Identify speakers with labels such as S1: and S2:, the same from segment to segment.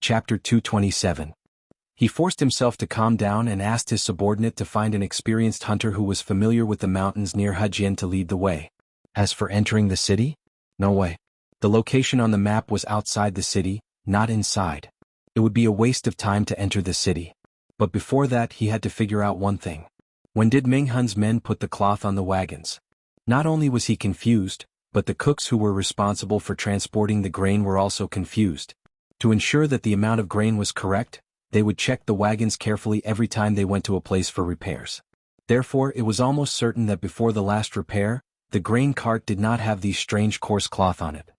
S1: Chapter 227. He forced himself to calm down and asked his subordinate to find an experienced hunter who was familiar with the mountains near Hejian to lead the way. As for entering the city? No way. The location on the map was outside the city, not inside. It would be a waste of time to enter the city. But before that he had to figure out one thing. When did Meng Hun's men put the cloth on the wagons? Not only was he confused, but the cooks who were responsible for transporting the grain were also confused. To ensure that the amount of grain was correct, they would check the wagons carefully every time they went to a place for repairs. Therefore, it was almost certain that before the last repair, the grain cart did not have these strange coarse cloth on it.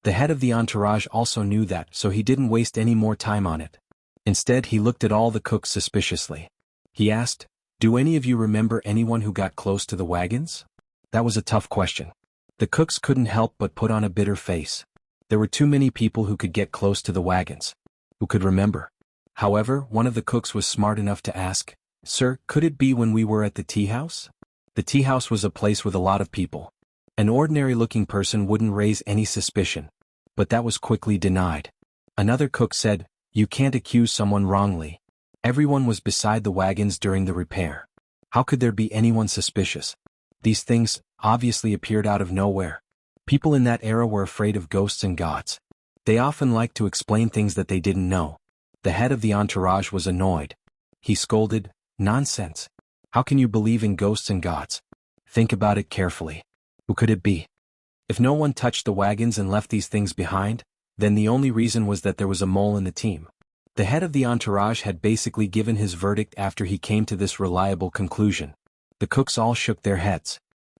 S1: The head of the entourage also knew that, so he didn't waste any more time on it. Instead, he looked at all the cooks suspiciously. He asked, "Do any of you remember anyone who got close to the wagons?" That was a tough question. The cooks couldn't help but put on a bitter face. There were too many people who could get close to the wagons. Who could remember? However, one of the cooks was smart enough to ask, "Sir, could it be when we were at the tea house?" The tea house was a place with a lot of people. An ordinary-looking person wouldn't raise any suspicion. But that was quickly denied. Another cook said, "You can't accuse someone wrongly. Everyone was beside the wagons during the repair. How could there be anyone suspicious?" These things obviously appeared out of nowhere. People in that era were afraid of ghosts and gods. They often liked to explain things that they didn't know. The head of the entourage was annoyed. He scolded, "Nonsense. How can you believe in ghosts and gods? Think about it carefully. Who could it be? If no one touched the wagons and left these things behind, then the only reason was that there was a mole in the team." The head of the entourage had basically given his verdict after he came to this reliable conclusion. The cooks all shook their heads.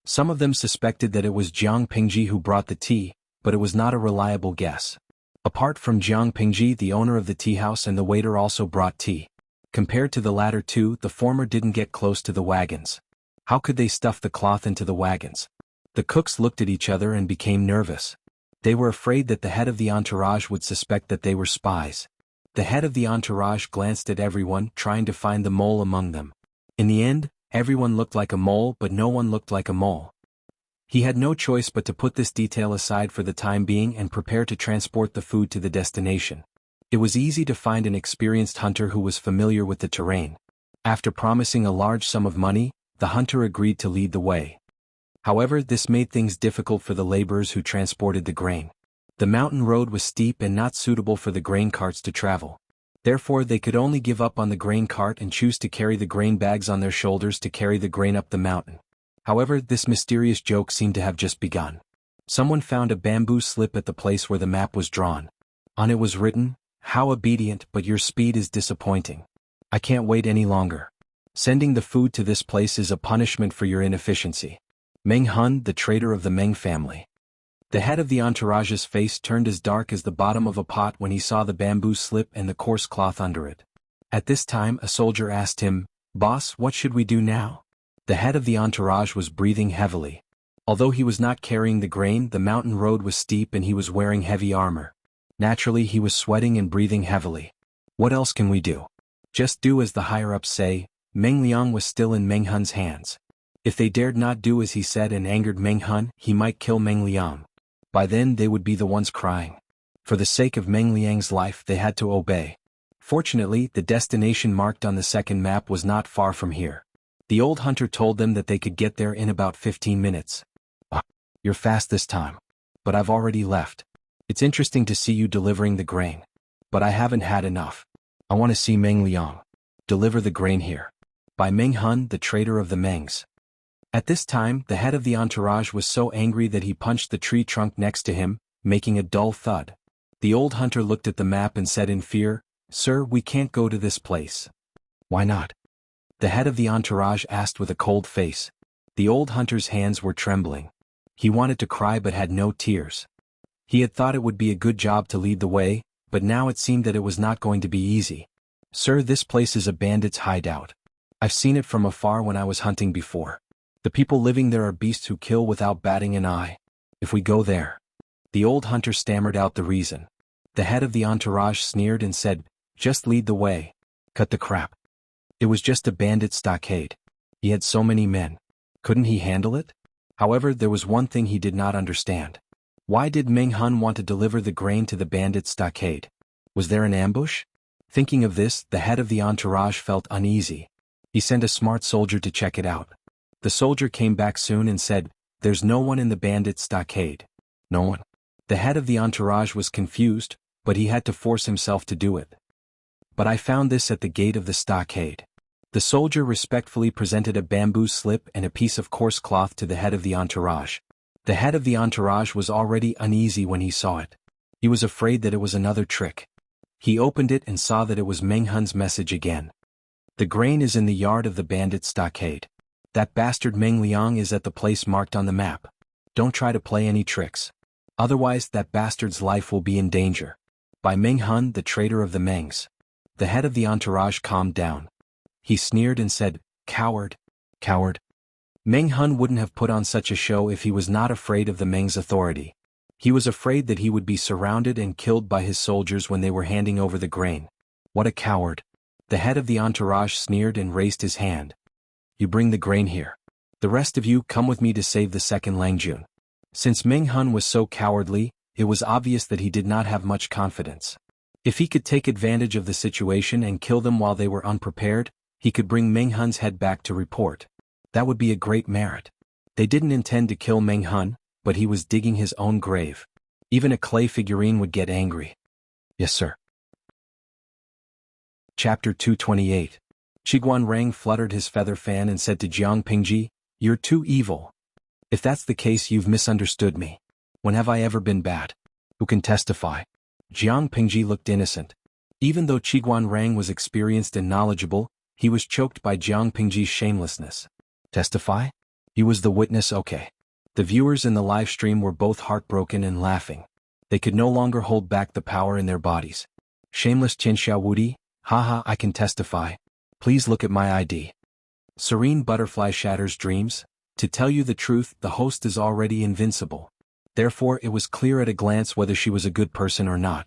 S1: Some of them suspected that it was Jiang Pingji who brought the tea, but it was not a reliable guess. Apart from Jiang Pingji, the owner of the tea house and the waiter also brought tea. Compared to the latter two, the former didn't get close to the wagons. How could they stuff the cloth into the wagons? The cooks looked at each other and became nervous. They were afraid that the head of the entourage would suspect that they were spies. The head of the entourage glanced at everyone, trying to find the mole among them. In the end, everyone looked like a mole, but no one looked like a mole. He had no choice but to put this detail aside for the time being and prepare to transport the food to the destination. It was easy to find an experienced hunter who was familiar with the terrain. After promising a large sum of money, the hunter agreed to lead the way. However, this made things difficult for the laborers who transported the grain. The mountain road was steep and not suitable for the grain carts to travel. Therefore, they could only give up on the grain cart and choose to carry the grain bags on their shoulders to carry the grain up the mountain. However, this mysterious joke seemed to have just begun. Someone found a bamboo slip at the place where the map was drawn. On it was written, "How obedient, but your speed is disappointing. I can't wait any longer. Sending the food to this place is a punishment for your inefficiency. Meng Hun, the traitor of the Meng family." The head of the entourage's face turned as dark as the bottom of a pot when he saw the bamboo slip and the coarse cloth under it. At this time, a soldier asked him, "Boss, what should we do now?" The head of the entourage was breathing heavily. Although he was not carrying the grain, the mountain road was steep and he was wearing heavy armor. Naturally, he was sweating and breathing heavily. "What else can we do?" "Just do as the higher-ups say." Meng Liang was still in Meng Hun's hands. If they dared not do as he said and angered Meng Hun, he might kill Meng Liang. By then they would be the ones crying. For the sake of Meng Liang's life they had to obey. Fortunately, the destination marked on the second map was not far from here. The old hunter told them that they could get there in about 15 minutes. "You're fast this time. But I've already left. It's interesting to see you delivering the grain. But I haven't had enough. I want to see Meng Liang. Deliver the grain here." By Meng Hun, the traitor of the Mengs. At this time, the head of the entourage was so angry that he punched the tree trunk next to him, making a dull thud. The old hunter looked at the map and said in fear, "Sir, we can't go to this place." "Why not?" the head of the entourage asked with a cold face. The old hunter's hands were trembling. He wanted to cry but had no tears. He had thought it would be a good job to lead the way, but now it seemed that it was not going to be easy. "Sir, this place is a bandit's hideout. I've seen it from afar when I was hunting before. The people living there are beasts who kill without batting an eye. If we go there..." The old hunter stammered out the reason. The head of the entourage sneered and said, "Just lead the way. Cut the crap. It was just a bandit stockade. He had so many men. Couldn't he handle it?" However, there was one thing he did not understand. Why did Meng Hun want to deliver the grain to the bandit stockade? Was there an ambush? Thinking of this, the head of the entourage felt uneasy. He sent a smart soldier to check it out. The soldier came back soon and said, "There's no one in the bandit stockade." No one. The head of the entourage was confused, but he had to force himself to do it. "But I found this at the gate of the stockade." The soldier respectfully presented a bamboo slip and a piece of coarse cloth to the head of the entourage. The head of the entourage was already uneasy when he saw it. He was afraid that it was another trick. He opened it and saw that it was Meng Hun's message again. "The grain is in the yard of the bandit stockade. That bastard Meng Liang is at the place marked on the map. Don't try to play any tricks. Otherwise that bastard's life will be in danger. By Meng Hun, the traitor of the Mengs." The head of the entourage calmed down. He sneered and said, "Coward. Coward." Meng Hun wouldn't have put on such a show if he was not afraid of the Meng's authority. He was afraid that he would be surrounded and killed by his soldiers when they were handing over the grain. What a coward. The head of the entourage sneered and raised his hand. "You bring the grain here. The rest of you come with me to save the second Langjun." Since Meng Hun was so cowardly, it was obvious that he did not have much confidence. If he could take advantage of the situation and kill them while they were unprepared, he could bring Meng Hun's head back to report. That would be a great merit. They didn't intend to kill Meng Hun, but he was digging his own grave. Even a clay figurine would get angry. "Yes, sir." Chapter 228. Qiguan Rang fluttered his feather fan and said to Jiang Pingji, "You're too evil. If that's the case, you've misunderstood me. When have I ever been bad? Who can testify?" Jiang Pingji looked innocent. Even though Qiguan Rang was experienced and knowledgeable, he was choked by Jiang Pingji's shamelessness. Testify? He was the witness, okay. The viewers in the live stream were both heartbroken and laughing. They could no longer hold back the power in their bodies. Shameless Qian Xiaowudi, haha, I can testify. Please look at my ID. Serene Butterfly shatters dreams. To tell you the truth, the host is already invincible. Therefore it was clear at a glance whether she was a good person or not.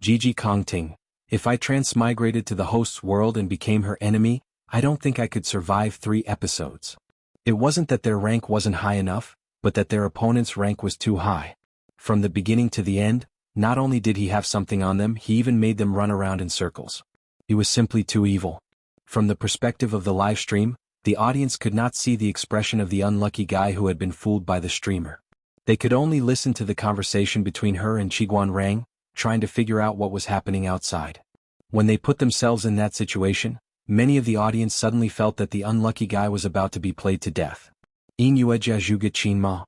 S1: Gigi Kongting. If I transmigrated to the host's world and became her enemy, I don't think I could survive 3 episodes. It wasn't that their rank wasn't high enough, but that their opponent's rank was too high. From the beginning to the end, not only did he have something on them, he even made them run around in circles. He was simply too evil. From the perspective of the live stream, the audience could not see the expression of the unlucky guy who had been fooled by the streamer. They could only listen to the conversation between her and Qiguan Rang, trying to figure out what was happening outside. When they put themselves in that situation, many of the audience suddenly felt that the unlucky guy was about to be played to death. In Yueja Zhuge Qin Ma.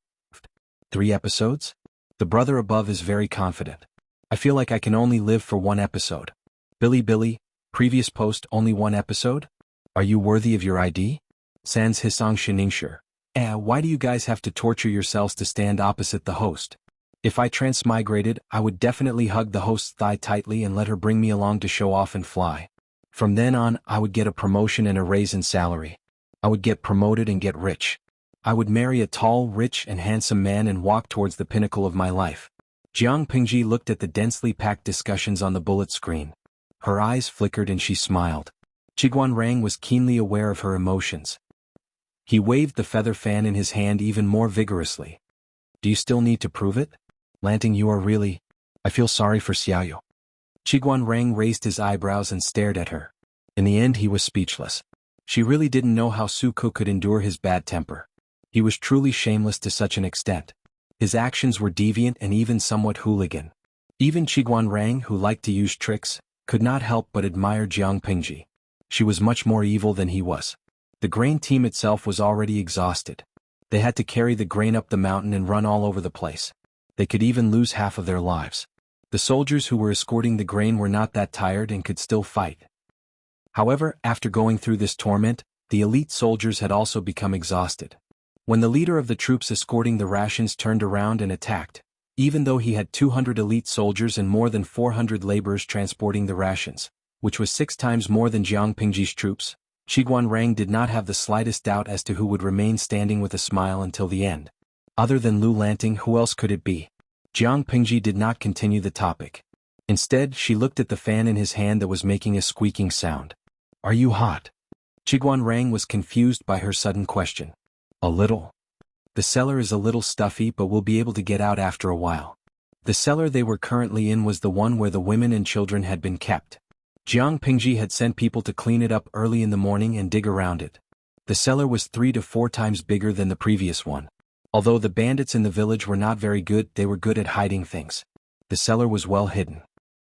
S1: 3 episodes? The brother above is very confident. I feel like I can only live for 1 episode. Billy, previous post only 1 episode? Are you worthy of your ID? Sans Hisang Shiningsher. Why do you guys have to torture yourselves to stand opposite the host? If I transmigrated, I would definitely hug the host's thigh tightly and let her bring me along to show off and fly. From then on, I would get a promotion and a raise in salary. I would get promoted and get rich. I would marry a tall, rich, and handsome man and walk towards the pinnacle of my life. Jiang Pingji looked at the densely packed discussions on the bullet screen. Her eyes flickered and she smiled. Qiguan Rang was keenly aware of her emotions. He waved the feather fan in his hand even more vigorously. Do you still need to prove it? Lanting, you are really... I feel sorry for Xiaoyu. Qiguan Rang raised his eyebrows and stared at her. In the end he was speechless. She really didn't know how Suko could endure his bad temper. He was truly shameless to such an extent. His actions were deviant and even somewhat hooligan. Even Qiguan Rang, who liked to use tricks, could not help but admire Jiang Pingji. She was much more evil than he was. The grain team itself was already exhausted. They had to carry the grain up the mountain and run all over the place. They could even lose half of their lives. The soldiers who were escorting the grain were not that tired and could still fight. However, after going through this torment, the elite soldiers had also become exhausted. When the leader of the troops escorting the rations turned around and attacked, even though he had 200 elite soldiers and more than 400 laborers transporting the rations, which was 6 times more than Jiang Pingji's troops, Qiguan Rang did not have the slightest doubt as to who would remain standing with a smile until the end. Other than Lu Lanting, who else could it be? Jiang Pingji did not continue the topic. Instead, she looked at the fan in his hand that was making a squeaking sound. Are you hot? Qiguan Rang was confused by her sudden question. A little. The cellar is a little stuffy, but we'll be able to get out after a while. The cellar they were currently in was the one where the women and children had been kept. Jiang Pingji had sent people to clean it up early in the morning and dig around it. The cellar was 3 to 4 times bigger than the previous one. Although the bandits in the village were not very good, they were good at hiding things. The cellar was well hidden.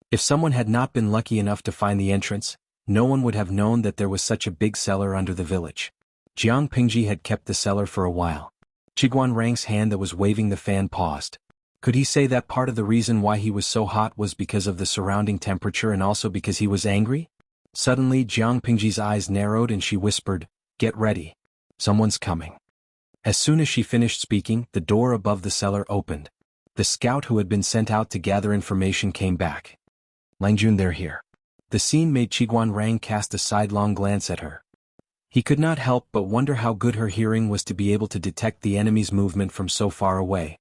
S1: If someone had not been lucky enough to find the entrance, no one would have known that there was such a big cellar under the village. Jiang Pingji had kept the cellar for a while. Qiguan Rang's hand that was waving the fan paused. Could he say that part of the reason why he was so hot was because of the surrounding temperature and also because he was angry? Suddenly Jiang Pingji's eyes narrowed and she whispered, "Get ready. Someone's coming." As soon as she finished speaking, the door above the cellar opened. The scout who had been sent out to gather information came back. "Langjun, they're here." The scene made Qiguan Rang cast a sidelong glance at her. He could not help but wonder how good her hearing was to be able to detect the enemy's movement from so far away.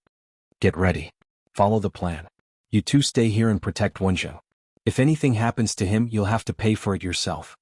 S1: "Get ready. Follow the plan. You two stay here and protect Wenzheng. If anything happens to him, you'll have to pay for it yourself."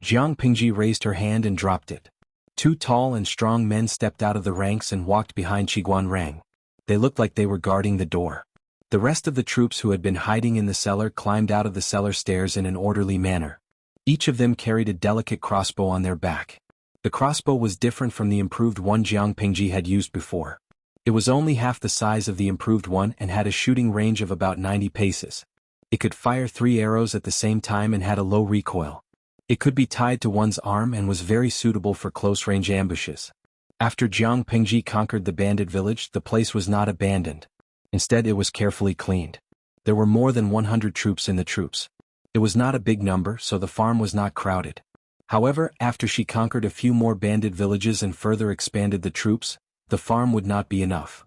S1: Jiang Pingji raised her hand and dropped it. 2 tall and strong men stepped out of the ranks and walked behind Qiguan Rang. They looked like they were guarding the door. The rest of the troops who had been hiding in the cellar climbed out of the cellar stairs in an orderly manner. Each of them carried a delicate crossbow on their back. The crossbow was different from the improved one Jiang Pingji had used before. It was only half the size of the improved one and had a shooting range of about 90 paces. It could fire 3 arrows at the same time and had a low recoil. It could be tied to one's arm and was very suitable for close-range ambushes. After Jiang Pingji conquered the bandit village, the place was not abandoned. Instead, it was carefully cleaned. There were more than 100 troops in the troops. It was not a big number, so the farm was not crowded. However, after she conquered a few more bandit villages and further expanded the troops, the farm would not be enough.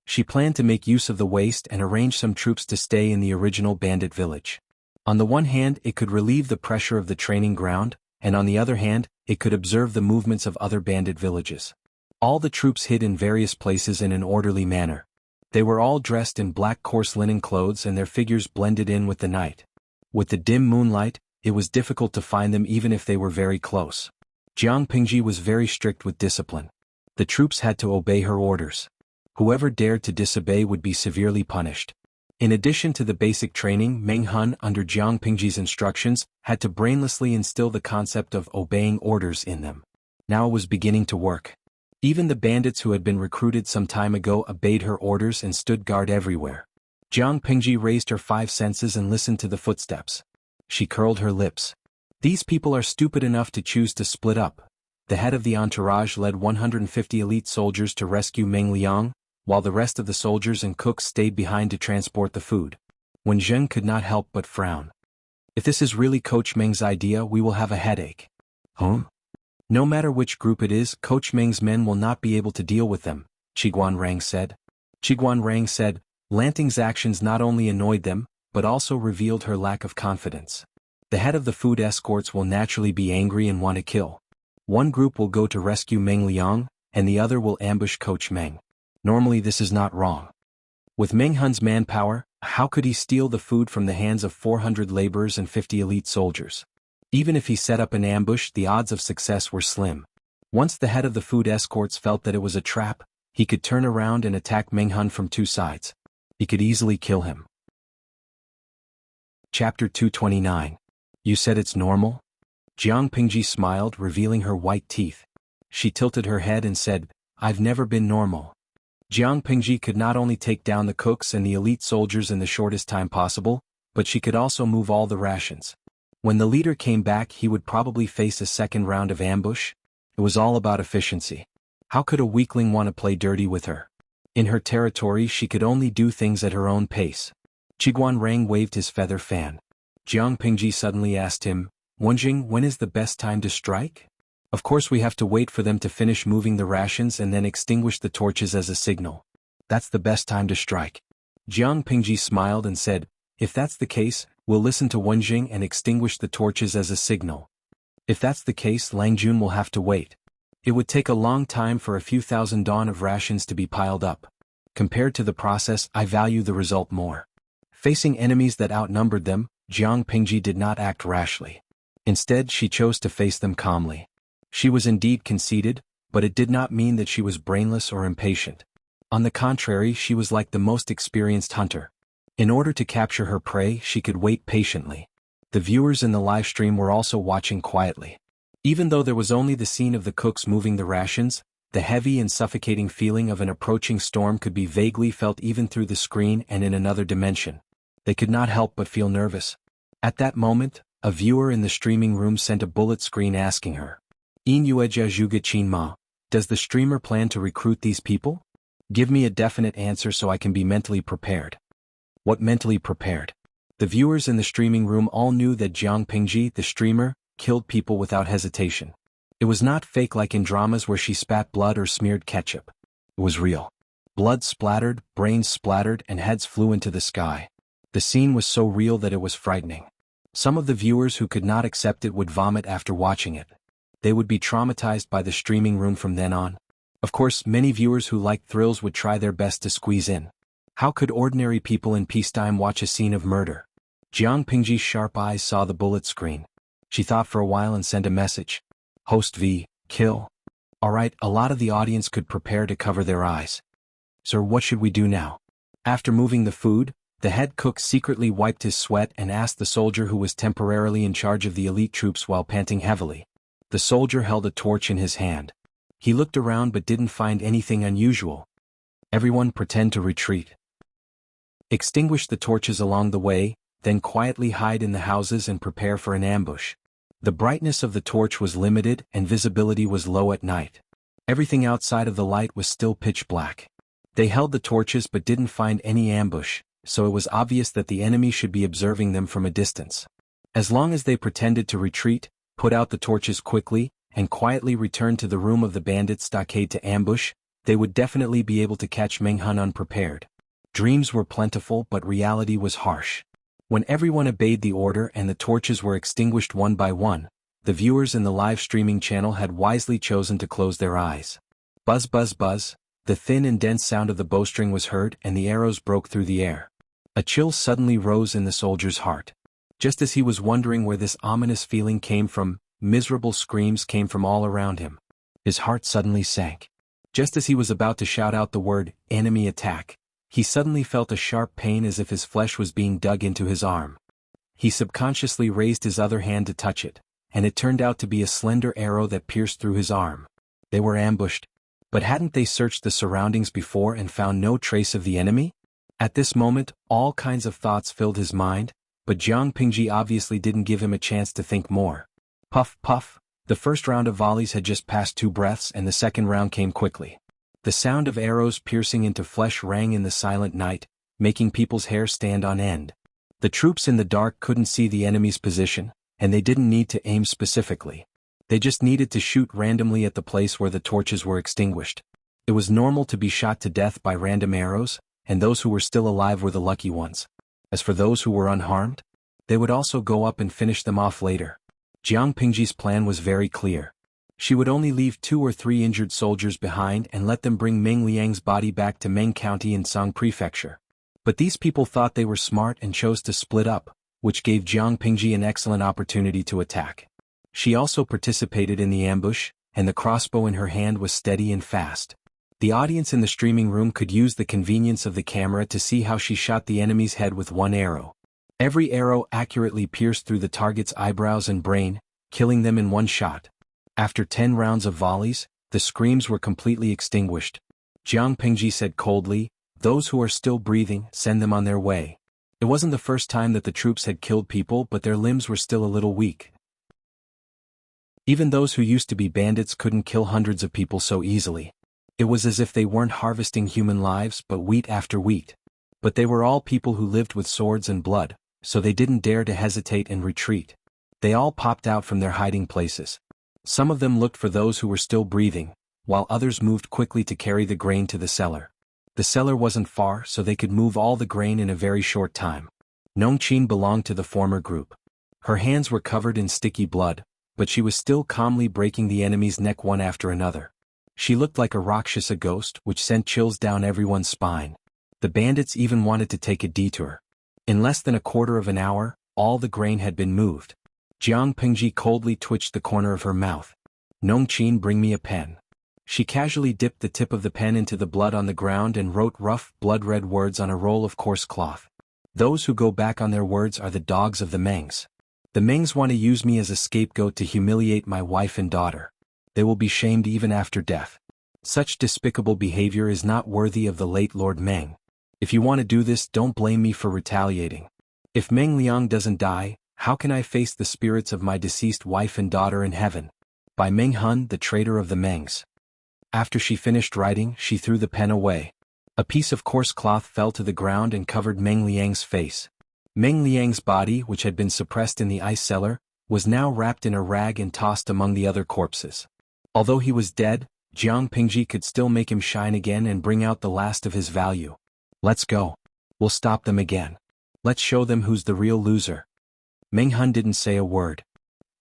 S1: She planned to make use of the waste and arrange some troops to stay in the original bandit village. On the one hand, it could relieve the pressure of the training ground, and on the other hand, it could observe the movements of other bandit villages. All the troops hid in various places in an orderly manner. They were all dressed in black coarse linen clothes and their figures blended in with the night. With the dim moonlight, it was difficult to find them even if they were very close. Jiang Pingji was very strict with discipline. The troops had to obey her orders. Whoever dared to disobey would be severely punished. In addition to the basic training, Meng Hun, under Jiang Pingji's instructions, had to brainlessly instill the concept of obeying orders in them. Now it was beginning to work. Even the bandits who had been recruited some time ago obeyed her orders and stood guard everywhere. Jiang Pingji raised her 5 senses and listened to the footsteps. She curled her lips. These people are stupid enough to choose to split up. The head of the entourage led 150 elite soldiers to rescue Meng Liang, while the rest of the soldiers and cooks stayed behind to transport the food. Wen Zheng could not help but frown. If this is really Coach Meng's idea, we will have a headache. Huh? No matter which group it is, Coach Meng's men will not be able to deal with them, Qiguan Rang said. Qiguan Rang said, Lanting's actions not only annoyed them, but also revealed her lack of confidence. The head of the food escorts will naturally be angry and want to kill. One group will go to rescue Meng Liang, and the other will ambush Coach Meng. Normally this is not wrong. With Meng Hun's manpower, how could he steal the food from the hands of 400 laborers and 50 elite soldiers? Even if he set up an ambush, the odds of success were slim. Once the head of the food escorts felt that it was a trap, he could turn around and attack Meng Hun from 2 sides. He could easily kill him. Chapter 229. You said it's normal? Jiang Pingji smiled, revealing her white teeth. She tilted her head and said, I've never been normal. Jiang Pingji could not only take down the cooks and the elite soldiers in the shortest time possible, but she could also move all the rations. When the leader came back, he would probably face a second round of ambush. It was all about efficiency. How could a weakling want to play dirty with her? In her territory, she could only do things at her own pace. Qiguan Rang waved his feather fan. Jiang Pingji suddenly asked him, Wenjing, when is the best time to strike? Of course we have to wait for them to finish moving the rations and then extinguish the torches as a signal. That's the best time to strike. Jiang Pingji smiled and said, if that's the case, we'll listen to Wenjing and extinguish the torches as a signal. If that's the case, Langjun will have to wait. It would take a long time for a few thousand dawn of rations to be piled up. Compared to the process, I value the result more. Facing enemies that outnumbered them, Jiang Pingji did not act rashly. Instead, she chose to face them calmly. She was indeed conceited, but it did not mean that she was brainless or impatient. On the contrary, she was like the most experienced hunter. In order to capture her prey, she could wait patiently. The viewers in the live stream were also watching quietly. Even though there was only the scene of the cooks moving the rations, the heavy and suffocating feeling of an approaching storm could be vaguely felt even through the screen and in another dimension. They could not help but feel nervous. At that moment, a viewer in the streaming room sent a bullet screen asking her, "Inueja juga chin ma, does the streamer plan to recruit these people? Give me a definite answer so I can be mentally prepared." What mentally prepared? The viewers in the streaming room all knew that Jiang Pingji, the streamer, killed people without hesitation. It was not fake like in dramas where she spat blood or smeared ketchup. It was real. Blood splattered, brains splattered, and heads flew into the sky. The scene was so real that it was frightening. Some of the viewers who could not accept it would vomit after watching it. They would be traumatized by the streaming room from then on. Of course, many viewers who liked thrills would try their best to squeeze in. How could ordinary people in peacetime watch a scene of murder? Jiang Pingji's sharp eyes saw the bullet screen. She thought for a while and sent a message. Host V, kill. Alright, a lot of the audience could prepare to cover their eyes. Sir, what should we do now? After moving the food, the head cook secretly wiped his sweat and asked the soldier who was temporarily in charge of the elite troops while panting heavily. The soldier held a torch in his hand. He looked around but didn't find anything unusual. Everyone pretend to retreat. Extinguish the torches along the way, then quietly hide in the houses and prepare for an ambush. The brightness of the torch was limited and visibility was low at night. Everything outside of the light was still pitch black. They held the torches but didn't find any ambush, so it was obvious that the enemy should be observing them from a distance. As long as they pretended to retreat, put out the torches quickly, and quietly return to the room of the bandit stockade to ambush, they would definitely be able to catch Meng Hun unprepared. Dreams were plentiful but reality was harsh. When everyone obeyed the order and the torches were extinguished one by one, the viewers in the live streaming channel had wisely chosen to close their eyes. Buzz buzz buzz, the thin and dense sound of the bowstring was heard and the arrows broke through the air. A chill suddenly rose in the soldier's heart. Just as he was wondering where this ominous feeling came from, miserable screams came from all around him. His heart suddenly sank. Just as he was about to shout out the word, "enemy attack," he suddenly felt a sharp pain as if his flesh was being dug into his arm. He subconsciously raised his other hand to touch it, and it turned out to be a slender arrow that pierced through his arm. They were ambushed. But hadn't they searched the surroundings before and found no trace of the enemy? At this moment, all kinds of thoughts filled his mind, but Jiang Pingji obviously didn't give him a chance to think more. Puff puff, the first round of volleys had just passed 2 breaths and the second round came quickly. The sound of arrows piercing into flesh rang in the silent night, making people's hair stand on end. The troops in the dark couldn't see the enemy's position, and they didn't need to aim specifically. They just needed to shoot randomly at the place where the torches were extinguished. It was normal to be shot to death by random arrows, and those who were still alive were the lucky ones. As for those who were unharmed, they would also go up and finish them off later. Jiang Pingji's plan was very clear. She would only leave 2 or 3 injured soldiers behind and let them bring Meng Liang's body back to Meng County in Song Prefecture. But these people thought they were smart and chose to split up, which gave Jiang Pingji an excellent opportunity to attack. She also participated in the ambush, and the crossbow in her hand was steady and fast. The audience in the streaming room could use the convenience of the camera to see how she shot the enemy's head with 1 arrow. Every arrow accurately pierced through the target's eyebrows and brain, killing them in 1 shot. After 10 rounds of volleys, the screams were completely extinguished. Jiang Pingji said coldly, "Those who are still breathing, send them on their way." It wasn't the first time that the troops had killed people, but their limbs were still a little weak. Even those who used to be bandits couldn't kill hundreds of people so easily. It was as if they weren't harvesting human lives but wheat after wheat. But they were all people who lived with swords and blood, so they didn't dare to hesitate and retreat. They all popped out from their hiding places. Some of them looked for those who were still breathing, while others moved quickly to carry the grain to the cellar. The cellar wasn't far, so they could move all the grain in a very short time. Nongqin belonged to the former group. Her hands were covered in sticky blood, but she was still calmly breaking the enemy's neck one after another. She looked like a Rakshasa ghost, which sent chills down everyone's spine. The bandits even wanted to take a detour. In less than a quarter of an hour, all the grain had been moved. Jiang Pingji coldly twitched the corner of her mouth. "Nongqin, bring me a pen." She casually dipped the tip of the pen into the blood on the ground and wrote rough, blood-red words on a roll of coarse cloth. Those who go back on their words are the dogs of the Mengs. The Mengs want to use me as a scapegoat to humiliate my wife and daughter. They will be shamed even after death. Such despicable behavior is not worthy of the late Lord Meng. If you want to do this, don't blame me for retaliating. If Meng Liang doesn't die, how can I face the spirits of my deceased wife and daughter in heaven? By Meng Hun, the traitor of the Mengs. After she finished writing, she threw the pen away. A piece of coarse cloth fell to the ground and covered Meng Liang's face. Meng Liang's body, which had been suppressed in the ice cellar, was now wrapped in a rag and tossed among the other corpses. Although he was dead, Jiang Pingji could still make him shine again and bring out the last of his value. Let's go. We'll stop them again. Let's show them who's the real loser. Meng Hun didn't say a word.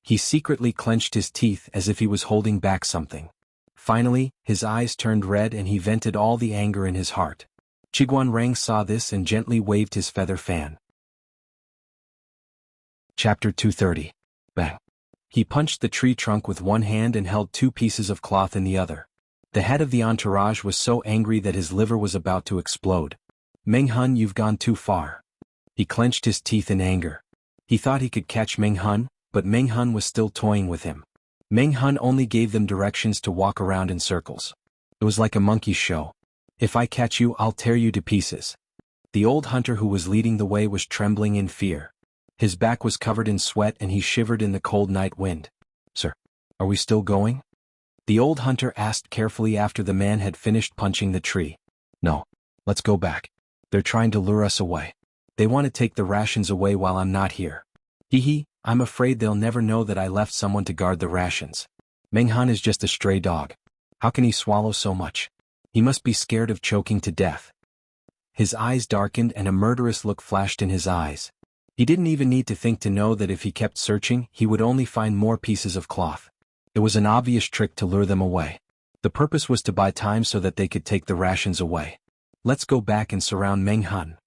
S1: He secretly clenched his teeth as if he was holding back something. Finally, his eyes turned red and he vented all the anger in his heart. Chiguan Rang saw this and gently waved his feather fan. Chapter 230. Bang. He punched the tree trunk with one hand and held two pieces of cloth in the other. The head of the entourage was so angry that his liver was about to explode. Meng Hun, you've gone too far. He clenched his teeth in anger. He thought he could catch Meng Hun, but Meng Hun was still toying with him. Meng Hun only gave them directions to walk around in circles. It was like a monkey show. If I catch you, I'll tear you to pieces. The old hunter who was leading the way was trembling in fear. His back was covered in sweat and he shivered in the cold night wind. Sir, are we still going? The old hunter asked carefully after the man had finished punching the tree. No. Let's go back. They're trying to lure us away. They want to take the rations away while I'm not here. Hee, I'm afraid they'll never know that I left someone to guard the rations. Meng Han is just a stray dog. How can he swallow so much? He must be scared of choking to death. His eyes darkened and a murderous look flashed in his eyes. He didn't even need to think to know that if he kept searching, he would only find more pieces of cloth. It was an obvious trick to lure them away. The purpose was to buy time so that they could take the rations away. Let's go back and surround Meng Han.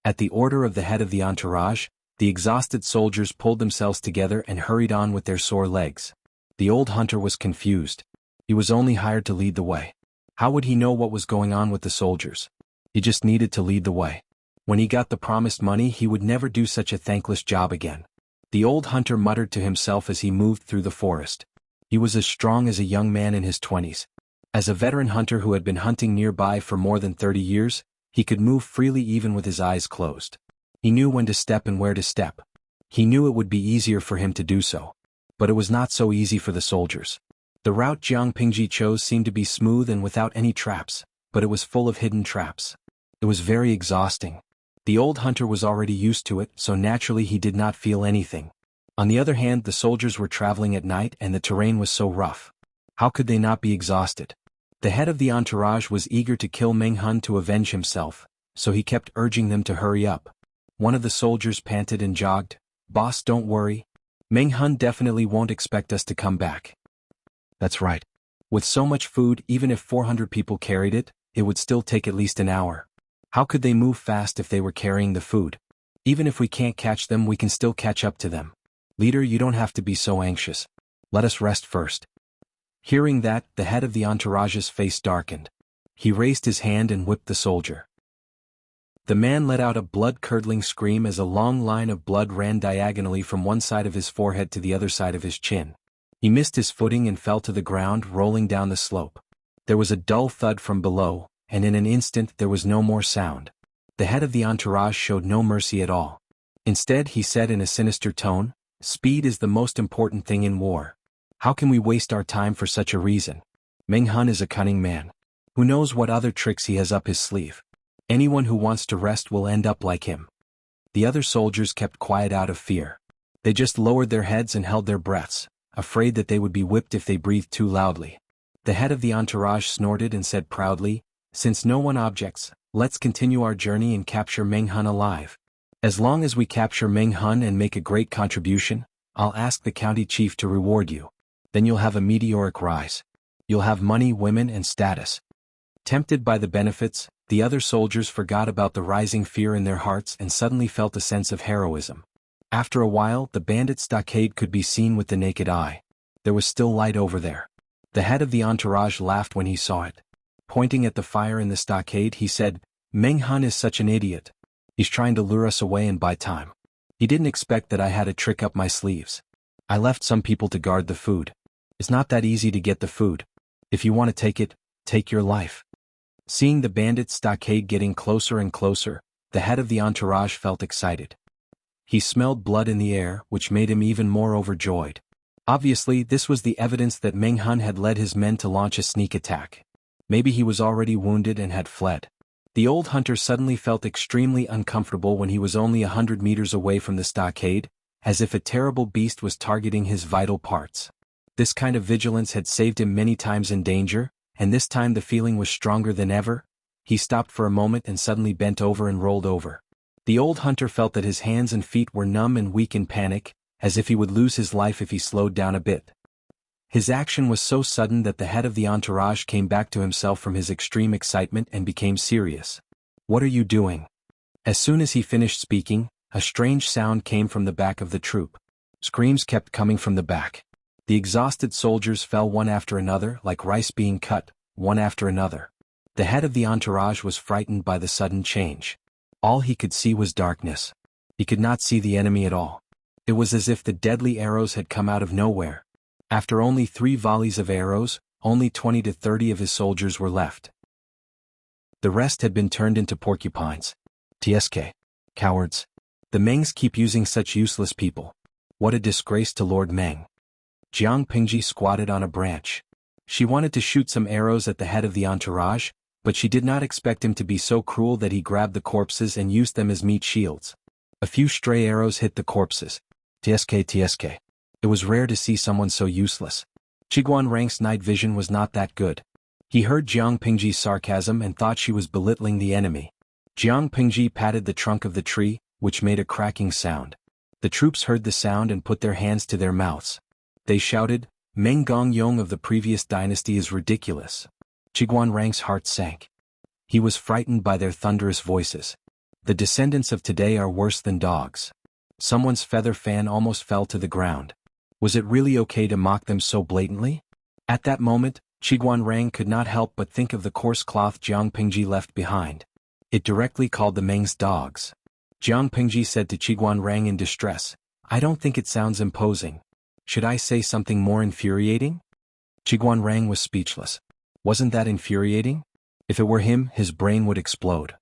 S1: At the order of the head of the entourage, the exhausted soldiers pulled themselves together and hurried on with their sore legs. The old hunter was confused. He was only hired to lead the way. How would he know what was going on with the soldiers? He just needed to lead the way. When he got the promised money, he would never do such a thankless job again. The old hunter muttered to himself as he moved through the forest. He was as strong as a young man in his 20s. As a veteran hunter who had been hunting nearby for more than 30 years, he could move freely even with his eyes closed. He knew when to step and where to step. He knew it would be easier for him to do so. But it was not so easy for the soldiers. The route Jiang Pingji chose seemed to be smooth and without any traps, but it was full of hidden traps. It was very exhausting. The old hunter was already used to it, so naturally he did not feel anything. On the other hand, the soldiers were traveling at night and the terrain was so rough. How could they not be exhausted? The head of the entourage was eager to kill Meng Hun to avenge himself, so he kept urging them to hurry up. One of the soldiers panted and jogged. Boss, don't worry. Meng Hun definitely won't expect us to come back. That's right. With so much food, even if 400 people carried it, it would still take at least an hour. How could they move fast if they were carrying the food? Even if we can't catch them, we can still catch up to them. Leader, you don't have to be so anxious. Let us rest first. Hearing that, the head of the entourage's face darkened. He raised his hand and whipped the soldier. The man let out a blood-curdling scream as a long line of blood ran diagonally from one side of his forehead to the other side of his chin. He missed his footing and fell to the ground, rolling down the slope. There was a dull thud from below, and in an instant there was no more sound. The head of the entourage showed no mercy at all. Instead, he said in a sinister tone, "Speed is the most important thing in war. How can we waste our time for such a reason? Meng Hun is a cunning man. Who knows what other tricks he has up his sleeve? Anyone who wants to rest will end up like him." The other soldiers kept quiet out of fear. They just lowered their heads and held their breaths, afraid that they would be whipped if they breathed too loudly. The head of the entourage snorted and said proudly, "Since no one objects, let's continue our journey and capture Meng Hun alive. As long as we capture Meng Hun and make a great contribution, I'll ask the county chief to reward you. Then you'll have a meteoric rise. You'll have money, women, and status." Tempted by the benefits, the other soldiers forgot about the rising fear in their hearts and suddenly felt a sense of heroism. After a while, the bandit stockade could be seen with the naked eye. There was still light over there. The head of the entourage laughed when he saw it. Pointing at the fire in the stockade, he said, "Meng Hun is such an idiot. He's trying to lure us away and buy time. He didn't expect that I had a trick up my sleeves. I left some people to guard the food. It's not that easy to get the food. If you want to take it, take your life." Seeing the bandit stockade getting closer and closer, the head of the entourage felt excited. He smelled blood in the air, which made him even more overjoyed. Obviously, this was the evidence that Meng Hun had led his men to launch a sneak attack. Maybe he was already wounded and had fled. The old hunter suddenly felt extremely uncomfortable when he was only 100 meters away from the stockade, as if a terrible beast was targeting his vital parts. This kind of vigilance had saved him many times in danger, and this time the feeling was stronger than ever. He stopped for a moment and suddenly bent over and rolled over. The old hunter felt that his hands and feet were numb and weak in panic, as if he would lose his life if he slowed down a bit. His action was so sudden that the head of the entourage came back to himself from his extreme excitement and became serious. "What are you doing?" As soon as he finished speaking, a strange sound came from the back of the troop. Screams kept coming from the back. The exhausted soldiers fell one after another like rice being cut, one after another. The head of the entourage was frightened by the sudden change. All he could see was darkness. He could not see the enemy at all. It was as if the deadly arrows had come out of nowhere. After only 3 volleys of arrows, only 20 to 30 of his soldiers were left. The rest had been turned into porcupines. TSK. Cowards. The Mengs keep using such useless people. What a disgrace to Lord Meng. Jiang Pingji squatted on a branch. She wanted to shoot some arrows at the head of the entourage, but she did not expect him to be so cruel that he grabbed the corpses and used them as meat shields. A few stray arrows hit the corpses. TSK. It was rare to see someone so useless. Chiguan Rang's night vision was not that good. He heard Jiang Pingji's sarcasm and thought she was belittling the enemy. Jiang Pingji patted the trunk of the tree, which made a cracking sound. The troops heard the sound and put their hands to their mouths. They shouted, "Meng Gongyong of the previous dynasty is ridiculous." Chiguan Rang's heart sank. He was frightened by their thunderous voices. The descendants of today are worse than dogs. Someone's feather fan almost fell to the ground. Was it really okay to mock them so blatantly? At that moment, Chiguan Rang could not help but think of the coarse cloth Jiang Pingji left behind. It directly called the Mengs dogs. Jiang Pingji said to Chiguan Rang in distress, "I don't think it sounds imposing. Should I say something more infuriating?" Chiguan Rang was speechless. Wasn't that infuriating? If it were him, his brain would explode.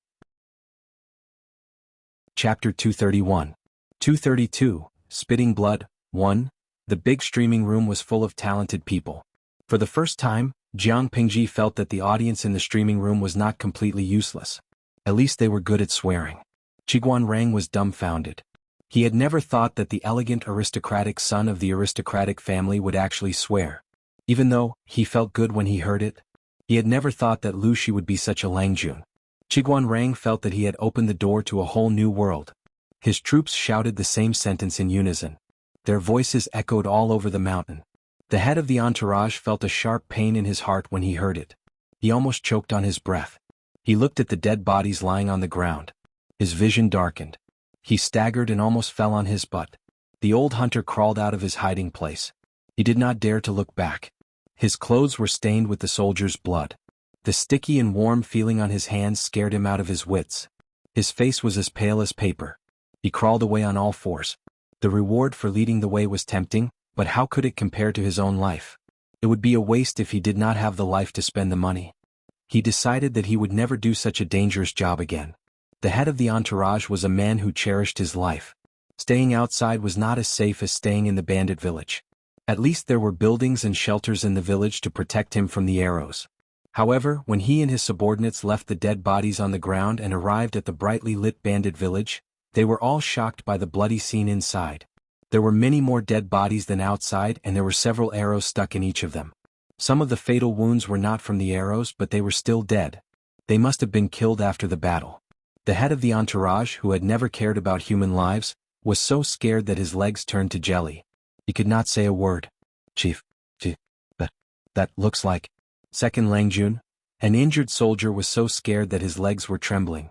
S1: Chapter 231. 232, Spitting Blood, 1. The big streaming room was full of talented people. For the first time, Jiang Pingji felt that the audience in the streaming room was not completely useless. At least they were good at swearing. Chiguan Rang was dumbfounded. He had never thought that the elegant aristocratic son of the aristocratic family would actually swear. Even though he felt good when he heard it, he had never thought that Lu Shi would be such a Langjun. Chiguan Rang felt that he had opened the door to a whole new world. His troops shouted the same sentence in unison. Their voices echoed all over the mountain. The head of the entourage felt a sharp pain in his heart when he heard it. He almost choked on his breath. He looked at the dead bodies lying on the ground. His vision darkened. He staggered and almost fell on his butt. The old hunter crawled out of his hiding place. He did not dare to look back. His clothes were stained with the soldiers' blood. The sticky and warm feeling on his hands scared him out of his wits. His face was as pale as paper. He crawled away on all fours. The reward for leading the way was tempting, but how could it compare to his own life? It would be a waste if he did not have the life to spend the money. He decided that he would never do such a dangerous job again. The head of the entourage was a man who cherished his life. Staying outside was not as safe as staying in the bandit village. At least there were buildings and shelters in the village to protect him from the arrows. However, when he and his subordinates left the dead bodies on the ground and arrived at the brightly lit bandit village, they were all shocked by the bloody scene inside. There were many more dead bodies than outside, and there were several arrows stuck in each of them. Some of the fatal wounds were not from the arrows, but they were still dead. They must have been killed after the battle. The head of the entourage, who had never cared about human lives, was so scared that his legs turned to jelly. He could not say a word. Chief, that looks like. Second Langjun, an injured soldier, was so scared that his legs were trembling.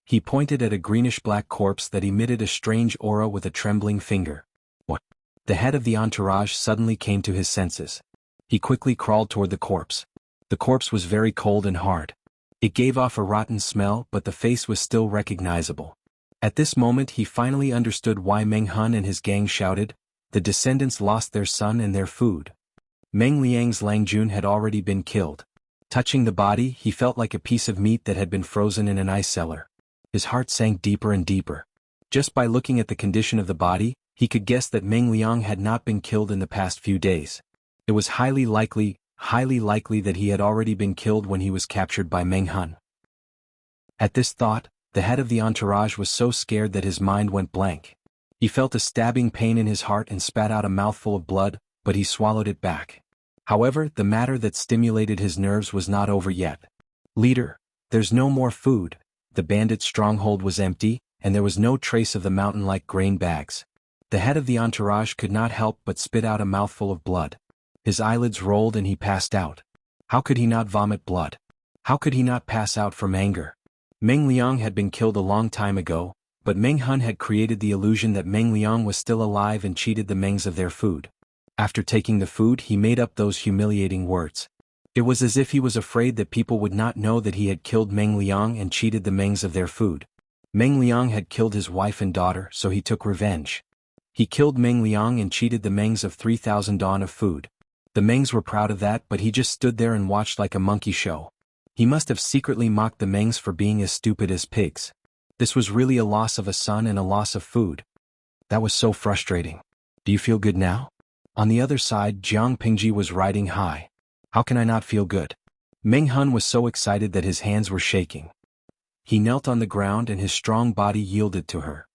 S1: He pointed at a greenish-black corpse that emitted a strange aura with a trembling finger. What? The head of the entourage suddenly came to his senses. He quickly crawled toward the corpse. The corpse was very cold and hard. It gave off a rotten smell, but the face was still recognizable. At this moment he finally understood why Meng Hun and his gang shouted, "The descendants lost their son and their food." Meng Liang's Lang Jun had already been killed. Touching the body, he felt like a piece of meat that had been frozen in an ice cellar. His heart sank deeper and deeper. Just by looking at the condition of the body, he could guess that Meng Liang had not been killed in the past few days. It was highly likely that he had already been killed when he was captured by Meng Hun. At this thought, the head of the entourage was so scared that his mind went blank. He felt a stabbing pain in his heart and spat out a mouthful of blood, but he swallowed it back. However, the matter that stimulated his nerves was not over yet. "Leader, there's no more food." The bandits' stronghold was empty, and there was no trace of the mountain-like grain bags. The head of the entourage could not help but spit out a mouthful of blood. His eyelids rolled and he passed out. How could he not vomit blood? How could he not pass out from anger? Meng Liang had been killed a long time ago, but Meng Hun had created the illusion that Meng Liang was still alive and cheated the Mengs of their food. After taking the food, he made up those humiliating words. It was as if he was afraid that people would not know that he had killed Meng Liang and cheated the Mengs of their food. Meng Liang had killed his wife and daughter, so he took revenge. He killed Meng Liang and cheated the Mengs of 3,000 dawn of food. The Mengs were proud of that, but he just stood there and watched like a monkey show. He must have secretly mocked the Mengs for being as stupid as pigs. This was really a loss of a son and a loss of food. That was so frustrating. Do you feel good now? On the other side, Jiang Pingji was riding high. How can I not feel good? Meng Hun was so excited that his hands were shaking. He knelt on the ground and his strong body yielded to her.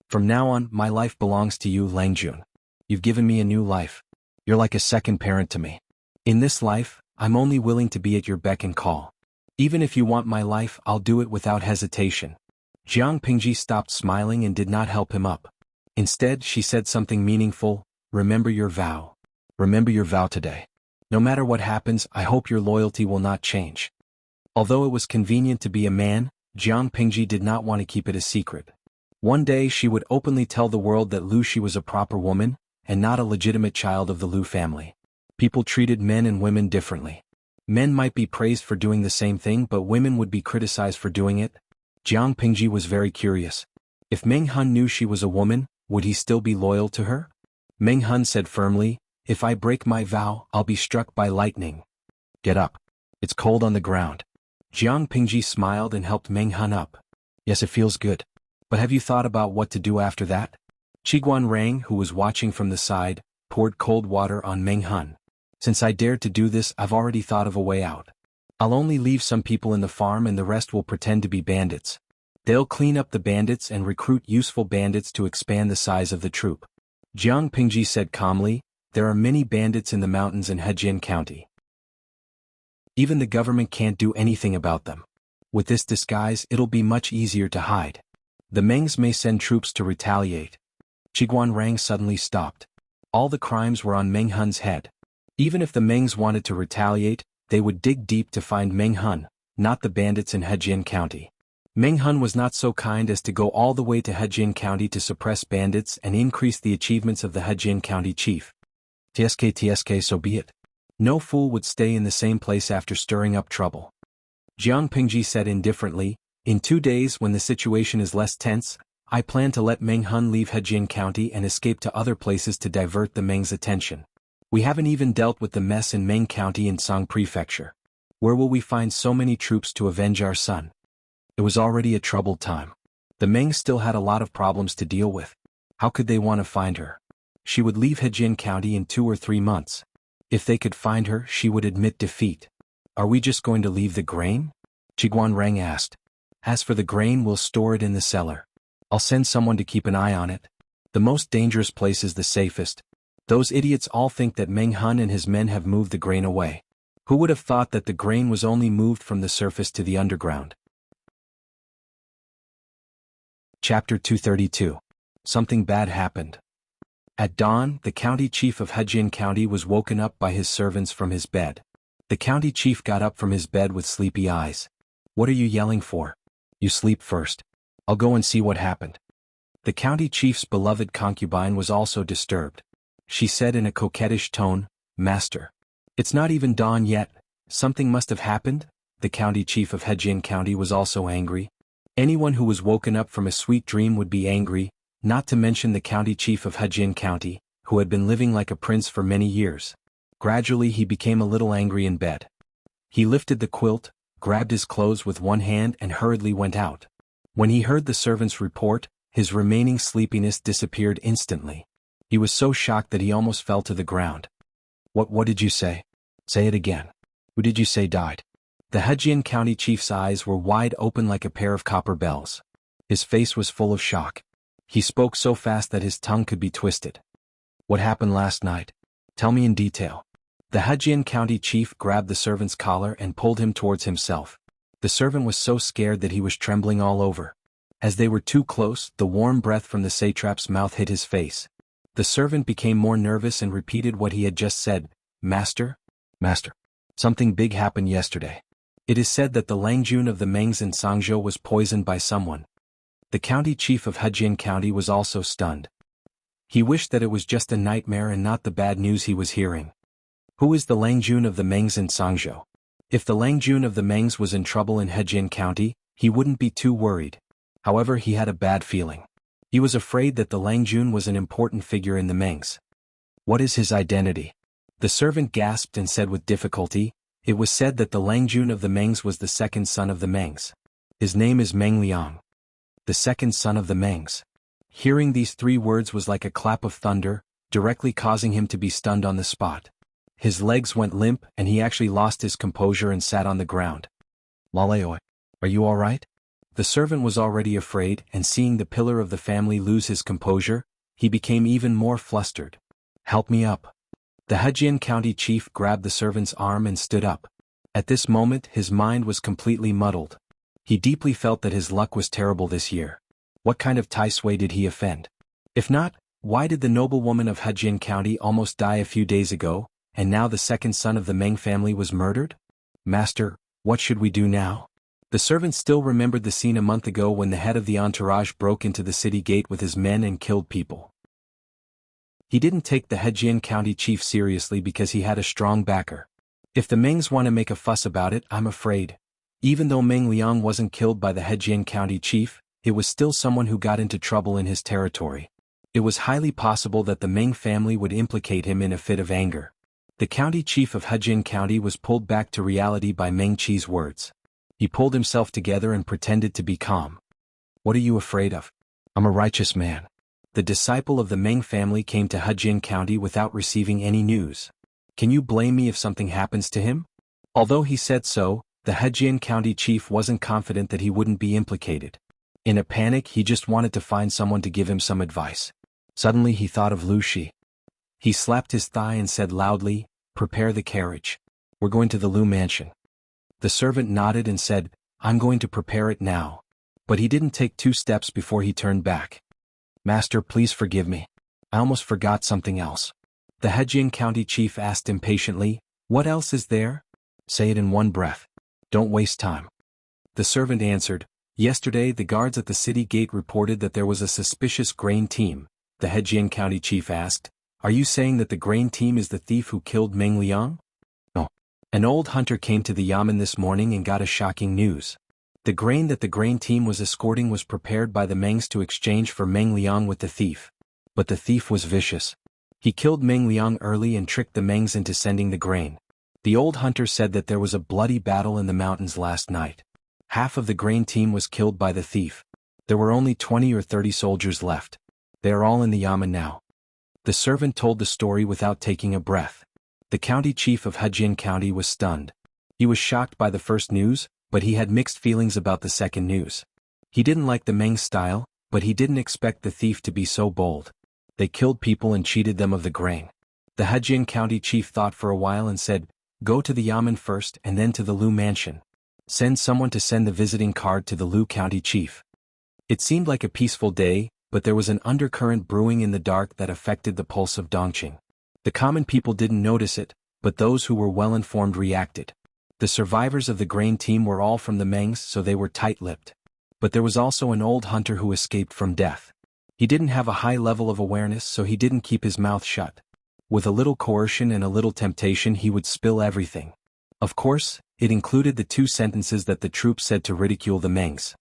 S1: "From now on, my life belongs to you, Lang Jun. You've given me a new life. You're like a second parent to me. In this life, I'm only willing to be at your beck and call. Even if you want my life, I'll do it without hesitation." Jiang Pingji stopped smiling and did not help him up. Instead, she said something meaningful. "Remember your vow. Remember your vow today. No matter what happens, I hope your loyalty will not change." Although it was convenient to be a man, Jiang Pingji did not want to keep it a secret. One day she would openly tell the world that Lu Shi was a proper woman, and not a legitimate child of the Lu family. People treated men and women differently. Men might be praised for doing the same thing, but women would be criticized for doing it. Jiang Pingji was very curious. If Meng Hun knew she was a woman, would he still be loyal to her? Meng Hun said firmly, "If I break my vow, I'll be struck by lightning. Get up. It's cold on the ground." Jiang Pingji smiled and helped Meng Hun up. "Yes, it feels good. But have you thought about what to do after that?" Qiguan Rang, who was watching from the side, poured cold water on Meng Hun. "Since I dared to do this, I've already thought of a way out. I'll only leave some people in the farm and the rest will pretend to be bandits. They'll clean up the bandits and recruit useful bandits to expand the size of the troop." Jiang Pingji said calmly, "There are many bandits in the mountains in Hejian County. Even the government can't do anything about them. With this disguise, it'll be much easier to hide. The Mengs may send troops to retaliate." Qiguan Rang suddenly stopped. All the crimes were on Meng Hun's head. Even if the Mengs wanted to retaliate, they would dig deep to find Meng Hun, not the bandits in Hejian County. Meng Hun was not so kind as to go all the way to Hejian County to suppress bandits and increase the achievements of the Hejian County chief. TSK, so be it. No fool would stay in the same place after stirring up trouble. Jiang Pingji said indifferently, "In 2 days, when the situation is less tense, I plan to let Meng Hun leave Hejian County and escape to other places to divert the Meng's attention. We haven't even dealt with the mess in Meng County in Song Prefecture. Where will we find so many troops to avenge our son?" It was already a troubled time. The Mengs still had a lot of problems to deal with. How could they want to find her? She would leave Hejian County in 2 or 3 months. If they could find her, she would admit defeat. "Are we just going to leave the grain?" Qiguan Rang asked. "As for the grain, we'll store it in the cellar. I'll send someone to keep an eye on it. The most dangerous place is the safest. Those idiots all think that Meng Hun and his men have moved the grain away. Who would have thought that the grain was only moved from the surface to the underground?" Chapter 232. Something bad happened. At dawn, the county chief of Hejian County was woken up by his servants from his bed. The county chief got up from his bed with sleepy eyes. "What are you yelling for? You sleep first. I'll go and see what happened." The county chief's beloved concubine was also disturbed. She said in a coquettish tone, "Master, It's not even dawn yet. Something must have happened. The county chief of Hejian County was also angry. Anyone who was woken up from a sweet dream would be angry, not to mention the county chief of Hejian County, who had been living like a prince for many years. Gradually he became a little angry in bed. He lifted the quilt, grabbed his clothes with one hand and hurriedly went out. When he heard the servant's report, his remaining sleepiness disappeared instantly. He was so shocked that he almost fell to the ground. What did you say? Say it again. Who did you say died? The Hejian County chief's eyes were wide open like a pair of copper bells. His face was full of shock. He spoke so fast that his tongue could be twisted. What happened last night? Tell me in detail. The Hejian County chief grabbed the servant's collar and pulled him towards himself. The servant was so scared that he was trembling all over. As they were too close, the warm breath from the satrap's mouth hit his face. The servant became more nervous and repeated what he had just said. Master? Master. Something big happened yesterday. It is said that the Langjun of the Mengs in Sangzhou was poisoned by someone. The county chief of Hejian County was also stunned. He wished that it was just a nightmare and not the bad news he was hearing. Who is the Langjun of the Mengs in Sangzhou? If the Langjun of the Mengs was in trouble in Hejian County, he wouldn't be too worried. However, he had a bad feeling. He was afraid that the Langjun was an important figure in the Mengs. What is his identity? The servant gasped and said with difficulty, it was said that the Langjun of the Mengs was the second son of the Mengs. His name is Meng Liang. The second son of the Mengs. Hearing these three words was like a clap of thunder, directly causing him to be stunned on the spot. His legs went limp and he actually lost his composure and sat on the ground. Laleoi, are you all right? The servant was already afraid, and seeing the pillar of the family lose his composure, he became even more flustered. Help me up. The Hejian County chief grabbed the servant's arm and stood up. At this moment his mind was completely muddled. He deeply felt that his luck was terrible this year. What kind of Tai Sui did he offend? If not, why did the noblewoman of Hejian County almost die a few days ago, and now the second son of the Meng family was murdered? Master, what should we do now? The servant still remembered the scene a month ago when the head of the entourage broke into the city gate with his men and killed people. He didn't take the Hejian County chief seriously because he had a strong backer. If the Mengs want to make a fuss about it, I'm afraid. Even though Meng Liang wasn't killed by the Hejian County chief, it was still someone who got into trouble in his territory. It was highly possible that the Meng family would implicate him in a fit of anger. The county chief of Hejian County was pulled back to reality by Meng Qi's words. He pulled himself together and pretended to be calm. What are you afraid of? I'm a righteous man. The disciple of the Meng family came to Hejian County without receiving any news. Can you blame me if something happens to him? Although he said so, the Hejian County chief wasn't confident that he wouldn't be implicated. In a panic, he just wanted to find someone to give him some advice. Suddenly he thought of Lu Shi. He slapped his thigh and said loudly, "Prepare the carriage. We're going to the Lu mansion." The servant nodded and said, "I'm going to prepare it now." But he didn't take 2 steps before he turned back. "Master, please forgive me. I almost forgot something else." The Hejian County chief asked impatiently, "What else is there?" "Say it in one breath. Don't waste time." The servant answered, "Yesterday the guards at the city gate reported that there was a suspicious grain team." The Hejian County chief asked, "Are you saying that the grain team is the thief who killed Meng Liang?" "No. An old hunter came to the yamen this morning and got a shocking news. The grain that the grain team was escorting was prepared by the Mengs to exchange for Meng Liang with the thief. But the thief was vicious. He killed Meng Liang early and tricked the Mengs into sending the grain. The old hunter said that there was a bloody battle in the mountains last night. Half of the grain team was killed by the thief. There were only 20 or 30 soldiers left. They are all in the yamen now." The servant told the story without taking a breath. The county chief of Hejian County was stunned. He was shocked by the first news, but he had mixed feelings about the second news. He didn't like the Meng style, but he didn't expect the thief to be so bold. They killed people and cheated them of the grain. The Hejian County chief thought for a while and said, "Go to the yamen first and then to the Lu mansion. Send someone to send the visiting card to the Lu county chief." It seemed like a peaceful day, but there was an undercurrent brewing in the dark that affected the pulse of Dongqing. The common people didn't notice it, but those who were well-informed reacted. The survivors of the grain team were all from the Mengs, so they were tight-lipped. But there was also an old hunter who escaped from death. He didn't have a high level of awareness, so he didn't keep his mouth shut. With a little coercion and a little temptation he would spill everything. Of course, it included the 2 sentences that the troops said to ridicule the Mengs.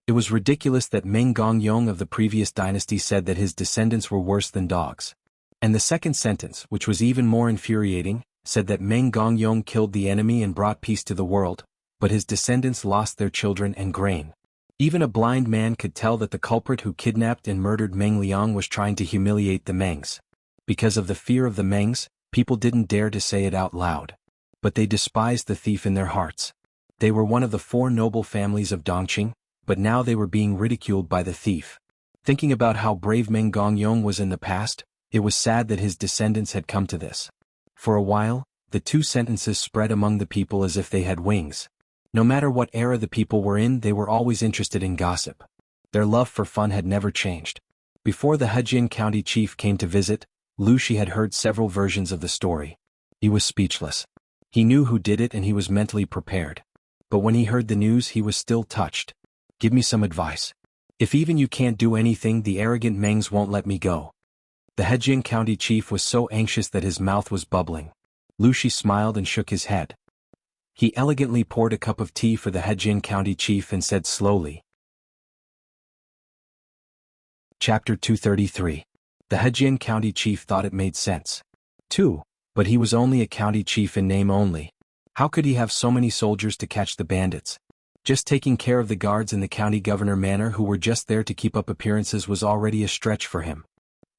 S1: It was ridiculous that Meng Gongyong of the previous dynasty said that his descendants were worse than dogs. And the second sentence, which was even more infuriating, said that Meng Gongyong killed the enemy and brought peace to the world, but his descendants lost their children and grain. Even a blind man could tell that the culprit who kidnapped and murdered Meng Liang was trying to humiliate the Mengs. Because of the fear of the Mengs, people didn't dare to say it out loud. But they despised the thief in their hearts. They were one of the 4 noble families of Dongqing, but now they were being ridiculed by the thief. Thinking about how brave Meng Gongyong was in the past, it was sad that his descendants had come to this. For a while, the 2 sentences spread among the people as if they had wings. No matter what era the people were in, they were always interested in gossip. Their love for fun had never changed. Before the Hejian County chief came to visit, Lu Shi had heard several versions of the story. He was speechless. He knew who did it and he was mentally prepared. But when he heard the news he was still touched. Give me some advice. If even you can't do anything, the arrogant Mengs won't let me go. The Hejian County chief was so anxious that his mouth was bubbling. Lu Shi smiled and shook his head. He elegantly poured a cup of tea for the Hejian County chief and said slowly. Chapter 233. The Hejian County chief thought it made sense. 2. But he was only a county chief in name only. How could he have so many soldiers to catch the bandits? Just taking care of the guards in the county governor manor who were just there to keep up appearances was already a stretch for him.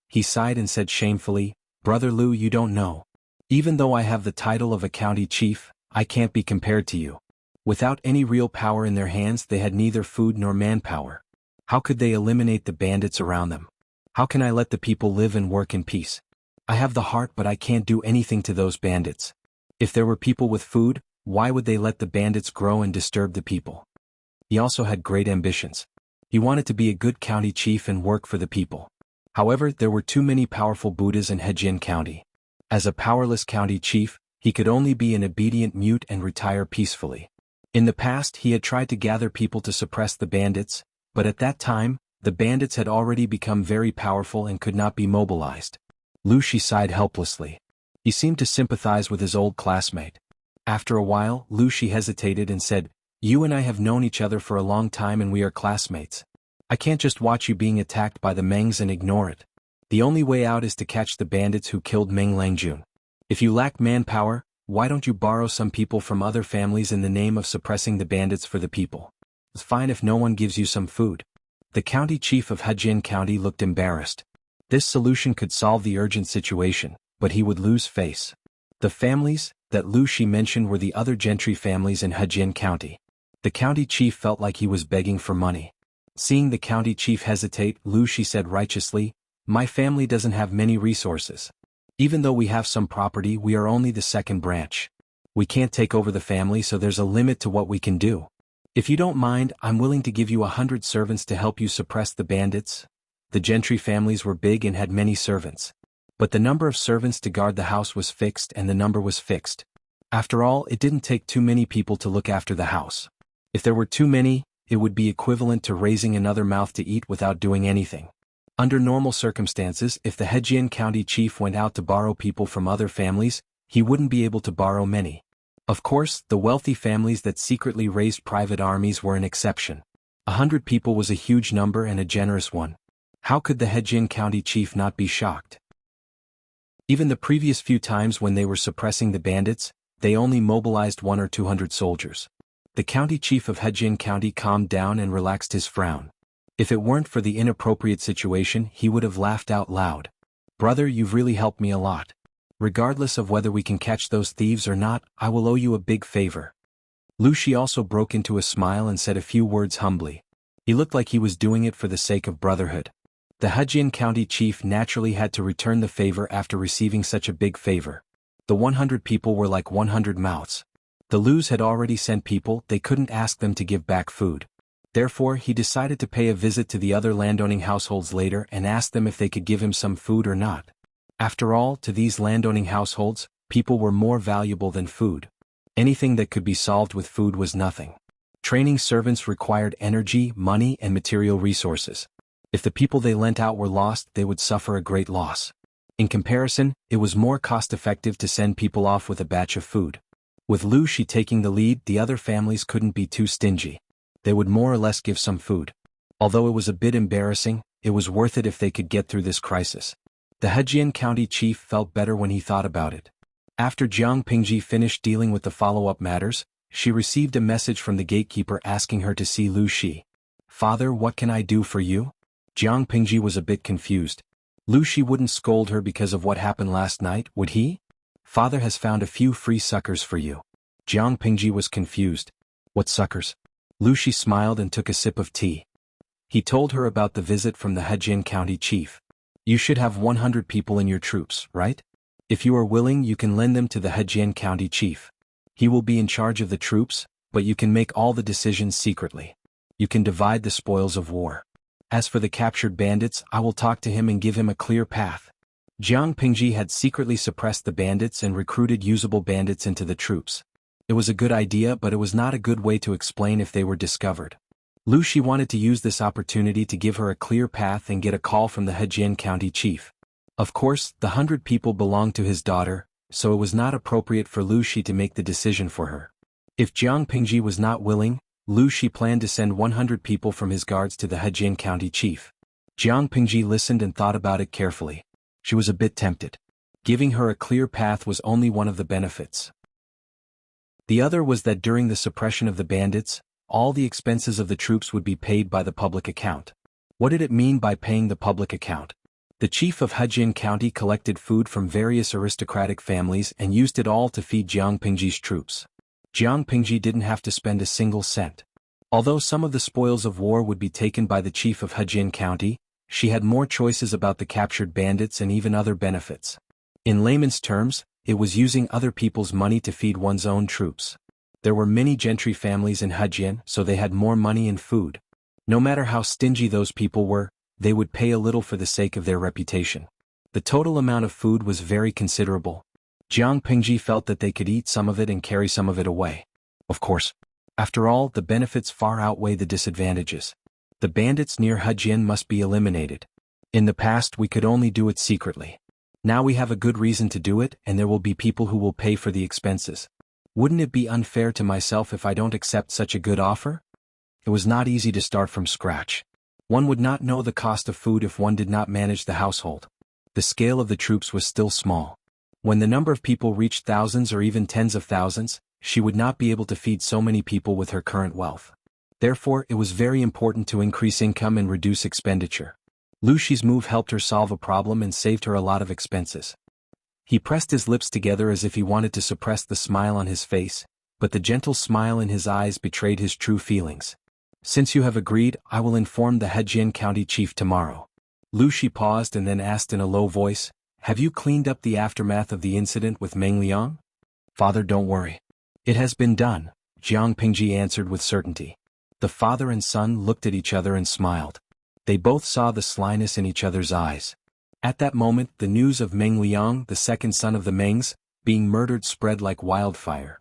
S1: He sighed and said shamefully, Brother Lu, you don't know. Even though I have the title of a county chief, I can't be compared to you. Without any real power in their hands they had neither food nor manpower. How could they eliminate the bandits around them? How can I let the people live and work in peace? I have the heart but I can't do anything to those bandits. If there were people with food, why would they let the bandits grow and disturb the people? He also had great ambitions. He wanted to be a good county chief and work for the people. However, there were too many powerful Buddhas in Hejian County. As a powerless county chief, he could only be an obedient mute and retire peacefully. In the past he had tried to gather people to suppress the bandits, but at that time, the bandits had already become very powerful and could not be mobilized. Lu Shi sighed helplessly. He seemed to sympathize with his old classmate. After a while, Lu Shi hesitated and said, You and I have known each other for a long time and we are classmates. I can't just watch you being attacked by the Mengs and ignore it. The only way out is to catch the bandits who killed Meng Langjun. If you lack manpower, why don't you borrow some people from other families in the name of suppressing the bandits for the people? It's fine if no one gives you some food. The county chief of Hejian County looked embarrassed. This solution could solve the urgent situation, but he would lose face. The families that Lu Shi mentioned were the other gentry families in Hejian County. The county chief felt like he was begging for money. Seeing the county chief hesitate, Lu Shi said righteously, My family doesn't have many resources. Even though we have some property, we are only the second branch. We can't take over the family, so there's a limit to what we can do. If you don't mind, I'm willing to give you 100 servants to help you suppress the bandits. The gentry families were big and had many servants. But the number of servants to guard the house was fixed and the number was fixed. After all, it didn't take too many people to look after the house. If there were too many, it would be equivalent to raising another mouth to eat without doing anything. Under normal circumstances, if the Hejian County chief went out to borrow people from other families, he wouldn't be able to borrow many. Of course, the wealthy families that secretly raised private armies were an exception. 100 people was a huge number and a generous one. How could the Hejian County chief not be shocked? Even the previous few times when they were suppressing the bandits, they only mobilized 100 or 200 soldiers. The county chief of Hejian County calmed down and relaxed his frown. If it weren't for the inappropriate situation, he would have laughed out loud. Brother, you've really helped me a lot. Regardless of whether we can catch those thieves or not, I will owe you a big favor. Lu Shi also broke into a smile and said a few words humbly. He looked like he was doing it for the sake of brotherhood. The Hejian County chief naturally had to return the favor after receiving such a big favor. The 100 people were like 100 mouths. The Lus had already sent people, they couldn't ask them to give back food. Therefore, he decided to pay a visit to the other landowning households later and ask them if they could give him some food or not. After all, to these landowning households, people were more valuable than food. Anything that could be solved with food was nothing. Training servants required energy, money, and material resources. If the people they lent out were lost, they would suffer a great loss. In comparison, it was more cost-effective to send people off with a batch of food. With Lu Shi taking the lead, the other families couldn't be too stingy. They would more or less give some food. Although it was a bit embarrassing, it was worth it if they could get through this crisis. The Hejian County chief felt better when he thought about it. After Jiang Pingji finished dealing with the follow-up matters, she received a message from the gatekeeper asking her to see Lu Shi. "Father, what can I do for you?" Jiang Pingji was a bit confused. Lu Shi wouldn't scold her because of what happened last night, would he? "Father has found a few free suckers for you." Jiang Pingji was confused. "What suckers?" Lu Shi smiled and took a sip of tea. He told her about the visit from the Hejian County chief. "You should have 100 people in your troops, right? If you are willing, you can lend them to the Hejian County chief. He will be in charge of the troops, but you can make all the decisions secretly. You can divide the spoils of war. As for the captured bandits, I will talk to him and give him a clear path." Jiang Pingji had secretly suppressed the bandits and recruited usable bandits into the troops. It was a good idea, but it was not a good way to explain if they were discovered. Lu Shi wanted to use this opportunity to give her a clear path and get a call from the Hejian County chief. Of course, the 100 people belonged to his daughter, so it was not appropriate for Lu Shi to make the decision for her. If Jiang Pingji was not willing, Lu Shi planned to send 100 people from his guards to the Hejian County chief. Jiang Pingji listened and thought about it carefully. She was a bit tempted. Giving her a clear path was only one of the benefits. The other was that during the suppression of the bandits, all the expenses of the troops would be paid by the public account. What did it mean by paying the public account? The chief of Hejian County collected food from various aristocratic families and used it all to feed Jiang Pingji's troops. Jiang Pingji didn't have to spend a single cent. Although some of the spoils of war would be taken by the chief of Hejian County, she had more choices about the captured bandits and even other benefits. In layman's terms, it was using other people's money to feed one's own troops. There were many gentry families in Hejian, so they had more money and food. No matter how stingy those people were, they would pay a little for the sake of their reputation. The total amount of food was very considerable. Jiang Pingji felt that they could eat some of it and carry some of it away. Of course. After all, the benefits far outweigh the disadvantages. The bandits near Hejian must be eliminated. In the past we could only do it secretly. Now we have a good reason to do it, and there will be people who will pay for the expenses. Wouldn't it be unfair to myself if I don't accept such a good offer? It was not easy to start from scratch. One would not know the cost of food if one did not manage the household. The scale of the troops was still small. When the number of people reached thousands or even tens of thousands, she would not be able to feed so many people with her current wealth. Therefore, it was very important to increase income and reduce expenditure. Lu Shi's move helped her solve a problem and saved her a lot of expenses. He pressed his lips together as if he wanted to suppress the smile on his face, but the gentle smile in his eyes betrayed his true feelings. "Since you have agreed, I will inform the Hejian County chief tomorrow." Lu Shi paused and then asked in a low voice, "Have you cleaned up the aftermath of the incident with Meng Liang?" "Father, don't worry. It has been done," Jiang Pingji answered with certainty. The father and son looked at each other and smiled. They both saw the slyness in each other's eyes. At that moment, the news of Meng Liang, the second son of the Mengs, being murdered spread like wildfire.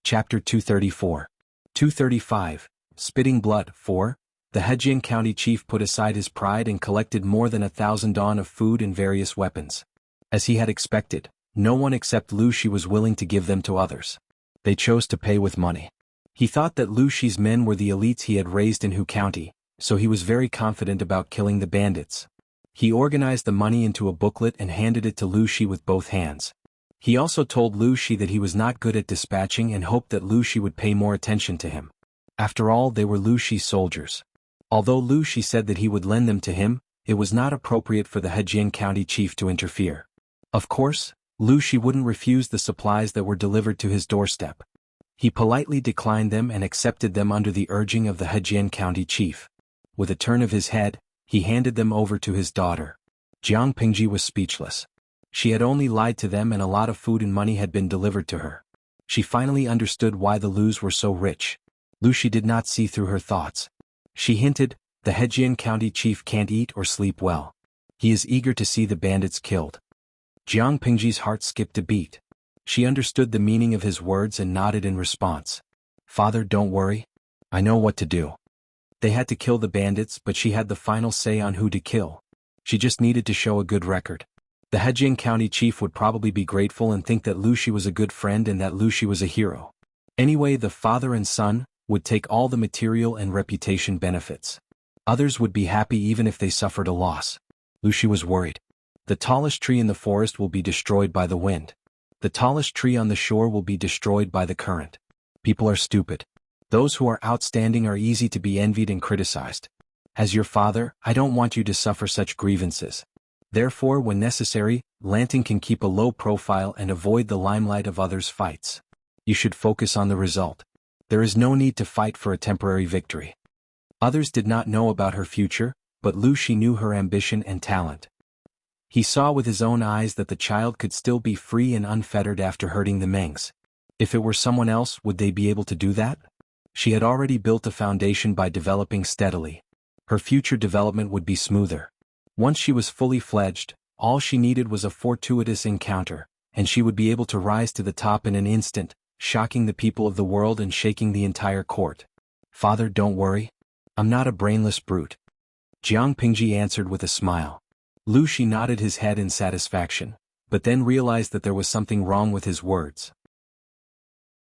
S1: Chapter 234. 235. Spitting Blood. 4. The Hejian County chief put aside his pride and collected more than 1,000 don of food and various weapons. As he had expected, no one except Lu Shi was willing to give them to others. They chose to pay with money. He thought that Lu Shi's men were the elites he had raised in Hu County, so he was very confident about killing the bandits. He organized the money into a booklet and handed it to Lu Shi with both hands. He also told Lu Shi that he was not good at dispatching and hoped that Lu Shi would pay more attention to him. After all, they were Lu Shi's soldiers. Although Lu Shi said that he would lend them to him, it was not appropriate for the Hejian County chief to interfere. Of course, Lu Shi wouldn't refuse the supplies that were delivered to his doorstep. He politely declined them and accepted them under the urging of the Hejian County chief. With a turn of his head, he handed them over to his daughter. Jiang Pingji was speechless. She had only lied to them and a lot of food and money had been delivered to her. She finally understood why the Lus were so rich. Lu Shi did not see through her thoughts. She hinted, "The Hejian County chief can't eat or sleep well. He is eager to see the bandits killed." Jiang Pingji's heart skipped a beat. She understood the meaning of his words and nodded in response. "Father, don't worry. I know what to do." They had to kill the bandits, but she had the final say on who to kill. She just needed to show a good record. The Hejian County chief would probably be grateful and think that Lu Shi was a good friend and that Lu Shi was a hero. Anyway, the father and son would take all the material and reputation benefits. Others would be happy even if they suffered a loss. Lu Shi was worried. The tallest tree in the forest will be destroyed by the wind. The tallest tree on the shore will be destroyed by the current. People are stupid. Those who are outstanding are easy to be envied and criticized. As your father, I don't want you to suffer such grievances. Therefore, when necessary, Lanting can keep a low profile and avoid the limelight of others' fights. You should focus on the result. There is no need to fight for a temporary victory. Others did not know about her future, but Lu Shi knew her ambition and talent. He saw with his own eyes that the child could still be free and unfettered after hurting the Mengs. If it were someone else, would they be able to do that? She had already built a foundation by developing steadily. Her future development would be smoother. Once she was fully fledged, all she needed was a fortuitous encounter, and she would be able to rise to the top in an instant, shocking the people of the world and shaking the entire court. Father, don't worry. I'm not a brainless brute. Jiang Pingji answered with a smile. Lu Shi nodded his head in satisfaction, but then realized that there was something wrong with his words.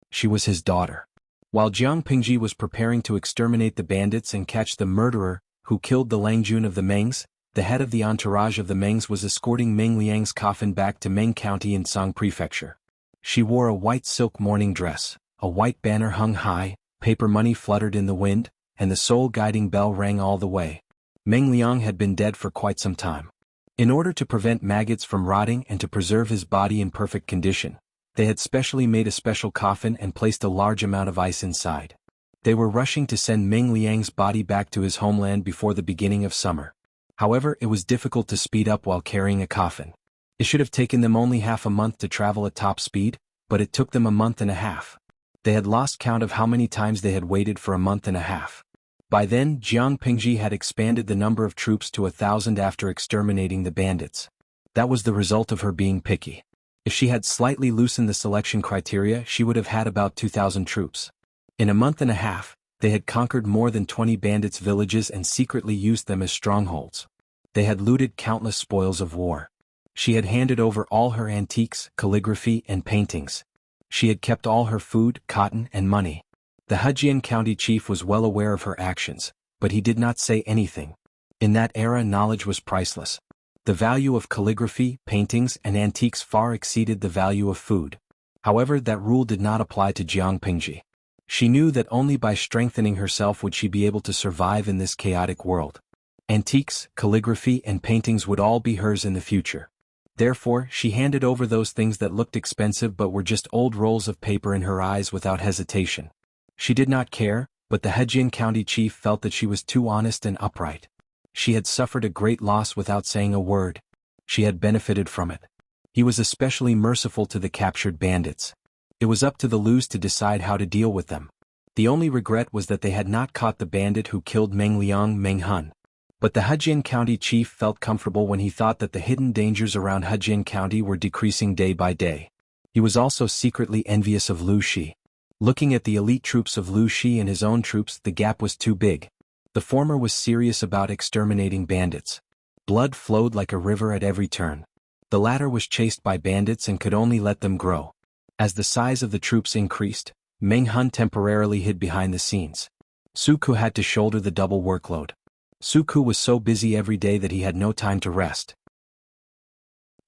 S1: She was his daughter. While Jiang Pingji was preparing to exterminate the bandits and catch the murderer who killed the Langjun of the Mengs, the head of the entourage of the Mengs was escorting Meng Liang's coffin back to Meng County in Song Prefecture. She wore a white silk mourning dress, a white banner hung high, paper money fluttered in the wind, and the soul guiding bell rang all the way. Meng Liang had been dead for quite some time. In order to prevent maggots from rotting and to preserve his body in perfect condition, they had specially made a special coffin and placed a large amount of ice inside. They were rushing to send Meng Liang's body back to his homeland before the beginning of summer. However, it was difficult to speed up while carrying a coffin. It should have taken them only half a month to travel at top speed, but it took them a month and a half. They had lost count of how many times they had waited for a month and a half. By then, Jiang Pingji had expanded the number of troops to 1,000 after exterminating the bandits. That was the result of her being picky. If she had slightly loosened the selection criteria, she would have had about 2,000 troops. In a month and a half, they had conquered more than 20 bandits' villages and secretly used them as strongholds. They had looted countless spoils of war. She had handed over all her antiques, calligraphy, and paintings. She had kept all her food, cotton, and money. The Hejian County chief was well aware of her actions, but he did not say anything. In that era, knowledge was priceless. The value of calligraphy, paintings, and antiques far exceeded the value of food. However, that rule did not apply to Jiang Pingji. She knew that only by strengthening herself would she be able to survive in this chaotic world. Antiques, calligraphy, and paintings would all be hers in the future. Therefore, she handed over those things that looked expensive but were just old rolls of paper in her eyes without hesitation. She did not care, but the Hejian County chief felt that she was too honest and upright. She had suffered a great loss without saying a word. She had benefited from it. He was especially merciful to the captured bandits. It was up to the Lus to decide how to deal with them. The only regret was that they had not caught the bandit who killed Meng Liang Meng Hun. But the Hejian County chief felt comfortable when he thought that the hidden dangers around Hejian County were decreasing day by day. He was also secretly envious of Lu Shi. Looking at the elite troops of Lu Shi and his own troops, the gap was too big. The former was serious about exterminating bandits. Blood flowed like a river at every turn. The latter was chased by bandits and could only let them grow. As the size of the troops increased, Meng Hun temporarily hid behind the scenes. Suku had to shoulder the double workload. Suku was so busy every day that he had no time to rest.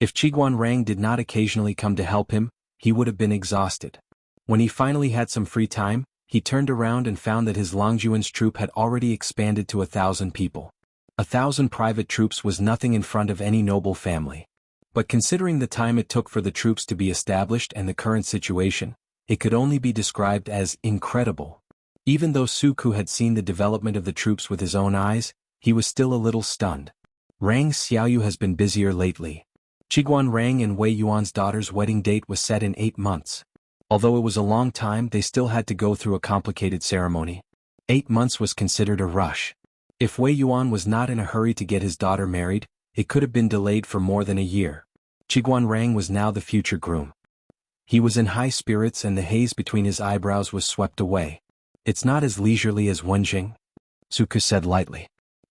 S1: If Qiguan Rang did not occasionally come to help him, he would have been exhausted. When he finally had some free time, he turned around and found that his Longjuan's troop had already expanded to 1,000 people. 1,000 private troops was nothing in front of any noble family. But considering the time it took for the troops to be established and the current situation, it could only be described as incredible. Even though Suku had seen the development of the troops with his own eyes, he was still a little stunned. Rang Xiaoyu has been busier lately. Qiguan Rang and Wei Yuan's daughter's wedding date was set in 8 months. Although it was a long time, they still had to go through a complicated ceremony. 8 months was considered a rush. If Wei Yuan was not in a hurry to get his daughter married, it could have been delayed for more than a year. Qiguan Rang was now the future groom. He was in high spirits and the haze between his eyebrows was swept away. It's not as leisurely as Wenjing, Suku said lightly.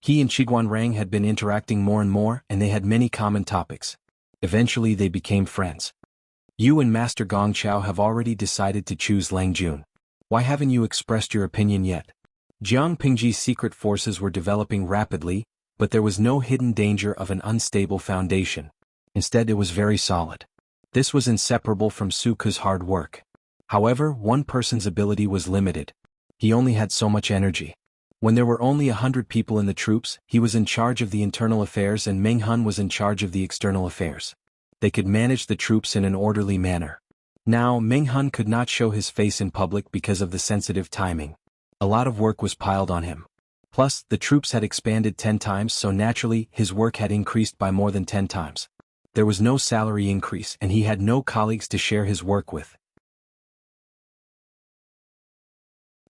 S1: He and Qiguanrang had been interacting more and more, and they had many common topics. Eventually they became friends. You and Master Gongqiao have already decided to choose Lang Jun. Why haven't you expressed your opinion yet? Jiang Pingji's secret forces were developing rapidly, but there was no hidden danger of an unstable foundation. Instead, it was very solid. This was inseparable from Su Ke's hard work. However, one person's ability was limited. He only had so much energy. When there were only 100 people in the troops, he was in charge of the internal affairs and Meng Hun was in charge of the external affairs. They could manage the troops in an orderly manner. Now, Meng Hun could not show his face in public because of the sensitive timing. A lot of work was piled on him. Plus, the troops had expanded 10 times, so naturally, his work had increased by more than 10 times. There was no salary increase and he had no colleagues to share his work with.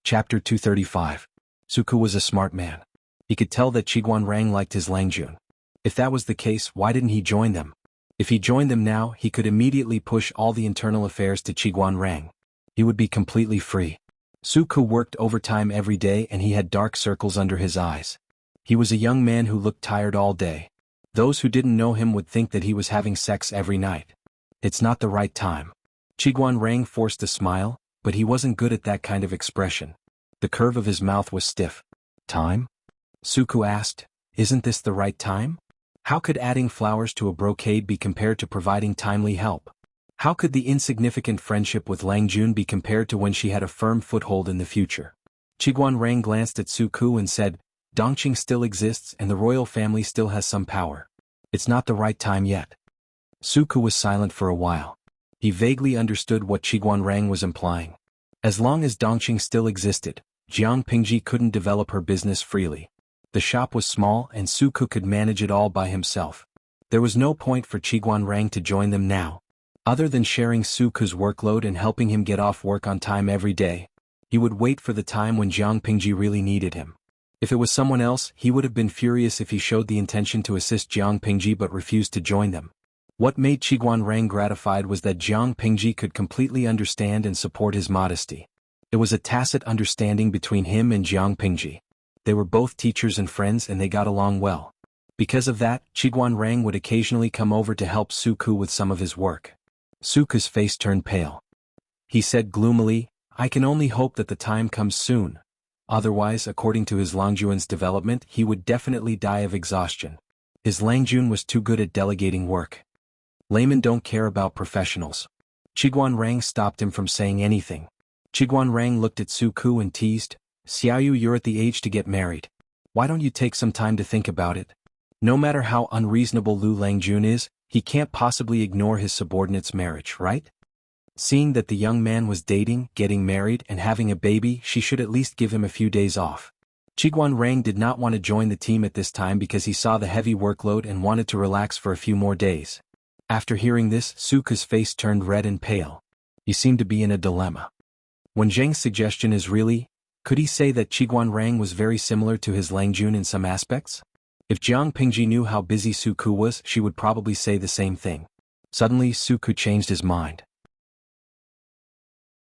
S1: Chapter 235. Su Ke was a smart man. He could tell that Qiguanrang liked his Lang Jun. If that was the case, why didn't he join them? If he joined them now, he could immediately push all the internal affairs to Qiguanrang. He would be completely free. Su Ke worked overtime every day and he had dark circles under his eyes. He was a young man who looked tired all day. Those who didn't know him would think that he was having sex every night. It's not the right time. Qiguanrang forced a smile, but he wasn't good at that kind of expression. The curve of his mouth was stiff. Time? Su Ke asked, isn't this the right time? How could adding flowers to a brocade be compared to providing timely help? How could the insignificant friendship with Lang Jun be compared to when she had a firm foothold in the future? Qiguanrang glanced at Su Ke and said, Dongqing still exists and the royal family still has some power. It's not the right time yet. Su Ke was silent for a while. He vaguely understood what Qiguanrang was implying. As long as Dongqing still existed, Jiang Pingji couldn't develop her business freely. The shop was small and Su Ke could manage it all by himself. There was no point for Qiguanrang to join them now. Other than sharing Su Ke's workload and helping him get off work on time every day, he would wait for the time when Jiang Pingji really needed him. If it was someone else, he would have been furious if he showed the intention to assist Jiang Pingji but refused to join them. What made Qiguanrang gratified was that Jiang Pingji could completely understand and support his modesty. It was a tacit understanding between him and Jiang Pingji. They were both teachers and friends and they got along well. Because of that, Qiguanrang would occasionally come over to help Su Ke with some of his work. Su Ke's face turned pale. He said gloomily, I can only hope that the time comes soon. Otherwise, according to his Langjun's development, he would definitely die of exhaustion. His Langjun was too good at delegating work. Laymen don't care about professionals. Qiguanrang stopped him from saying anything. Qiguanrang looked at Su Ke and teased, Xiaoyu, you're at the age to get married. Why don't you take some time to think about it? No matter how unreasonable Lu Langjun is, he can't possibly ignore his subordinate's marriage, right? Seeing that the young man was dating, getting married, and having a baby, she should at least give him a few days off. Qiguanrang did not want to join the team at this time because he saw the heavy workload and wanted to relax for a few more days. After hearing this, Su Ke's face turned red and pale. He seemed to be in a dilemma. When Zheng's suggestion is really, could he say that Qiguanrang was very similar to his Langjun in some aspects? If Jiang Pingji knew how busy Su Ke was, she would probably say the same thing. Suddenly, Su Ke changed his mind.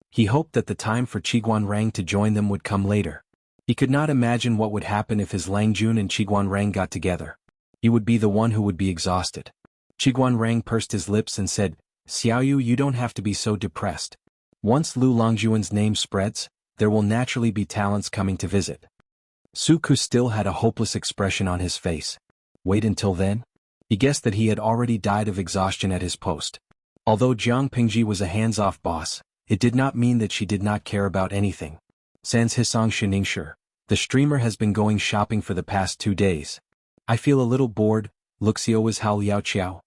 S1: He hoped that the time for Qiguanrang to join them would come later. He could not imagine what would happen if his Langjun and Qiguanrang got together. He would be the one who would be exhausted. Qiguanrang pursed his lips and said, Xiaoyu, you don't have to be so depressed. Once Lu Longjuan's name spreads, there will naturally be talents coming to visit. Su Ke still had a hopeless expression on his face. Wait until then? He guessed that he had already died of exhaustion at his post. Although Jiang Pingji was a hands-off boss, it did not mean that she did not care about anything. Sans Hisong Shiningsher, the streamer has been going shopping for the past 2 days. I feel a little bored. Wuxia is Hao Liao Qiao,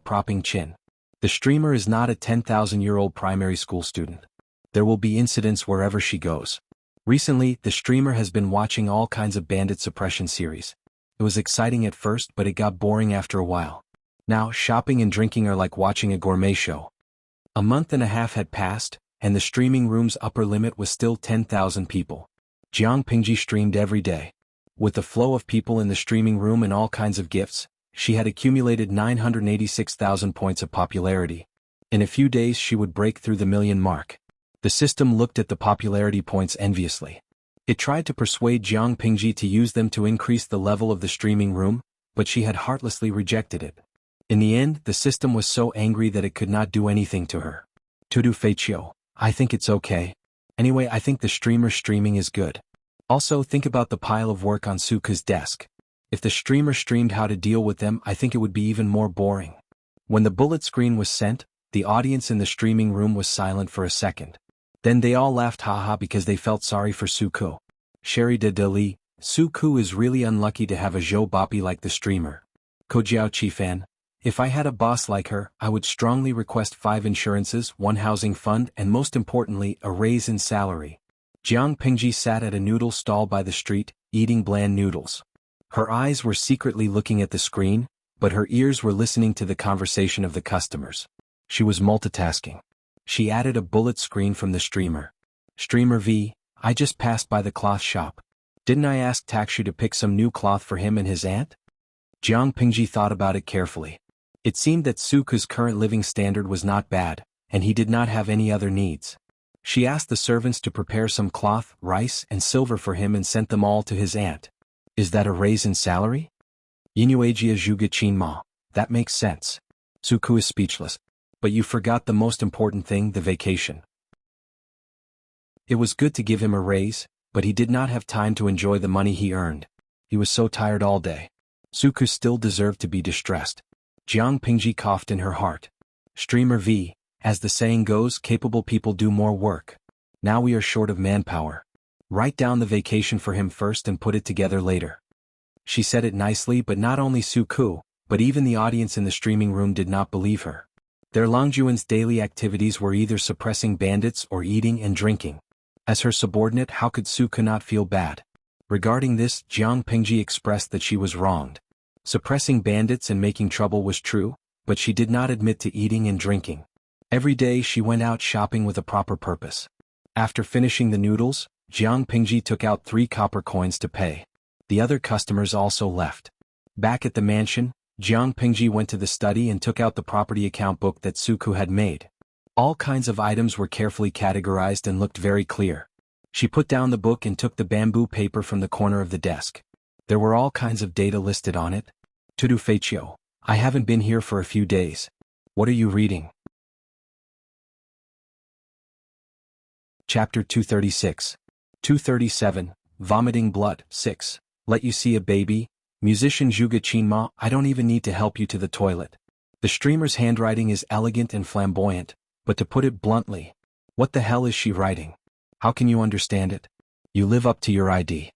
S1: #propping chin. The streamer is not a 10,000-year-old primary school student. There will be incidents wherever she goes. Recently, the streamer has been watching all kinds of bandit suppression series. It was exciting at first, but it got boring after a while. Now, shopping and drinking are like watching a gourmet show. A month and a half had passed, and the streaming room's upper limit was still 10,000 people. Jiang Pingji streamed every day. With the flow of people in the streaming room and all kinds of gifts, she had accumulated 986,000 points of popularity. In a few days she would break through the million mark. The system looked at the popularity points enviously. It tried to persuade Jiang Pingji to use them to increase the level of the streaming room, but she had heartlessly rejected it. In the end, the system was so angry that it could not do anything to her. Tudu Feiqiu, I think it's okay. Anyway, I think the streamer streaming is good. Also, think about the pile of work on Suku's desk. If the streamer streamed how to deal with them, I think it would be even more boring. When the bullet screen was sent, the audience in the streaming room was silent for a second. Then they all laughed haha because they felt sorry for Suku. Sherry de Deli, Suku is really unlucky to have a Zhou Boppy like the streamer. Kojiao Chifan, if I had a boss like her, I would strongly request 5 insurances, 1 housing fund, and most importantly, a raise in salary. Jiang Pingji sat at a noodle stall by the street, eating bland noodles. Her eyes were secretly looking at the screen, but her ears were listening to the conversation of the customers. She was multitasking. She added a bullet screen from the streamer. Streamer V, I just passed by the cloth shop. Didn't I ask Takshu to pick some new cloth for him and his aunt? Jiang Pingji thought about it carefully. It seemed that Suku's current living standard was not bad, and he did not have any other needs. She asked the servants to prepare some cloth, rice, and silver for him and sent them all to his aunt. Is that a raise in salary? Yinuagia Zhuge Qinma, that makes sense. Suku is speechless. But you forgot the most important thing, the vacation. It was good to give him a raise, but he did not have time to enjoy the money he earned. He was so tired all day. Suku still deserved to be distressed. Jiang Pingji coughed in her heart. Streamer V, as the saying goes, capable people do more work. Now we are short of manpower. Write down the vacation for him first and put it together later. She said it nicely, but not only Suku, but even the audience in the streaming room did not believe her. Their Longjuan's daily activities were either suppressing bandits or eating and drinking. As her subordinate, how could Suku not feel bad? Regarding this, Jiang Pingji expressed that she was wronged. Suppressing bandits and making trouble was true, but she did not admit to eating and drinking. Every day she went out shopping with a proper purpose. After finishing the noodles, Jiang Pingji took out 3 copper coins to pay. The other customers also left. Back at the mansion, Jiang Pingji went to the study and took out the property account book that Suku had made. All kinds of items were carefully categorized and looked very clear. She put down the book and took the bamboo paper from the corner of the desk. There were all kinds of data listed on it. Tudu Feiqiu, I haven't been here for a few days. What are you reading? Chapter 236. 237, Vomiting Blood, 6. Let you see a baby? Musician Zhuge Qinma, I don't even need to help you to the toilet. The streamer's handwriting is elegant and flamboyant, but to put it bluntly, what the hell is she writing? How can you understand it? You live up to your ID.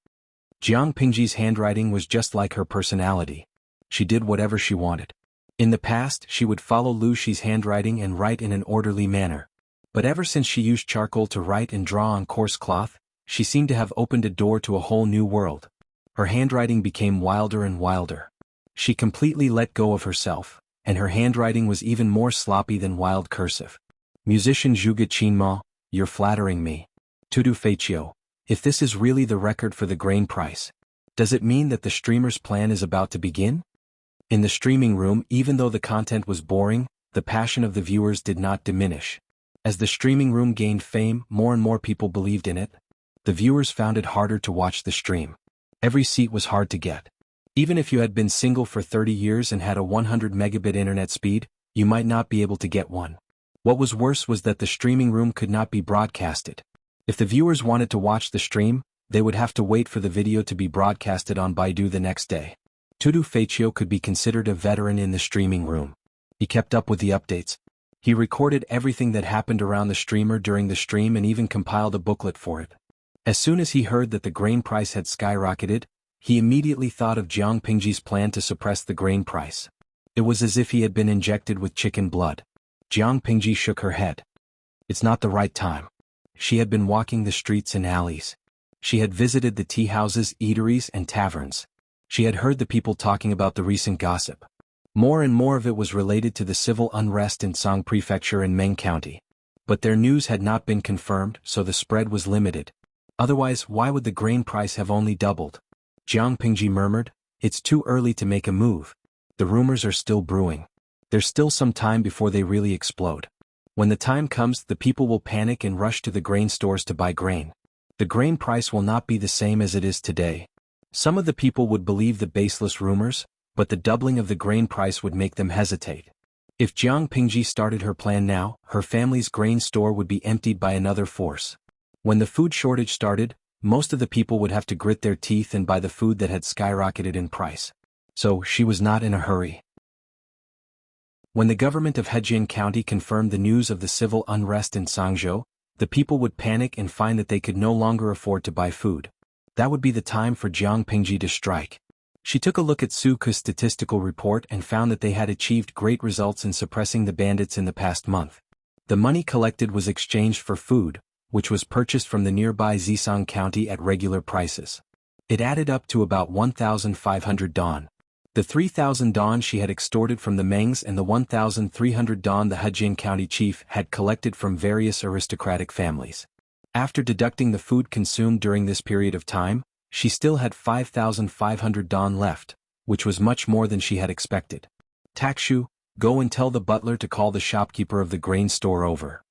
S1: Jiang Pingji's handwriting was just like her personality. She did whatever she wanted. In the past, she would follow Lu Shi's handwriting and write in an orderly manner. But ever since she used charcoal to write and draw on coarse cloth, she seemed to have opened a door to a whole new world. Her handwriting became wilder and wilder. She completely let go of herself, and her handwriting was even more sloppy than wild cursive. Musician Zhuge Qinma, you're flattering me. Tudu Feiqiu, if this is really the record for the grain price, does it mean that the streamer's plan is about to begin? In the streaming room, even though the content was boring, the passion of the viewers did not diminish. As the streaming room gained fame, more and more people believed in it. The viewers found it harder to watch the stream. Every seat was hard to get. Even if you had been single for 30 years and had a 100 megabit internet speed, you might not be able to get one. What was worse was that the streaming room could not be broadcasted. If the viewers wanted to watch the stream, they would have to wait for the video to be broadcasted on Baidu the next day. Tudu Feiqiu could be considered a veteran in the streaming room. He kept up with the updates. He recorded everything that happened around the streamer during the stream and even compiled a booklet for it. As soon as he heard that the grain price had skyrocketed, he immediately thought of Jiang Pingji's plan to suppress the grain price. It was as if he had been injected with chicken blood. Jiang Pingji shook her head. It's not the right time. She had been walking the streets and alleys. She had visited the tea houses, eateries, and taverns. She had heard the people talking about the recent gossip. More and more of it was related to the civil unrest in Song Prefecture and Meng County. But their news had not been confirmed, so the spread was limited. Otherwise, why would the grain price have only doubled? Jiang Pingji murmured, it's too early to make a move. The rumors are still brewing. There's still some time before they really explode. When the time comes, the people will panic and rush to the grain stores to buy grain. The grain price will not be the same as it is today. Some of the people would believe the baseless rumors, but the doubling of the grain price would make them hesitate. If Jiang Pingji started her plan now, her family's grain store would be emptied by another force. When the food shortage started, most of the people would have to grit their teeth and buy the food that had skyrocketed in price. So, she was not in a hurry. When the government of Hejian County confirmed the news of the civil unrest in Sangzhou, the people would panic and find that they could no longer afford to buy food. That would be the time for Jiang Pingji to strike. She took a look at Su Ke's statistical report and found that they had achieved great results in suppressing the bandits in the past month. The money collected was exchanged for food, which was purchased from the nearby Zisong County at regular prices. It added up to about 1,500 dong. The 3,000 dong she had extorted from the Mengs and the 1,300 dong the Hejian County chief had collected from various aristocratic families. After deducting the food consumed during this period of time, she still had 5,500 dong left, which was much more than she had expected. Takshu, go and tell the butler to call the shopkeeper of the grain store over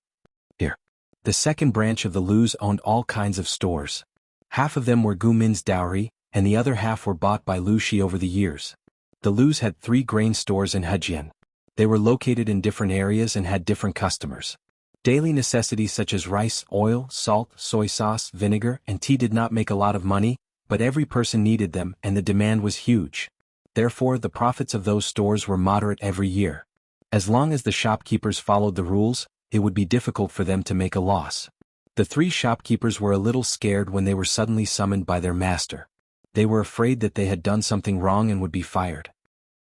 S1: here. The second branch of the Lus owned all kinds of stores. Half of them were Gu Min's dowry, and the other half were bought by Lu Shi over the years. The Lus had 3 grain stores in Hejian. They were located in different areas and had different customers. Daily necessities such as rice, oil, salt, soy sauce, vinegar, and tea did not make a lot of money, but every person needed them and the demand was huge. Therefore, the profits of those stores were moderate every year. As long as the shopkeepers followed the rules, it would be difficult for them to make a loss. The 3 shopkeepers were a little scared when they were suddenly summoned by their master. They were afraid that they had done something wrong and would be fired.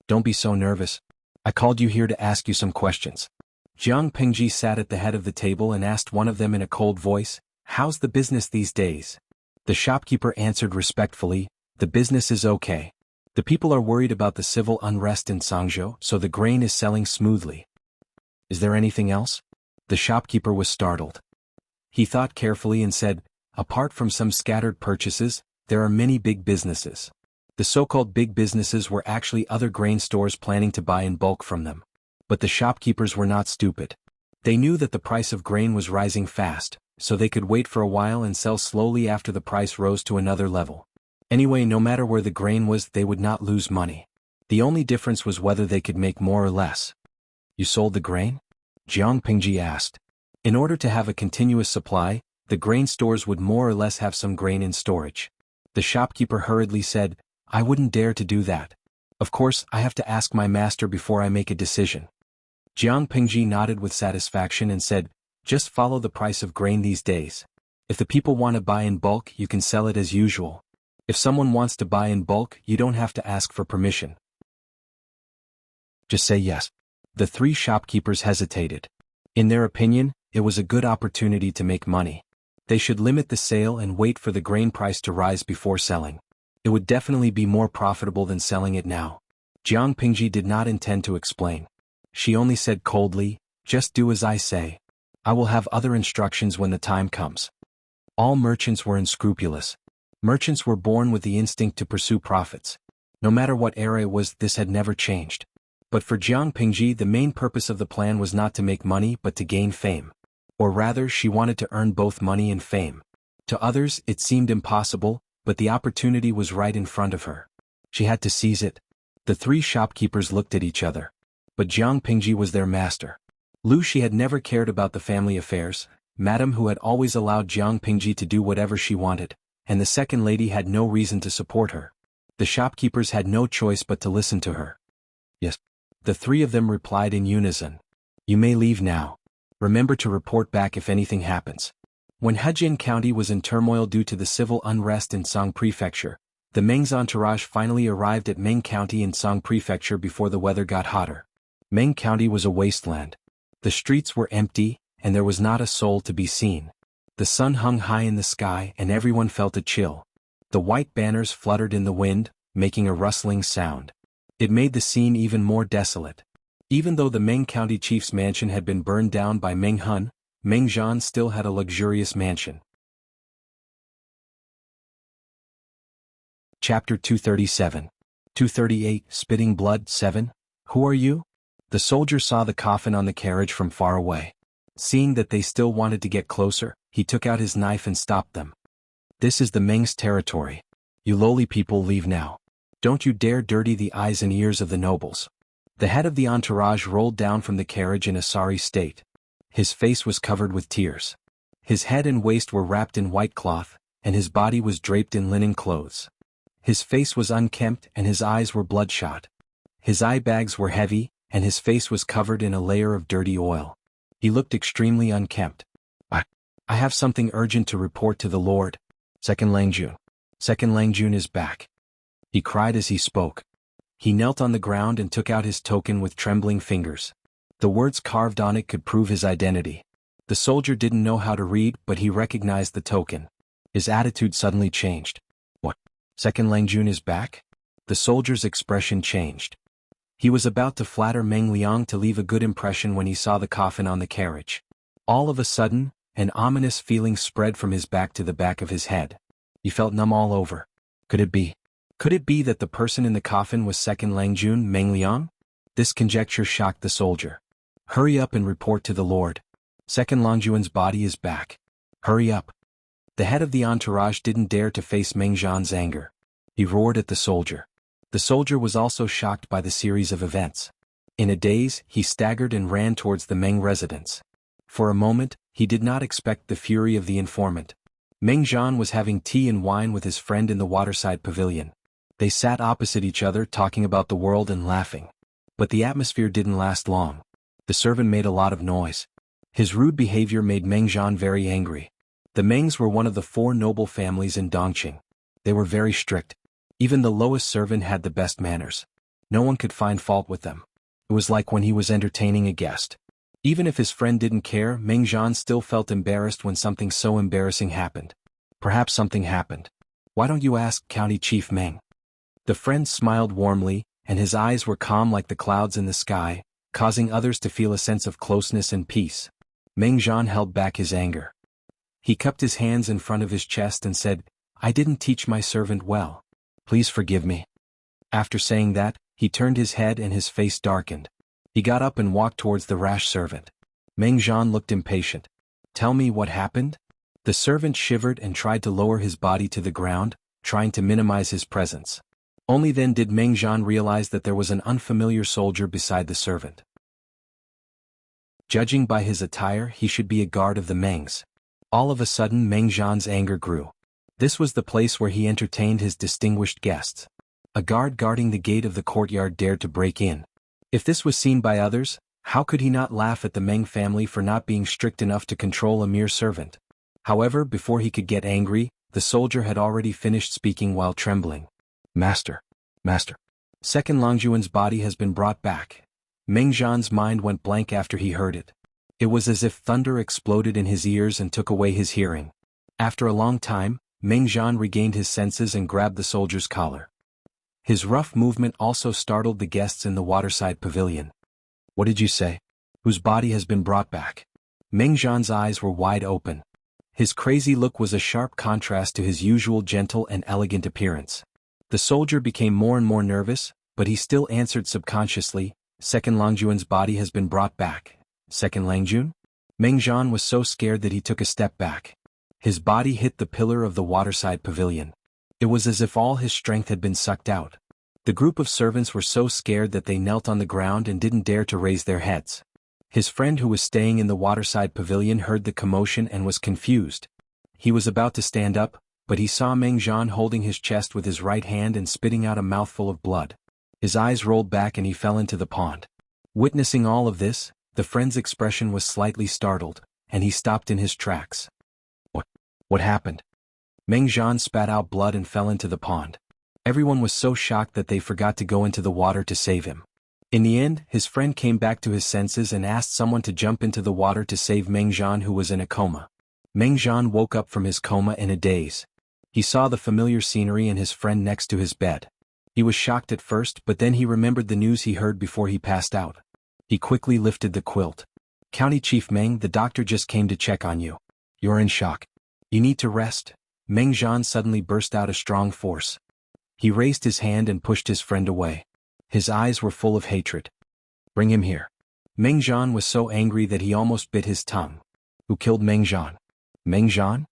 S1: Don't be so nervous. I called you here to ask you some questions. Jiang Pingji sat at the head of the table and asked one of them in a cold voice, "How's the business these days?" The shopkeeper answered respectfully, "The business is okay. The people are worried about the civil unrest in Sangzhou, so the grain is selling smoothly." "Is there anything else?" The shopkeeper was startled. He thought carefully and said, "Apart from some scattered purchases, there are many big businesses." The so-called big businesses were actually other grain stores planning to buy in bulk from them. But the shopkeepers were not stupid. They knew that the price of grain was rising fast, so they could wait for a while and sell slowly after the price rose to another level. Anyway, no matter where the grain was, they would not lose money. The only difference was whether they could make more or less. "You sold the grain?" Jiang Pingji asked. In order to have a continuous supply, the grain stores would more or less have some grain in storage. The shopkeeper hurriedly said, "I wouldn't dare to do that. Of course, I have to ask my master before I make a decision." Jiang Pingji nodded with satisfaction and said, "Just follow the price of grain these days. If the people want to buy in bulk, you can sell it as usual. If someone wants to buy in bulk, you don't have to ask for permission. Just say yes." The 3 shopkeepers hesitated. In their opinion, it was a good opportunity to make money. They should limit the sale and wait for the grain price to rise before selling. It would definitely be more profitable than selling it now. Jiang Pingji did not intend to explain. She only said coldly, "Just do as I say. I will have other instructions when the time comes." All merchants were unscrupulous. Merchants were born with the instinct to pursue profits. No matter what era it was, this had never changed. But for Jiang Pingji, the main purpose of the plan was not to make money but to gain fame. Or rather, she wanted to earn both money and fame. To others, it seemed impossible, but the opportunity was right in front of her. She had to seize it. The 3 shopkeepers looked at each other. But Jiang Pingji was their master. Lu Shi had never cared about the family affairs, Madame who had always allowed Jiang Pingji to do whatever she wanted, and the second lady had no reason to support her. The shopkeepers had no choice but to listen to her. "Yes." The 3 of them replied in unison. "You may leave now. Remember to report back if anything happens." When Hejian County was in turmoil due to the civil unrest in Song Prefecture, the Meng's entourage finally arrived at Meng County in Song Prefecture before the weather got hotter. Meng County was a wasteland. The streets were empty, and there was not a soul to be seen. The sun hung high in the sky and everyone felt a chill. The white banners fluttered in the wind, making a rustling sound. It made the scene even more desolate. Even though the Meng County chief's mansion had been burned down by Meng Hun, Meng Zhan still had a luxurious mansion. Chapter 237. 238, Spitting Blood 7. Who are you? The soldier saw the coffin on the carriage from far away. Seeing that they still wanted to get closer, he took out his knife and stopped them. This is the Meng's territory. You lowly people leave now. Don't you dare dirty the eyes and ears of the nobles. The head of the entourage rolled down from the carriage in a sorry state. His face was covered with tears. His head and waist were wrapped in white cloth, and his body was draped in linen clothes. His face was unkempt and his eyes were bloodshot. His eye bags were heavy, and his face was covered in a layer of dirty oil. He looked extremely unkempt. I have something urgent to report to the Lord. Second Langjun. Second Langjun is back. He cried as he spoke. He knelt on the ground and took out his token with trembling fingers. The words carved on it could prove his identity. The soldier didn't know how to read, but he recognized the token. His attitude suddenly changed. What? Second Langjun is back? The soldier's expression changed. He was about to flatter Meng Liang to leave a good impression when he saw the coffin on the carriage. All of a sudden, an ominous feeling spread from his back to the back of his head. He felt numb all over. Could it be? Could it be that the person in the coffin was Second Langjun, Meng Liang? This conjecture shocked the soldier. Hurry up and report to the Lord. Second Langjun's body is back. Hurry up. The head of the entourage didn't dare to face Meng Zhan's anger. He roared at the soldier. The soldier was also shocked by the series of events. In a daze, he staggered and ran towards the Meng residence. For a moment, he did not expect the fury of the informant. Meng Zhan was having tea and wine with his friend in the waterside pavilion. They sat opposite each other talking about the world and laughing. But the atmosphere didn't last long. The servant made a lot of noise. His rude behavior made Meng Zhan very angry. The Mengs were one of the 4 noble families in Dongqing. They were very strict. Even the lowest servant had the best manners. No one could find fault with them. It was like when he was entertaining a guest. Even if his friend didn't care, Meng Zhan still felt embarrassed when something so embarrassing happened. Perhaps something happened. Why don't you ask County Chief Meng? The friend smiled warmly, and his eyes were calm like the clouds in the sky, causing others to feel a sense of closeness and peace. Meng Zhan held back his anger. He cupped his hands in front of his chest and said, I didn't teach my servant well. Please forgive me. After saying that, he turned his head and his face darkened. He got up and walked towards the rash servant. Meng Zhan looked impatient. Tell me what happened? The servant shivered and tried to lower his body to the ground, trying to minimize his presence. Only then did Meng Zhan realize that there was an unfamiliar soldier beside the servant. Judging by his attire, he should be a guard of the Mengs. All of a sudden Meng Zhan's anger grew. This was the place where he entertained his distinguished guests. A guard guarding the gate of the courtyard dared to break in. If this was seen by others, how could he not laugh at the Meng family for not being strict enough to control a mere servant? However, before he could get angry, the soldier had already finished speaking while trembling. Master. Second Langjun's body has been brought back. Meng Zhan's mind went blank after he heard it. It was as if thunder exploded in his ears and took away his hearing. After a long time, Meng Zhan regained his senses and grabbed the soldier's collar. His rough movement also startled the guests in the waterside pavilion. What did you say? Whose body has been brought back? Meng Zhan's eyes were wide open. His crazy look was a sharp contrast to his usual gentle and elegant appearance. The soldier became more and more nervous, but he still answered subconsciously, Second Langjun's body has been brought back. Second Langjun? Meng Zhan was so scared that he took a step back. His body hit the pillar of the waterside pavilion. It was as if all his strength had been sucked out. The group of servants were so scared that they knelt on the ground and didn't dare to raise their heads. His friend who was staying in the waterside pavilion heard the commotion and was confused. He was about to stand up, but he saw Meng Zhan holding his chest with his right hand and spitting out a mouthful of blood. His eyes rolled back and he fell into the pond. Witnessing all of this, the friend's expression was slightly startled, and he stopped in his tracks. What happened? Meng Zhan spat out blood and fell into the pond. Everyone was so shocked that they forgot to go into the water to save him. In the end, his friend came back to his senses and asked someone to jump into the water to save Meng Zhan, who was in a coma. Meng Zhan woke up from his coma in a daze. He saw the familiar scenery and his friend next to his bed. He was shocked at first, but then he remembered the news he heard before he passed out. He quickly lifted the quilt. County Chief Meng, the doctor just came to check on you. You're in shock. You need to rest. Meng Zhan suddenly burst out a strong force. He raised his hand and pushed his friend away. His eyes were full of hatred. Bring him here. Meng Zhan was so angry that he almost bit his tongue. Who killed Meng Zhan? Meng Zhan?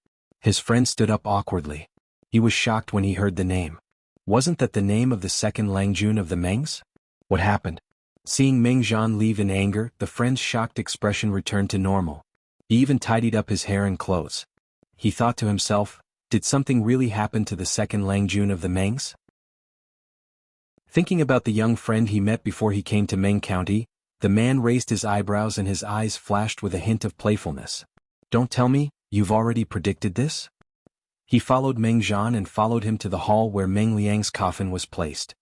S1: His friend stood up awkwardly. He was shocked when he heard the name. Wasn't that the name of the second Langjun of the Mengs? What happened? Seeing Meng Zhan leave in anger, the friend's shocked expression returned to normal. He even tidied up his hair and clothes. He thought to himself, did something really happen to the second Langjun of the Mengs? Thinking about the young friend he met before he came to Meng County, the man raised his eyebrows and his eyes flashed with a hint of playfulness. Don't tell me, you've already predicted this? He followed Meng Zhan and followed him to the hall where Meng Liang's coffin was placed.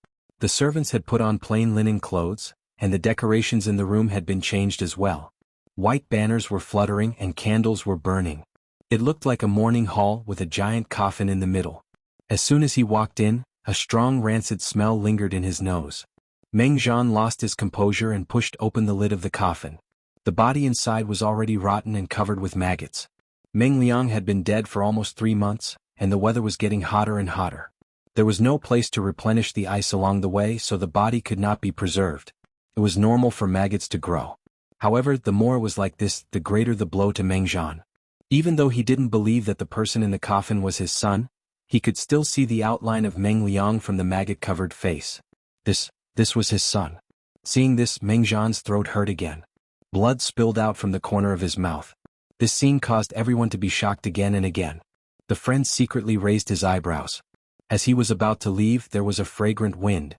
S1: The servants had put on plain linen clothes, and the decorations in the room had been changed as well. White banners were fluttering and candles were burning. It looked like a mourning hall with a giant coffin in the middle. As soon as he walked in, a strong rancid smell lingered in his nose. Meng Zhan lost his composure and pushed open the lid of the coffin. The body inside was already rotten and covered with maggots. Meng Liang had been dead for almost 3 months, and the weather was getting hotter and hotter. There was no place to replenish the ice along the way, so the body could not be preserved. It was normal for maggots to grow. However, the more it was like this, the greater the blow to Meng Zhan. Even though he didn't believe that the person in the coffin was his son, he could still see the outline of Meng Liang from the maggot-covered face. This was his son. Seeing this, Meng Zhan's throat hurt again. Blood spilled out from the corner of his mouth. This scene caused everyone to be shocked again and again. The friend secretly raised his eyebrows. As he was about to leave, there was a fragrant wind.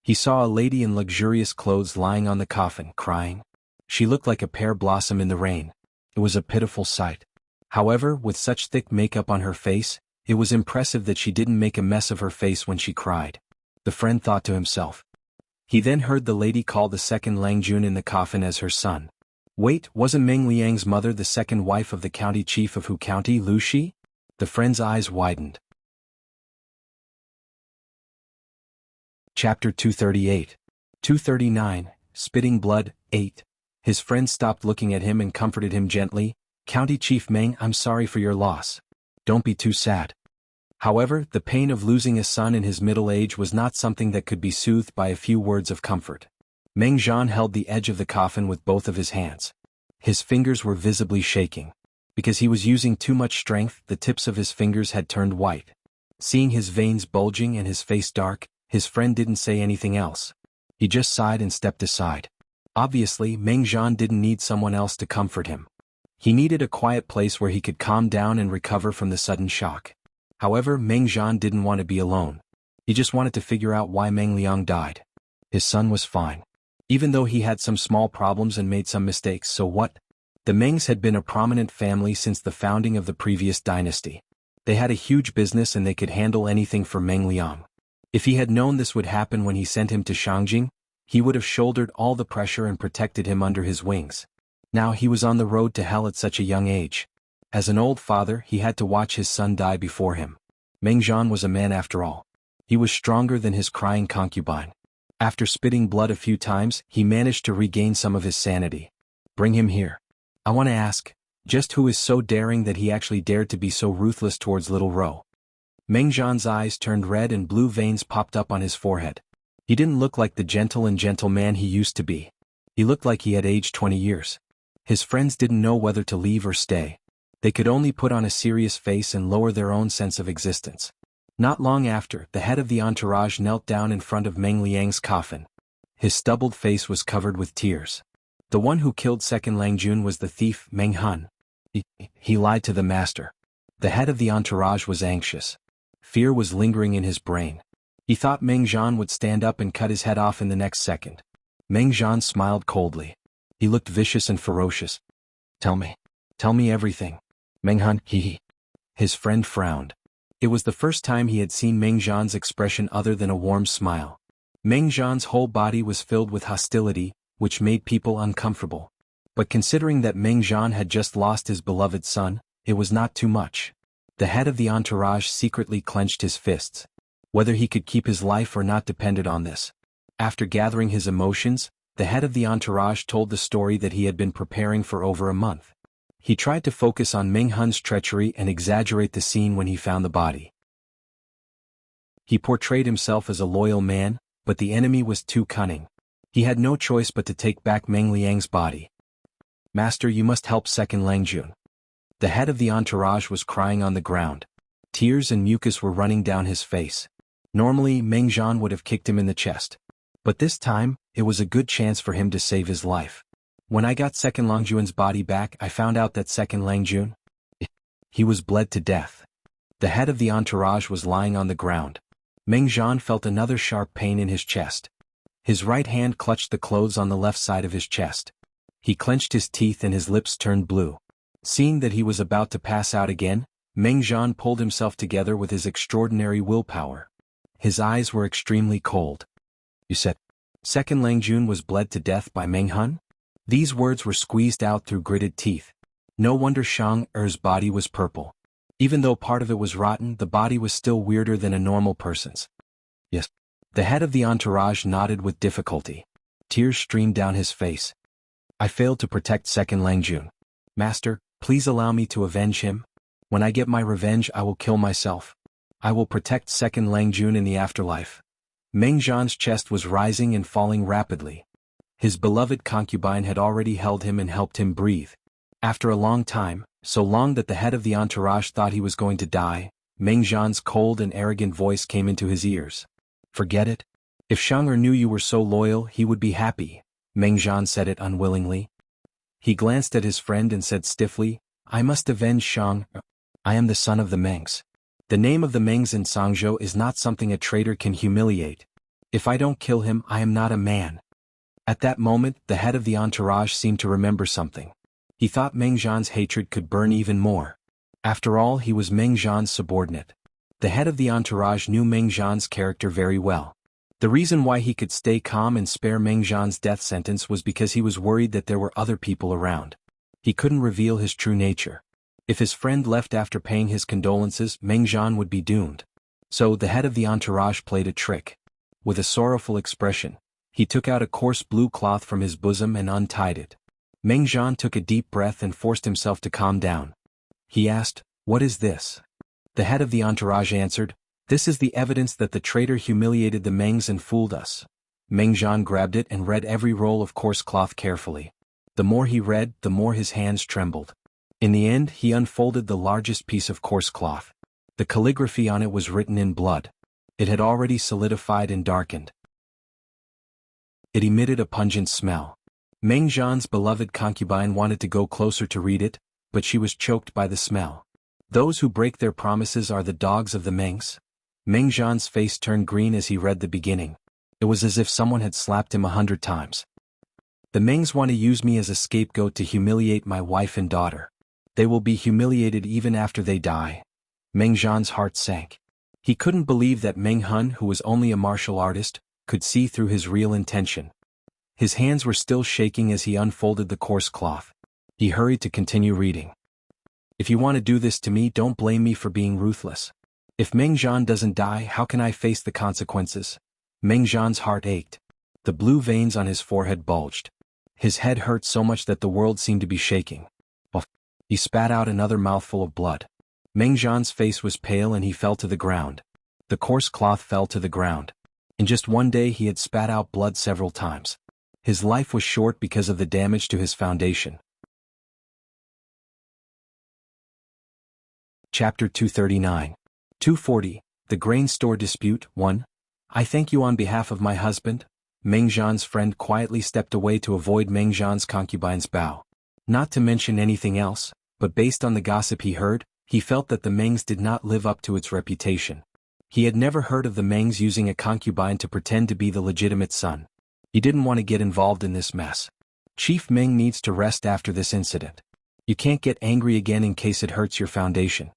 S1: He saw a lady in luxurious clothes lying on the coffin, crying. She looked like a pear blossom in the rain. It was a pitiful sight. However, with such thick makeup on her face, it was impressive that she didn't make a mess of her face when she cried. The friend thought to himself. He then heard the lady call the second Langjun in the coffin as her son. Wait, wasn't Meng Liang's mother the second wife of the county chief of Hu County, Lu Shi? The friend's eyes widened. Chapter 238. 239, Spitting Blood, 8. His friend stopped looking at him and comforted him gently. County Chief Meng, I'm sorry for your loss. Don't be too sad. However, the pain of losing a son in his middle age was not something that could be soothed by a few words of comfort. Meng Zhan held the edge of the coffin with both of his hands. His fingers were visibly shaking. Because he was using too much strength, the tips of his fingers had turned white. Seeing his veins bulging and his face dark, his friend didn't say anything else. He just sighed and stepped aside. Obviously, Meng Zhan didn't need someone else to comfort him. He needed a quiet place where he could calm down and recover from the sudden shock. However, Meng Zhan didn't want to be alone. He just wanted to figure out why Meng Liang died. His son was fine. Even though he had some small problems and made some mistakes, so what? The Mengs had been a prominent family since the founding of the previous dynasty. They had a huge business and they could handle anything for Meng Liang. If he had known this would happen when he sent him to Shangjing, he would have shouldered all the pressure and protected him under his wings. Now he was on the road to hell at such a young age. As an old father, he had to watch his son die before him. Meng Zhan was a man after all. He was stronger than his crying concubine. After spitting blood a few times, he managed to regain some of his sanity. Bring him here. I want to ask, just who is so daring that he actually dared to be so ruthless towards little Ro? Meng Zhan's eyes turned red and blue veins popped up on his forehead. He didn't look like the gentle man he used to be. He looked like he had aged 20 years. His friends didn't know whether to leave or stay. They could only put on a serious face and lower their own sense of existence. Not long after, the head of the entourage knelt down in front of Meng Liang's coffin. His stubbled face was covered with tears. The one who killed second Langjun was the thief, Meng Han. He lied to the master. The head of the entourage was anxious. Fear was lingering in his brain. He thought Meng Zhan would stand up and cut his head off in the next second. Meng Zhan smiled coldly. He looked vicious and ferocious. Tell me everything. Meng Han, His friend frowned. It was the first time he had seen Meng Zhan's expression other than a warm smile. Meng Zhan's whole body was filled with hostility, which made people uncomfortable. But considering that Meng Zhan had just lost his beloved son, it was not too much. The head of the entourage secretly clenched his fists. Whether he could keep his life or not depended on this. After gathering his emotions, the head of the entourage told the story that he had been preparing for over a month. He tried to focus on Meng Han's treachery and exaggerate the scene when he found the body. He portrayed himself as a loyal man, but the enemy was too cunning. He had no choice but to take back Meng Liang's body. Master, you must help second Langjun. The head of the entourage was crying on the ground. Tears and mucus were running down his face. Normally, Meng Zhan would have kicked him in the chest. But this time, it was a good chance for him to save his life. When I got Second Langjun's body back, I found out that Second Langjun, he was bled to death. The head of the entourage was lying on the ground. Meng Zhan felt another sharp pain in his chest. His right hand clutched the clothes on the left side of his chest. He clenched his teeth and his lips turned blue. Seeing that he was about to pass out again, Meng Zhan pulled himself together with his extraordinary willpower. His eyes were extremely cold. You said, Second Langjun was bled to death by Meng Hun? These words were squeezed out through gritted teeth. No wonder Shang Er's body was purple. Even though part of it was rotten, the body was still weirder than a normal person's. Yes. The head of the entourage nodded with difficulty. Tears streamed down his face. I failed to protect Second Langjun. Master, please allow me to avenge him. When I get my revenge, I will kill myself. I will protect Second Langjun in the afterlife. Meng Zhan's chest was rising and falling rapidly. His beloved concubine had already held him and helped him breathe. After a long time, so long that the head of the entourage thought he was going to die, Meng Zhan's cold and arrogant voice came into his ears. Forget it. If Shang Er knew you were so loyal, he would be happy. Meng Zhan said it unwillingly. He glanced at his friend and said stiffly, I must avenge Shang Er. I am the son of the Mengs. The name of the Mengs in Sangzhou is not something a traitor can humiliate. If I don't kill him, I am not a man. At that moment, the head of the entourage seemed to remember something. He thought Meng Zhan's hatred could burn even more. After all, he was Meng Zhan's subordinate. The head of the entourage knew Meng Zhan's character very well. The reason why he could stay calm and spare Meng Zhan's death sentence was because he was worried that there were other people around. He couldn't reveal his true nature. If his friend left after paying his condolences, Meng Zhan would be doomed. So the head of the entourage played a trick. With a sorrowful expression, he took out a coarse blue cloth from his bosom and untied it. Meng Zhan took a deep breath and forced himself to calm down. He asked, What is this? The head of the entourage answered, This is the evidence that the traitor humiliated the Mengs and fooled us. Meng Zhan grabbed it and read every roll of coarse cloth carefully. The more he read, the more his hands trembled. In the end, he unfolded the largest piece of coarse cloth. The calligraphy on it was written in blood. It had already solidified and darkened. It emitted a pungent smell. Meng Zhan's beloved concubine wanted to go closer to read it, but she was choked by the smell. Those who break their promises are the dogs of the Mengs. Meng Zhan's face turned green as he read the beginning. It was as if someone had slapped him 100 times. The Mengs want to use me as a scapegoat to humiliate my wife and daughter. They will be humiliated even after they die. Meng Zhan's heart sank. He couldn't believe that Meng Hun, who was only a martial artist, could see through his real intention. His hands were still shaking as he unfolded the coarse cloth. He hurried to continue reading. If you want to do this to me, don't blame me for being ruthless. If Meng Zhan doesn't die, how can I face the consequences? Meng Zhan's heart ached. The blue veins on his forehead bulged. His head hurt so much that the world seemed to be shaking. He spat out another mouthful of blood. Meng Zhan's face was pale and he fell to the ground. The coarse cloth fell to the ground. In just one day he had spat out blood several times. His life was short because of the damage to his foundation. Chapter 239. 240. The Grain Store Dispute 1. I thank you on behalf of my husband. Meng Zhan's friend quietly stepped away to avoid Meng Zhan's concubine's bow. Not to mention anything else, but based on the gossip he heard, he felt that the Mengs did not live up to its reputation. He had never heard of the Mengs using a concubine to pretend to be the legitimate son. He didn't want to get involved in this mess. Chief Meng needs to rest after this incident. You can't get angry again in case it hurts your foundation.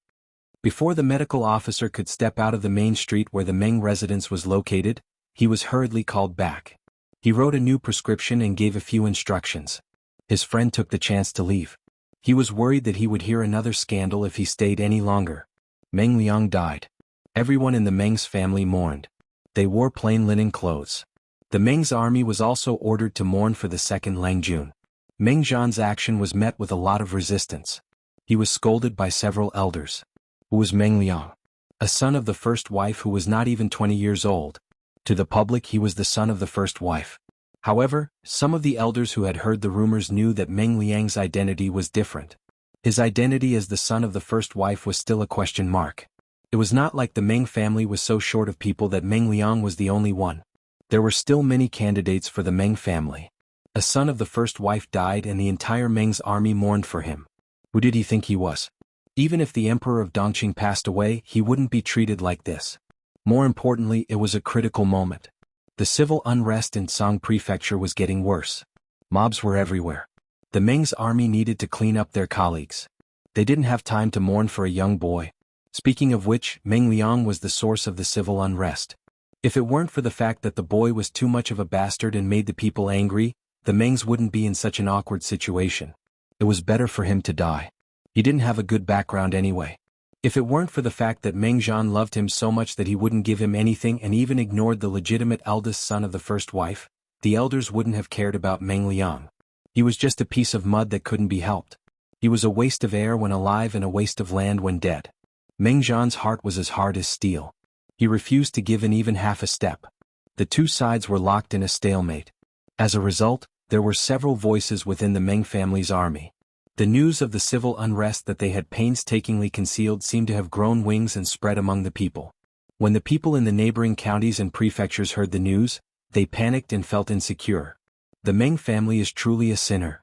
S1: Before the medical officer could step out of the main street where the Meng residence was located, he was hurriedly called back. He wrote a new prescription and gave a few instructions. His friend took the chance to leave. He was worried that he would hear another scandal if he stayed any longer. Meng Liang died. Everyone in the Meng's family mourned. They wore plain linen clothes. The Meng's army was also ordered to mourn for the second Langjun. Meng Zhan's action was met with a lot of resistance. He was scolded by several elders. Who was Meng Liang? A son of the first wife who was not even 20 years old. To the public he was the son of the first wife. However, some of the elders who had heard the rumors knew that Meng Liang's identity was different. His identity as the son of the first wife was still a question mark. It was not like the Meng family was so short of people that Meng Liang was the only one. There were still many candidates for the Meng family. A son of the first wife died and the entire Meng's army mourned for him. Who did he think he was? Even if the emperor of Dongqing passed away, he wouldn't be treated like this. More importantly, it was a critical moment. The civil unrest in Song Prefecture was getting worse. Mobs were everywhere. The Meng's army needed to clean up their colleagues. They didn't have time to mourn for a young boy. Speaking of which, Meng Liang was the source of the civil unrest. If it weren't for the fact that the boy was too much of a bastard and made the people angry, the Mengs wouldn't be in such an awkward situation. It was better for him to die. He didn't have a good background anyway. If it weren't for the fact that Meng Zhan loved him so much that he wouldn't give him anything and even ignored the legitimate eldest son of the first wife, the elders wouldn't have cared about Meng Liang. He was just a piece of mud that couldn't be helped. He was a waste of air when alive and a waste of land when dead. Meng Zhan's heart was as hard as steel. He refused to give in even half a step. The two sides were locked in a stalemate. As a result, there were several voices within the Meng family's army. The news of the civil unrest that they had painstakingly concealed seemed to have grown wings and spread among the people. When the people in the neighboring counties and prefectures heard the news, they panicked and felt insecure. The Meng family is truly a sinner.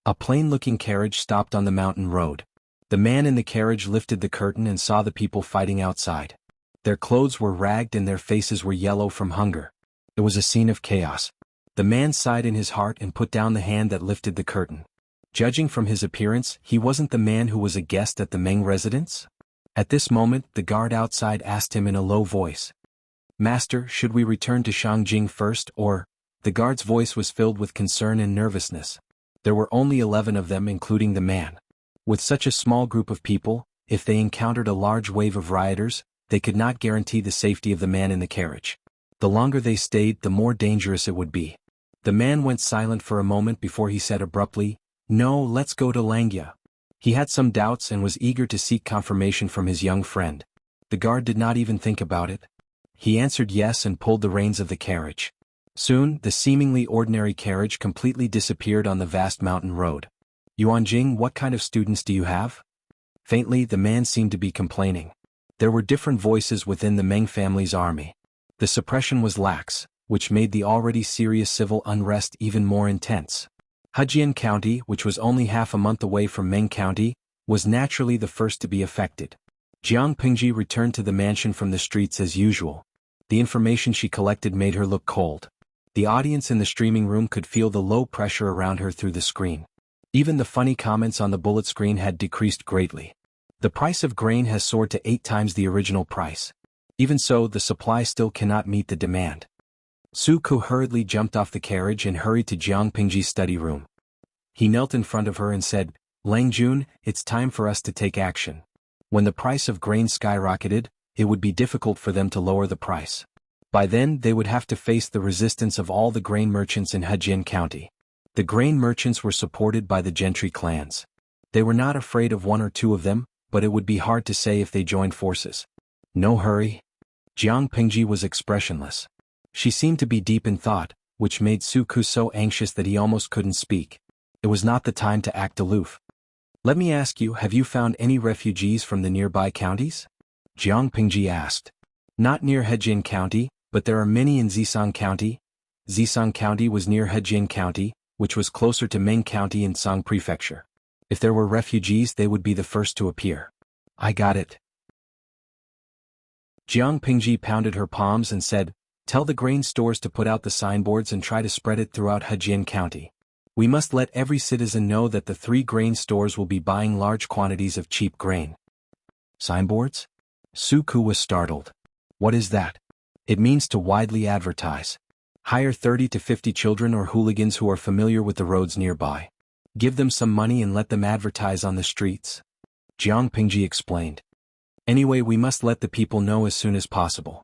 S1: A plain-looking carriage stopped on the mountain road. The man in the carriage lifted the curtain and saw the people fighting outside. Their clothes were ragged and their faces were yellow from hunger. It was a scene of chaos. The man sighed in his heart and put down the hand that lifted the curtain. Judging from his appearance, he wasn't the man who was a guest at the Meng residence. At this moment, the guard outside asked him in a low voice, "Master, should we return to Shangjing first, or?" The guard's voice was filled with concern and nervousness. There were only 11 of them, including the man. With such a small group of people, if they encountered a large wave of rioters, they could not guarantee the safety of the man in the carriage. The longer they stayed, the more dangerous it would be. The man went silent for a moment before he said abruptly, "No, let's go to Langya." He had some doubts and was eager to seek confirmation from his young friend. The guard did not even think about it. He answered yes and pulled the reins of the carriage. Soon, the seemingly ordinary carriage completely disappeared on the vast mountain road. "Yuanjing, what kind of students do you have?" Faintly, the man seemed to be complaining. There were different voices within the Meng family's army. The suppression was lax, which made the already serious civil unrest even more intense. Hejian County, which was only half a month away from Meng County, was naturally the first to be affected. Jiang Pingji returned to the mansion from the streets as usual. The information she collected made her look cold. The audience in the streaming room could feel the low pressure around her through the screen. Even the funny comments on the bullet screen had decreased greatly. The price of grain has soared to 8 times the original price. Even so, the supply still cannot meet the demand. Su Ku hurriedly jumped off the carriage and hurried to Jiang Pingji's study room. He knelt in front of her and said, "Lang Jun, it's time for us to take action." When the price of grain skyrocketed, it would be difficult for them to lower the price. By then, they would have to face the resistance of all the grain merchants in Hejian County. The grain merchants were supported by the gentry clans. They were not afraid of one or two of them, but it would be hard to say if they joined forces. "No hurry." Jiang Pingji was expressionless. She seemed to be deep in thought, which made Su Ku so anxious that he almost couldn't speak. It was not the time to act aloof. "Let me ask you, have you found any refugees from the nearby counties?" Jiang Pingji asked. "Not near Hejian County, but there are many in Zisong County." Zisong County was near Hejian County, which was closer to Meng County in Song Prefecture. If there were refugees, they would be the first to appear. "I got it." Jiang Pingji pounded her palms and said, "Tell the grain stores to put out the signboards and try to spread it throughout Hejian County. We must let every citizen know that the 3 grain stores will be buying large quantities of cheap grain." "Signboards?" Su Ku was startled. "What is that?" "It means to widely advertise. Hire 30 to 50 children or hooligans who are familiar with the roads nearby. Give them some money and let them advertise on the streets." Jiang Pingji explained. "Anyway, we must let the people know as soon as possible."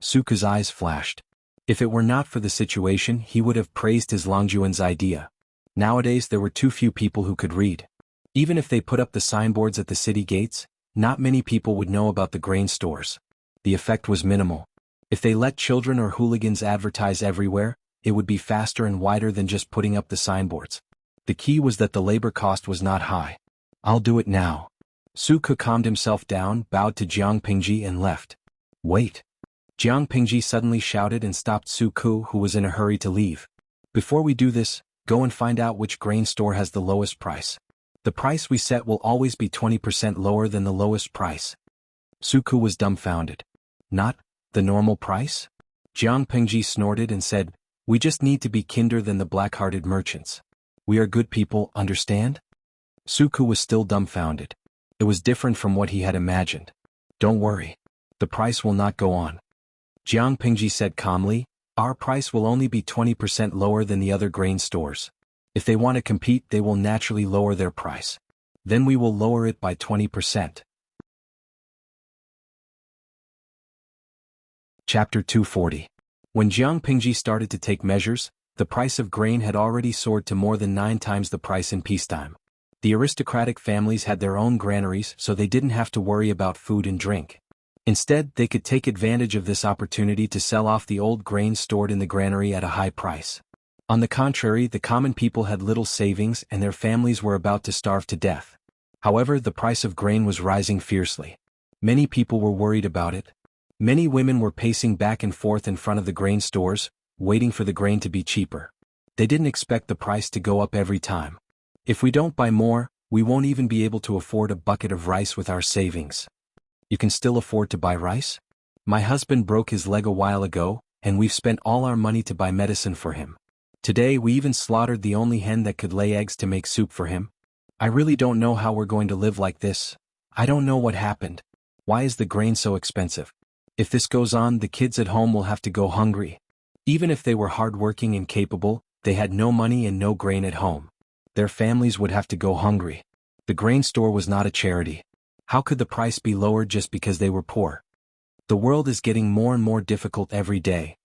S1: Su Ku's eyes flashed. If it were not for the situation, he would have praised his Longjuan's idea. Nowadays there were too few people who could read. Even if they put up the signboards at the city gates, not many people would know about the grain stores. The effect was minimal. If they let children or hooligans advertise everywhere, it would be faster and wider than just putting up the signboards. The key was that the labor cost was not high. I'll do it now. Su Ke calmed himself down, bowed to Jiang Pingji and left. Wait. Jiang Pingji suddenly shouted and stopped Su Ke, who was in a hurry to leave. Before we do this, go and find out which grain store has the lowest price. The price we set will always be 20% lower than the lowest price. Su Ke was dumbfounded. Not the normal price? Jiang Pingji snorted and said, we just need to be kinder than the black-hearted merchants. We are good people, understand? Su Ke was still dumbfounded. It was different from what he had imagined. Don't worry. The price will not go on. Jiang Pingji said calmly, our price will only be 20% lower than the other grain stores. If they want to compete, they will naturally lower their price. Then we will lower it by 20%. Chapter 240. When Jiang Pingji started to take measures, the price of grain had already soared to more than 9 times the price in peacetime. The aristocratic families had their own granaries, so they didn't have to worry about food and drink. Instead, they could take advantage of this opportunity to sell off the old grain stored in the granary at a high price. On the contrary, the common people had little savings and their families were about to starve to death. However, the price of grain was rising fiercely. Many people were worried about it. Many women were pacing back and forth in front of the grain stores, waiting for the grain to be cheaper. They didn't expect the price to go up every time. If we don't buy more, we won't even be able to afford a bucket of rice with our savings. You can still afford to buy rice? My husband broke his leg a while ago, and we've spent all our money to buy medicine for him. Today we even slaughtered the only hen that could lay eggs to make soup for him. I really don't know how we're going to live like this. I don't know what happened. Why is the grain so expensive? If this goes on, the kids at home will have to go hungry. Even if they were hardworking and capable, they had no money and no grain at home. Their families would have to go hungry. The grain store was not a charity. How could the price be lowered just because they were poor? The world is getting more and more difficult every day.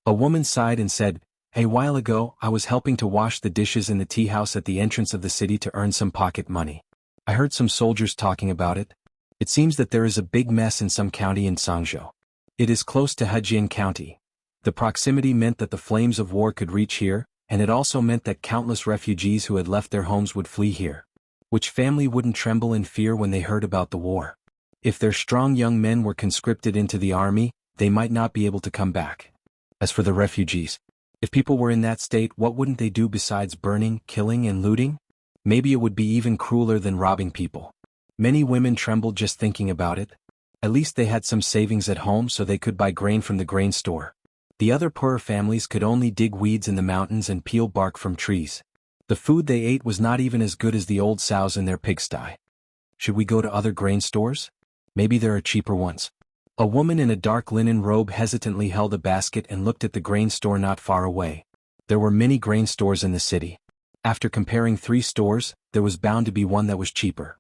S1: A woman sighed and said, a while ago, I was helping to wash the dishes in the tea house at the entrance of the city to earn some pocket money. I heard some soldiers talking about it. It seems that there is a big mess in some county in Sangzhou. It is close to Hejian County. The proximity meant that the flames of war could reach here, and it also meant that countless refugees who had left their homes would flee here. Which family wouldn't tremble in fear when they heard about the war? If their strong young men were conscripted into the army, they might not be able to come back. As for the refugees, if people were in that state, what wouldn't they do besides burning, killing, and looting? Maybe it would be even crueler than robbing people. Many women trembled just thinking about it. At least they had some savings at home so they could buy grain from the grain store. The other poorer families could only dig weeds in the mountains and peel bark from trees. The food they ate was not even as good as the old sows in their pigsty. Should we go to other grain stores? Maybe there are cheaper ones. A woman in a dark linen robe hesitantly held a basket and looked at the grain store not far away. There were many grain stores in the city. After comparing 3 stores, there was bound to be one that was cheaper.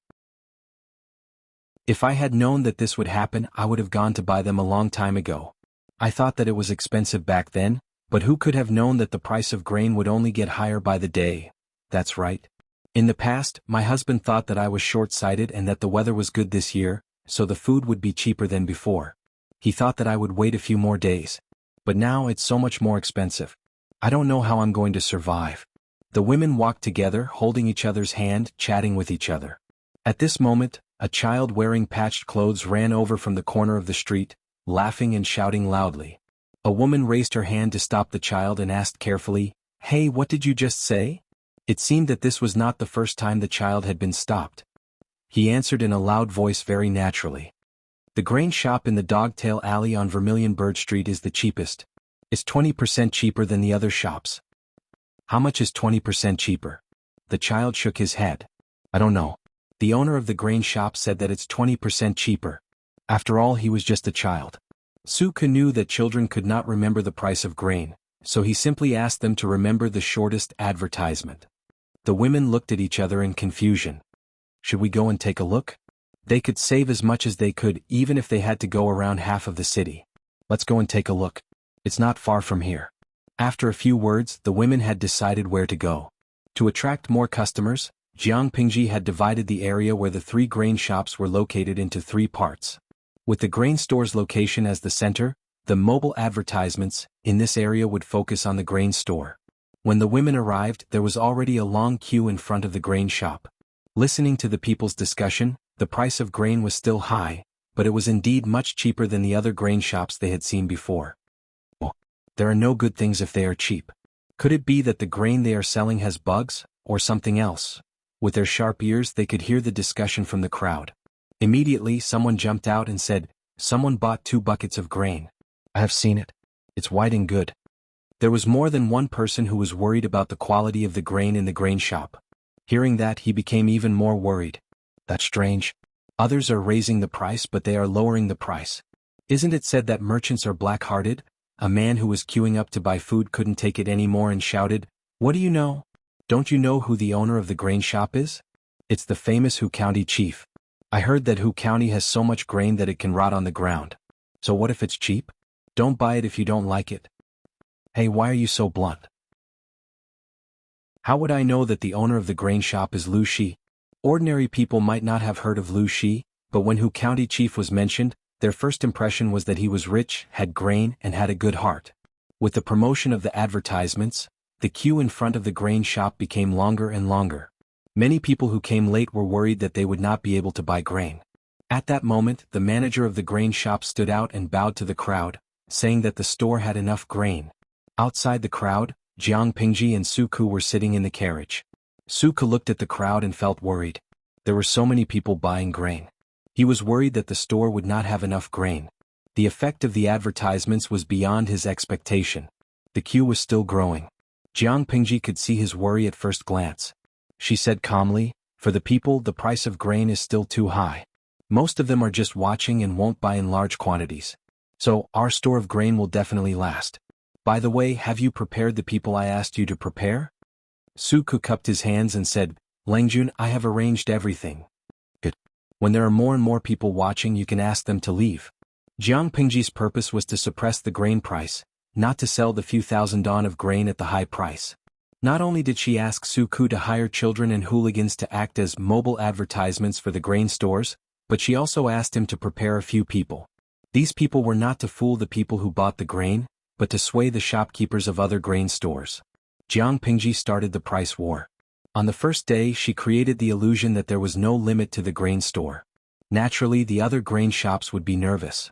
S1: If I had known that this would happen, I would have gone to buy them a long time ago. I thought that it was expensive back then, but who could have known that the price of grain would only get higher by the day? That's right. In the past, my husband thought that I was short-sighted and that the weather was good this year, so the food would be cheaper than before. He thought that I would wait a few more days. But now it's so much more expensive. I don't know how I'm going to survive. The women walked together, holding each other's hand, chatting with each other. At this moment, a child wearing patched clothes ran over from the corner of the street, laughing and shouting loudly. A woman raised her hand to stop the child and asked carefully, "Hey, what did you just say?" It seemed that this was not the first time the child had been stopped. He answered in a loud voice very naturally. The grain shop in the Dogtail Alley on Vermilion Bird Street is the cheapest. It's 20% cheaper than the other shops. How much is 20% cheaper? The child shook his head. I don't know. The owner of the grain shop said that it's 20% cheaper. After all, he was just a child. Su Ke knew that children could not remember the price of grain, so he simply asked them to remember the shortest advertisement. The women looked at each other in confusion. Should we go and take a look? They could save as much as they could, even if they had to go around half of the city. Let's go and take a look. It's not far from here. After a few words, the women had decided where to go. To attract more customers, Jiang Pingji had divided the area where the 3 grain shops were located into 3 parts. With the grain store's location as the center, the mobile advertisements in this area would focus on the grain store. When the women arrived, there was already a long queue in front of the grain shop. Listening to the people's discussion, the price of grain was still high, but it was indeed much cheaper than the other grain shops they had seen before. Oh, there are no good things if they are cheap. Could it be that the grain they are selling has bugs, or something else? With their sharp ears they could hear the discussion from the crowd. Immediately someone jumped out and said, "Someone bought 2 buckets of grain. I have seen it. It's white and good." There was more than one person who was worried about the quality of the grain in the grain shop. Hearing that, he became even more worried. That's strange. Others are raising the price, but they are lowering the price. Isn't it said that merchants are black-hearted? A man who was queuing up to buy food couldn't take it anymore and shouted, "What do you know? Don't you know who the owner of the grain shop is? It's the famous Hu County chief. I heard that Hu County has so much grain that it can rot on the ground. So what if it's cheap? Don't buy it if you don't like it." Hey, why are you so blunt? How would I know that the owner of the grain shop is Lu Shi? Ordinary people might not have heard of Lu Shi, but when Hu County chief was mentioned, their first impression was that he was rich, had grain, and had a good heart. With the promotion of the advertisements, the queue in front of the grain shop became longer and longer. Many people who came late were worried that they would not be able to buy grain. At that moment, the manager of the grain shop stood out and bowed to the crowd, saying that the store had enough grain. Outside the crowd, Jiang Pingji and Su Ku were sitting in the carriage. Su Ku looked at the crowd and felt worried. There were so many people buying grain. He was worried that the store would not have enough grain. The effect of the advertisements was beyond his expectation. The queue was still growing. Jiang Pingji could see his worry at first glance. She said calmly, "For the people, the price of grain is still too high. Most of them are just watching and won't buy in large quantities. So, our store of grain will definitely last. By the way, have you prepared the people I asked you to prepare?" Su Ku cupped his hands and said, "Langjun, I have arranged everything." "Good. When there are more and more people watching, you can ask them to leave." Jiang Pingji's purpose was to suppress the grain price, not to sell the few thousand don of grain at the high price. Not only did she ask Su Ku to hire children and hooligans to act as mobile advertisements for the grain stores, but she also asked him to prepare a few people. These people were not to fool the people who bought the grain, but to sway the shopkeepers of other grain stores. Jiang Pingji started the price war. On the first day, she created the illusion that there was no limit to the grain store. Naturally, the other grain shops would be nervous.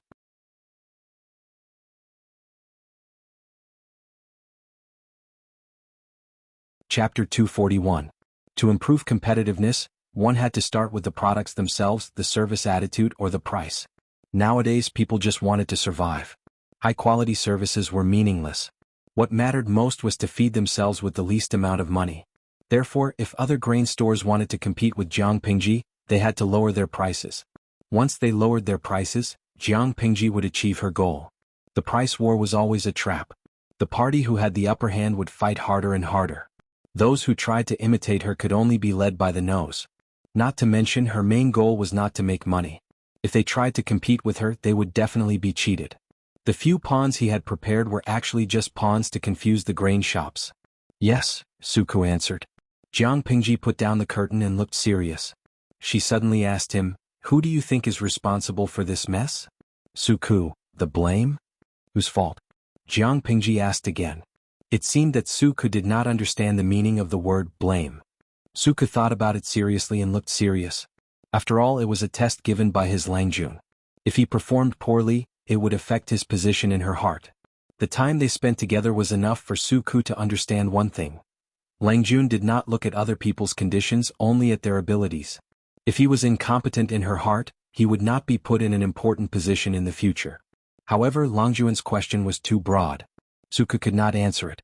S1: Chapter 241. To improve competitiveness, one had to start with the products themselves, the service attitude, or the price. Nowadays, people just wanted to survive. High-quality services were meaningless. What mattered most was to feed themselves with the least amount of money. Therefore, if other grain stores wanted to compete with Jiang Pingji, they had to lower their prices. Once they lowered their prices, Jiang Pingji would achieve her goal. The price war was always a trap. The party who had the upper hand would fight harder and harder. Those who tried to imitate her could only be led by the nose. Not to mention, her main goal was not to make money. If they tried to compete with her, they would definitely be cheated. The few pawns he had prepared were actually just pawns to confuse the grain shops. "Yes," Su Ku answered. Jiang Pingji put down the curtain and looked serious. She suddenly asked him, "Who do you think is responsible for this mess?" Su Ku, "The blame? Whose fault?" Jiang Pingji asked again. It seemed that Su Ku did not understand the meaning of the word blame. Su Ku thought about it seriously and looked serious. After all, it was a test given by his Langjun. If he performed poorly, it would affect his position in her heart. The time they spent together was enough for Su Ku to understand one thing. Langjun did not look at other people's conditions, only at their abilities. If he was incompetent in her heart, he would not be put in an important position in the future. However, Langjun's question was too broad. Su Ku could not answer it.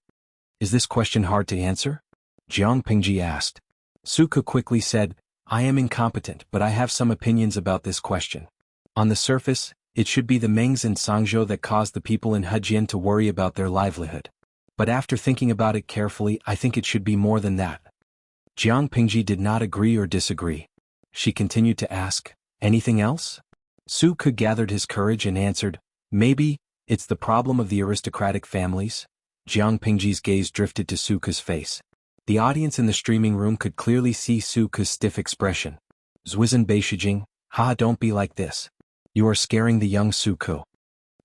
S1: "Is this question hard to answer?" Jiang Pingji asked. Su Ku quickly said, "I am incompetent, but I have some opinions about this question. On the surface, it should be the Mengs and Sangzhou that caused the people in Hejian to worry about their livelihood. But after thinking about it carefully, I think it should be more than that." Jiang Pingji did not agree or disagree. She continued to ask, "Anything else?" Su Ku gathered his courage and answered, "Maybe, it's the problem of the aristocratic families." Jiang Pingji's gaze drifted to Su Ku's face. The audience in the streaming room could clearly see Su Ku's stiff expression. "Zuizhen Beishijing, ha, don't be like this. You are scaring the young Su Ku."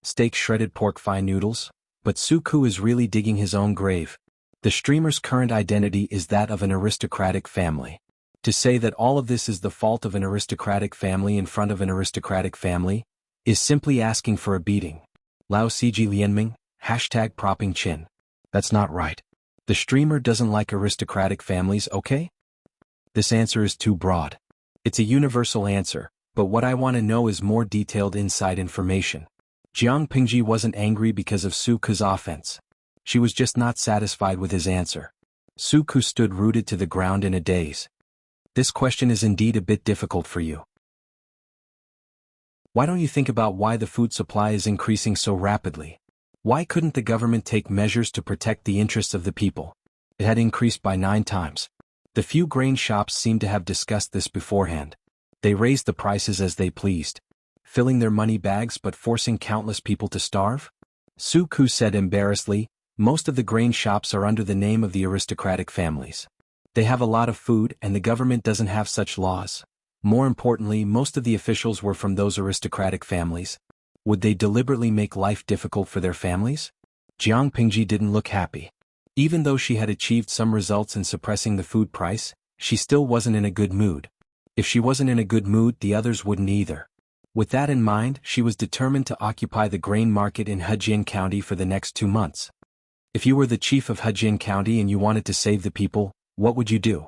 S1: Steak, shredded pork, fine noodles, but Su Ku is really digging his own grave. The streamer's current identity is that of an aristocratic family. To say that all of this is the fault of an aristocratic family in front of an aristocratic family is simply asking for a beating. Lao Ciji Lianming, hashtag propping chin. That's not right. The streamer doesn't like aristocratic families, okay? This answer is too broad. It's a universal answer, but what I want to know is more detailed inside information. Jiang Pingji wasn't angry because of Su Ke's offense. She was just not satisfied with his answer. Su Ke stood rooted to the ground in a daze. This question is indeed a bit difficult for you. Why don't you think about why the food supply is increasing so rapidly? Why couldn't the government take measures to protect the interests of the people? It had increased by 9 times. The few grain shops seemed to have discussed this beforehand. They raised the prices as they pleased, filling their money bags but forcing countless people to starve? Su Ke said embarrassedly, most of the grain shops are under the name of the aristocratic families. They have a lot of food and the government doesn't have such laws. More importantly, most of the officials were from those aristocratic families. Would they deliberately make life difficult for their families? Jiang Pingji didn't look happy. Even though she had achieved some results in suppressing the food price, she still wasn't in a good mood. If she wasn't in a good mood, the others wouldn't either. With that in mind, she was determined to occupy the grain market in Hejian County for the next 2 months. If you were the chief of Hejian County and you wanted to save the people, what would you do?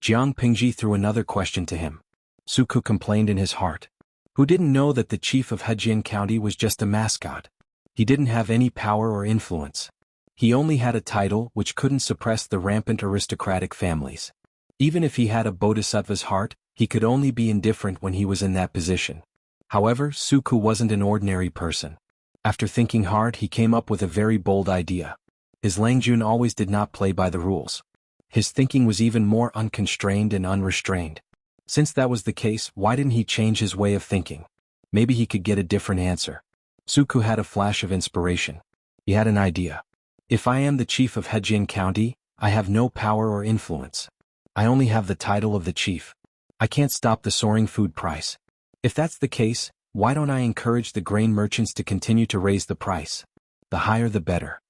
S1: Jiang Pingji threw another question to him. Su Ke complained in his heart. Who didn't know that the chief of Hejian County was just a mascot? He didn't have any power or influence. He only had a title which couldn't suppress the rampant aristocratic families. Even if he had a bodhisattva's heart, he could only be indifferent when he was in that position. However, Su Ke wasn't an ordinary person. After thinking hard, he came up with a very bold idea. His Langjun always did not play by the rules. His thinking was even more unconstrained and unrestrained. Since that was the case, why didn't he change his way of thinking? Maybe he could get a different answer. Su Ke had a flash of inspiration. He had an idea. If I am the chief of Hejian County, I have no power or influence. I only have the title of the chief. I can't stop the soaring food price. If that's the case, why don't I encourage the grain merchants to continue to raise the price? The higher the better.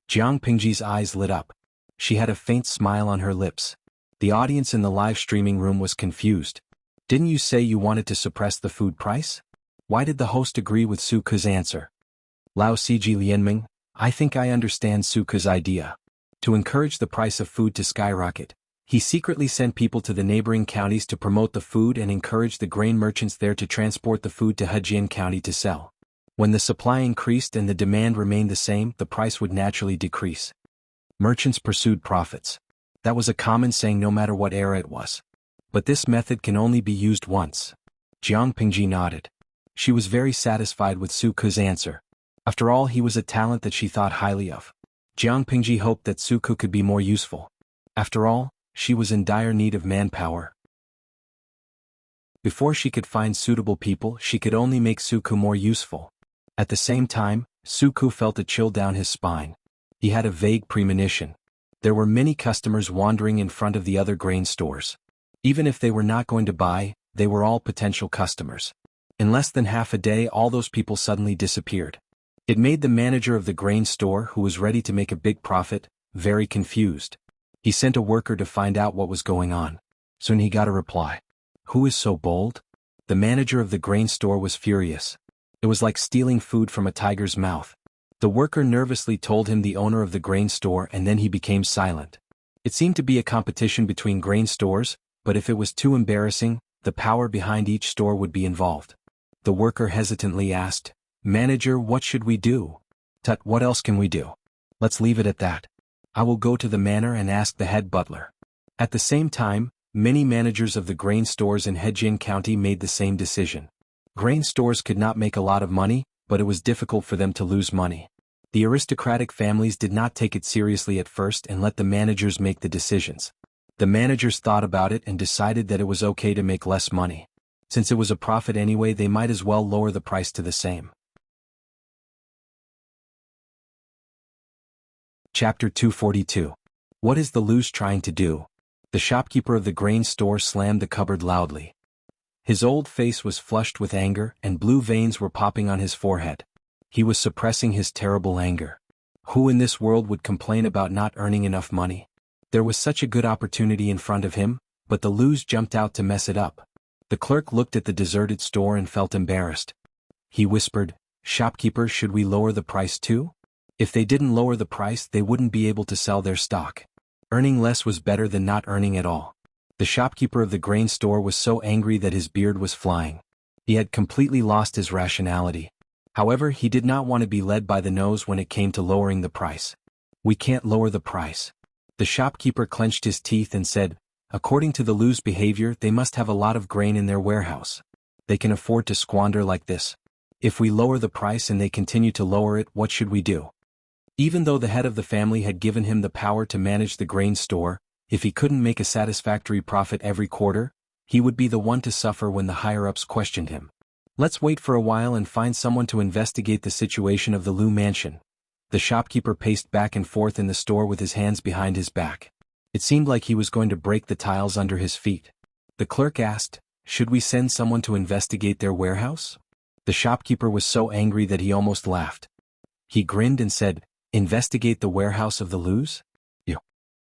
S1: Jiang Pingji's eyes lit up. She had a faint smile on her lips. The audience in the live streaming room was confused. Didn't you say you wanted to suppress the food price? Why did the host agree with Su Ke's answer? Lao Ciji Lianming, I think I understand Su Ke's idea. To encourage the price of food to skyrocket, he secretly sent people to the neighboring counties to promote the food and encourage the grain merchants there to transport the food to Hejian County to sell. When the supply increased and the demand remained the same, the price would naturally decrease. Merchants pursued profits. That was a common saying no matter what era it was. But this method can only be used once. Jiang Pingji nodded. She was very satisfied with Su Ke's answer. After all, he was a talent that she thought highly of. Jiang Pingji hoped that Su Ke could be more useful. After all, she was in dire need of manpower. Before she could find suitable people, she could only make Su Ke more useful. At the same time, Su Ke felt a chill down his spine. He had a vague premonition. There were many customers wandering in front of the other grain stores. Even if they were not going to buy, they were all potential customers. In less than half a day, all those people suddenly disappeared. It made the manager of the grain store, who was ready to make a big profit, very confused. He sent a worker to find out what was going on. Soon he got a reply. Who is so bold? The manager of the grain store was furious. It was like stealing food from a tiger's mouth. The worker nervously told him the owner of the grain store, and then he became silent. It seemed to be a competition between grain stores, but if it was too embarrassing, the power behind each store would be involved. The worker hesitantly asked, Manager, what should we do? Tut, what else can we do? Let's leave it at that. I will go to the manor and ask the head butler. At the same time, many managers of the grain stores in Hejian County made the same decision. Grain stores could not make a lot of money, but it was difficult for them to lose money. The aristocratic families did not take it seriously at first and let the managers make the decisions. The managers thought about it and decided that it was okay to make less money. Since it was a profit anyway, they might as well lower the price to the same. Chapter 242. What is the loose trying to do? The shopkeeper of the grain store slammed the cupboard loudly. His old face was flushed with anger, and blue veins were popping on his forehead. He was suppressing his terrible anger. Who in this world would complain about not earning enough money? There was such a good opportunity in front of him, but the Lus jumped out to mess it up. The clerk looked at the deserted store and felt embarrassed. He whispered, "Shopkeeper, should we lower the price too?" If they didn't lower the price, they wouldn't be able to sell their stock. Earning less was better than not earning at all. The shopkeeper of the grain store was so angry that his beard was flying. He had completely lost his rationality. However, he did not want to be led by the nose when it came to lowering the price. "We can't lower the price." The shopkeeper clenched his teeth and said, "According to the Lus' behavior, they must have a lot of grain in their warehouse. They can afford to squander like this. If we lower the price and they continue to lower it, what should we do?" Even though the head of the family had given him the power to manage the grain store, if he couldn't make a satisfactory profit every quarter, he would be the one to suffer when the higher-ups questioned him. "Let's wait for a while and find someone to investigate the situation of the Lu mansion." The shopkeeper paced back and forth in the store with his hands behind his back. It seemed like he was going to break the tiles under his feet. The clerk asked, "Should we send someone to investigate their warehouse?" The shopkeeper was so angry that he almost laughed. He grinned and said, "Investigate the warehouse of the Lus? You."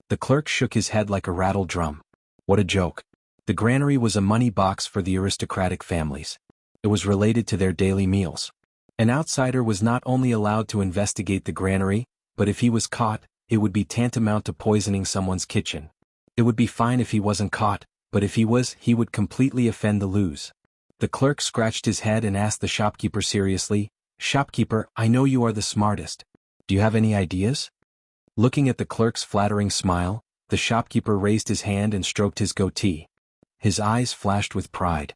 S1: The clerk shook his head like a rattled drum. What a joke. The granary was a money box for the aristocratic families. It was related to their daily meals. An outsider was not only allowed to investigate the granary, but if he was caught, it would be tantamount to poisoning someone's kitchen. It would be fine if he wasn't caught, but if he was, he would completely offend the Lus. The clerk scratched his head and asked the shopkeeper seriously, "Shopkeeper, I know you are the smartest. Do you have any ideas?" Looking at the clerk's flattering smile, the shopkeeper raised his hand and stroked his goatee. His eyes flashed with pride.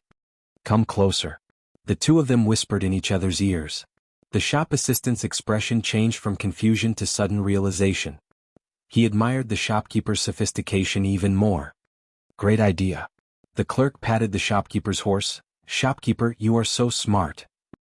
S1: "Come closer." The two of them whispered in each other's ears. The shop assistant's expression changed from confusion to sudden realization. He admired the shopkeeper's sophistication even more. "Great idea." The clerk patted the shopkeeper's horse. "Shopkeeper, you are so smart."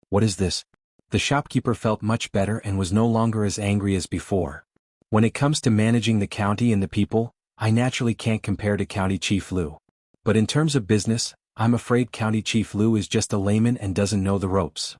S1: "What is this?" The shopkeeper felt much better and was no longer as angry as before. "When it comes to managing the county and the people, I naturally can't compare to County Chief Lu. But in terms of business, I'm afraid County Chief Lu is just a layman and doesn't know the ropes."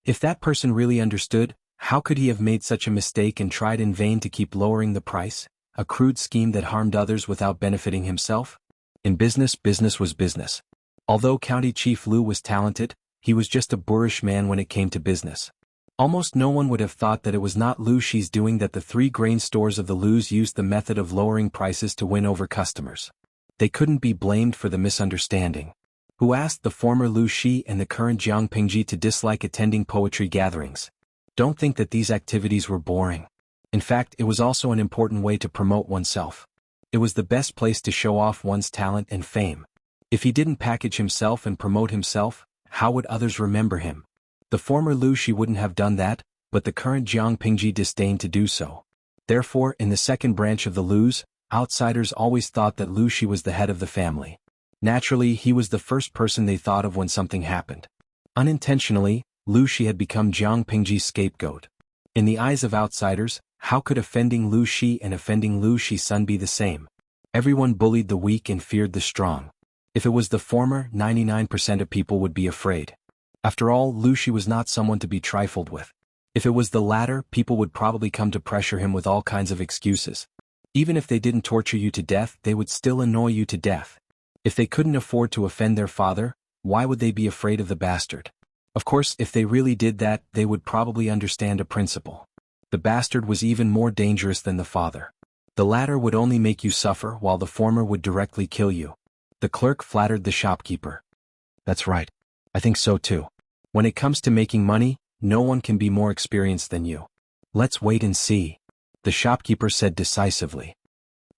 S1: If that person really understood, how could he have made such a mistake and tried in vain to keep lowering the price, a crude scheme that harmed others without benefiting himself? In business, business was business. Although County Chief Lu was talented, he was just a boorish man when it came to business. Almost no one would have thought that it was not Lu Shi's doing that the 3 grain stores of the Lus used the method of lowering prices to win over customers. They couldn't be blamed for the misunderstanding. Who asked the former Lu Shi and the current Jiang Pingji to dislike attending poetry gatherings? Don't think that these activities were boring. In fact, it was also an important way to promote oneself. It was the best place to show off one's talent and fame. If he didn't package himself and promote himself, how would others remember him? The former Lu Shi wouldn't have done that, but the current Jiang Pingji disdained to do so. Therefore, in the second branch of the Lus, outsiders always thought that Lu Shi was the head of the family. Naturally, he was the first person they thought of when something happened. Unintentionally, Lu Shi had become Jiang Pingji's scapegoat. In the eyes of outsiders, how could offending Lu Shi and offending Lu Shi's son be the same? Everyone bullied the weak and feared the strong. If it was the former, 99% of people would be afraid. After all, Lu Shi was not someone to be trifled with. If it was the latter, people would probably come to pressure him with all kinds of excuses. Even if they didn't torture you to death, they would still annoy you to death. If they couldn't afford to offend their father, why would they be afraid of the bastard? Of course, if they really did that, they would probably understand a principle. The bastard was even more dangerous than the father. The latter would only make you suffer while the former would directly kill you. The clerk flattered the shopkeeper. "That's right. I think so too. When it comes to making money, no one can be more experienced than you. Let's wait and see," the shopkeeper said decisively.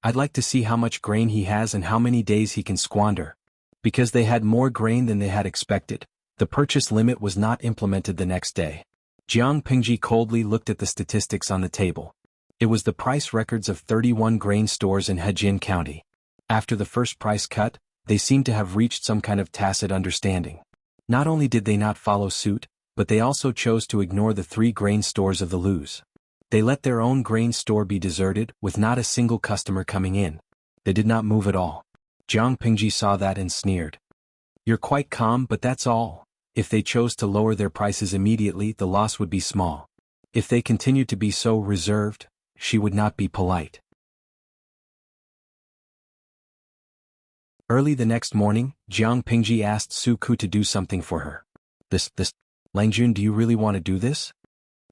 S1: "I'd like to see how much grain he has and how many days he can squander." Because they had more grain than they had expected, the purchase limit was not implemented the next day. Jiang Pingji coldly looked at the statistics on the table. It was the price records of 31 grain stores in Hejin County. After the first price cut, they seemed to have reached some kind of tacit understanding. Not only did they not follow suit, but they also chose to ignore the 3 grain stores of the Lus. They let their own grain store be deserted, with not a single customer coming in. They did not move at all. Jiang Pingji saw that and sneered. "You're quite calm, but that's all. If they chose to lower their prices immediately, the loss would be small. If they continued to be so reserved, she would not be polite. Early the next morning, Jiang Pingji asked Su Ku to do something for her. This, Langjun, do you really want to do this?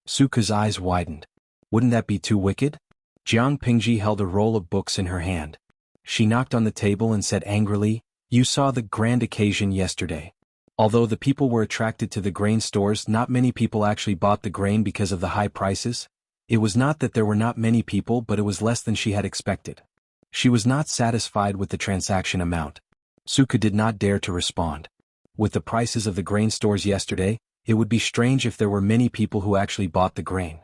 S1: Su Ku's eyes widened. Wouldn't that be too wicked? Jiang Pingji held a roll of books in her hand. She knocked on the table and said angrily, "You saw the grand occasion yesterday. Although the people were attracted to the grain stores, not many people actually bought the grain because of the high prices. It was not that there were not many people, but it was less than she had expected." She was not satisfied with the transaction amount. Su Ku did not dare to respond. With the prices of the grain stores yesterday, it would be strange if there were many people who actually bought the grain.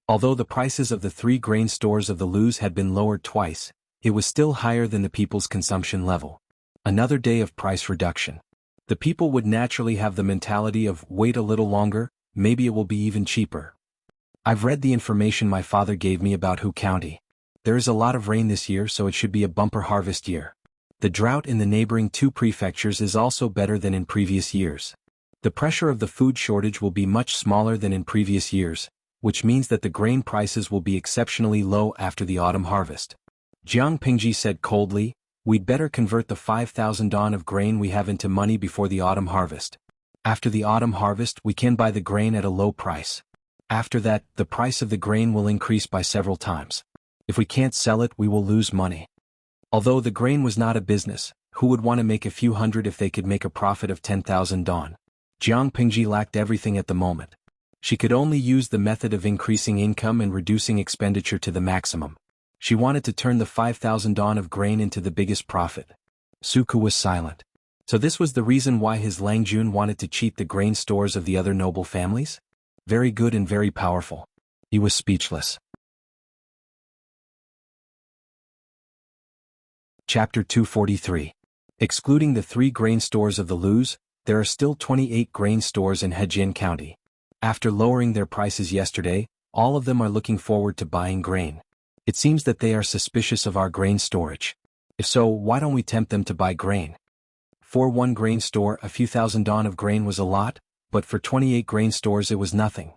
S1: Although the prices of the 3 grain stores of the Luz had been lowered twice, it was still higher than the people's consumption level. Another day of price reduction. The people would naturally have the mentality of, wait a little longer, maybe it will be even cheaper. I've read the information my father gave me about Hu County. There is a lot of rain this year, so it should be a bumper harvest year. The drought in the neighboring 2 prefectures is also better than in previous years. The pressure of the food shortage will be much smaller than in previous years, which means that the grain prices will be exceptionally low after the autumn harvest. Jiang Pingji said coldly, "We'd better convert the 5,000 don of grain we have into money before the autumn harvest. After the autumn harvest, we can buy the grain at a low price. After that, the price of the grain will increase by several times. If we can't sell it, we will lose money." Although the grain was not a business, who would want to make a few hundred if they could make a profit of 10,000 don? Jiang Pingji lacked everything at the moment. She could only use the method of increasing income and reducing expenditure to the maximum. She wanted to turn the 5,000 don of grain into the biggest profit. Su Ku was silent. So this was the reason why his Langjun wanted to cheat the grain stores of the other noble families? Very good and very powerful. He was speechless. Chapter 243. Excluding the 3 grain stores of the Luz, there are still 28 grain stores in Hejian County. After lowering their prices yesterday, all of them are looking forward to buying grain. It seems that they are suspicious of our grain storage. If so, why don't we tempt them to buy grain? For 1 grain store, a few thousand don of grain was a lot, but for 28 grain stores it was nothing.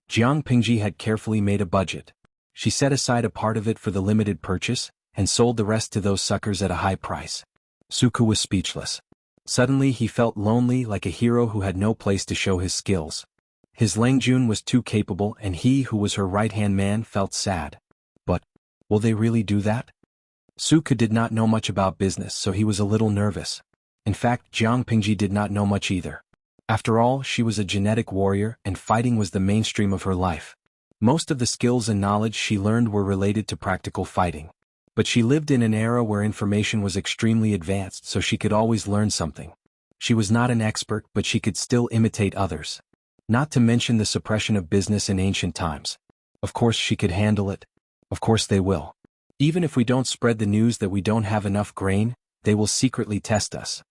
S1: Jiang Pingji had carefully made a budget. She set aside a part of it for the limited purchase, and sold the rest to those suckers at a high price. Su Ku was speechless. Suddenly he felt lonely, like a hero who had no place to show his skills. His Langjun was too capable, and he who was her right-hand man felt sad. But, will they really do that? Su Ku did not know much about business, so he was a little nervous. In fact, Jiang Pingji did not know much either. After all, she was a genetic warrior, and fighting was the mainstream of her life. Most of the skills and knowledge she learned were related to practical fighting. But she lived in an era where information was extremely advanced, so she could always learn something. She was not an expert, but she could still imitate others. Not to mention the suppression of business in ancient times. Of course she could handle it. Of course they will. Even if we don't spread the news that we don't have enough grain, they will secretly test us.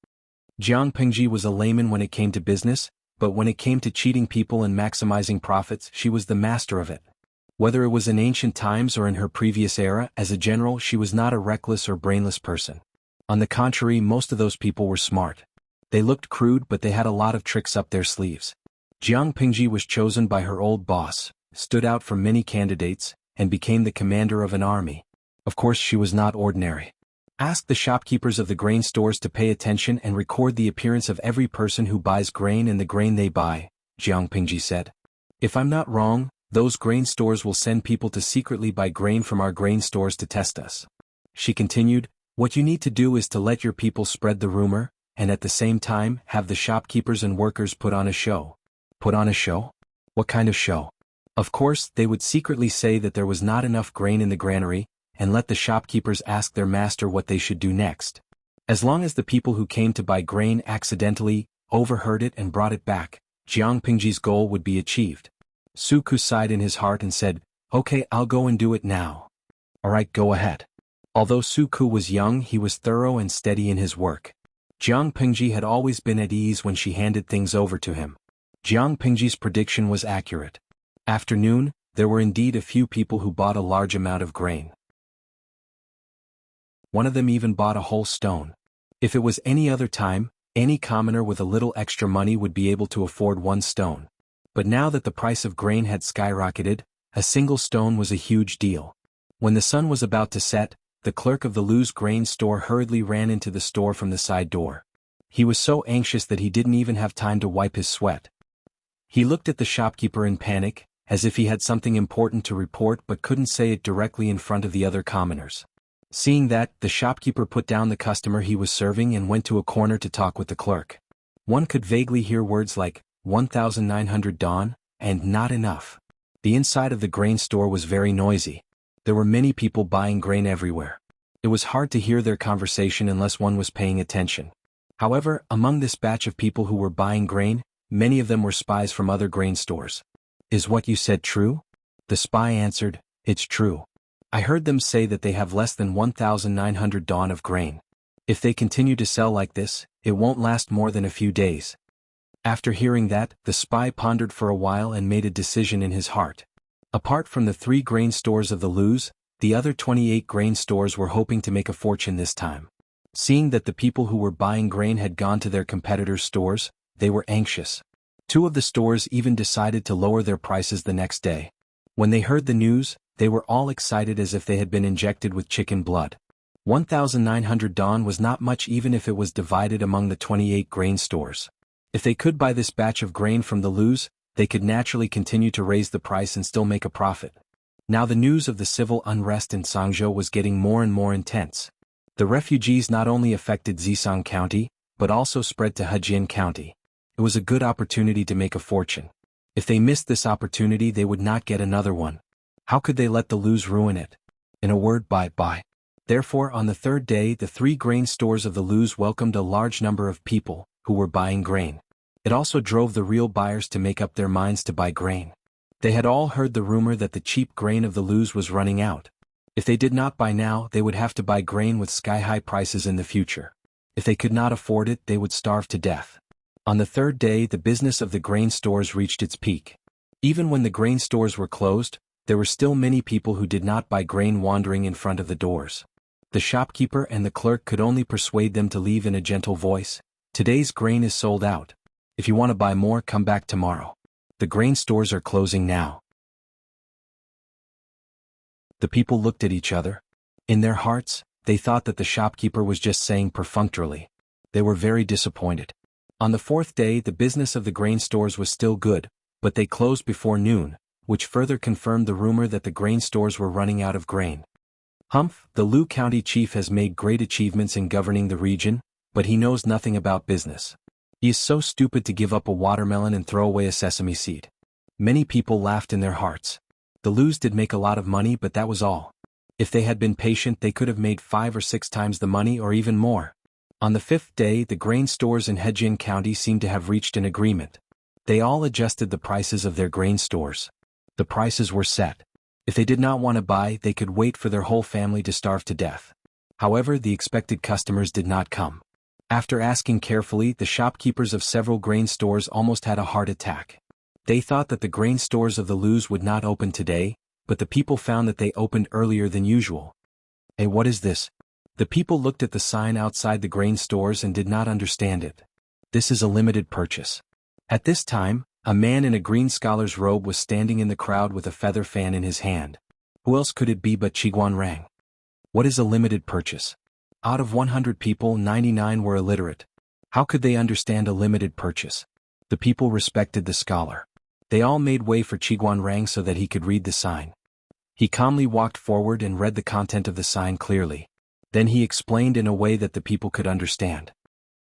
S1: Jiang Pingji was a layman when it came to business, but when it came to cheating people and maximizing profits, she was the master of it. Whether it was in ancient times or in her previous era, as a general she was not a reckless or brainless person. On the contrary, most of those people were smart. They looked crude, but they had a lot of tricks up their sleeves. Jiang Pingji was chosen by her old boss, stood out from many candidates, and became the commander of an army. Of course she was not ordinary. Ask the shopkeepers of the grain stores to pay attention and record the appearance of every person who buys grain and the grain they buy, Jiang Pingji said. If I'm not wrong, those grain stores will send people to secretly buy grain from our grain stores to test us. She continued, what you need to do is to let your people spread the rumor, and at the same time have the shopkeepers and workers put on a show. Put on a show? What kind of show? Of course, they would secretly say that there was not enough grain in the granary, and let the shopkeepers ask their master what they should do next. As long as the people who came to buy grain accidentally overheard it and brought it back, Jiang Pingji's goal would be achieved. Su Ku sighed in his heart and said, okay, I'll go and do it now. Alright, go ahead. Although Su Ku was young, he was thorough and steady in his work. Jiang Pingji had always been at ease when she handed things over to him. Jiang Pingji's prediction was accurate. After noon, there were indeed a few people who bought a large amount of grain. One of them even bought a whole stone. If it was any other time, any commoner with a little extra money would be able to afford 1 stone. But now that the price of grain had skyrocketed, A single stone was a huge deal. When the sun was about to set, the clerk of the Lu's grain store hurriedly ran into the store from the side door. He was so anxious that he didn't even have time to wipe his sweat. He looked at the shopkeeper in panic, as if he had something important to report but couldn't say it directly in front of the other commoners. Seeing that, the shopkeeper put down the customer he was serving and went to a corner to talk with the clerk. One could vaguely hear words like, 1,900 don, and not enough. The inside of the grain store was very noisy. There were many people buying grain everywhere. It was hard to hear their conversation unless one was paying attention. However, among this batch of people who were buying grain, many of them were spies from other grain stores. Is what you said true? The spy answered, it's true. I heard them say that they have less than 1,900 don of grain. If they continue to sell like this, it won't last more than a few days. After hearing that, the spy pondered for a while and made a decision in his heart. Apart from the 3 grain stores of the Lus, the other 28 grain stores were hoping to make a fortune this time. Seeing that the people who were buying grain had gone to their competitors' stores, they were anxious. 2 of the stores even decided to lower their prices the next day. When they heard the news, they were all excited as if they had been injected with chicken blood. 1,900 don was not much even if it was divided among the 28 grain stores. If they could buy this batch of grain from the Lus, they could naturally continue to raise the price and still make a profit. Now the news of the civil unrest in Sangzhou was getting more and more intense. The refugees not only affected Zisong County, but also spread to Hejian County. It was a good opportunity to make a fortune. If they missed this opportunity, they would not get another one. How could they let the Lus ruin it? In a word, bye-bye. Therefore, on the 3rd day, the 3 grain stores of the Lus welcomed a large number of people who were buying grain. It also drove the real buyers to make up their minds to buy grain. They had all heard the rumor that the cheap grain of the Lus was running out. If they did not buy now, they would have to buy grain with sky-high prices in the future. If they could not afford it, they would starve to death. On the 3rd day, the business of the grain stores reached its peak. Even when the grain stores were closed, there were still many people who did not buy grain wandering in front of the doors. The shopkeeper and the clerk could only persuade them to leave in a gentle voice. Today's grain is sold out. If you want to buy more, come back tomorrow. The grain stores are closing now. The people looked at each other. In their hearts, they thought that the shopkeeper was just saying perfunctorily. They were very disappointed. On the 4th day, the business of the grain stores was still good, but they closed before noon, which further confirmed the rumor that the grain stores were running out of grain. Humph, the Lu County chief has made great achievements in governing the region, but he knows nothing about business. He is so stupid to give up a watermelon and throw away a sesame seed. Many people laughed in their hearts. The Lus did make a lot of money, but that was all. If they had been patient, they could have made 5 or 6 times the money or even more. On the 5th day, the grain stores in Hejian County seemed to have reached an agreement. They all adjusted the prices of their grain stores. The prices were set. If they did not want to buy, they could wait for their whole family to starve to death. However, the expected customers did not come. After asking carefully, the shopkeepers of several grain stores almost had a heart attack. They thought that the grain stores of the Lus would not open today, but the people found that they opened earlier than usual. Hey, what is this? The people looked at the sign outside the grain stores and did not understand it. This is a limited purchase. At this time, a man in a green scholar's robe was standing in the crowd with a feather fan in his hand. Who else could it be but Qiguan Rang? What is a limited purchase? Out of 100 people, 99 were illiterate. How could they understand a limited purchase? The people respected the scholar. They all made way for Qiguan Rang so that he could read the sign. He calmly walked forward and read the content of the sign clearly. Then he explained in a way that the people could understand.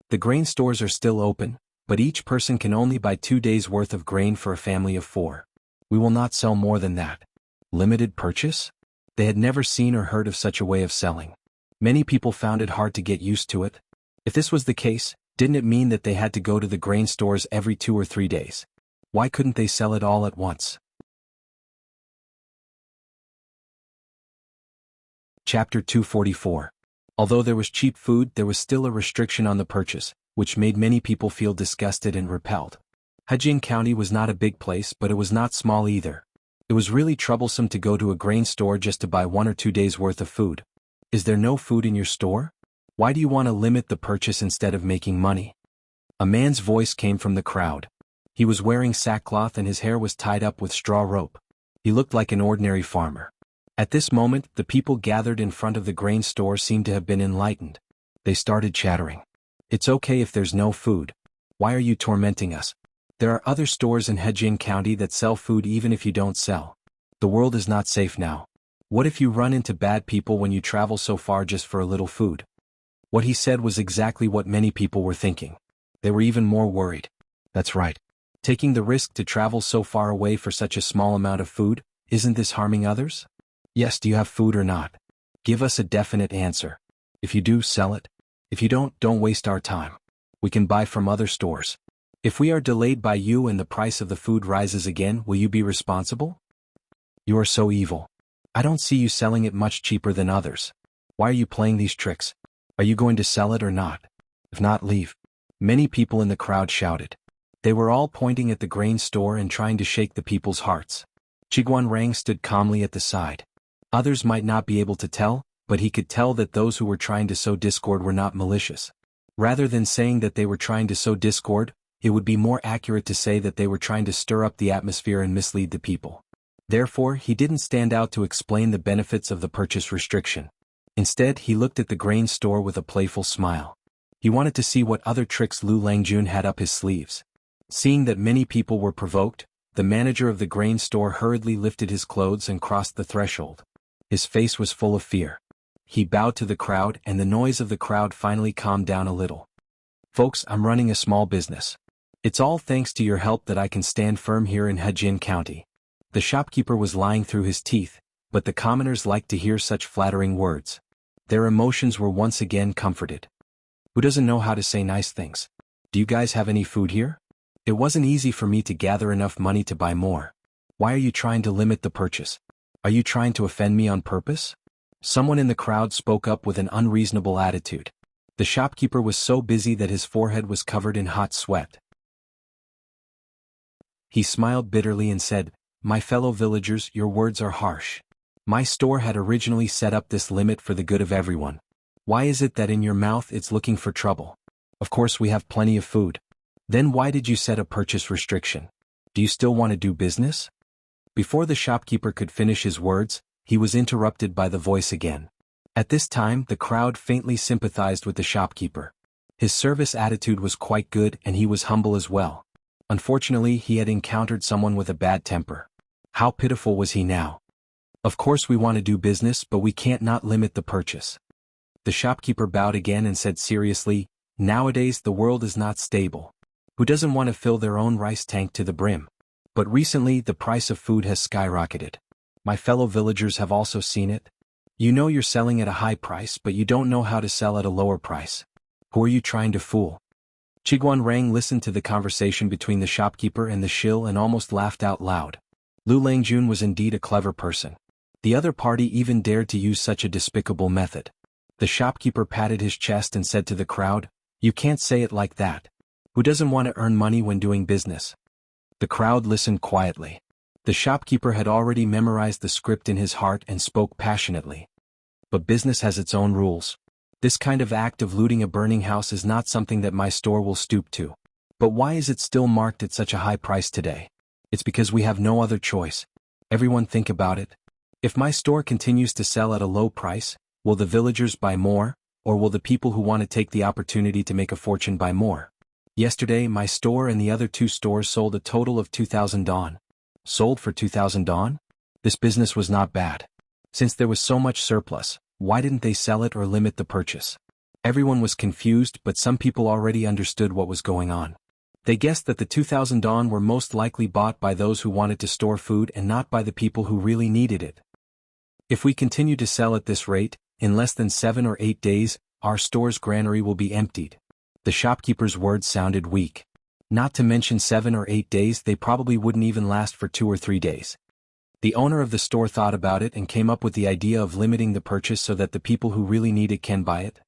S1: The grain stores are still open, but each person can only buy 2 days' worth of grain for a family of 4. We will not sell more than that. Limited purchase? They had never seen or heard of such a way of selling. Many people found it hard to get used to it. If this was the case, didn't it mean that they had to go to the grain stores every 2 or 3 days? Why couldn't they sell it all at once? Chapter 244. Although there was cheap food, there was still a restriction on the purchase, which made many people feel disgusted and repelled. Hejian County was not a big place, but it was not small either. It was really troublesome to go to a grain store just to buy 1 or 2 days' worth of food. Is there no food in your store? Why do you want to limit the purchase instead of making money? A man's voice came from the crowd. He was wearing sackcloth and his hair was tied up with straw rope. He looked like an ordinary farmer. At this moment, the people gathered in front of the grain store seemed to have been enlightened. They started chattering. It's okay if there's no food. Why are you tormenting us? There are other stores in Hejin County that sell food even if you don't sell. The world is not safe now. What if you run into bad people when you travel so far just for a little food? What he said was exactly what many people were thinking. They were even more worried. That's right. Taking the risk to travel so far away for such a small amount of food, isn't this harming others? Yes, do you have food or not? Give us a definite answer. If you do, sell it. If you don't waste our time. We can buy from other stores. If we are delayed by you and the price of the food rises again, will you be responsible? You are so evil. I don't see you selling it much cheaper than others. Why are you playing these tricks? Are you going to sell it or not? If not, leave. Many people in the crowd shouted. They were all pointing at the grain store and trying to shake the people's hearts. Chiguan Rang stood calmly at the side. Others might not be able to tell, but he could tell that those who were trying to sow discord were not malicious. Rather than saying that they were trying to sow discord, it would be more accurate to say that they were trying to stir up the atmosphere and mislead the people. Therefore, he didn't stand out to explain the benefits of the purchase restriction. Instead, he looked at the grain store with a playful smile. He wanted to see what other tricks Lu Langjun had up his sleeves. Seeing that many people were provoked, the manager of the grain store hurriedly lifted his clothes and crossed the threshold. His face was full of fear. He bowed to the crowd and the noise of the crowd finally calmed down a little. Folks, I'm running a small business. It's all thanks to your help that I can stand firm here in Hejin County. The shopkeeper was lying through his teeth, but the commoners liked to hear such flattering words. Their emotions were once again comforted. Who doesn't know how to say nice things? Do you guys have any food here? It wasn't easy for me to gather enough money to buy more. Why are you trying to limit the purchase? Are you trying to offend me on purpose? Someone in the crowd spoke up with an unreasonable attitude. The shopkeeper was so busy that his forehead was covered in hot sweat. He smiled bitterly and said, "My fellow villagers, your words are harsh. My store had originally set up this limit for the good of everyone. Why is it that in your mouth it's looking for trouble? Of course we have plenty of food. Then why did you set a purchase restriction? Do you still want to do business?" Before the shopkeeper could finish his words, he was interrupted by the voice again. At this time, the crowd faintly sympathized with the shopkeeper. His service attitude was quite good and he was humble as well. Unfortunately, he had encountered someone with a bad temper. How pitiful was he now? Of course we want to do business, but we can't not limit the purchase. The shopkeeper bowed again and said seriously, "Nowadays the world is not stable. Who doesn't want to fill their own rice tank to the brim? But recently the price of food has skyrocketed. My fellow villagers have also seen it. You know you're selling at a high price, but you don't know how to sell at a lower price. Who are you trying to fool?" Chiguan Rang listened to the conversation between the shopkeeper and the shill and almost laughed out loud. Lu Langjun was indeed a clever person. The other party even dared to use such a despicable method. The shopkeeper patted his chest and said to the crowd, "You can't say it like that. Who doesn't want to earn money when doing business?" The crowd listened quietly. The shopkeeper had already memorized the script in his heart and spoke passionately. But business has its own rules. This kind of act of looting a burning house is not something that my store will stoop to. But why is it still marked at such a high price today? It's because we have no other choice. Everyone think about it. If my store continues to sell at a low price, will the villagers buy more, or will the people who want to take the opportunity to make a fortune buy more? Yesterday, my store and the other two stores sold a total of 2,000 dong. Sold for 2,000 dong? This business was not bad. Since there was so much surplus, why didn't they sell it or limit the purchase? Everyone was confused, but some people already understood what was going on. They guessed that the 2,000 dong were most likely bought by those who wanted to store food and not by the people who really needed it. If we continue to sell at this rate, in less than 7 or 8 days, our store's granary will be emptied. The shopkeeper's words sounded weak. Not to mention 7 or 8 days, they probably wouldn't even last for 2 or 3 days. The owner of the store thought about it and came up with the idea of limiting the purchase so that the people who really need it can buy it.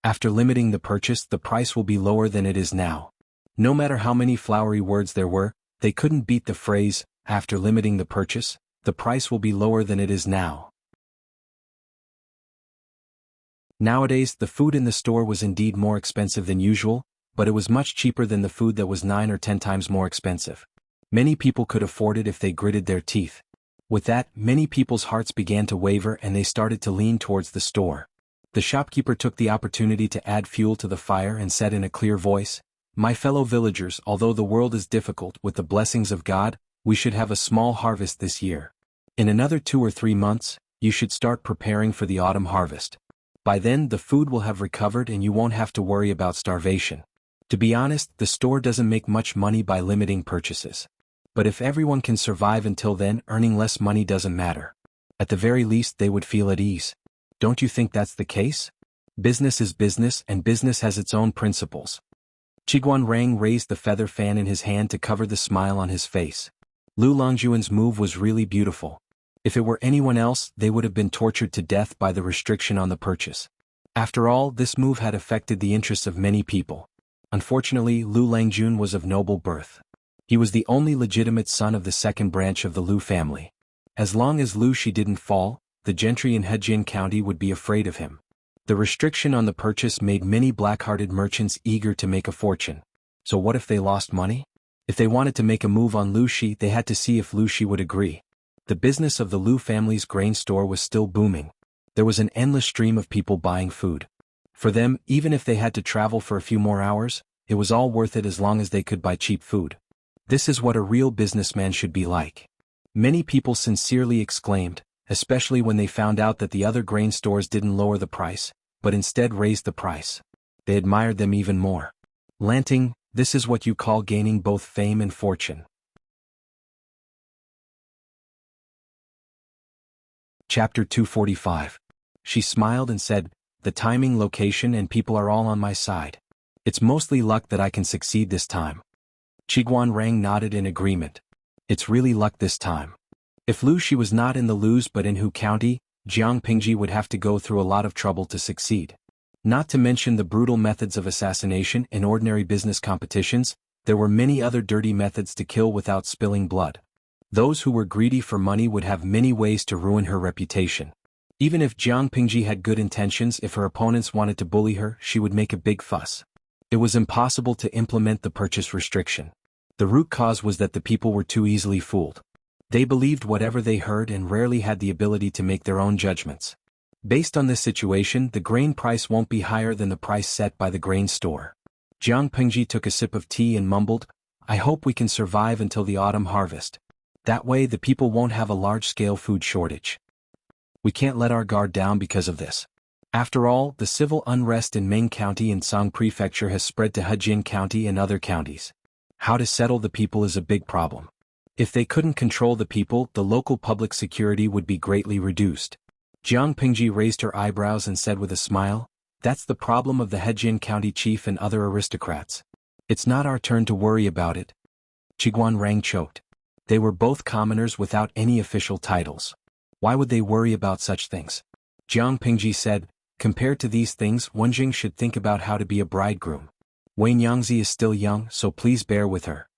S1: After limiting the purchase, the price will be lower than it is now. No matter how many flowery words there were, they couldn't beat the phrase, "After limiting the purchase, the price will be lower than it is now." Nowadays, the food in the store was indeed more expensive than usual, but it was much cheaper than the food that was 9 or 10 times more expensive. Many people could afford it if they gritted their teeth. With that, many people's hearts began to waver and they started to lean towards the store. The shopkeeper took the opportunity to add fuel to the fire and said in a clear voice, "My fellow villagers, although the world is difficult, with the blessings of God, we should have a small harvest this year. In another 2 or 3 months, you should start preparing for the autumn harvest. By then the food will have recovered and you won't have to worry about starvation. To be honest, the store doesn't make much money by limiting purchases. But if everyone can survive until then, earning less money doesn't matter. At the very least they would feel at ease. Don't you think that's the case? Business is business and business has its own principles." Qiguan Rang raised the feather fan in his hand to cover the smile on his face. Lu Longjuan's move was really beautiful. If it were anyone else, they would have been tortured to death by the restriction on the purchase. After all, this move had affected the interests of many people. Unfortunately, Lu Langjun was of noble birth. He was the only legitimate son of the second branch of the Lu family. As long as Lu Shi didn't fall, the gentry in Hejian County would be afraid of him. The restriction on the purchase made many black-hearted merchants eager to make a fortune. So what if they lost money? If they wanted to make a move on Lu Shi, they had to see if Lu Shi would agree. The business of the Lu family's grain store was still booming. There was an endless stream of people buying food. For them, even if they had to travel for a few more hours, it was all worth it as long as they could buy cheap food. This is what a real businessman should be like. Many people sincerely exclaimed, especially when they found out that the other grain stores didn't lower the price, but instead raised the price. They admired them even more. Lanting, this is what you call gaining both fame and fortune. Chapter 245. She smiled and said, "The timing, location and people are all on my side. It's mostly luck that I can succeed this time." Qiguan Rang nodded in agreement. It's really luck this time. If Lu Shi was not in the Lus but in Hu County, Jiang Pingji would have to go through a lot of trouble to succeed. Not to mention the brutal methods of assassination in ordinary business competitions, there were many other dirty methods to kill without spilling blood. Those who were greedy for money would have many ways to ruin her reputation. Even if Jiang Pingji had good intentions, if her opponents wanted to bully her, she would make a big fuss. It was impossible to implement the purchase restriction. The root cause was that the people were too easily fooled. They believed whatever they heard and rarely had the ability to make their own judgments. Based on this situation, the grain price won't be higher than the price set by the grain store. Jiang Pingji took a sip of tea and mumbled, "I hope we can survive until the autumn harvest. That way the people won't have a large-scale food shortage. We can't let our guard down because of this. After all, the civil unrest in Meng County and Song Prefecture has spread to Hejian County and other counties. How to settle the people is a big problem. If they couldn't control the people, the local public security would be greatly reduced." Jiang Pingji raised her eyebrows and said with a smile, "That's the problem of the Hejian County chief and other aristocrats. It's not our turn to worry about it." Qiguan Rang choked. They were both commoners without any official titles. Why would they worry about such things? Jiang Pingji said, "Compared to these things, Wenjing should think about how to be a bridegroom. Wei Nyangzi is still young, so please bear with her."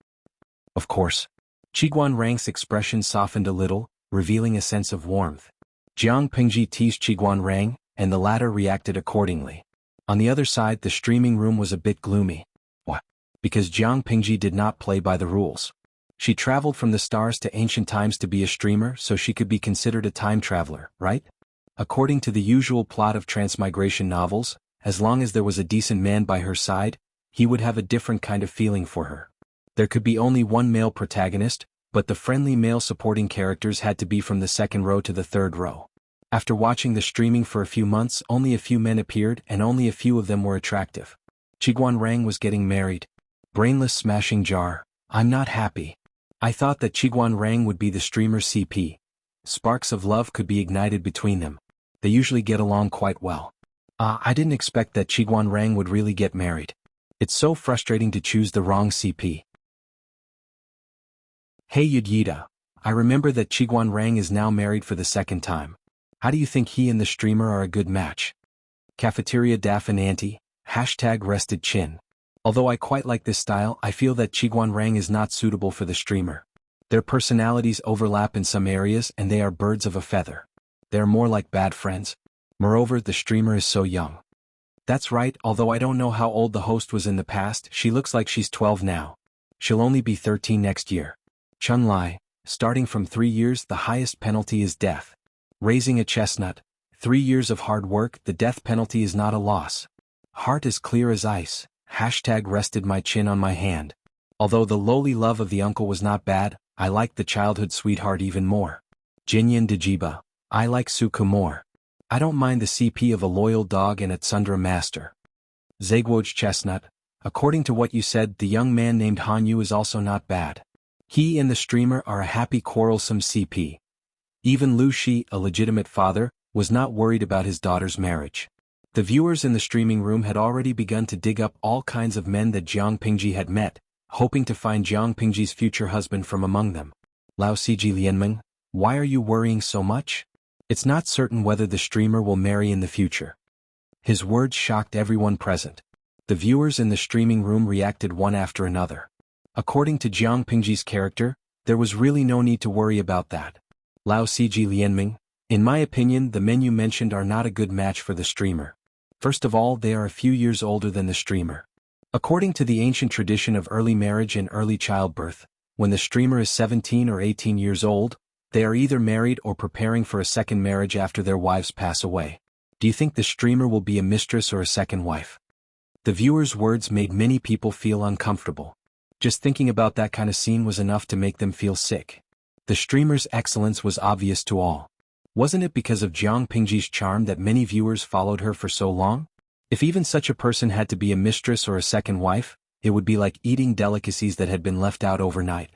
S1: "Of course." Qiguan Rang's expression softened a little, revealing a sense of warmth. Jiang Pingji teased Qiguan Rang, and the latter reacted accordingly. On the other side, the streaming room was a bit gloomy. What? Because Jiang Pingji did not play by the rules. She traveled from the stars to ancient times to be a streamer, so she could be considered a time traveler, right? According to the usual plot of transmigration novels, as long as there was a decent man by her side, he would have a different kind of feeling for her. There could be only one male protagonist, but the friendly male supporting characters had to be from the second row to the third row. After watching the streaming for a few months, only a few men appeared and only a few of them were attractive. Qiguan Rang was getting married. Brainless smashing jar. I'm not happy. I thought that Qiguan Rang would be the streamer's CP. Sparks of love could be ignited between them. They usually get along quite well. I didn't expect that Qiguan Rang would really get married. It's so frustrating to choose the wrong CP. Hey Yudhita, I remember that Qiguan Rang is now married for the second time. How do you think he and the streamer are a good match? Cafeteria Daffinanti, #rested chin. Although I quite like this style, I feel that Qiguan Rang is not suitable for the streamer. Their personalities overlap in some areas and they are birds of a feather. They are more like bad friends. Moreover, the streamer is so young. That's right, although I don't know how old the host was in the past, she looks like she's 12 now. She'll only be 13 next year. Chun Lai, Starting from 3 years, the highest penalty is death. Raising a chestnut, 3 years of hard work, the death penalty is not a loss. Heart as clear as ice, rested my chin on my hand. Although the lowly love of the uncle was not bad, I liked the childhood sweetheart even more. Jinyan Dajiba, I like Suku more. I don't mind the CP of a loyal dog and a Tsundra master. Zegwoj chestnut, according to what you said, the young man named Hanyu is also not bad. He and the streamer are a happy quarrelsome CP. Even Lu Shi, a legitimate father, was not worried about his daughter's marriage. The viewers in the streaming room had already begun to dig up all kinds of men that Jiang Pingji had met, hoping to find Jiang Pingji's future husband from among them. Lao Siji Lianmeng, why are you worrying so much? It's not certain whether the streamer will marry in the future. His words shocked everyone present. The viewers in the streaming room reacted one after another. According to Jiang Pingji's character, there was really no need to worry about that. Lao Siji Lianmeng, in my opinion, the men you mentioned are not a good match for the streamer. First of all, they are a few years older than the streamer. According to the ancient tradition of early marriage and early childbirth, when the streamer is 17 or 18 years old, they are either married or preparing for a second marriage after their wives pass away. Do you think the streamer will be a mistress or a second wife? The viewer's words made many people feel uncomfortable. Just thinking about that kind of scene was enough to make them feel sick. The streamer's excellence was obvious to all. Wasn't it because of Jiang Pingji's charm that many viewers followed her for so long? If even such a person had to be a mistress or a second wife, it would be like eating delicacies that had been left out overnight.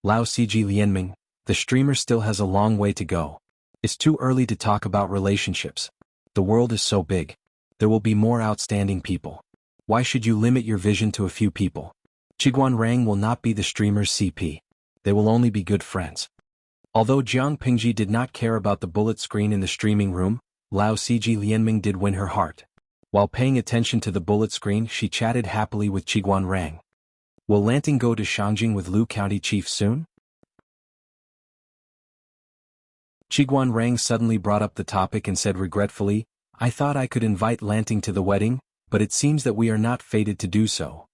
S1: Lao Siji Lianmeng, the streamer still has a long way to go. It's too early to talk about relationships. The world is so big. There will be more outstanding people. Why should you limit your vision to a few people? Qiguan Rang will not be the streamer's CP. They will only be good friends. Although Jiang Pingji did not care about the bullet screen in the streaming room, Lao Siji Lianmeng did win her heart. While paying attention to the bullet screen, she chatted happily with Qiguan Rang. Will Lanting go to Shangjing with Lu County Chief soon? Qiguan Rang suddenly brought up the topic and said regretfully, I thought I could invite Lanting to the wedding, but it seems that we are not fated to do so.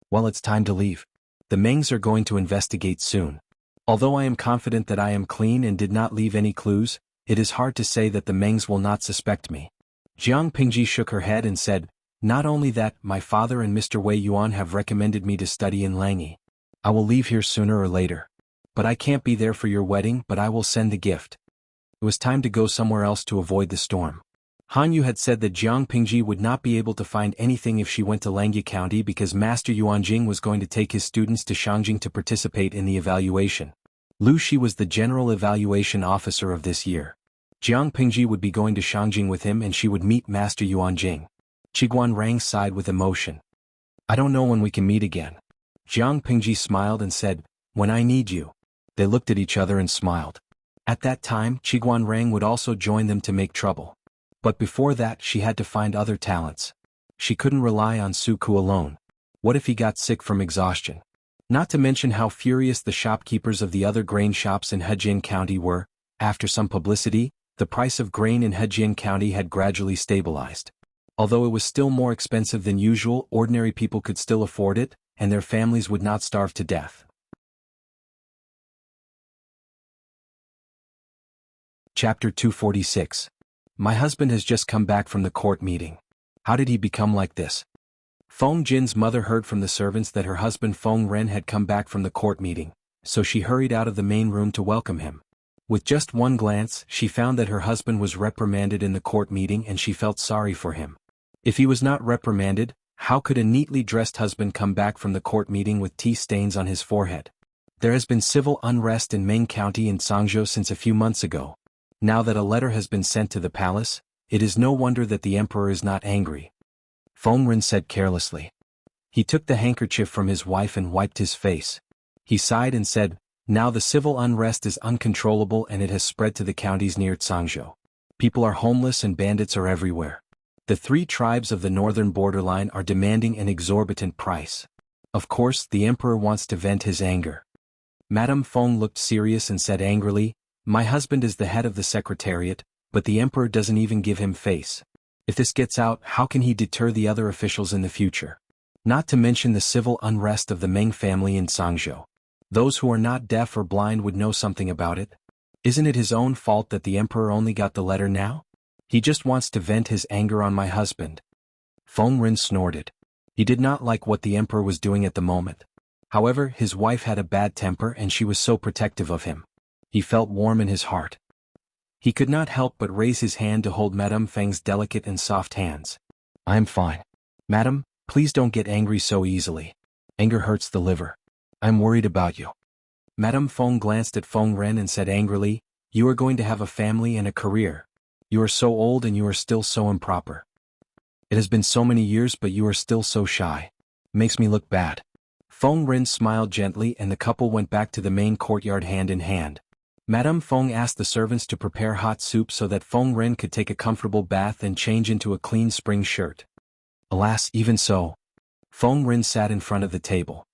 S1: Well, it's time to leave. The Mengs are going to investigate soon. Although I am confident that I am clean and did not leave any clues, it is hard to say that the Mengs will not suspect me. Jiang Pingji shook her head and said, not only that, my father and Mr. Wei Yuan have recommended me to study in Langyi. I will leave here sooner or later. But I can't be there for your wedding, but I will send the gift. It was time to go somewhere else to avoid the storm. Han Yu had said that Jiang Pingji would not be able to find anything if she went to Langyi County because Master Yuanjing was going to take his students to Shangjing to participate in the evaluation. Lu Shi was the general evaluation officer of this year. Jiang Pingji would be going to Shangjing with him and she would meet Master Yuanjing. Qiguan Rang sighed with emotion. I don't know when we can meet again. Jiang Pingji smiled and said, when I need you. They looked at each other and smiled. At that time, Qiguan Rang would also join them to make trouble. But before that, she had to find other talents. She couldn't rely on Suku alone. What if he got sick from exhaustion? Not to mention how furious the shopkeepers of the other grain shops in Hejian County were. After some publicity, the price of grain in Hejian County had gradually stabilized. Although it was still more expensive than usual, ordinary people could still afford it, and their families would not starve to death. Chapter 246. My husband has just come back from the court meeting. How did he become like this? Feng Jin's mother heard from the servants that her husband Feng Ren had come back from the court meeting, so she hurried out of the main room to welcome him. With just one glance, she found that her husband was reprimanded in the court meeting and she felt sorry for him. If he was not reprimanded, how could a neatly dressed husband come back from the court meeting with tea stains on his forehead? There has been civil unrest in Meng County in Sangzhou since a few months ago. Now that a letter has been sent to the palace, it is no wonder that the emperor is not angry. Feng Ren said carelessly. He took the handkerchief from his wife and wiped his face. He sighed and said, now the civil unrest is uncontrollable and it has spread to the counties near Sangzhou. People are homeless and bandits are everywhere. The 3 tribes of the northern borderline are demanding an exorbitant price. Of course, the emperor wants to vent his anger. Madame Feng looked serious and said angrily, my husband is the head of the secretariat, but the emperor doesn't even give him face. If this gets out, how can he deter the other officials in the future? Not to mention the civil unrest of the Meng family in Sangzhou. Those who are not deaf or blind would know something about it. Isn't it his own fault that the emperor only got the letter now? He just wants to vent his anger on my husband. Feng Ren snorted. He did not like what the emperor was doing at the moment. However, his wife had a bad temper and she was so protective of him. He felt warm in his heart. He could not help but raise his hand to hold Madame Feng's delicate and soft hands. I'm fine. Madam, please don't get angry so easily. Anger hurts the liver. I'm worried about you. Madame Feng glanced at Feng Ren and said angrily, you are going to have a family and a career. You are so old and you are still so improper. It has been so many years but you are still so shy. Makes me look bad. Feng Ren smiled gently and the couple went back to the main courtyard hand in hand. Madame Feng asked the servants to prepare hot soup so that Feng Ren could take a comfortable bath and change into a clean spring shirt. Alas, even so. Feng Ren sat in front of the table.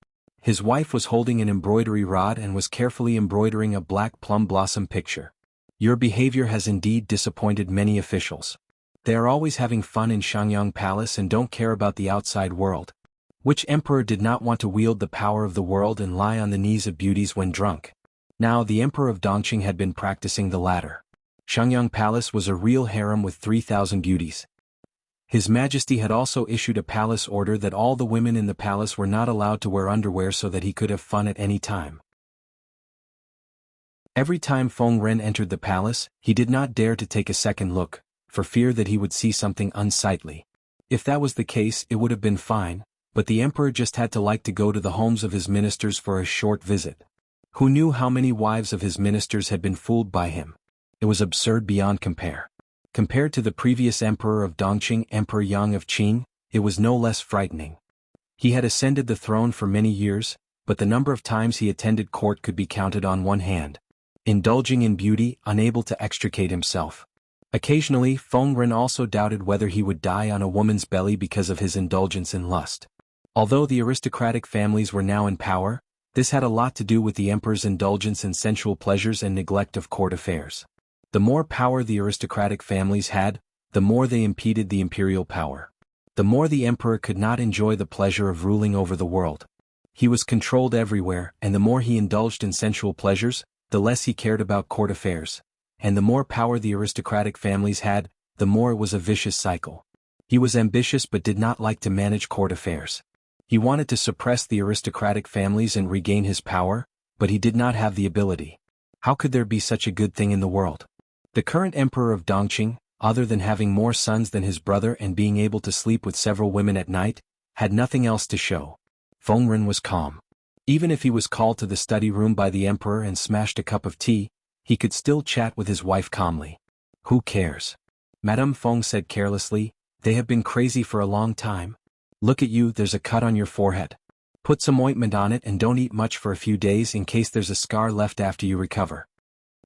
S1: His wife was holding an embroidery rod and was carefully embroidering a black plum blossom picture. Your behavior has indeed disappointed many officials. They are always having fun in Shangyang Palace and don't care about the outside world. Which emperor did not want to wield the power of the world and lie on the knees of beauties when drunk? Now the emperor of Dongqing had been practicing the latter. Shangyang Palace was a real harem with 3,000 beauties. His Majesty had also issued a palace order that all the women in the palace were not allowed to wear underwear so that he could have fun at any time. Every time Feng Ren entered the palace, he did not dare to take a second look, for fear that he would see something unsightly. If that was the case, it would have been fine, but the emperor just had to like to go to the homes of his ministers for a short visit. Who knew how many wives of his ministers had been fooled by him? It was absurd beyond compare. Compared to the previous emperor of Dongqing, Emperor Yang of Qing, it was no less frightening. He had ascended the throne for many years, but the number of times he attended court could be counted on one hand. Indulging in beauty, unable to extricate himself. Occasionally, Feng Ren also doubted whether he would die on a woman's belly because of his indulgence in lust. Although the aristocratic families were now in power, this had a lot to do with the emperor's indulgence in sensual pleasures and neglect of court affairs. The more power the aristocratic families had, the more they impeded the imperial power. The more the emperor could not enjoy the pleasure of ruling over the world. He was controlled everywhere, and the more he indulged in sensual pleasures, the less he cared about court affairs. And the more power the aristocratic families had, the more it was a vicious cycle. He was ambitious but did not like to manage court affairs. He wanted to suppress the aristocratic families and regain his power, but he did not have the ability. How could there be such a good thing in the world? The current emperor of Dongqing, other than having more sons than his brother and being able to sleep with several women at night, had nothing else to show. Feng Ren was calm. Even if he was called to the study room by the emperor and smashed a cup of tea, he could still chat with his wife calmly. Who cares? Madame Feng said carelessly, they have been crazy for a long time. Look at you, there's a cut on your forehead. Put some ointment on it and don't eat much for a few days in case there's a scar left after you recover.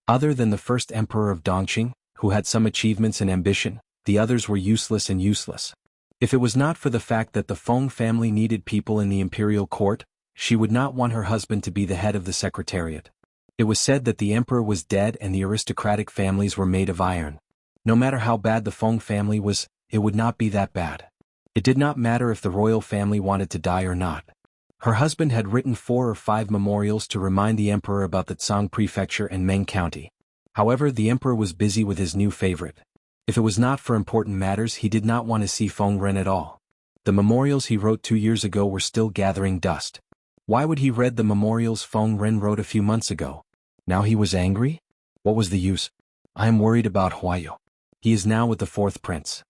S1: Other than the first emperor of Dongqing, who had some achievements and ambition, the others were useless and useless. If it was not for the fact that the Feng family needed people in the imperial court, she would not want her husband to be the head of the secretariat. It was said that the emperor was dead and the aristocratic families were made of iron. No matter how bad the Feng family was, it would not be that bad. It did not matter if the royal family wanted to die or not. Her husband had written 4 or 5 memorials to remind the emperor about the Tsang prefecture and Meng county. However, the emperor was busy with his new favorite. If it was not for important matters, he did not want to see Feng Ren at all. The memorials he wrote 2 years ago were still gathering dust. Why would he read the memorials Feng Ren wrote a few months ago? Now he was angry? What was the use? I am worried about Huayu. He is now with the 4th prince.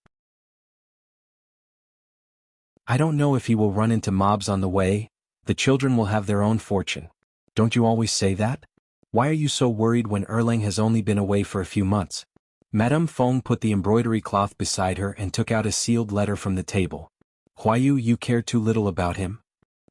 S1: I don't know if he will run into mobs on the way. The children will have their own fortune. Don't you always say that? Why are you so worried when Erlang has only been away for a few months? Madame Feng put the embroidery cloth beside her and took out a sealed letter from the table. Huayu, you care too little about him?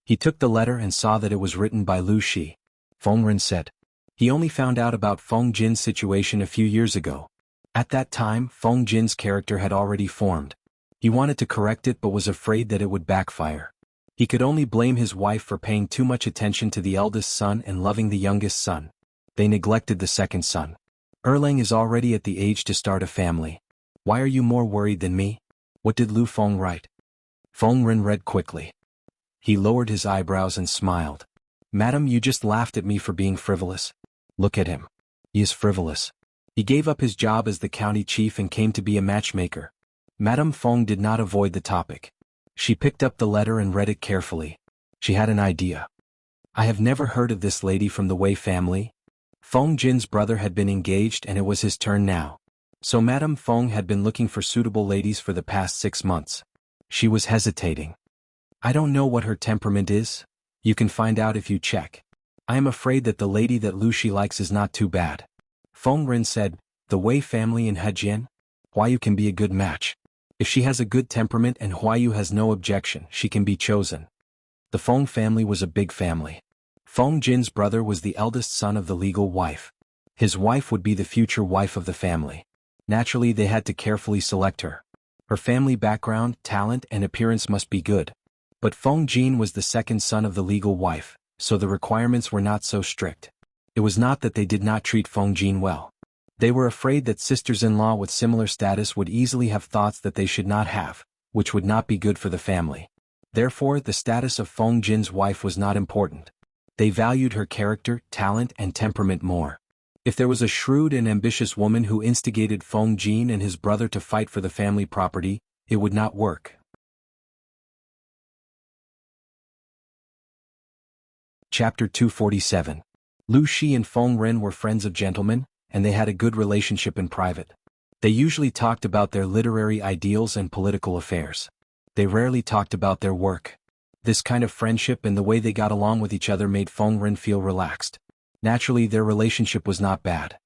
S1: He took the letter and saw that it was written by Lu Shi. Feng Ren said. He only found out about Feng Jin's situation a few years ago. At that time, Feng Jin's character had already formed. He wanted to correct it but was afraid that it would backfire. He could only blame his wife for paying too much attention to the eldest son and loving the youngest son. They neglected the second son. Erlang is already at the age to start a family. Why are you more worried than me? What did Lu Feng write? Feng Ren read quickly. He lowered his eyebrows and smiled. Madam, you just laughed at me for being frivolous. Look at him. He is frivolous. He gave up his job as the county chief and came to be a matchmaker. Madame Feng did not avoid the topic. She picked up the letter and read it carefully. She had an idea. I have never heard of this lady from the Wei family. Feng Jin's brother had been engaged and it was his turn now. So Madame Feng had been looking for suitable ladies for the past 6 months. She was hesitating. I don't know what her temperament is. You can find out if you check. I am afraid that the lady that Lu Shi likes is not too bad. Feng Ren said, the Wei family in Hejian? Huayu can be a good match. If she has a good temperament and Huayu has no objection, she can be chosen. The Feng family was a big family. Feng Jin's brother was the eldest son of the legal wife. His wife would be the future wife of the family. Naturally, they had to carefully select her. Her family background, talent, and appearance must be good. But Feng Jin was the second son of the legal wife, so the requirements were not so strict. It was not that they did not treat Feng Jin well. They were afraid that sisters-in-law with similar status would easily have thoughts that they should not have, which would not be good for the family. Therefore, the status of Feng Jin's wife was not important. They valued her character, talent, and temperament more. If there was a shrewd and ambitious woman who instigated Feng Jin and his brother to fight for the family property, it would not work. Chapter 247. Lu Shi and Feng Ren were friends of gentlemen, and they had a good relationship in private. They usually talked about their literary ideals and political affairs. They rarely talked about their work. This kind of friendship and the way they got along with each other made Feng Ren feel relaxed. Naturally, their relationship was not bad.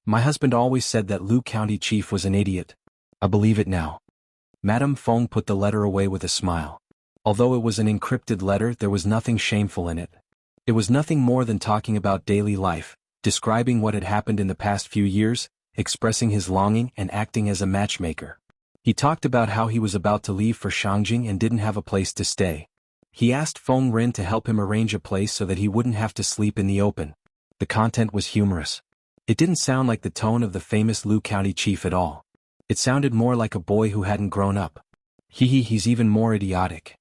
S1: My husband always said that Lu County Chief was an idiot. I believe it now. Madame Feng put the letter away with a smile. Although it was an encrypted letter, there was nothing shameful in it. It was nothing more than talking about daily life, describing what had happened in the past few years, expressing his longing and acting as a matchmaker. He talked about how he was about to leave for Shangjing and didn't have a place to stay. He asked Feng Ren to help him arrange a place so that he wouldn't have to sleep in the open. The content was humorous. It didn't sound like the tone of the famous Lu County Chief at all. It sounded more like a boy who hadn't grown up. He's even more idiotic.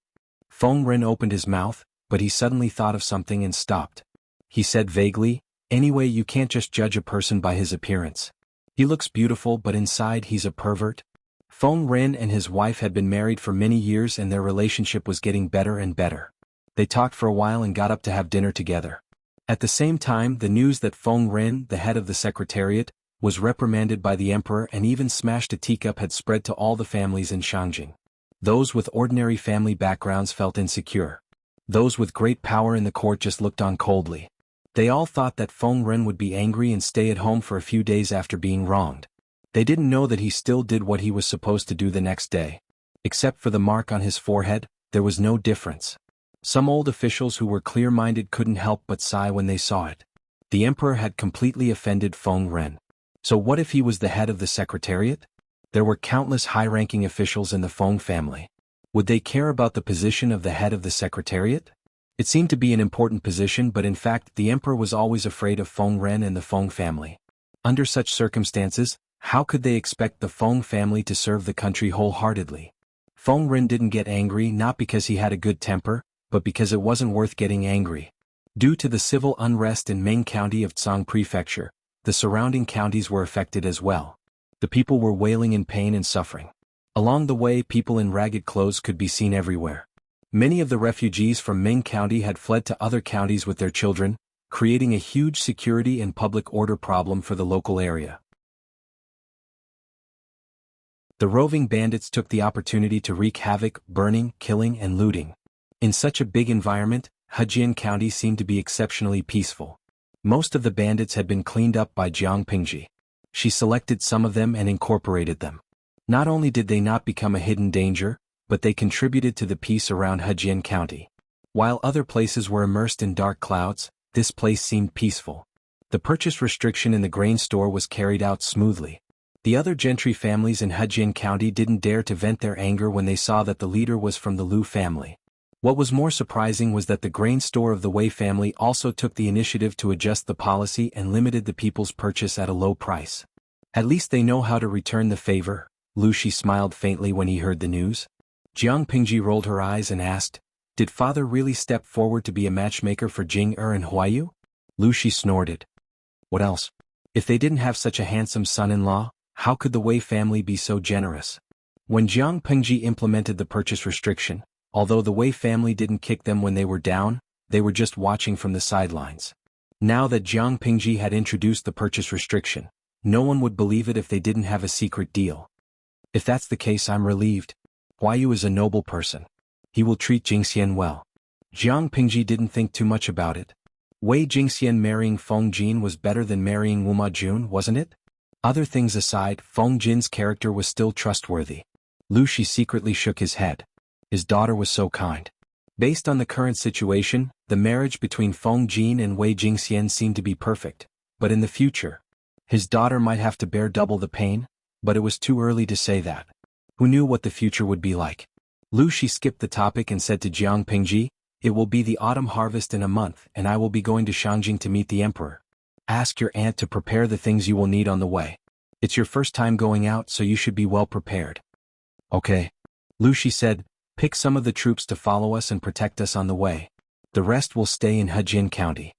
S1: Feng Ren opened his mouth, but he suddenly thought of something and stopped. He said vaguely, anyway, you can't just judge a person by his appearance. He looks beautiful but inside he's a pervert. Feng Ren and his wife had been married for many years and their relationship was getting better and better. They talked for a while and got up to have dinner together. At the same time, the news that Feng Ren, the head of the secretariat, was reprimanded by the emperor and even smashed a teacup had spread to all the families in Shangjing. Those with ordinary family backgrounds felt insecure. Those with great power in the court just looked on coldly. They all thought that Feng Ren would be angry and stay at home for a few days after being wronged. They didn't know that he still did what he was supposed to do the next day. Except for the mark on his forehead, there was no difference. Some old officials who were clear-minded couldn't help but sigh when they saw it. The emperor had completely offended Feng Ren. So what if he was the head of the secretariat? There were countless high-ranking officials in the Feng family. Would they care about the position of the head of the secretariat? It seemed to be an important position, but in fact the emperor was always afraid of Feng Ren and the Feng family. Under such circumstances, how could they expect the Feng family to serve the country wholeheartedly? Feng Ren didn't get angry not because he had a good temper, but because it wasn't worth getting angry. Due to the civil unrest in Meng County of Tsang Prefecture, the surrounding counties were affected as well. The people were wailing in pain and suffering. Along the way, people in ragged clothes could be seen everywhere. Many of the refugees from Meng County had fled to other counties with their children, creating a huge security and public order problem for the local area. The roving bandits took the opportunity to wreak havoc, burning, killing, and looting. In such a big environment, Hejian County seemed to be exceptionally peaceful. Most of the bandits had been cleaned up by Jiang Pingji. She selected some of them and incorporated them. Not only did they not become a hidden danger, but they contributed to the peace around Hejian County. While other places were immersed in dark clouds, this place seemed peaceful. The purchase restriction in the grain store was carried out smoothly. The other gentry families in Hejian County didn't dare to vent their anger when they saw that the leader was from the Lu family. What was more surprising was that the grain store of the Wei family also took the initiative to adjust the policy and limited the people's purchase at a low price. At least they know how to return the favor. Lu Shi smiled faintly when he heard the news. Jiang Pingji rolled her eyes and asked, Did father really step forward to be a matchmaker for Jing and Huayu? Lu Shi snorted. What else? If they didn't have such a handsome son-in-law, how could the Wei family be so generous? When Jiang Pengji implemented the purchase restriction, although the Wei family didn't kick them when they were down, they were just watching from the sidelines. Now that Jiang Pengji had introduced the purchase restriction, no one would believe it if they didn't have a secret deal. If that's the case, I'm relieved. Huayu is a noble person. He will treat Jingxian well. Jiang Pengji didn't think too much about it. Wei Jingxian marrying Feng Jin was better than marrying Wu Ma Jun, wasn't it? Other things aside, Feng Jin's character was still trustworthy. Lu Shi secretly shook his head. His daughter was so kind. Based on the current situation, the marriage between Feng Jin and Wei Jingxian seemed to be perfect, but in the future, his daughter might have to bear double the pain, but it was too early to say that. Who knew what the future would be like? Lu Shi skipped the topic and said to Jiang Pengji, "It will be the autumn harvest in a month and I will be going to Shangjing to meet the emperor. Ask your aunt to prepare the things you will need on the way. It's your first time going out, so you should be well prepared." Okay. Lu Shi said, "Pick some of the troops to follow us and protect us on the way. The rest will stay in Hejin County."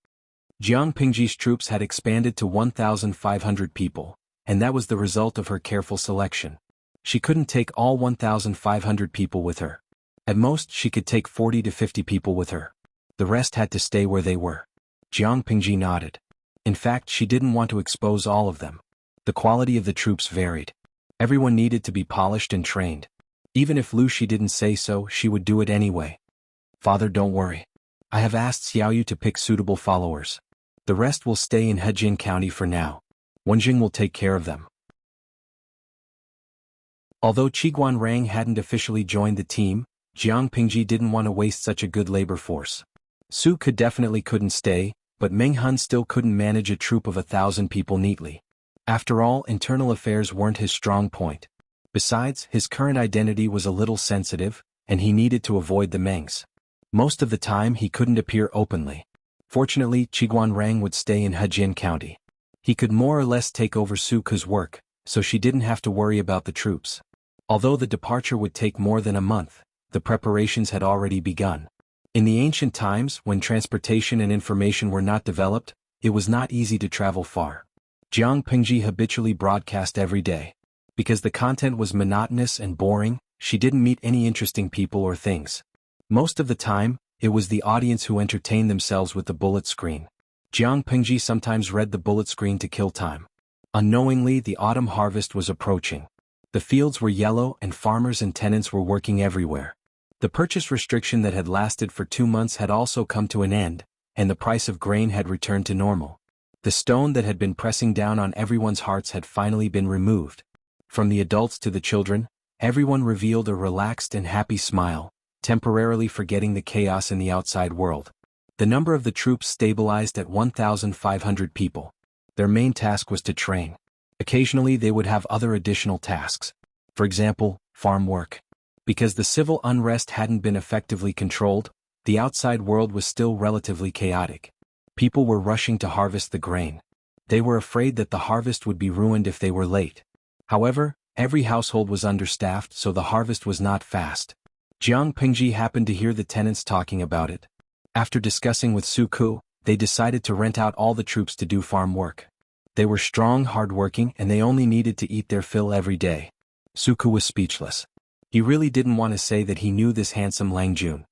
S1: Jiang Pengji's troops had expanded to 1,500 people, and that was the result of her careful selection. She couldn't take all 1,500 people with her. At most, she could take 40 to 50 people with her. The rest had to stay where they were. Jiang Pengji nodded. In fact, she didn't want to expose all of them. The quality of the troops varied. Everyone needed to be polished and trained. Even if Lu Shi didn't say so, she would do it anyway. "Father, don't worry. I have asked Xiaoyu to pick suitable followers. The rest will stay in Hejin County for now. Wenjing will take care of them." Although Qiguan Rang hadn't officially joined the team, Jiang Pengji didn't want to waste such a good labor force. Su couldn't stay, but Meng Hun still couldn't manage a troop of 1,000 people neatly. After all, internal affairs weren't his strong point. Besides, his current identity was a little sensitive, and he needed to avoid the Mengs. Most of the time he couldn't appear openly. Fortunately, Qiguan Rang would stay in Hejin County. He could more or less take over Suku's work, so she didn't have to worry about the troops. Although the departure would take more than a month, the preparations had already begun. In the ancient times, when transportation and information were not developed, it was not easy to travel far. Jiang Pengji habitually broadcast every day. Because the content was monotonous and boring, she didn't meet any interesting people or things. Most of the time, it was the audience who entertained themselves with the bullet screen. Jiang Pengji sometimes read the bullet screen to kill time. Unknowingly, the autumn harvest was approaching. The fields were yellow and farmers and tenants were working everywhere. The purchase restriction that had lasted for 2 months had also come to an end, and the price of grain had returned to normal. The stone that had been pressing down on everyone's hearts had finally been removed. From the adults to the children, everyone revealed a relaxed and happy smile, temporarily forgetting the chaos in the outside world. The number of the troops stabilized at 1,500 people. Their main task was to train. Occasionally they would have other additional tasks. For example, farm work. Because the civil unrest hadn't been effectively controlled, the outside world was still relatively chaotic. People were rushing to harvest the grain. They were afraid that the harvest would be ruined if they were late. However, every household was understaffed, so the harvest was not fast. Jiang Pengji happened to hear the tenants talking about it. After discussing with Suku, they decided to rent out all the troops to do farm work. They were strong, hardworking, and they only needed to eat their fill every day. Suku was speechless. He really didn't want to say that he knew this handsome Lang Jun.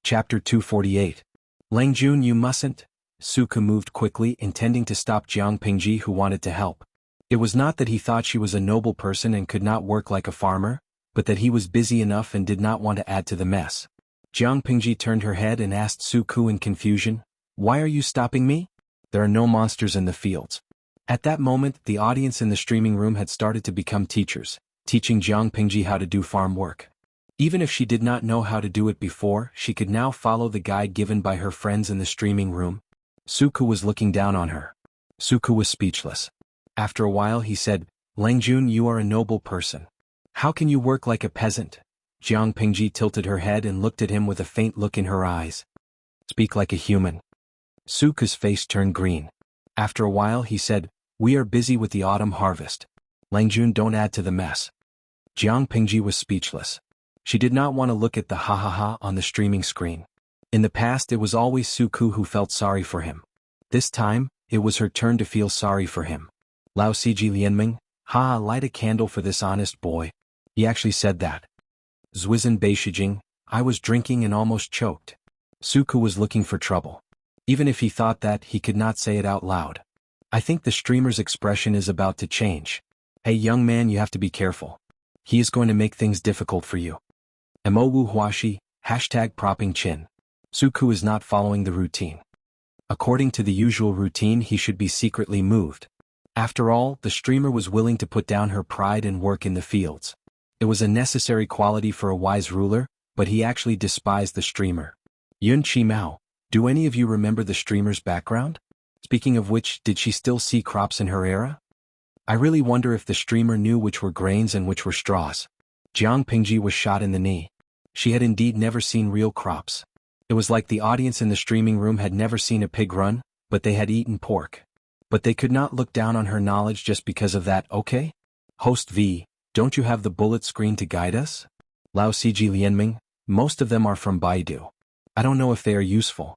S1: Chapter 248. Lang Jun, you mustn't. Suku moved quickly, intending to stop Jiang Pengji, who wanted to help. It was not that he thought she was a noble person and could not work like a farmer, but that he was busy enough and did not want to add to the mess. Jiang Pengji turned her head and asked Suku in confusion, "Why are you stopping me? There are no monsters in the fields." At that moment, the audience in the streaming room had started to become teachers, teaching Jiang Pengji how to do farm work. Even if she did not know how to do it before, she could now follow the guide given by her friends in the streaming room. Suku was looking down on her. Suku was speechless. After a while he said, "Lang Jun, you are a noble person. How can you work like a peasant?" Jiang Pengji tilted her head and looked at him with a faint look in her eyes. "Speak like a human." Suku's face turned green. After a while he said, "We are busy with the autumn harvest. Lang Jun, don't add to the mess." Jiang Pingji was speechless. She did not want to look at the ha ha ha on the streaming screen. In the past it was always Suku who felt sorry for him. This time, it was her turn to feel sorry for him. Lao Ciji Lianming, light a candle for this honest boy. He actually said that. Zwizhen Beishijing, I was drinking and almost choked. Suku was looking for trouble. Even if he thought that, he could not say it out loud. I think the streamer's expression is about to change. Hey young man, you have to be careful. He is going to make things difficult for you. Mowu Huashi, #propping chin. Suku is not following the routine. According to the usual routine, he should be secretly moved. After all, the streamer was willing to put down her pride and work in the fields. It was a necessary quality for a wise ruler, but he actually despised the streamer. Yun Chi Mao, do any of you remember the streamer's background? Speaking of which, did she still see crops in her era? I really wonder if the streamer knew which were grains and which were straws. Jiang Pingji was shot in the knee. She had indeed never seen real crops. It was like the audience in the streaming room had never seen a pig run, but they had eaten pork. But they could not look down on her knowledge just because of that, okay? Host V, don't you have the bullet screen to guide us? Lao Ciji Lianming, most of them are from Baidu. I don't know if they are useful.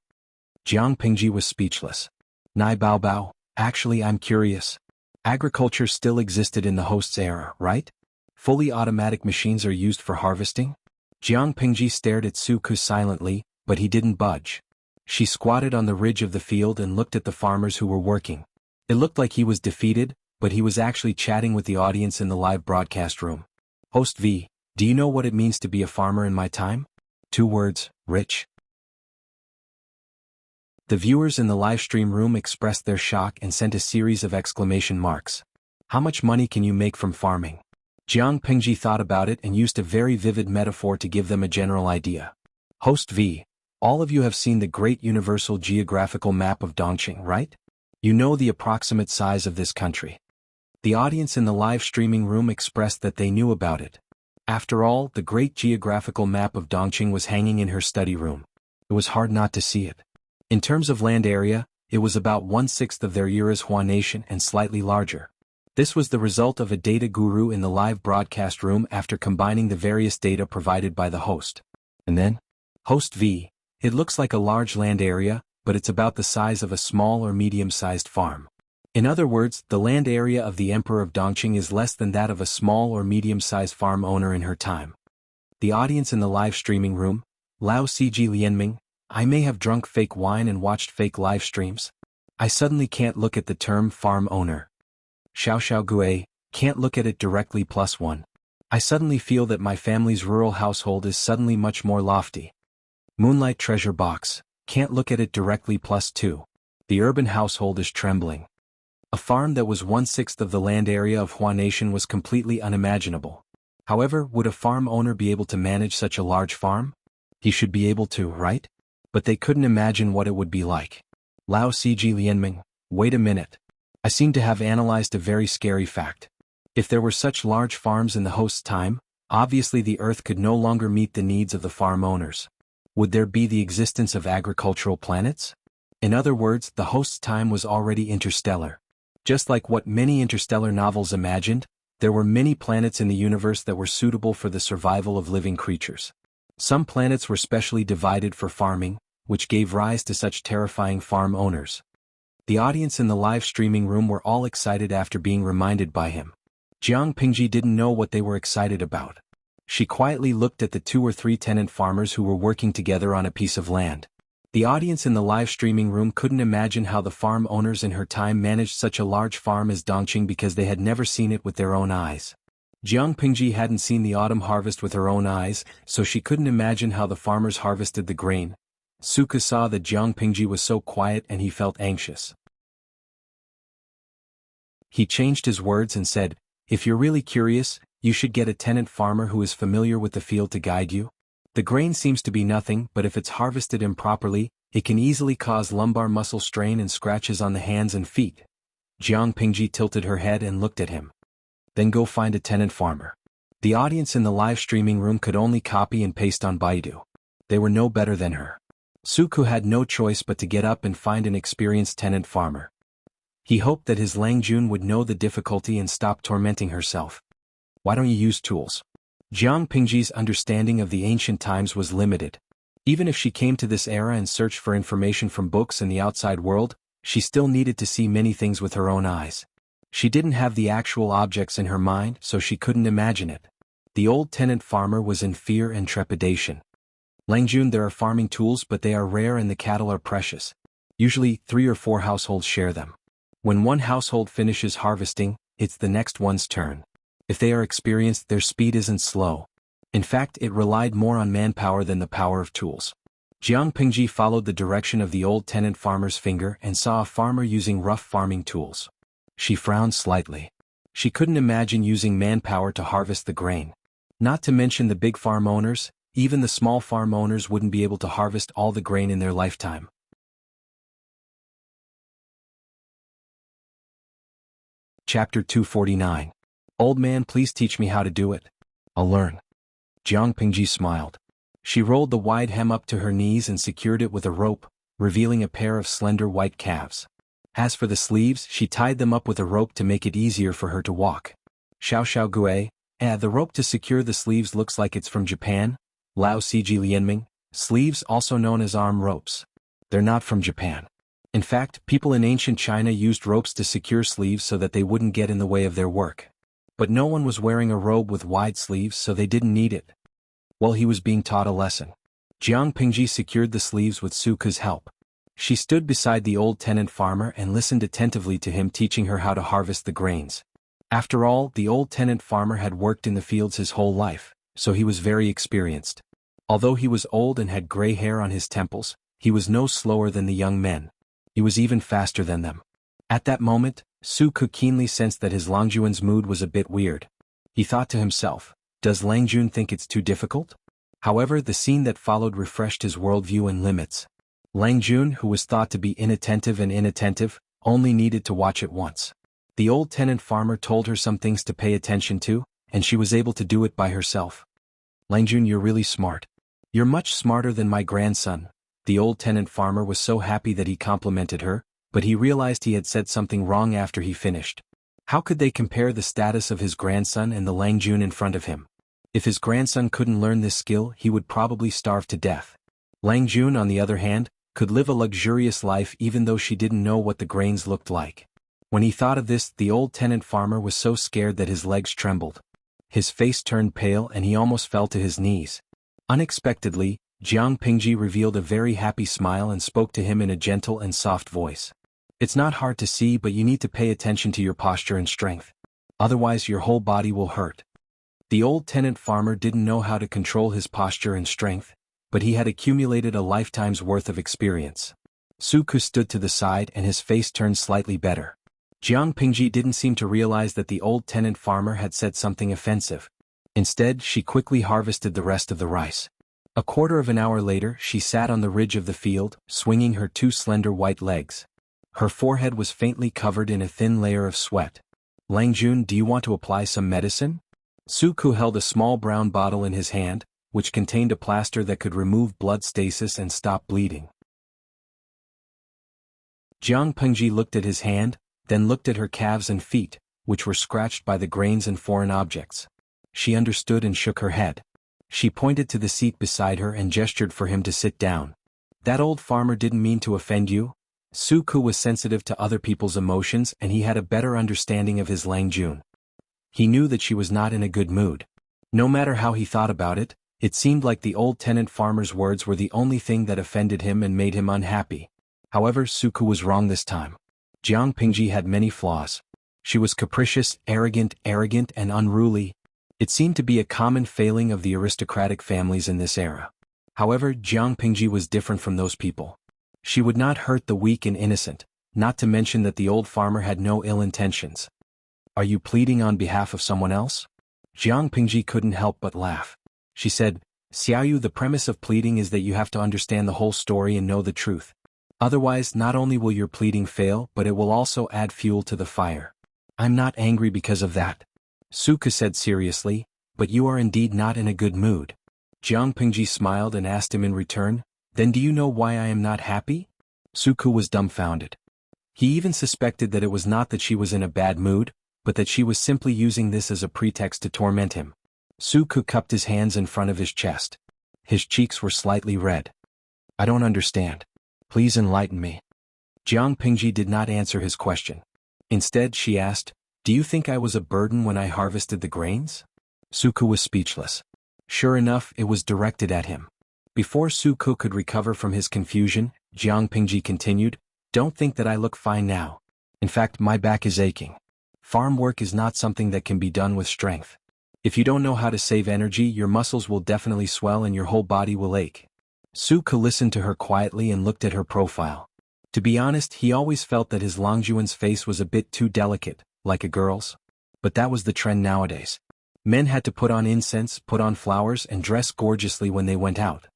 S1: Jiang Pingji was speechless. Nai Bao Bao, actually I'm curious. Agriculture still existed in the host's era, right? Fully automatic machines are used for harvesting? Jiang Pingji stared at Suku silently, but he didn't budge. She squatted on the ridge of the field and looked at the farmers who were working. It looked like he was defeated, but he was actually chatting with the audience in the live broadcast room. Host V, do you know what it means to be a farmer in my time? 2 words, rich. The viewers in the live stream room expressed their shock and sent a series of exclamation marks. How much money can you make from farming? Jiang Pingji thought about it and used a very vivid metaphor to give them a general idea. Host V, all of you have seen the Great Universal Geographical Map of Dongqing, right? You know the approximate size of this country. The audience in the live streaming room expressed that they knew about it. After all, the Great Geographical Map of Dongqing was hanging in her study room. It was hard not to see it. In terms of land area, it was about 1/6 of their era's Hua Nation and slightly larger. This was the result of a data guru in the live broadcast room after combining the various data provided by the host. And then? Host V, it looks like a large land area, but it's about the size of a small or medium-sized farm. In other words, the land area of the Emperor of Dongqing is less than that of a small or medium-sized farm owner in her time. The audience in the live streaming room, Lao Ciji Lianming, I may have drunk fake wine and watched fake live streams. I suddenly can't look at the term farm owner. Xiao Gue, can't look at it directly +1. I suddenly feel that my family's rural household is suddenly much more lofty. Moonlight treasure box, can't look at it directly +2. The urban household is trembling. A farm that was 1/6 of the land area of Hua Nation was completely unimaginable. However, would a farm owner be able to manage such a large farm? He should be able to, right? But they couldn't imagine what it would be like. Lao Ciji Lianming, wait a minute. I seem to have analyzed a very scary fact. If there were such large farms in the host's time, obviously the earth could no longer meet the needs of the farm owners. Would there be the existence of agricultural planets? In other words, the host's time was already interstellar. Just like what many interstellar novels imagined, there were many planets in the universe that were suitable for the survival of living creatures. Some planets were specially divided for farming, which gave rise to such terrifying farm owners. The audience in the live streaming room were all excited after being reminded by him. Jiang Pingji didn't know what they were excited about. She quietly looked at the 2 or 3 tenant farmers who were working together on a piece of land. The audience in the live streaming room couldn't imagine how the farm owners in her time managed such a large farm as Dongqing because they had never seen it with their own eyes. Jiang Pingji hadn't seen the autumn harvest with her own eyes, so she couldn't imagine how the farmers harvested the grain. Suku saw that Jiang Pingji was so quiet and he felt anxious. He changed his words and said, if you're really curious, you should get a tenant farmer who is familiar with the field to guide you. The grain seems to be nothing, but if it's harvested improperly, it can easily cause lumbar muscle strain and scratches on the hands and feet. Jiang Pingji tilted her head and looked at him. Then go find a tenant farmer. The audience in the live streaming room could only copy and paste on Baidu. They were no better than her. Suku had no choice but to get up and find an experienced tenant farmer. He hoped that his Lang Jun would know the difficulty and stop tormenting herself. Why don't you use tools? Jiang Pingji's understanding of the ancient times was limited. Even if she came to this era and searched for information from books and the outside world, she still needed to see many things with her own eyes. She didn't have the actual objects in her mind, so she couldn't imagine it. The old tenant farmer was in fear and trepidation. Langjun, there are farming tools, but they are rare and the cattle are precious. Usually, 3 or 4 households share them. When one household finishes harvesting, it's the next one's turn. If they are experienced, their speed isn't slow. In fact, it relied more on manpower than the power of tools. Jiang Pingji followed the direction of the old tenant farmer's finger and saw a farmer using rough farming tools. She frowned slightly. She couldn't imagine using manpower to harvest the grain. Not to mention the big farm owners, even the small farm owners wouldn't be able to harvest all the grain in their lifetime. Chapter 249. Old man, please teach me how to do it. I'll learn. Jiang Pingji smiled. She rolled the wide hem up to her knees and secured it with a rope, revealing a pair of slender white calves. As for the sleeves, she tied them up with a rope to make it easier for her to walk. Xiao Xiao Gui, the rope to secure the sleeves looks like it's from Japan. Lao Ciji Lianming, sleeves also known as arm ropes. They're not from Japan. In fact, people in ancient China used ropes to secure sleeves so that they wouldn't get in the way of their work. But no one was wearing a robe with wide sleeves, so they didn't need it. While he was being taught a lesson, Jiang Pingji secured the sleeves with Suku's help. She stood beside the old tenant farmer and listened attentively to him teaching her how to harvest the grains. After all, the old tenant farmer had worked in the fields his whole life, so he was very experienced. Although he was old and had gray hair on his temples, he was no slower than the young men. He was even faster than them. At that moment, Suku keenly sensed that his Langjuan's mood was a bit weird. He thought to himself, does Langjun think it's too difficult? However, the scene that followed refreshed his worldview and limits. Langjun, who was thought to be inattentive, only needed to watch it once. The old tenant farmer told her some things to pay attention to, and she was able to do it by herself. Langjun, you're really smart. You're much smarter than my grandson. The old tenant farmer was so happy that he complimented her, but he realized he had said something wrong after he finished. How could they compare the status of his grandson and the Langjun in front of him? If his grandson couldn't learn this skill, he would probably starve to death. Langjun, on the other hand, could live a luxurious life even though she didn't know what the grains looked like. When he thought of this, the old tenant farmer was so scared that his legs trembled. His face turned pale and he almost fell to his knees. Unexpectedly, Jiang Pingji revealed a very happy smile and spoke to him in a gentle and soft voice. It's not hard to see, but you need to pay attention to your posture and strength. Otherwise your whole body will hurt. The old tenant farmer didn't know how to control his posture and strength, but he had accumulated a lifetime's worth of experience. Suku stood to the side and his face turned slightly better. Jiang Pingji didn't seem to realize that the old tenant farmer had said something offensive. Instead, she quickly harvested the rest of the rice. A quarter of an hour later, she sat on the ridge of the field, swinging her 2 slender white legs. Her forehead was faintly covered in a thin layer of sweat. Langjun, do you want to apply some medicine? Suku held a small brown bottle in his hand, which contained a plaster that could remove blood stasis and stop bleeding. Jiang Pingji looked at his hand, then looked at her calves and feet, which were scratched by the grains and foreign objects. She understood and shook her head. She pointed to the seat beside her and gestured for him to sit down. That old farmer didn't mean to offend you. Suku was sensitive to other people's emotions and he had a better understanding of his Langjun. He knew that she was not in a good mood. No matter how he thought about it, it seemed like the old tenant farmer's words were the only thing that offended him and made him unhappy. However, Suku was wrong this time. Jiang Pingji had many flaws. She was capricious, arrogant, and unruly. It seemed to be a common failing of the aristocratic families in this era. However, Jiang Pingji was different from those people. She would not hurt the weak and innocent, not to mention that the old farmer had no ill intentions. Are you pleading on behalf of someone else? Jiang Pingji couldn't help but laugh. She said, Xiaoyu, the premise of pleading is that you have to understand the whole story and know the truth. Otherwise, not only will your pleading fail, but it will also add fuel to the fire. I'm not angry because of that. Suku said seriously, but you are indeed not in a good mood. Jiang Pingji smiled and asked him in return, then do you know why I am not happy? Suku was dumbfounded. He even suspected that it was not that she was in a bad mood, but that she was simply using this as a pretext to torment him. Suku cupped his hands in front of his chest. His cheeks were slightly red. I don't understand. Please enlighten me. Jiang Pingji did not answer his question. Instead, she asked, Do you think I was a burden when I harvested the grains? Suku was speechless. Sure enough, it was directed at him. Before Suku could recover from his confusion, Jiang Pingji continued, Don't think that I look fine now. In fact, my back is aching. Farm work is not something that can be done with strength. If you don't know how to save energy, your muscles will definitely swell and your whole body will ache. Suku listened to her quietly and looked at her profile. To be honest, he always felt that his Longjuan's face was a bit too delicate, like a girl's. But that was the trend nowadays. Men had to put on incense, put on flowers, and dress gorgeously when they went out.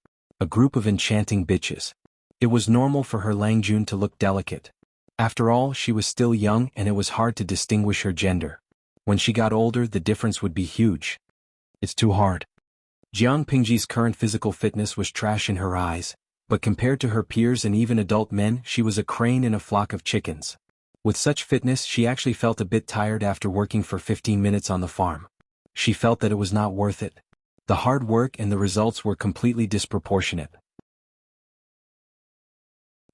S1: A group of enchanting bitches. It was normal for her Langjun to look delicate. After all, she was still young and it was hard to distinguish her gender. When she got older, the difference would be huge. It's too hard. Jiang Pingji's current physical fitness was trash in her eyes, but compared to her peers and even adult men, she was a crane in a flock of chickens. With such fitness, she actually felt a bit tired after working for 15 minutes on the farm. She felt that it was not worth it. The hard work and the results were completely disproportionate.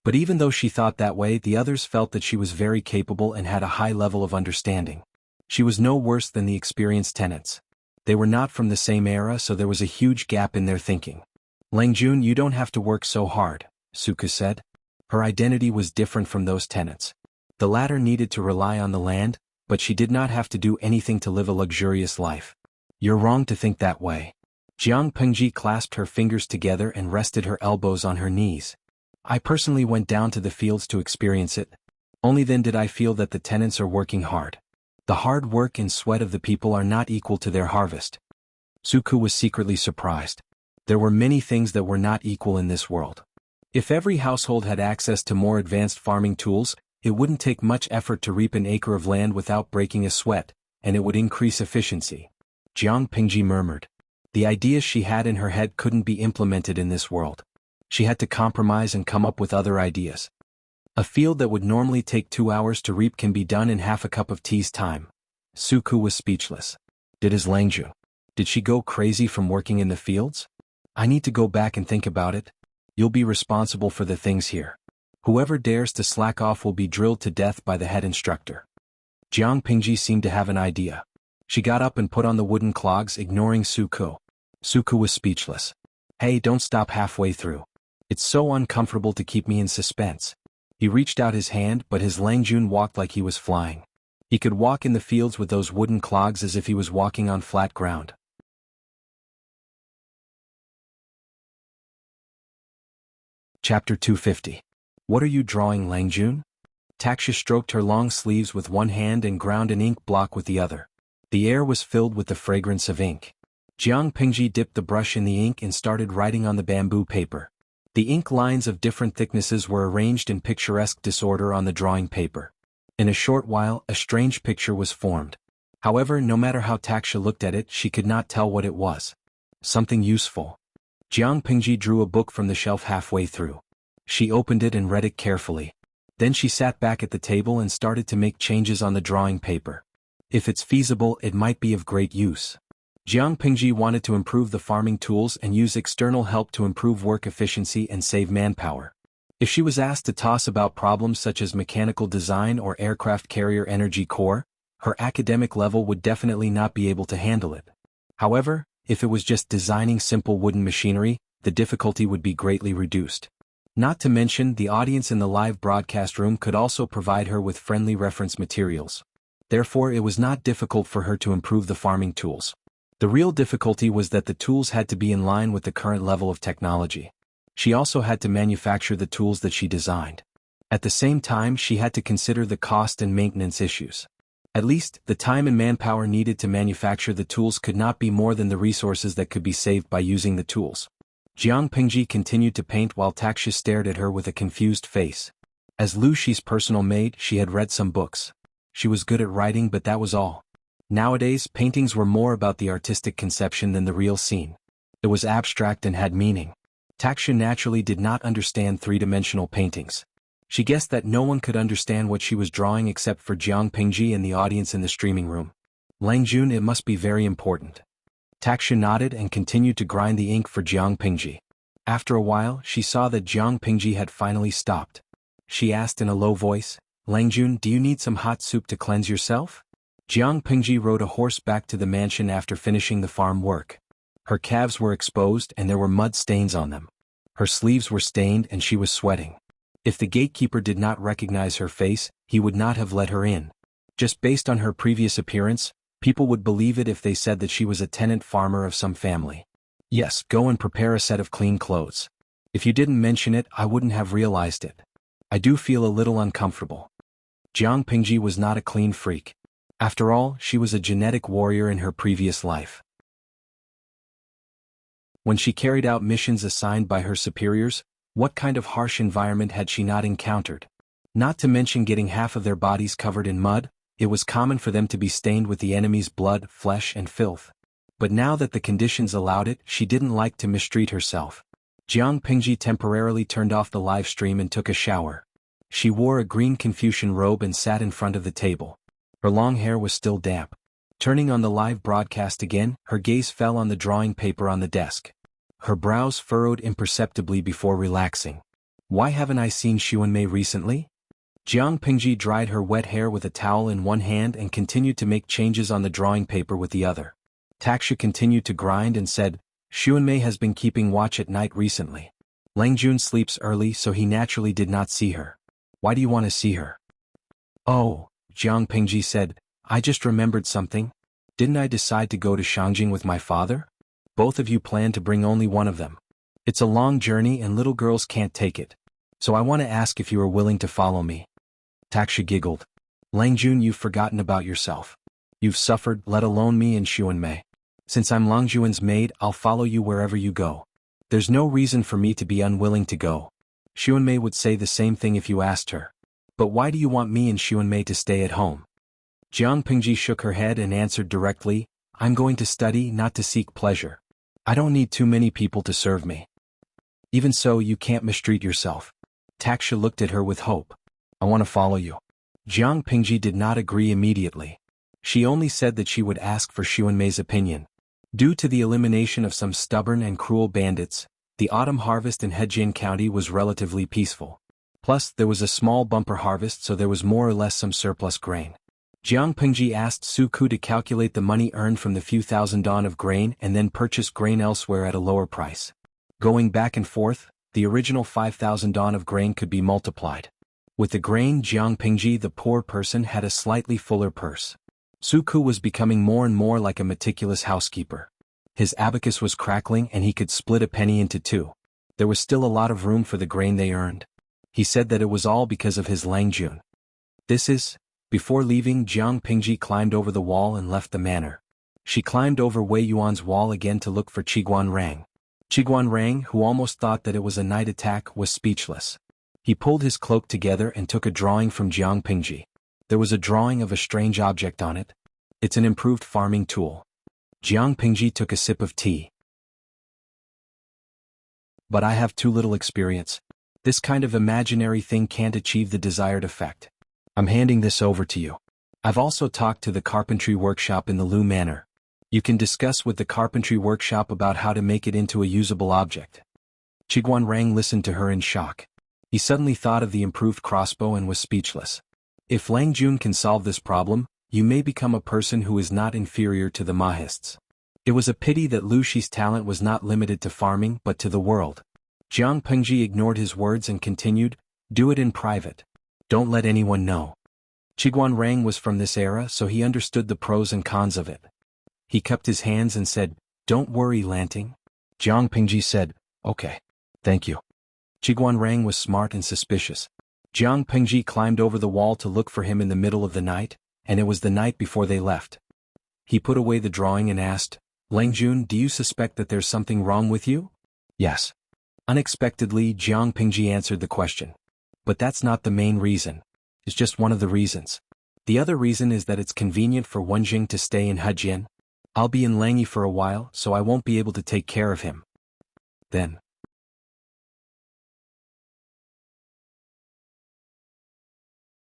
S1: But even though she thought that way, the others felt that she was very capable and had a high level of understanding. She was no worse than the experienced tenants. They were not from the same era, so there was a huge gap in their thinking. Langjun, you don't have to work so hard, Suku said. Her identity was different from those tenants. The latter needed to rely on the land, but she did not have to do anything to live a luxurious life. You're wrong to think that way. Jiang Pingji clasped her fingers together and rested her elbows on her knees. I personally went down to the fields to experience it. Only then did I feel that the tenants are working hard. The hard work and sweat of the people are not equal to their harvest. Suku was secretly surprised. There were many things that were not equal in this world. If every household had access to more advanced farming tools, it wouldn't take much effort to reap an acre of land without breaking a sweat, and it would increase efficiency. Jiang Pingji murmured. The ideas she had in her head couldn't be implemented in this world. She had to compromise and come up with other ideas. A field that would normally take 2 hours to reap can be done in half a cup of tea's time. Suku was speechless. Did she go crazy from working in the fields? I need to go back and think about it. You'll be responsible for the things here. Whoever dares to slack off will be drilled to death by the head instructor. Jiang Pingji seemed to have an idea. She got up and put on the wooden clogs, ignoring Suku. Suku was speechless. Hey, don't stop halfway through. It's so uncomfortable to keep me in suspense. He reached out his hand, but his Langjun walked like he was flying. He could walk in the fields with those wooden clogs as if he was walking on flat ground. Chapter 250. What are you drawing, Langjun? Taksha stroked her long sleeves with one hand and ground an ink block with the other. The air was filled with the fragrance of ink. Jiang Pingji dipped the brush in the ink and started writing on the bamboo paper. The ink lines of different thicknesses were arranged in picturesque disorder on the drawing paper. In a short while, a strange picture was formed. However, no matter how Taksha looked at it, she could not tell what it was. Something useful. Jiang Pingji drew a book from the shelf halfway through. She opened it and read it carefully. Then she sat back at the table and started to make changes on the drawing paper. If it's feasible, it might be of great use. Jiang Pingji wanted to improve the farming tools and use external help to improve work efficiency and save manpower. If she was asked to toss about problems such as mechanical design or aircraft carrier energy core, her academic level would definitely not be able to handle it. However, if it was just designing simple wooden machinery, the difficulty would be greatly reduced. Not to mention, the audience in the live broadcast room could also provide her with friendly reference materials. Therefore, it was not difficult for her to improve the farming tools. The real difficulty was that the tools had to be in line with the current level of technology. She also had to manufacture the tools that she designed. At the same time, she had to consider the cost and maintenance issues. At least, the time and manpower needed to manufacture the tools could not be more than the resources that could be saved by using the tools. Jiang Pingji continued to paint while Taksha stared at her with a confused face. As Lu Shi's personal maid, she had read some books. She was good at writing, but that was all. Nowadays, paintings were more about the artistic conception than the real scene. It was abstract and had meaning. Taksha naturally did not understand three-dimensional paintings. She guessed that no one could understand what she was drawing except for Jiang Pingji and the audience in the streaming room. Langjun, it must be very important. Taksha nodded and continued to grind the ink for Jiang Pingji. After a while, she saw that Jiang Pingji had finally stopped. She asked in a low voice, "Langjun, do you need some hot soup to cleanse yourself?" Jiang Pingji rode a horse back to the mansion after finishing the farm work. Her calves were exposed and there were mud stains on them. Her sleeves were stained and she was sweating. If the gatekeeper did not recognize her face, he would not have let her in. Just based on her previous appearance, people would believe it if they said that she was a tenant farmer of some family. "Yes, go and prepare a set of clean clothes. If you didn't mention it, I wouldn't have realized it. I do feel a little uncomfortable." Jiang Pingji was not a clean freak. After all, she was a genetic warrior in her previous life. When she carried out missions assigned by her superiors, what kind of harsh environment had she not encountered? Not to mention getting half of their bodies covered in mud, it was common for them to be stained with the enemy's blood, flesh and filth. But now that the conditions allowed it, she didn't like to mistreat herself. Jiang Pingji temporarily turned off the live stream and took a shower. She wore a green Confucian robe and sat in front of the table. Her long hair was still damp. Turning on the live broadcast again, her gaze fell on the drawing paper on the desk. Her brows furrowed imperceptibly before relaxing. "Why haven't I seen Xuanmei recently?" Jiang Pingji dried her wet hair with a towel in one hand and continued to make changes on the drawing paper with the other. Taksha continued to grind and said, "Xuanmei has been keeping watch at night recently. Langjun sleeps early so he naturally did not see her. Why do you want to see her?" "Oh," Jiang Pingji said, "I just remembered something. Didn't I decide to go to Shangjing with my father? Both of you plan to bring only one of them. It's a long journey and little girls can't take it. So I want to ask if you are willing to follow me." Taksha giggled. "Langjun, you've forgotten about yourself. You've suffered, let alone me and Xuanmei. Since I'm Langjuan's maid, I'll follow you wherever you go. There's no reason for me to be unwilling to go. Xuanmei would say the same thing if you asked her. But why do you want me and Xuanmei to stay at home?" Jiang Pingji shook her head and answered directly, "I'm going to study, not to seek pleasure. I don't need too many people to serve me. Even so, you can't mistreat yourself." Taksha looked at her with hope. "I want to follow you." Jiang Pingji did not agree immediately. She only said that she would ask for Xuanmei's opinion. Due to the elimination of some stubborn and cruel bandits, the autumn harvest in Hejian County was relatively peaceful. Plus, there was a small bumper harvest, so there was more or less some surplus grain. Jiang Pingji asked Su Ku to calculate the money earned from the few thousand don of grain and then purchase grain elsewhere at a lower price. Going back and forth, the original 5,000 don of grain could be multiplied. With the grain, Jiang Pingji, the poor person, had a slightly fuller purse. Su Ku was becoming more and more like a meticulous housekeeper. His abacus was crackling and he could split a penny into two. There was still a lot of room for the grain they earned. He said that it was all because of his Langjun. Before leaving, Jiang Pingji climbed over the wall and left the manor. She climbed over Wei Yuan's wall again to look for Qiguan Rang. Qiguan Rang, who almost thought that it was a night attack, was speechless. He pulled his cloak together and took a drawing from Jiang Pingji. There was a drawing of a strange object on it. "It's an improved farming tool." Jiang Pingji took a sip of tea. "But I have too little experience. This kind of imaginary thing can't achieve the desired effect. I'm handing this over to you. I've also talked to the carpentry workshop in the Lu Manor. You can discuss with the carpentry workshop about how to make it into a usable object." Qiguan Rang listened to her in shock. He suddenly thought of the improved crossbow and was speechless. "If Langjun can solve this problem, you may become a person who is not inferior to the Mahists." It was a pity that Lu Shi's talent was not limited to farming but to the world. Jiang Pingji ignored his words and continued, "Do it in private. Don't let anyone know." Qiguan Rang was from this era, so he understood the pros and cons of it. He cupped his hands and said, "Don't worry, Lanting." Jiang Pingji said, "Okay. Thank you." Qiguan Rang was smart and suspicious. Jiang Pingji climbed over the wall to look for him in the middle of the night, and it was the night before they left. He put away the drawing and asked, "Langjun, do you suspect that there's something wrong with you?" "Yes." Unexpectedly, Jiang Pingji answered the question. "But that's not the main reason. It's just one of the reasons. The other reason is that it's convenient for Wenjing to stay in Hejian. I'll be in Langyi for a while, so I won't be able to take care of him. Then."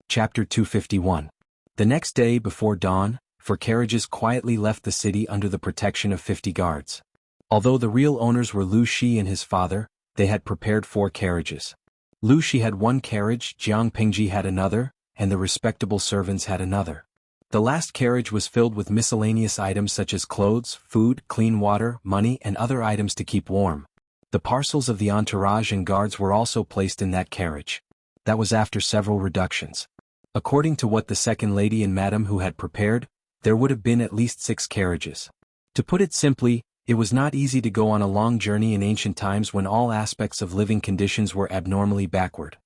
S1: Chapter 251. The next day before dawn, 4 carriages quietly left the city under the protection of 50 guards. Although the real owners were Lu Shi and his father, they had prepared 4 carriages. Lu Shi had 1 carriage, Jiang Pingji had another, and the respectable servants had another. The last carriage was filled with miscellaneous items such as clothes, food, clean water, money, and other items to keep warm. The parcels of the entourage and guards were also placed in that carriage. That was after several reductions. According to what the second lady and madam who had prepared, there would have been at least 6 carriages. To put it simply, it was not easy to go on a long journey in ancient times when all aspects of living conditions were abnormally backward.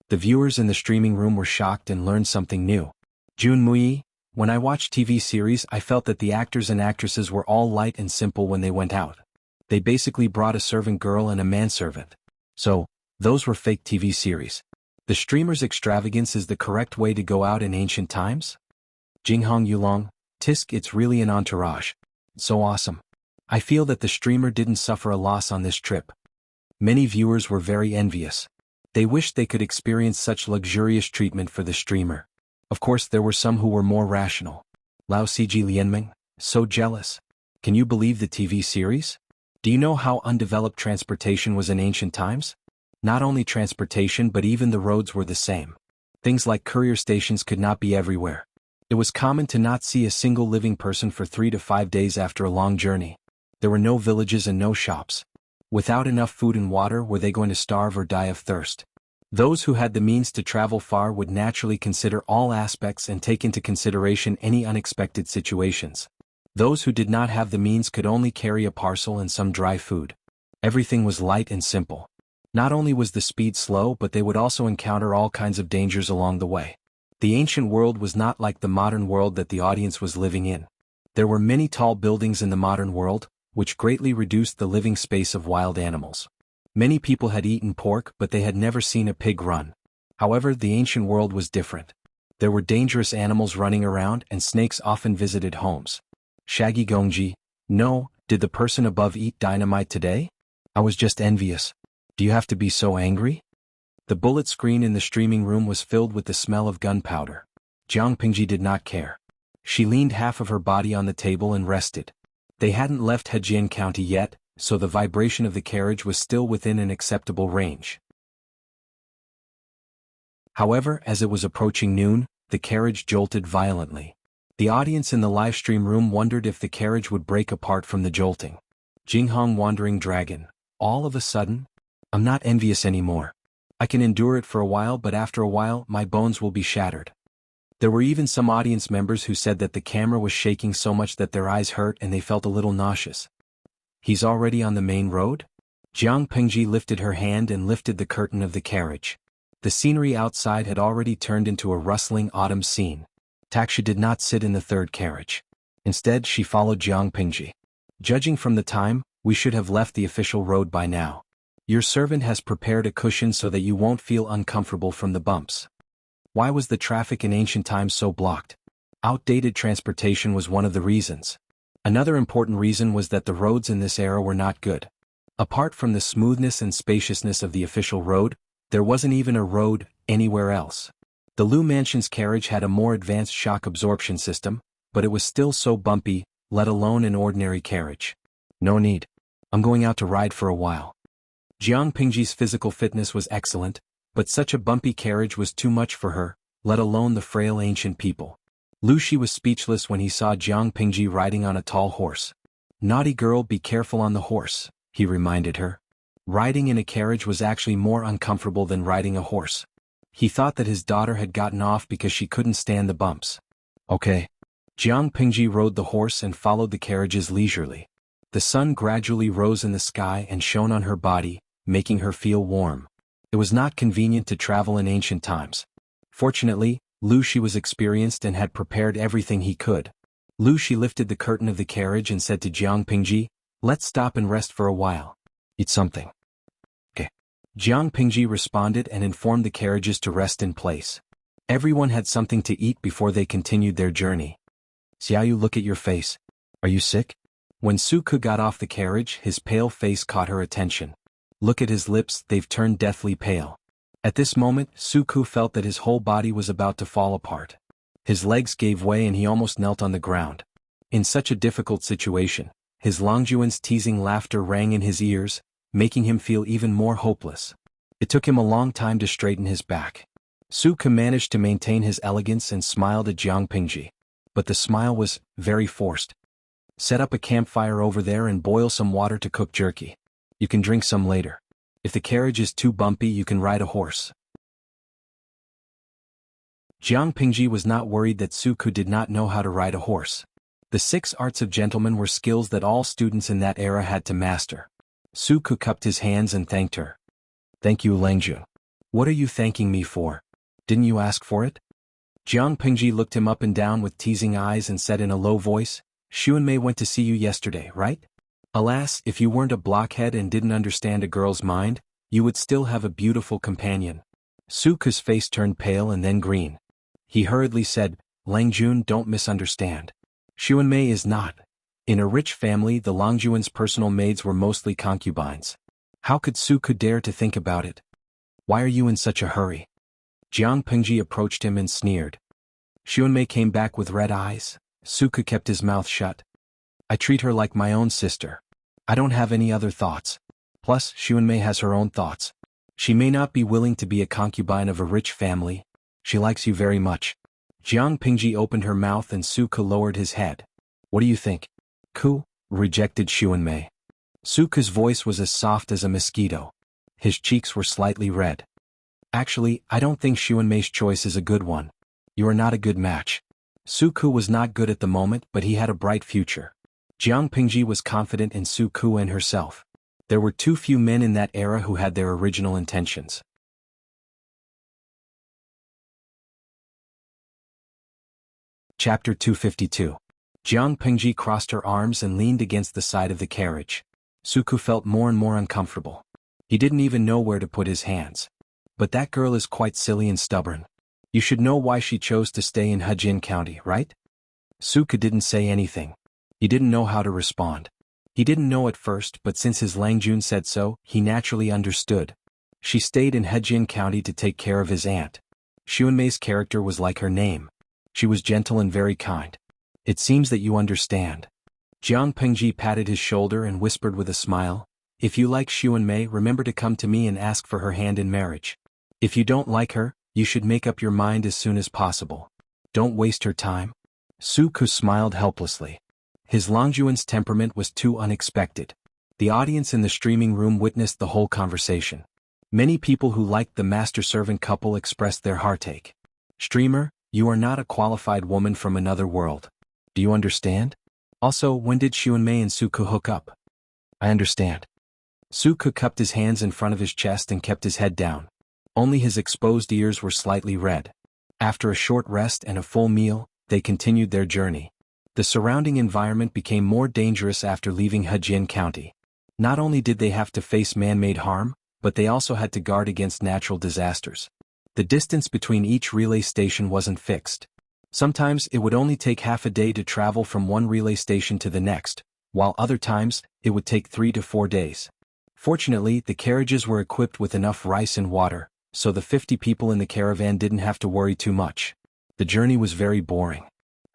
S1: The viewers in the streaming room were shocked and learned something new. Jun Mui, when I watched TV series, I felt that the actors and actresses were all light and simple when they went out. They basically brought a servant girl and a manservant. So, those were fake TV series. The streamer's extravagance is the correct way to go out in ancient times? Jinghong Yulong, Tisk, it's really an entourage. So awesome. I feel that the streamer didn't suffer a loss on this trip. Many viewers were very envious. They wished they could experience such luxurious treatment for the streamer. Of course, there were some who were more rational. Lao Ciji Lianming, so jealous. Can you believe the TV series? Do you know how undeveloped transportation was in ancient times? Not only transportation but even the roads were the same. Things like courier stations could not be everywhere. It was common to not see a single living person for 3 to 5 days after a long journey. There were no villages and no shops. Without enough food and water, were they going to starve or die of thirst? Those who had the means to travel far would naturally consider all aspects and take into consideration any unexpected situations. Those who did not have the means could only carry a parcel and some dry food. Everything was light and simple. Not only was the speed slow, but they would also encounter all kinds of dangers along the way. The ancient world was not like the modern world that the audience was living in. There were many tall buildings in the modern world, which greatly reduced the living space of wild animals. Many people had eaten pork, but they had never seen a pig run. However, the ancient world was different. There were dangerous animals running around, and snakes often visited homes. Shaggy Gongji, no, did the person above eat dynamite today? I was just envious. Do you have to be so angry? The bullet screen in the streaming room was filled with the smell of gunpowder. Jiang Pingji did not care. She leaned half of her body on the table and rested. They hadn't left Hejian County yet, so the vibration of the carriage was still within an acceptable range. However, as it was approaching noon, the carriage jolted violently. The audience in the livestream room wondered if the carriage would break apart from the jolting. Jinghong Wandering Dragon, all of a sudden? I'm not envious anymore. I can endure it for a while, but after a while, my bones will be shattered. There were even some audience members who said that the camera was shaking so much that their eyes hurt and they felt a little nauseous. He's already on the main road? Jiang Pingji lifted her hand and lifted the curtain of the carriage. The scenery outside had already turned into a rustling autumn scene. Taksha did not sit in the third carriage. Instead, she followed Jiang Pingji. Judging from the time, we should have left the official road by now. Your servant has prepared a cushion so that you won't feel uncomfortable from the bumps. Why was the traffic in ancient times so blocked? Outdated transportation was one of the reasons. Another important reason was that the roads in this era were not good. Apart from the smoothness and spaciousness of the official road, there wasn't even a road anywhere else. The Lu Mansion's carriage had a more advanced shock absorption system, but it was still so bumpy, let alone an ordinary carriage. No need. I'm going out to ride for a while. Jiang Pingji's physical fitness was excellent, but such a bumpy carriage was too much for her, let alone the frail ancient people. Lu Shi was speechless when he saw Jiang Pingji riding on a tall horse. Naughty girl, be careful on the horse, he reminded her. Riding in a carriage was actually more uncomfortable than riding a horse. He thought that his daughter had gotten off because she couldn't stand the bumps. Okay. Jiang Pingji rode the horse and followed the carriages leisurely. The sun gradually rose in the sky and shone on her body, making her feel warm. It was not convenient to travel in ancient times. Fortunately, Lu Shi was experienced and had prepared everything he could. Lu Shi lifted the curtain of the carriage and said to Jiang Pingji, "Let's stop and rest for a while. Eat something." Okay. Jiang Pingji responded and informed the carriages to rest in place. Everyone had something to eat before they continued their journey. Xiaoyu, look at your face. Are you sick? When Suku got off the carriage, his pale face caught her attention. Look at his lips, they've turned deathly pale. At this moment, Suku felt that his whole body was about to fall apart. His legs gave way and he almost knelt on the ground. In such a difficult situation, his Longjuan's teasing laughter rang in his ears, making him feel even more hopeless. It took him a long time to straighten his back. Su Ke managed to maintain his elegance and smiled at Jiang Pingji. But the smile was very forced. Set up a campfire over there and boil some water to cook jerky. You can drink some later. If the carriage is too bumpy, you can ride a horse. Jiang Pingji was not worried that Su Ke did not know how to ride a horse. The 6 arts of gentlemen were skills that all students in that era had to master. Su Ke cupped his hands and thanked her. Thank you, Langjun. What are you thanking me for? Didn't you ask for it? Jiang Pingji looked him up and down with teasing eyes and said in a low voice, Xuanmei went to see you yesterday, right? Alas, if you weren't a blockhead and didn't understand a girl's mind, you would still have a beautiful companion. Su Ke's face turned pale and then green. He hurriedly said, Langjun, don't misunderstand. Xuanmei is not. In a rich family, the Longjuan's personal maids were mostly concubines. How could Su Ke dare to think about it? Why are you in such a hurry? Jiang Pingji approached him and sneered. Xuanmei came back with red eyes. Su Ke kept his mouth shut. I treat her like my own sister. I don't have any other thoughts. Plus, Xuanmei has her own thoughts. She may not be willing to be a concubine of a rich family. She likes you very much. Jiang Pingji opened her mouth and Su Ke lowered his head. What do you think? Ku, rejected Xuanmei. Su Ke's voice was as soft as a mosquito. His cheeks were slightly red. Actually, I don't think Xuanmei's choice is a good one. You are not a good match. Su Ke was not good at the moment, but he had a bright future. Jiang Pingji was confident in Su Ke and herself. There were too few men in that era who had their original intentions. Chapter 252. Jiang Pingji crossed her arms and leaned against the side of the carriage. Su Ke felt more and more uncomfortable. He didn't even know where to put his hands. But that girl is quite silly and stubborn. You should know why she chose to stay in Hejin County, right? Su Ke didn't say anything. He didn't know how to respond. He didn't know at first, but since his Langjun said so, he naturally understood. She stayed in Hejin County to take care of his aunt. Xuanmei's character was like her name. She was gentle and very kind. It seems that you understand. Jiang Pingji patted his shoulder and whispered with a smile, if you like Xuanmei, remember to come to me and ask for her hand in marriage. If you don't like her, you should make up your mind as soon as possible. Don't waste her time. Su Ke smiled helplessly. His Longjuan's temperament was too unexpected. The audience in the streaming room witnessed the whole conversation. Many people who liked the master-servant couple expressed their heartache. Streamer, you are not a qualified woman from another world. Do you understand? Also, when did Xuanmei and Su Ke hook up? I understand. Su Ke cupped his hands in front of his chest and kept his head down. Only his exposed ears were slightly red. After a short rest and a full meal, they continued their journey. The surrounding environment became more dangerous after leaving Hejin County. Not only did they have to face man-made harm, but they also had to guard against natural disasters. The distance between each relay station wasn't fixed. Sometimes it would only take half a day to travel from one relay station to the next, while other times, it would take 3 to 4 days. Fortunately, the carriages were equipped with enough rice and water, so the 50 people in the caravan didn't have to worry too much. The journey was very boring.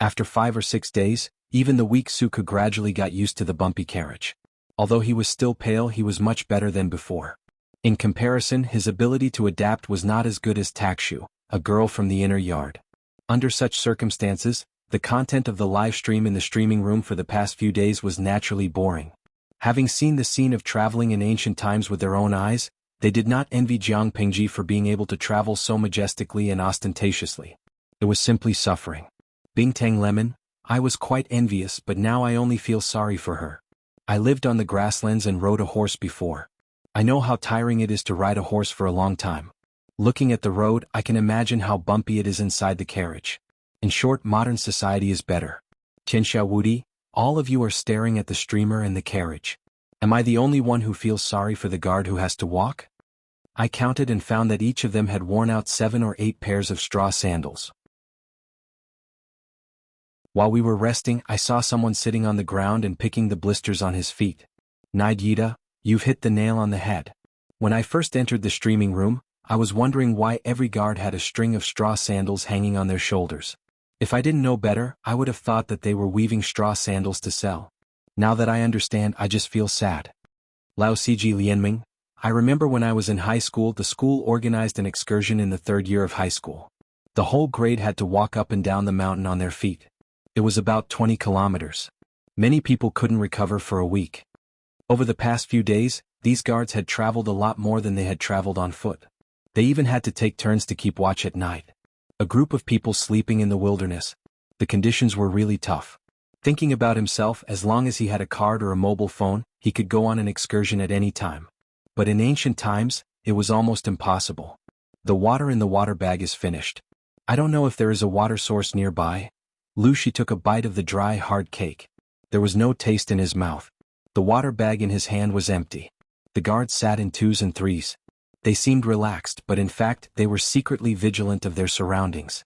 S1: After 5 or 6 days, even the weak Su Ke gradually got used to the bumpy carriage. Although he was still pale, he was much better than before. In comparison, his ability to adapt was not as good as Takshu, a girl from the inner yard. Under such circumstances, the content of the live stream in the streaming room for the past few days was naturally boring. Having seen the scene of traveling in ancient times with their own eyes, they did not envy Jiang Pingji for being able to travel so majestically and ostentatiously. It was simply suffering. Bingtang Lemon, I was quite envious, but now I only feel sorry for her. I lived on the grasslands and rode a horse before. I know how tiring it is to ride a horse for a long time. Looking at the road, I can imagine how bumpy it is inside the carriage. In short, modern society is better. Tianxia Wudi, all of you are staring at the streamer and the carriage. Am I the only one who feels sorry for the guard who has to walk? I counted and found that each of them had worn out 7 or 8 pairs of straw sandals. While we were resting, I saw someone sitting on the ground and picking the blisters on his feet. Nidita, you've hit the nail on the head. When I first entered the streaming room, I was wondering why every guard had a string of straw sandals hanging on their shoulders. If I didn't know better, I would have thought that they were weaving straw sandals to sell. Now that I understand, I just feel sad. Lao Ciji Lianming, I remember when I was in high school, the school organized an excursion in the third year of high school. The whole grade had to walk up and down the mountain on their feet. It was about 20 kilometers. Many people couldn't recover for a week. Over the past few days, these guards had traveled a lot more than they had traveled on foot. They even had to take turns to keep watch at night. A group of people sleeping in the wilderness. The conditions were really tough. Thinking about himself, as long as he had a card or a mobile phone, he could go on an excursion at any time. But in ancient times, it was almost impossible. The water in the water bag is finished. I don't know if there is a water source nearby. Lu Shi took a bite of the dry, hard cake. There was no taste in his mouth. The water bag in his hand was empty. The guards sat in twos and threes. They seemed relaxed, but in fact, they were secretly vigilant of their surroundings.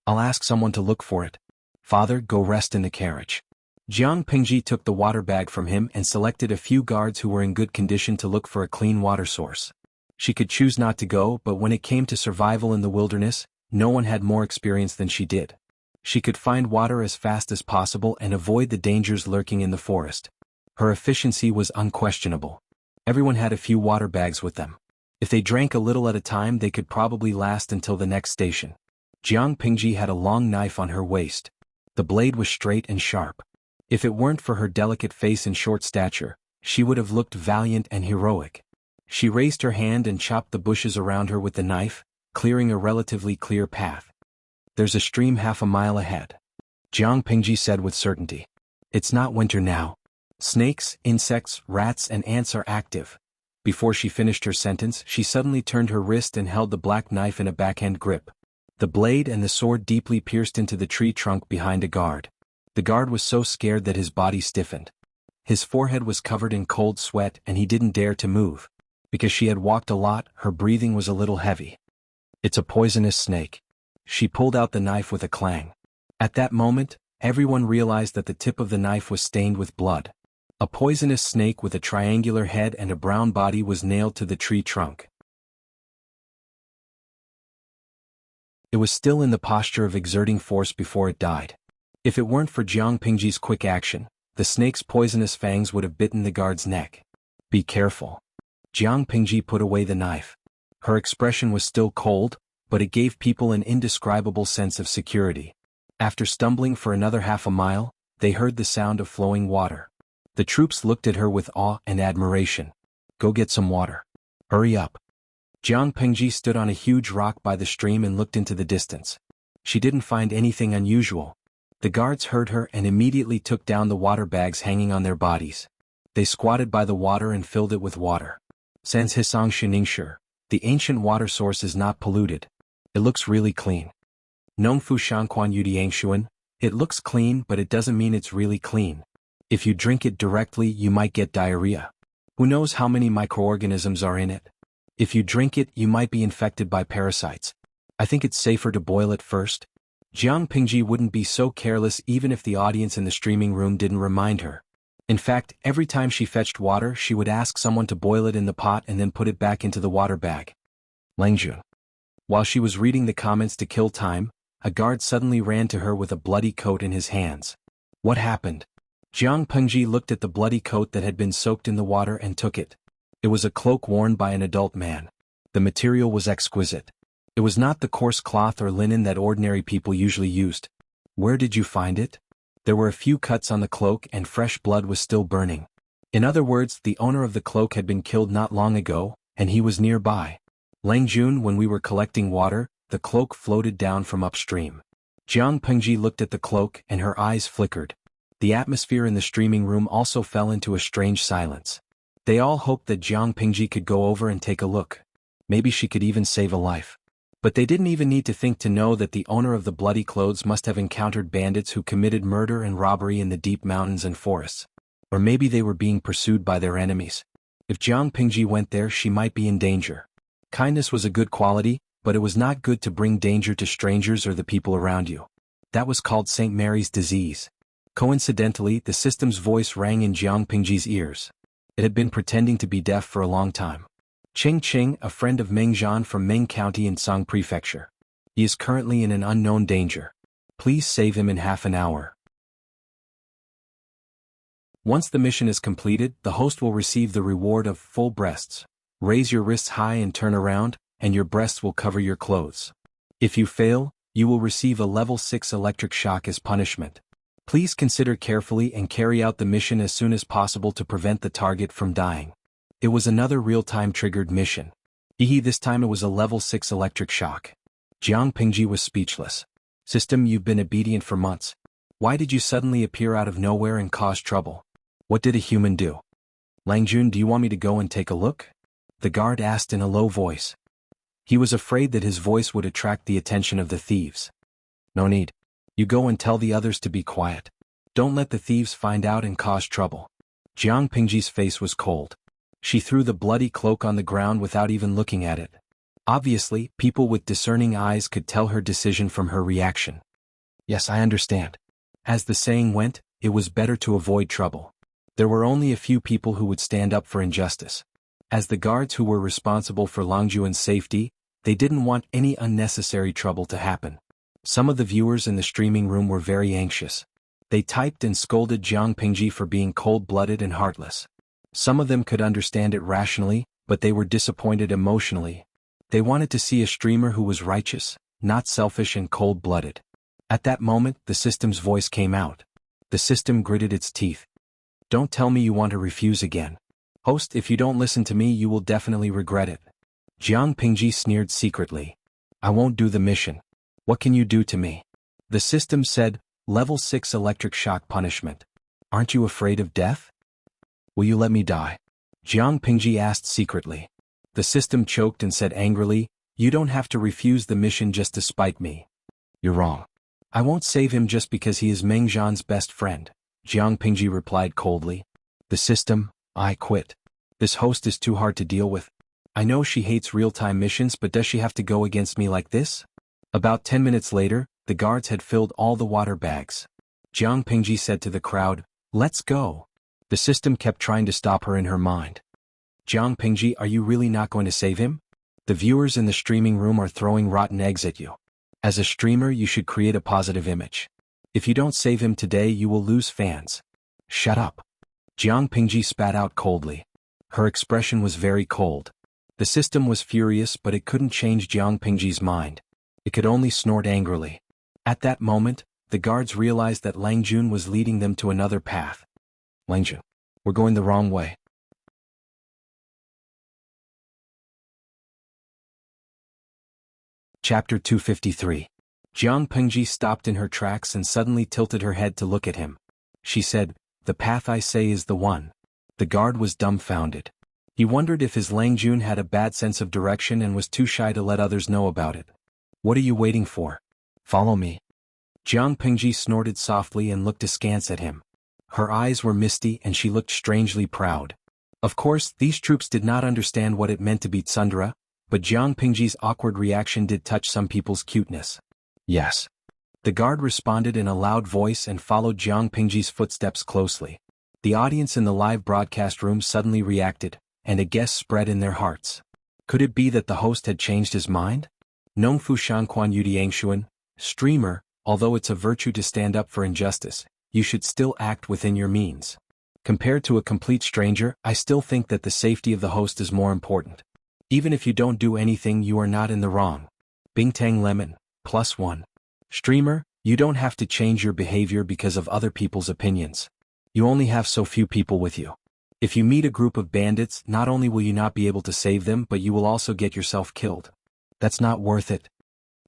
S1: I'll ask someone to look for it. Father, go rest in the carriage. Jiang Pingji took the water bag from him and selected a few guards who were in good condition to look for a clean water source. She could choose not to go, but when it came to survival in the wilderness, no one had more experience than she did. She could find water as fast as possible and avoid the dangers lurking in the forest. Her efficiency was unquestionable. Everyone had a few water bags with them. If they drank a little at a time, they could probably last until the next station. Jiang Pingji had a long knife on her waist. The blade was straight and sharp. If it weren't for her delicate face and short stature, she would have looked valiant and heroic. She raised her hand and chopped the bushes around her with the knife, clearing a relatively clear path. There's a stream half a mile ahead. Jiang Pingji said with certainty. It's not winter now. Snakes, insects, rats and ants are active. Before she finished her sentence, she suddenly turned her wrist and held the black knife in a backhand grip. The blade and the sword deeply pierced into the tree trunk behind a guard. The guard was so scared that his body stiffened. His forehead was covered in cold sweat and he didn't dare to move. Because she had walked a lot, her breathing was a little heavy. It's a poisonous snake. She pulled out the knife with a clang. At that moment, everyone realized that the tip of the knife was stained with blood. A poisonous snake with a triangular head and a brown body was nailed to the tree trunk. It was still in the posture of exerting force before it died. If it weren't for Jiang Pingji's quick action, the snake's poisonous fangs would have bitten the guard's neck. Be careful. Jiang Pingji put away the knife. Her expression was still cold, but it gave people an indescribable sense of security. After stumbling for another half a mile, they heard the sound of flowing water. The troops looked at her with awe and admiration. Go get some water. Hurry up. Jiang Pingji stood on a huge rock by the stream and looked into the distance. She didn't find anything unusual. The guards heard her and immediately took down the water bags hanging on their bodies. They squatted by the water and filled it with water. Sans Hisang Shiningsher, the ancient water source is not polluted. It looks really clean. Nongfu Shangquan Yudiangshuan, it looks clean but it doesn't mean it's really clean. If you drink it directly you might get diarrhea. Who knows how many microorganisms are in it? If you drink it you might be infected by parasites. I think it's safer to boil it first. Jiang Pingji wouldn't be so careless even if the audience in the streaming room didn't remind her. In fact, every time she fetched water she would ask someone to boil it in the pot and then put it back into the water bag. Langjun. While she was reading the comments to kill time, a guard suddenly ran to her with a bloody coat in his hands. What happened? Jiang Pingji looked at the bloody coat that had been soaked in the water and took it. It was a cloak worn by an adult man. The material was exquisite. It was not the coarse cloth or linen that ordinary people usually used. Where did you find it? There were a few cuts on the cloak and fresh blood was still burning. In other words, the owner of the cloak had been killed not long ago, and he was nearby. Langjun, when we were collecting water, the cloak floated down from upstream. Jiang Pingji looked at the cloak and her eyes flickered. The atmosphere in the streaming room also fell into a strange silence. They all hoped that Jiang Pingji could go over and take a look. Maybe she could even save a life. But they didn't even need to think to know that the owner of the bloody clothes must have encountered bandits who committed murder and robbery in the deep mountains and forests. Or maybe they were being pursued by their enemies. If Jiang Pingji went there she might be in danger. Kindness was a good quality, but it was not good to bring danger to strangers or the people around you. That was called St. Mary's disease. Coincidentally, the system's voice rang in Jiang Pingji's ears. It had been pretending to be deaf for a long time. Ching Ching, a friend of Meng Zhan from Meng County in Song Prefecture. He is currently in an unknown danger. Please save him in half an hour. Once the mission is completed, the host will receive the reward of full breasts. Raise your wrists high and turn around, and your breasts will cover your clothes. If you fail, you will receive a level 6 electric shock as punishment. Please consider carefully and carry out the mission as soon as possible to prevent the target from dying. It was another real-time triggered mission. This time it was a level 6 electric shock. Jiang Pingji was speechless. System, you've been obedient for months. Why did you suddenly appear out of nowhere and cause trouble? What did a human do? Langjun, do you want me to go and take a look? The guard asked in a low voice. He was afraid that his voice would attract the attention of the thieves. No need. You go and tell the others to be quiet. Don't let the thieves find out and cause trouble. Jiang Pingji's face was cold. She threw the bloody cloak on the ground without even looking at it. Obviously, people with discerning eyes could tell her decision from her reaction. Yes, I understand. As the saying went, it was better to avoid trouble. There were only a few people who would stand up for injustice. As the guards who were responsible for Langjuan's safety, they didn't want any unnecessary trouble to happen. Some of the viewers in the streaming room were very anxious. They typed and scolded Jiang Pingji for being cold-blooded and heartless. Some of them could understand it rationally, but they were disappointed emotionally. They wanted to see a streamer who was righteous, not selfish and cold-blooded. At that moment, the system's voice came out. The system gritted its teeth. Don't tell me you want to refuse again. Host, if you don't listen to me, you will definitely regret it. Jiang Pingji sneered secretly. I won't do the mission. What can you do to me? The system said, level 6 electric shock punishment. Aren't you afraid of death? Will you let me die? Jiang Pingji asked secretly. The system choked and said angrily, you don't have to refuse the mission just to spite me. You're wrong. I won't save him just because he is Meng Zhan's best friend. Jiang Pingji replied coldly. The system, I quit. This host is too hard to deal with. I know she hates real-time missions, but does she have to go against me like this? About 10 minutes later, the guards had filled all the water bags. Jiang Pingji said to the crowd, let's go. The system kept trying to stop her in her mind. Jiang Pingji, are you really not going to save him? The viewers in the streaming room are throwing rotten eggs at you. As a streamer, you should create a positive image. If you don't save him today, you will lose fans. Shut up. Jiang Pingji spat out coldly. Her expression was very cold. The system was furious, but it couldn't change Jiang Pingji's mind. It could only snort angrily. At that moment, the guards realized that Langjun was leading them to another path. Langjun, we're going the wrong way. Chapter 253. Jiang Pingji stopped in her tracks and suddenly tilted her head to look at him. She said, the path I say is the one. The guard was dumbfounded. He wondered if his Langjun had a bad sense of direction and was too shy to let others know about it. What are you waiting for? Follow me. Jiang Pingji snorted softly and looked askance at him. Her eyes were misty and she looked strangely proud. Of course, these troops did not understand what it meant to be tsundere, but Jiang Pingji's awkward reaction did touch some people's cuteness. Yes. The guard responded in a loud voice and followed Jiang Pingji's footsteps closely. The audience in the live broadcast room suddenly reacted, and a guess spread in their hearts. Could it be that the host had changed his mind? Nongfu Shangquan Yudiangshuan, streamer, although it's a virtue to stand up for injustice, you should still act within your means. Compared to a complete stranger, I still think that the safety of the host is more important. Even if you don't do anything, you are not in the wrong. Bingtang Lemon. +1. Streamer, you don't have to change your behavior because of other people's opinions. You only have so few people with you. If you meet a group of bandits, not only will you not be able to save them, but you will also get yourself killed. That's not worth it.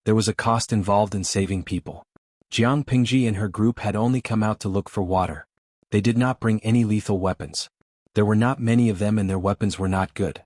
S1: There was a cost involved in saving people. Jiang Pingji and her group had only come out to look for water. They did not bring any lethal weapons. There were not many of them and their weapons were not good.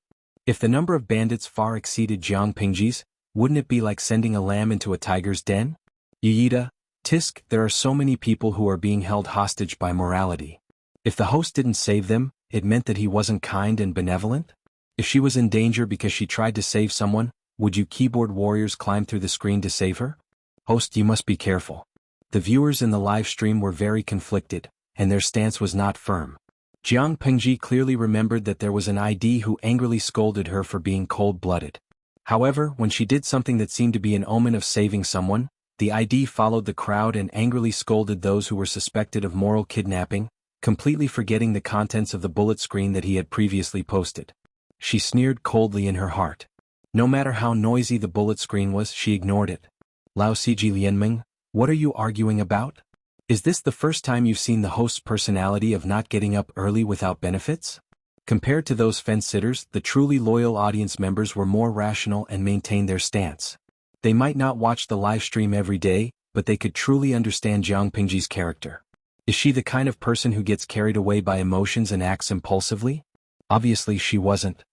S1: If the number of bandits far exceeded Jiang Pingji's, wouldn't it be like sending a lamb into a tiger's den? Yuyita, Tisk, there are so many people who are being held hostage by morality. If the host didn't save them, it meant that he wasn't kind and benevolent? If she was in danger because she tried to save someone, would you keyboard warriors climb through the screen to save her? Host, you must be careful. The viewers in the live stream were very conflicted, and their stance was not firm. Jiang Pingji clearly remembered that there was an ID who angrily scolded her for being cold-blooded. However, when she did something that seemed to be an omen of saving someone, The ID followed the crowd and angrily scolded those who were suspected of moral kidnapping, completely forgetting the contents of the bullet screen that he had previously posted. She sneered coldly in her heart. No matter how noisy the bullet screen was, she ignored it. Lao Siji Lianming, what are you arguing about? Is this the first time you've seen the host's personality of not getting up early without benefits? Compared to those fence-sitters, the truly loyal audience members were more rational and maintained their stance. They might not watch the live stream every day, but they could truly understand Jiang Pingji's character. Is she the kind of person who gets carried away by emotions and acts impulsively? Obviously she wasn't.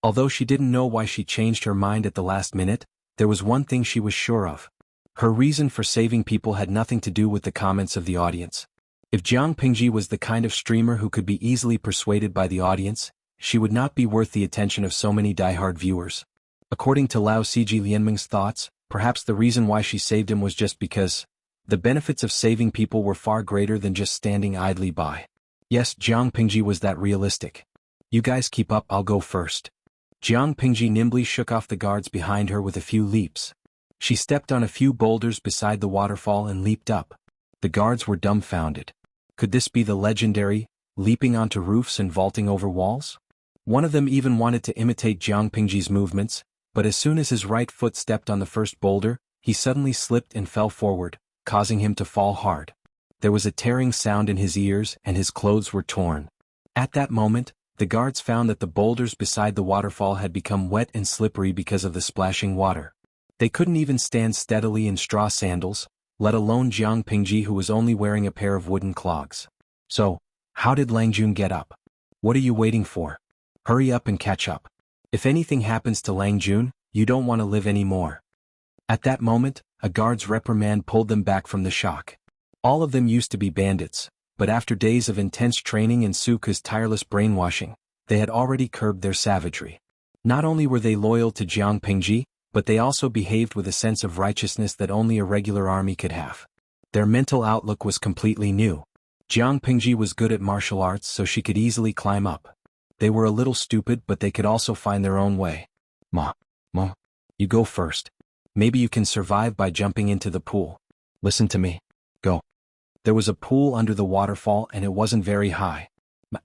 S1: Although she didn't know why she changed her mind at the last minute, there was one thing she was sure of. Her reason for saving people had nothing to do with the comments of the audience. If Jiang Pingji was the kind of streamer who could be easily persuaded by the audience, she would not be worth the attention of so many diehard viewers. According to Lao Siji Lianming's thoughts, perhaps the reason why she saved him was just because the benefits of saving people were far greater than just standing idly by. Yes, Jiang Pingji was that realistic. You guys keep up, I'll go first. Jiang Pingji nimbly shook off the guards behind her with a few leaps. She stepped on a few boulders beside the waterfall and leaped up. The guards were dumbfounded. Could this be the legendary, leaping onto roofs and vaulting over walls? One of them even wanted to imitate Jiang Pingji's movements, but as soon as his right foot stepped on the first boulder, he suddenly slipped and fell forward, causing him to fall hard. There was a tearing sound in his ears and his clothes were torn. At that moment, the guards found that the boulders beside the waterfall had become wet and slippery because of the splashing water. They couldn't even stand steadily in straw sandals, let alone Jiang Pingji, who was only wearing a pair of wooden clogs. So, how did Lang Jun get up? What are you waiting for? Hurry up and catch up. If anything happens to Lang Jun, you don't want to live anymore. At that moment, a guard's reprimand pulled them back from the shock. All of them used to be bandits, but after days of intense training and Suka's tireless brainwashing, they had already curbed their savagery. Not only were they loyal to Jiang Pingji, but they also behaved with a sense of righteousness that only a regular army could have. Their mental outlook was completely new. Jiang Pingji was good at martial arts, so she could easily climb up. They were a little stupid, but they could also find their own way. Ma, you go first. Maybe you can survive by jumping into the pool. Listen to me. Go. There was a pool under the waterfall and it wasn't very high.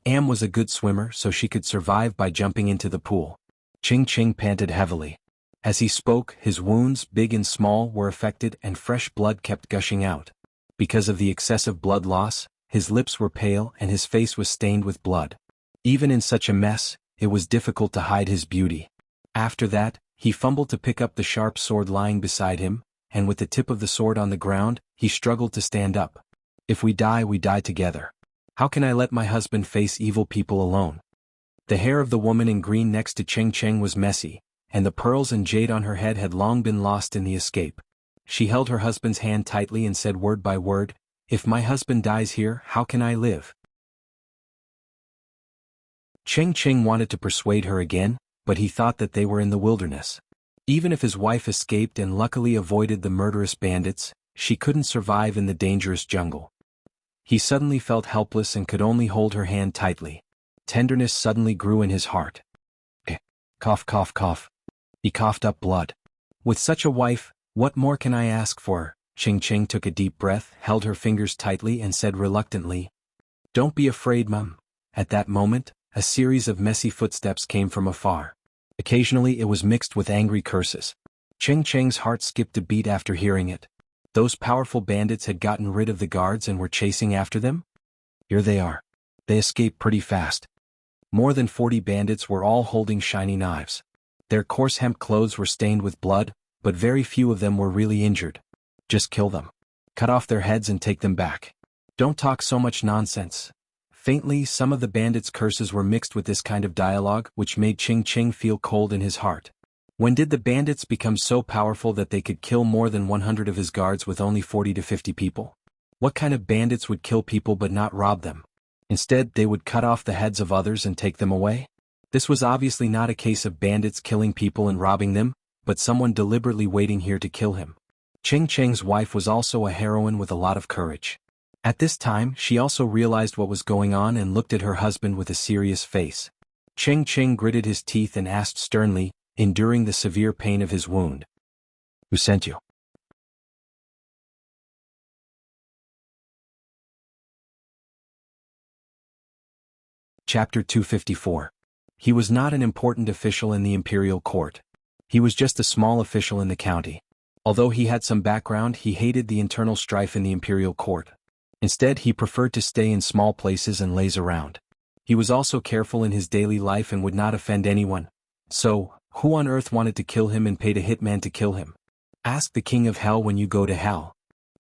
S1: Am was a good swimmer, so she could survive by jumping into the pool. Ching panted heavily. As he spoke, his wounds, big and small, were affected and fresh blood kept gushing out. Because of the excessive blood loss, his lips were pale and his face was stained with blood. Even in such a mess, it was difficult to hide his beauty. After that, he fumbled to pick up the sharp sword lying beside him, and with the tip of the sword on the ground, he struggled to stand up. If we die together. How can I let my husband face evil people alone? The hair of the woman in green next to Cheng was messy, and the pearls and jade on her head had long been lost in the escape. She held her husband's hand tightly and said word by word, "If my husband dies here, how can I live?" Cheng wanted to persuade her again, but he thought that they were in the wilderness. Even if his wife escaped and luckily avoided the murderous bandits, she couldn't survive in the dangerous jungle. He suddenly felt helpless and could only hold her hand tightly. Tenderness suddenly grew in his heart. Cough. He coughed up blood. With such a wife, what more can I ask for her? Cheng took a deep breath, held her fingers tightly and said reluctantly, "Don't be afraid, Mum." At that moment, a series of messy footsteps came from afar. Occasionally it was mixed with angry curses. Cheng's heart skipped a beat after hearing it. Those powerful bandits had gotten rid of the guards and were chasing after them? Here they are. They escaped pretty fast. More than 40 bandits were all holding shiny knives. Their coarse hemp clothes were stained with blood, but very few of them were really injured. Just kill them. Cut off their heads and take them back. Don't talk so much nonsense. Faintly, some of the bandits' curses were mixed with this kind of dialogue, which made Cheng feel cold in his heart. When did the bandits become so powerful that they could kill more than 100 of his guards with only 40 to 50 people? What kind of bandits would kill people but not rob them? Instead, they would cut off the heads of others and take them away? This was obviously not a case of bandits killing people and robbing them, but someone deliberately waiting here to kill him. Cheng's wife was also a heroine with a lot of courage. At this time, she also realized what was going on and looked at her husband with a serious face. Cheng gritted his teeth and asked sternly, enduring the severe pain of his wound, Who sent you? Chapter 254. He was not an important official in the imperial court. He was just a small official in the county. Although he had some background, he hated the internal strife in the imperial court. Instead, he preferred to stay in small places and laze around. He was also careful in his daily life and would not offend anyone. So, who on earth wanted to kill him and paid a hitman to kill him? Ask the king of hell when you go to hell.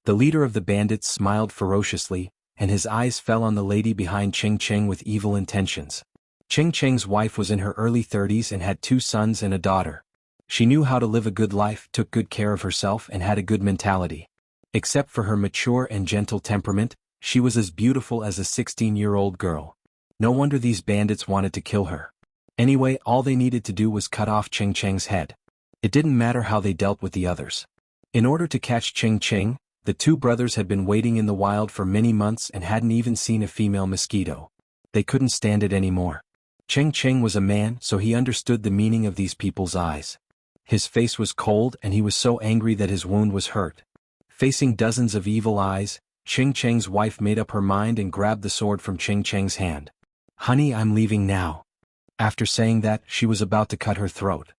S1: The leader of the bandits smiled ferociously, and his eyes fell on the lady behind Ching Cheng with evil intentions. Ching Cheng's wife was in her early 30s and had 2 sons and a daughter. She knew how to live a good life, took good care of herself, and had a good mentality. Except for her mature and gentle temperament, she was as beautiful as a 16-year-old girl. No wonder these bandits wanted to kill her. Anyway, all they needed to do was cut off Ching Cheng's head. It didn't matter how they dealt with the others. In order to catch Ching Cheng, the 2 brothers had been waiting in the wild for many months and hadn't even seen a female mosquito. They couldn't stand it anymore. Ching Cheng was a man, so he understood the meaning of these people's eyes. His face was cold and he was so angry that his wound was hurt. Facing dozens of evil eyes, Ching Cheng's wife made up her mind and grabbed the sword from Ching Cheng's hand. "Honey, I'm leaving now." After saying that, she was about to cut her throat.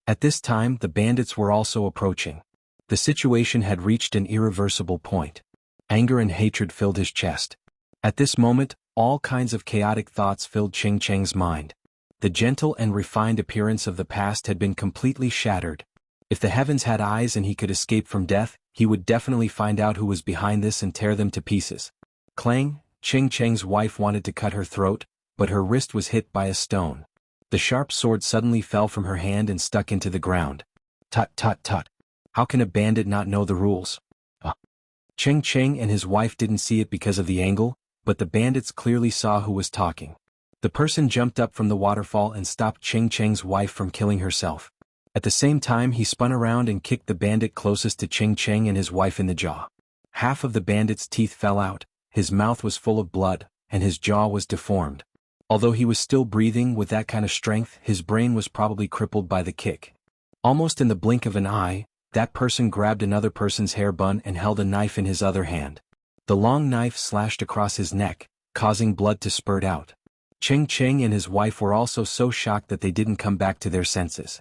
S1: At this time, the bandits were also approaching. The situation had reached an irreversible point. Anger and hatred filled his chest. At this moment, all kinds of chaotic thoughts filled Ching Cheng's mind. The gentle and refined appearance of the past had been completely shattered. If the heavens had eyes and he could escape from death, he would definitely find out who was behind this and tear them to pieces. Clang! Ching Cheng's wife wanted to cut her throat, but her wrist was hit by a stone. The sharp sword suddenly fell from her hand and stuck into the ground. Tut tut tut. How can a bandit not know the rules? Ching Cheng and his wife didn't see it because of the angle, but the bandits clearly saw who was talking. The person jumped up from the waterfall and stopped Ching Cheng's wife from killing herself. At the same time, he spun around and kicked the bandit closest to Ching Cheng and his wife in the jaw. Half of the bandit's teeth fell out, his mouth was full of blood, and his jaw was deformed. Although he was still breathing with that kind of strength, his brain was probably crippled by the kick. Almost in the blink of an eye, that person grabbed another person's hair bun and held a knife in his other hand. The long knife slashed across his neck, causing blood to spurt out. Ching Cheng and his wife were also so shocked that they didn't come back to their senses.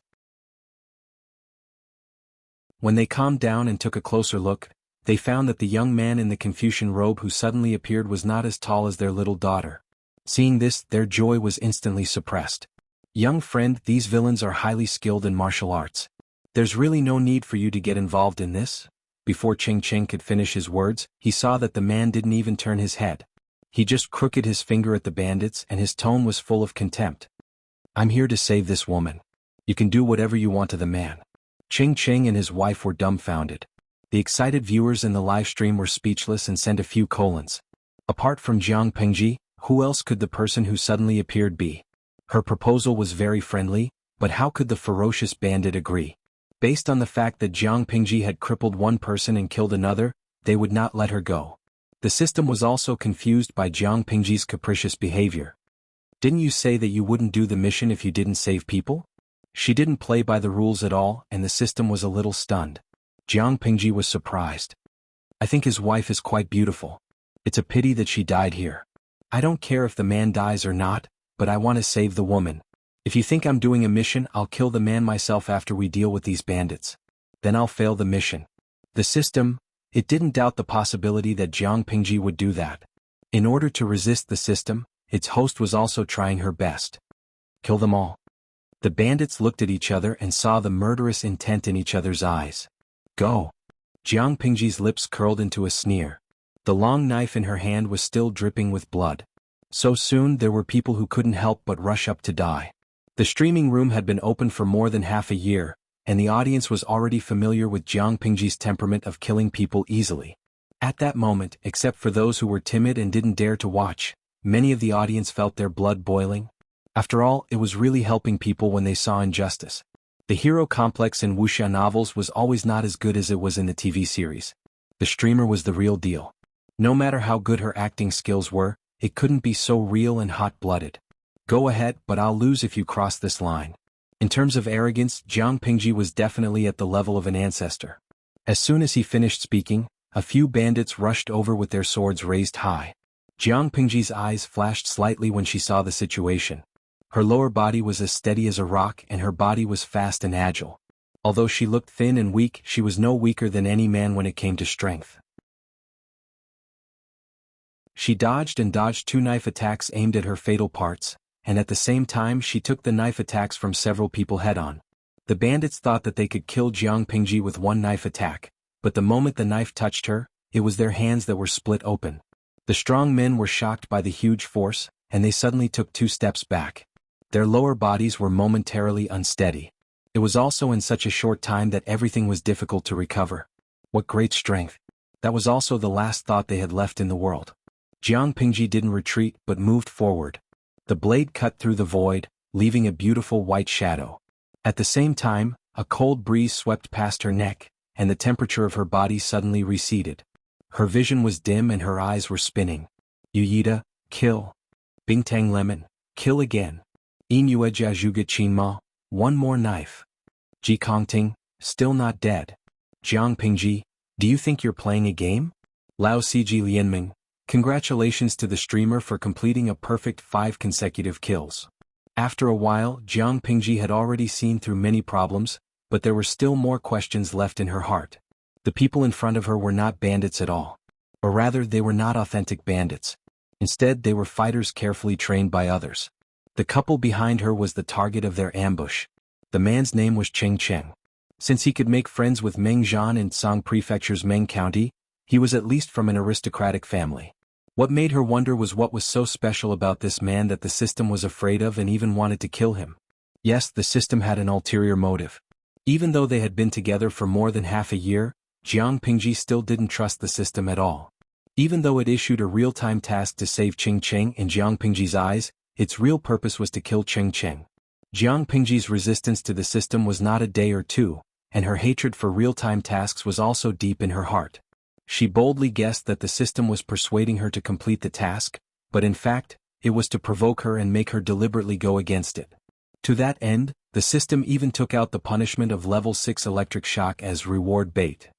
S1: When they calmed down and took a closer look, they found that the young man in the Confucian robe who suddenly appeared was not as tall as their little daughter. Seeing this, their joy was instantly suppressed. "Young friend, these villains are highly skilled in martial arts. There's really no need for you to get involved in this." Before Ching Cheng could finish his words, he saw that the man didn't even turn his head. He just crooked his finger at the bandits and his tone was full of contempt. "I'm here to save this woman. You can do whatever you want to the man." Ching Cheng and his wife were dumbfounded. The excited viewers in the live stream were speechless and sent a few colons. Apart from Jiang Pengji, who else could the person who suddenly appeared be? Her proposal was very friendly, but how could the ferocious bandit agree? Based on the fact that Jiang Pengji had crippled one person and killed another, they would not let her go. The system was also confused by Jiang Pengji's capricious behavior. "Didn't you say that you wouldn't do the mission if you didn't save people?" She didn't play by the rules at all, and the system was a little stunned. Jiang Pengji was surprised. "I think his wife is quite beautiful. It's a pity that she died here. I don't care if the man dies or not, but I want to save the woman. If you think I'm doing a mission, I'll kill the man myself after we deal with these bandits. Then I'll fail the mission." The system, it didn't doubt the possibility that Jiang Pengji would do that. In order to resist the system, its host was also trying her best. "Kill them all." The bandits looked at each other and saw the murderous intent in each other's eyes. "Go." Jiang Pengji's lips curled into a sneer. The long knife in her hand was still dripping with blood. So soon there were people who couldn't help but rush up to die. The streaming room had been open for more than half a year, and the audience was already familiar with Jiang Pengji's temperament of killing people easily. At that moment, except for those who were timid and didn't dare to watch, many of the audience felt their blood boiling. After all, it was really helping people when they saw injustice. The hero complex in Wuxia novels was always not as good as it was in the TV series. The streamer was the real deal. No matter how good her acting skills were, it couldn't be so real and hot-blooded. "Go ahead, but I'll lose if you cross this line." In terms of arrogance, Jiang Pengji was definitely at the level of an ancestor. As soon as he finished speaking, a few bandits rushed over with their swords raised high. Jiang Pingji's eyes flashed slightly when she saw the situation. Her lower body was as steady as a rock and her body was fast and agile. Although she looked thin and weak, she was no weaker than any man when it came to strength. She dodged and dodged 2 knife attacks aimed at her fatal parts, and at the same time she took the knife attacks from several people head-on. The bandits thought that they could kill Jiang Pingji with 1 knife attack, but the moment the knife touched her, it was their hands that were split open. The strong men were shocked by the huge force, and they suddenly took 2 steps back. Their lower bodies were momentarily unsteady. It was also in such a short time that everything was difficult to recover. What great strength! That was also the last thought they had left in the world. Jiang Pingji didn't retreat but moved forward. The blade cut through the void, leaving a beautiful white shadow. At the same time, a cold breeze swept past her neck, and the temperature of her body suddenly receded. Her vision was dim and her eyes were spinning. Yuyita, kill. Bingtang Lemon, kill again. Inyue Jiajuga Qinma, 1 more knife. Ji Kongting, still not dead. Jiang Pingji, do you think you're playing a game? Lao Ciji Lianming, congratulations to the streamer for completing a perfect 5 consecutive kills. After a while, Jiang Pingji had already seen through many problems, but there were still more questions left in her heart. The people in front of her were not bandits at all. Or rather, they were not authentic bandits. Instead, they were fighters carefully trained by others. The couple behind her was the target of their ambush. The man's name was Cheng Cheng. Since he could make friends with Meng Zhan in Song Prefecture's Meng County, he was at least from an aristocratic family. What made her wonder was what was so special about this man that the system was afraid of and even wanted to kill him. Yes, the system had an ulterior motive. Even though they had been together for more than half a year, Jiang Pingji still didn't trust the system at all. Even though it issued a real-time task to save Cheng Cheng in Jiang Pingji's eyes, its real purpose was to kill Cheng Cheng. Jiang Pingji's resistance to the system was not a day or two, and her hatred for real-time tasks was also deep in her heart. She boldly guessed that the system was persuading her to complete the task, but in fact, it was to provoke her and make her deliberately go against it. To that end, the system even took out the punishment of level 6 electric shock as reward bait.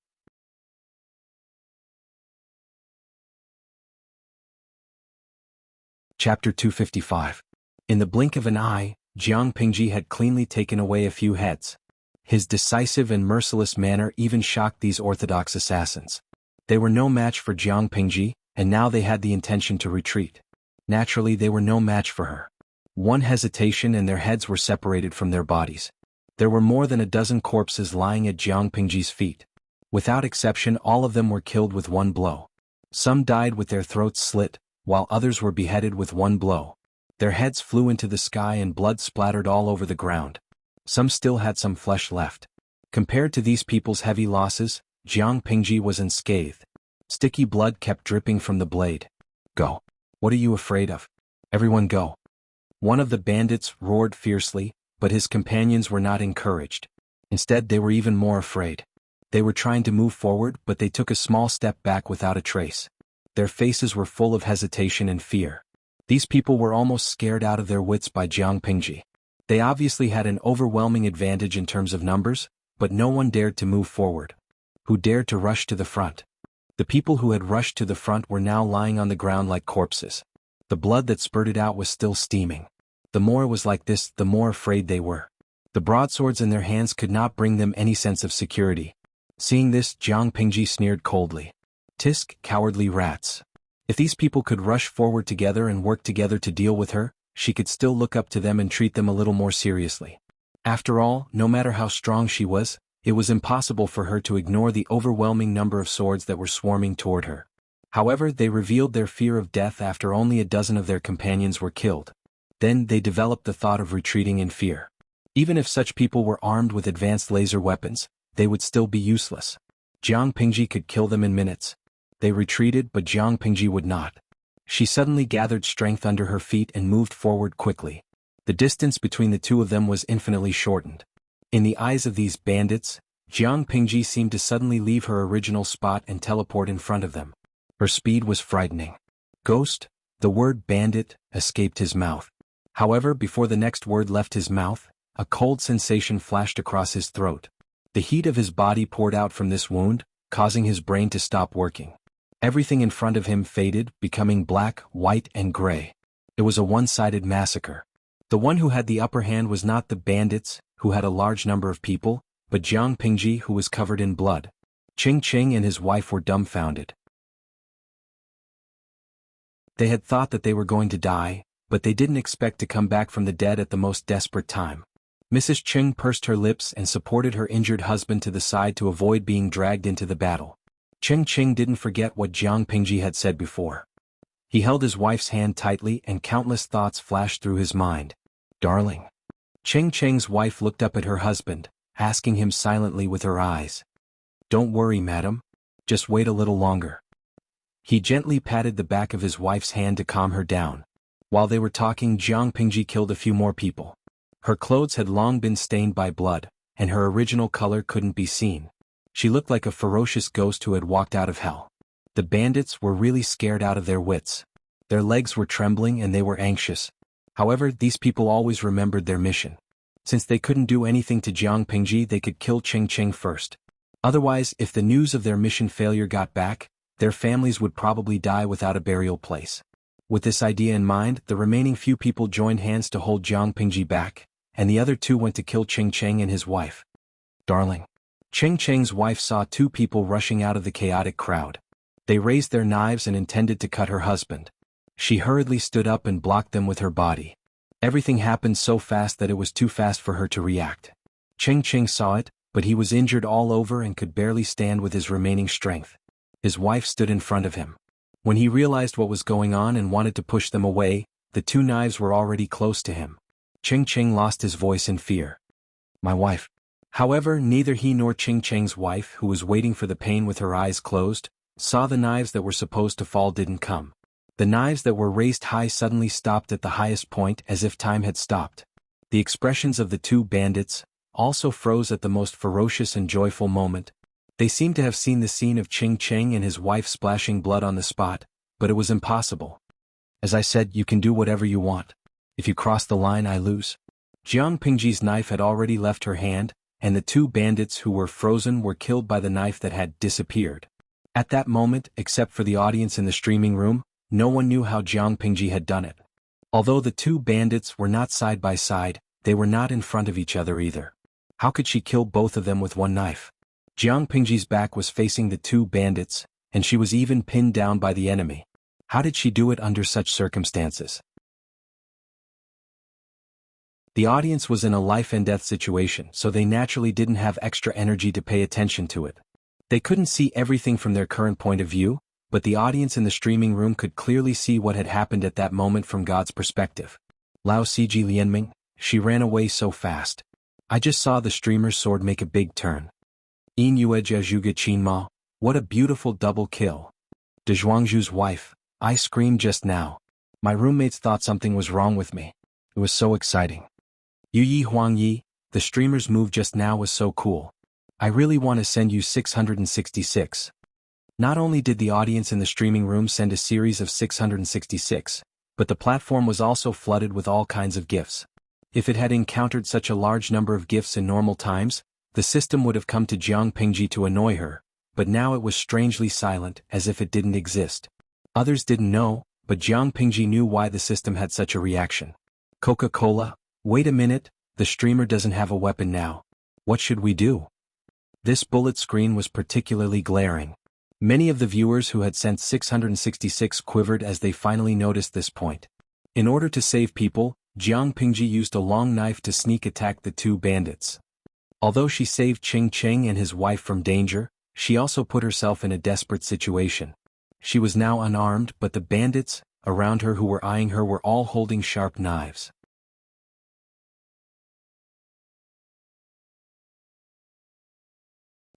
S1: Chapter 255. In the blink of an eye, Jiang Pingji had cleanly taken away a few heads. His decisive and merciless manner even shocked these orthodox assassins. They were no match for Jiang Pingji, and now they had the intention to retreat. Naturally, they were no match for her. 1 hesitation and their heads were separated from their bodies. There were more than a dozen corpses lying at Jiang Pingji's feet. Without exception, all of them were killed with 1 blow. Some died with their throats slit, while others were beheaded with 1 blow. Their heads flew into the sky and blood splattered all over the ground. Some still had some flesh left. Compared to these people's heavy losses, Jiang Pingji was unscathed. Sticky blood kept dripping from the blade. Go. What are you afraid of? Everyone go. One of the bandits roared fiercely, but his companions were not encouraged. Instead, they were even more afraid. They were trying to move forward, but they took a small step back without a trace. Their faces were full of hesitation and fear. These people were almost scared out of their wits by Jiang Pingji. They obviously had an overwhelming advantage in terms of numbers, but no one dared to move forward. Who dared to rush to the front? The people who had rushed to the front were now lying on the ground like corpses. The blood that spurted out was still steaming. The more it was like this, the more afraid they were. The broadswords in their hands could not bring them any sense of security. Seeing this, Jiang Pingji sneered coldly. Tisk, cowardly rats. If these people could rush forward together and work together to deal with her, she could still look up to them and treat them a little more seriously. After all, no matter how strong she was, it was impossible for her to ignore the overwhelming number of swords that were swarming toward her. However, they revealed their fear of death after only a dozen of their companions were killed. Then they developed the thought of retreating in fear. Even if such people were armed with advanced laser weapons, they would still be useless. Jiang Pingji could kill them in minutes. They retreated, but Jiang Pingji would not. She suddenly gathered strength under her feet and moved forward quickly. The distance between the two of them was infinitely shortened. In the eyes of these bandits, Jiang Pingji seemed to suddenly leave her original spot and teleport in front of them. Her speed was frightening. Ghost? The word bandit escaped his mouth. However, before the next word left his mouth, a cold sensation flashed across his throat. The heat of his body poured out from this wound, causing his brain to stop working. Everything in front of him faded, becoming black, white, and gray. It was a one-sided massacre. The one who had the upper hand was not the bandits, who had a large number of people, but Jiang Pingji, who was covered in blood. Qing Qing and his wife were dumbfounded. They had thought that they were going to die, but they didn't expect to come back from the dead at the most desperate time. Mrs. Qing pursed her lips and supported her injured husband to the side to avoid being dragged into the battle. Qing Qing didn't forget what Jiang Pingji had said before. He held his wife's hand tightly and countless thoughts flashed through his mind. Darling. Qing Qing's wife looked up at her husband, asking him silently with her eyes. Don't worry, madam. Just wait a little longer. He gently patted the back of his wife's hand to calm her down. While they were talking, Jiang Pingji killed a few more people. Her clothes had long been stained by blood, and her original color couldn't be seen. She looked like a ferocious ghost who had walked out of hell. The bandits were really scared out of their wits. Their legs were trembling and they were anxious. However, these people always remembered their mission. Since they couldn't do anything to Jiang Pingji, they could kill Qing Qing first. Otherwise, if the news of their mission failure got back, their families would probably die without a burial place. With this idea in mind, the remaining few people joined hands to hold Jiang Pingji back, and the other two went to kill Qing Qing and his wife. Darling. Qing Qing's wife saw two people rushing out of the chaotic crowd. They raised their knives and intended to cut her husband. She hurriedly stood up and blocked them with her body. Everything happened so fast that it was too fast for her to react. Qing Qing saw it, but he was injured all over and could barely stand with his remaining strength. His wife stood in front of him. When he realized what was going on and wanted to push them away, the two knives were already close to him. Qing Qing lost his voice in fear. My wife. However, neither he nor Qing Qing's wife, who was waiting for the pain with her eyes closed, saw the knives that were supposed to fall didn't come. The knives that were raised high suddenly stopped at the highest point as if time had stopped. The expressions of the two bandits also froze at the most ferocious and joyful moment. They seemed to have seen the scene of Qing Qing and his wife splashing blood on the spot, but it was impossible. As I said, you can do whatever you want. If you cross the line, I lose. Jiang Pingji's knife had already left her hand, and the two bandits who were frozen were killed by the knife that had disappeared. At that moment, except for the audience in the streaming room, no one knew how Jiang Pingji had done it. Although the two bandits were not side by side, they were not in front of each other either. How could she kill both of them with one knife? Jiang Pingji's back was facing the two bandits, and she was even pinned down by the enemy. How did she do it under such circumstances? The audience was in a life-and-death situation, so they naturally didn't have extra energy to pay attention to it. They couldn't see everything from their current point of view, but the audience in the streaming room could clearly see what had happened at that moment from God's perspective. Lao Siji Lianming, she ran away so fast. I just saw the streamer's sword make a big turn. Yin Yueja Zhuge Qinma, what a beautiful double kill. De Zhuangzhu's wife, I screamed just now. My roommates thought something was wrong with me. It was so exciting. Yu Yi Huang Yi, the streamer's move just now was so cool. I really want to send you 666. Not only did the audience in the streaming room send a series of 666, but the platform was also flooded with all kinds of gifts. If it had encountered such a large number of gifts in normal times, the system would have come to Jiang Pingji to annoy her, but now it was strangely silent, as if it didn't exist. Others didn't know, but Jiang Pingji knew why the system had such a reaction. Coca-Cola, wait a minute, the streamer doesn't have a weapon now. What should we do? This bullet screen was particularly glaring. Many of the viewers who had sent 666 quivered as they finally noticed this point. In order to save people, Jiang Pingji used a long knife to sneak attack the two bandits. Although she saved Qing Qing and his wife from danger, she also put herself in a desperate situation. She was now unarmed, but the bandits around her who were eyeing her were all holding sharp knives.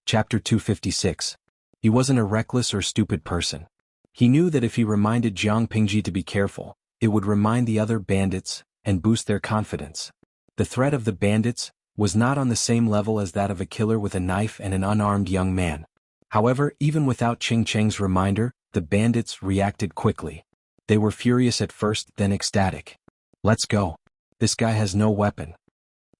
S1: Chapter 256. He wasn't a reckless or stupid person. He knew that if he reminded Jiang Pingji to be careful, it would remind the other bandits and boost their confidence. The threat of the bandits was not on the same level as that of a killer with a knife and an unarmed young man. However, even without Qing Qing's reminder, the bandits reacted quickly. They were furious at first, then ecstatic. Let's go. This guy has no weapon.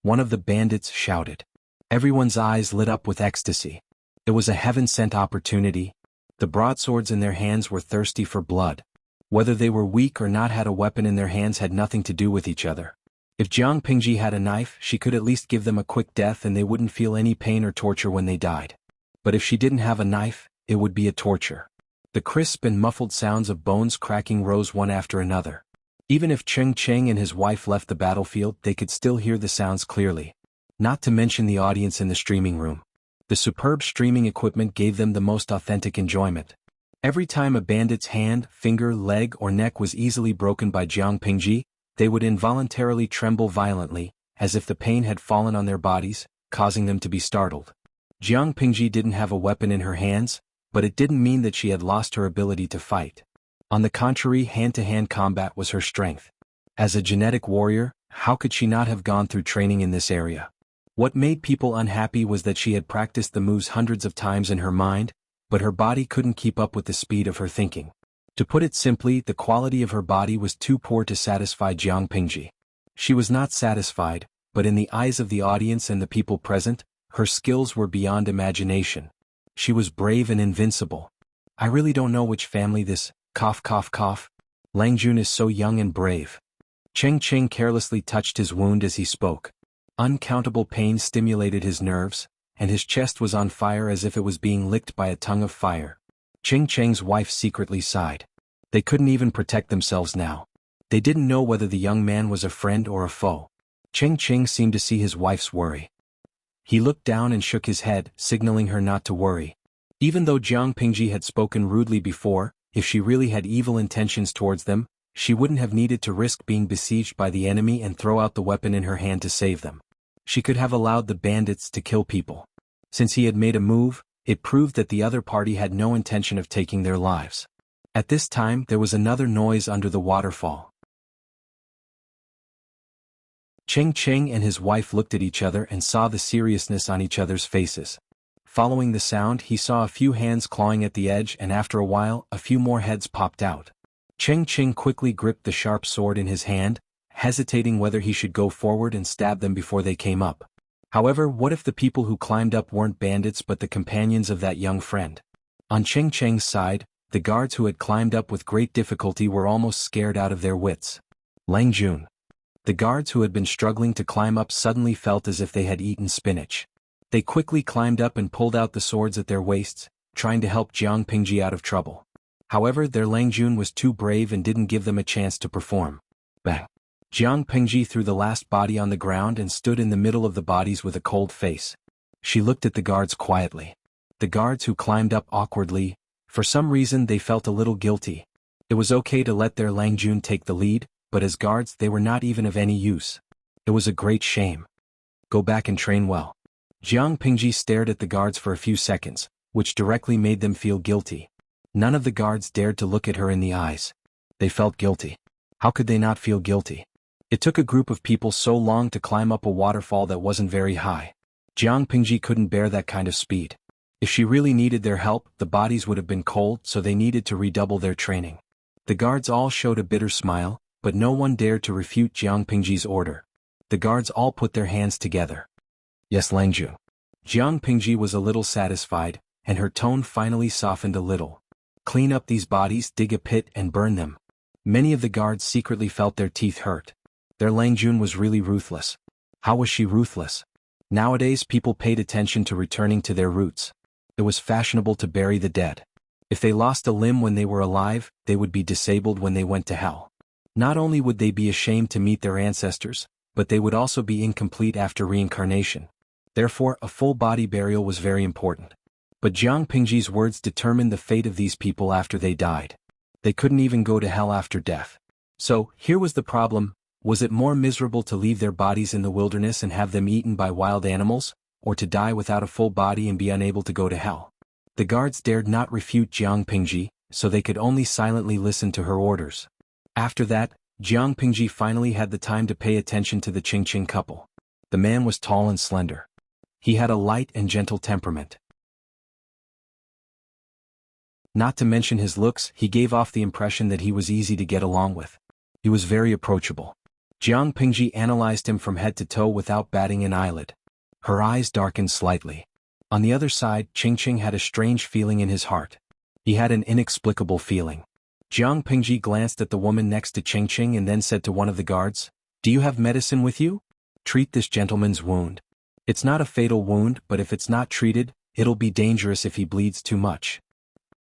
S1: One of the bandits shouted. Everyone's eyes lit up with ecstasy. It was a heaven-sent opportunity. The broadswords in their hands were thirsty for blood. Whether they were weak or not had a weapon in their hands had nothing to do with each other. If Jiang Pingji had a knife, she could at least give them a quick death and they wouldn't feel any pain or torture when they died. But if she didn't have a knife, it would be a torture. The crisp and muffled sounds of bones cracking rose one after another. Even if Cheng Cheng and his wife left the battlefield, they could still hear the sounds clearly. Not to mention the audience in the streaming room. The superb streaming equipment gave them the most authentic enjoyment. Every time a bandit's hand, finger, leg, or neck was easily broken by Jiang Pingji, they would involuntarily tremble violently, as if the pain had fallen on their bodies, causing them to be startled. Jiang Pingji didn't have a weapon in her hands, but it didn't mean that she had lost her ability to fight. On the contrary, hand-to-hand combat was her strength. As a genetic warrior, how could she not have gone through training in this area? What made people unhappy was that she had practiced the moves hundreds of times in her mind, but her body couldn't keep up with the speed of her thinking. To put it simply, the quality of her body was too poor to satisfy Jiang Pingji. She was not satisfied, but in the eyes of the audience and the people present, her skills were beyond imagination. She was brave and invincible. I really don't know which family this, cough cough cough. Lang Jun is so young and brave. Cheng Cheng carelessly touched his wound as he spoke. Uncountable pain stimulated his nerves, and his chest was on fire as if it was being licked by a tongue of fire. Cheng Cheng's wife secretly sighed. They couldn't even protect themselves now. They didn't know whether the young man was a friend or a foe. Cheng Cheng seemed to see his wife's worry. He looked down and shook his head, signaling her not to worry. Even though Jiang Pingji had spoken rudely before, if she really had evil intentions towards them, she wouldn't have needed to risk being besieged by the enemy and throw out the weapon in her hand to save them. She could have allowed the bandits to kill people. Since he had made a move, it proved that the other party had no intention of taking their lives. At this time, there was another noise under the waterfall. Cheng Cheng and his wife looked at each other and saw the seriousness on each other's faces. Following the sound, he saw a few hands clawing at the edge, and after a while, a few more heads popped out. Cheng Cheng quickly gripped the sharp sword in his hand, hesitating whether he should go forward and stab them before they came up. However, what if the people who climbed up weren't bandits but the companions of that young friend? On Cheng Cheng's side, the guards who had climbed up with great difficulty were almost scared out of their wits. Lang Jun. The guards who had been struggling to climb up suddenly felt as if they had eaten spinach. They quickly climbed up and pulled out the swords at their waists, trying to help Jiang Pingji out of trouble. However, their Lang Jun was too brave and didn't give them a chance to perform. Bang! Jiang Pingji threw the last body on the ground and stood in the middle of the bodies with a cold face. She looked at the guards quietly. The guards who climbed up awkwardly, for some reason they felt a little guilty. It was okay to let their Lang Jun take the lead, but as guards they were not even of any use. It was a great shame. Go back and train well. Jiang Pingji stared at the guards for a few seconds, which directly made them feel guilty. None of the guards dared to look at her in the eyes. They felt guilty. How could they not feel guilty? It took a group of people so long to climb up a waterfall that wasn't very high. Jiang Pingji couldn't bear that kind of speed. If she really needed their help, the bodies would have been cold, so they needed to redouble their training. The guards all showed a bitter smile, but no one dared to refute Jiang Pingji's order. The guards all put their hands together. Yes, Lang Jun. Jiang Pingji was a little satisfied, and her tone finally softened a little. Clean up these bodies, dig a pit, and burn them. Many of the guards secretly felt their teeth hurt. Their Lang Jun was really ruthless. How was she ruthless? Nowadays people paid attention to returning to their roots. It was fashionable to bury the dead. If they lost a limb when they were alive, they would be disabled when they went to hell. Not only would they be ashamed to meet their ancestors, but they would also be incomplete after reincarnation. Therefore, a full body burial was very important. But Jiang Pingji's words determined the fate of these people after they died. They couldn't even go to hell after death. So, here was the problem: was it more miserable to leave their bodies in the wilderness and have them eaten by wild animals, or to die without a full body and be unable to go to hell? The guards dared not refute Jiang Pingji, so they could only silently listen to her orders. After that, Jiang Pingji finally had the time to pay attention to the Qingqing couple. The man was tall and slender. He had a light and gentle temperament. Not to mention his looks, he gave off the impression that he was easy to get along with. He was very approachable. Jiang Pingji analyzed him from head to toe without batting an eyelid. Her eyes darkened slightly. On the other side, Ching had a strange feeling in his heart. He had an inexplicable feeling. Jiang Pingji glanced at the woman next to Ching and then said to one of the guards, "Do you have medicine with you? Treat this gentleman's wound. It's not a fatal wound, but if it's not treated, it'll be dangerous if he bleeds too much."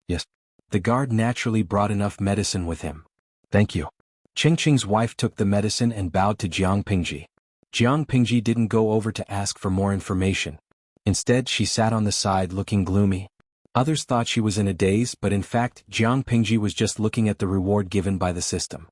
S1: "Yes." The guard naturally brought enough medicine with him. "Thank you." Ching's wife took the medicine and bowed to Jiang Pingji. Jiang Pingji didn't go over to ask for more information. Instead, she sat on the side looking gloomy. Others thought she was in a daze, but in fact, Jiang Pingji was just looking at the reward given by the system.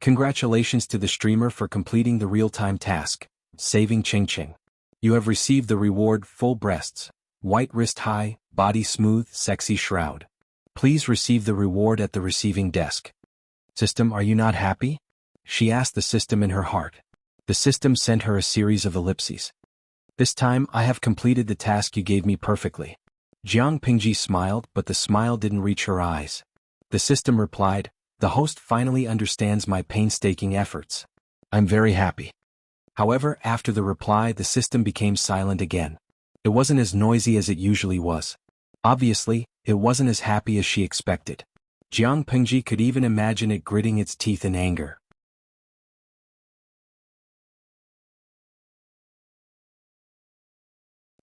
S1: Congratulations to the streamer for completing the real-time task, saving Ching. You have received the reward full breasts, white wrist high, body smooth, sexy shroud. Please receive the reward at the receiving desk. System, are you not happy? She asked the system in her heart. The system sent her a series of ellipses. This time, I have completed the task you gave me perfectly. Jiang Pingji smiled, but the smile didn't reach her eyes. The system replied, the host finally understands my painstaking efforts. I'm very happy. However, after the reply, the system became silent again. It wasn't as noisy as it usually was. Obviously, it wasn't as happy as she expected. Jiang Pingji could even imagine it gritting its teeth in anger.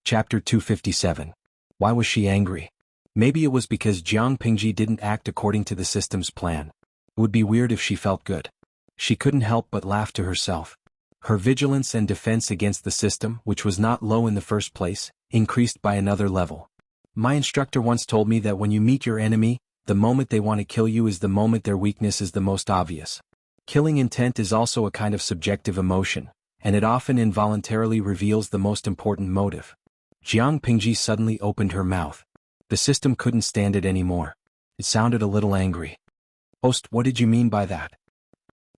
S1: Chapter 257. Why was she angry? Maybe it was because Jiang Pingji didn't act according to the system's plan. It would be weird if she felt good. She couldn't help but laugh to herself. Her vigilance and defense against the system, which was not low in the first place, increased by another level. My instructor once told me that when you meet your enemy, the moment they want to kill you is the moment their weakness is the most obvious. Killing intent is also a kind of subjective emotion, and it often involuntarily reveals the most important motive. Jiang Pingji suddenly opened her mouth. The system couldn't stand it anymore. It sounded a little angry. Host, what did you mean by that?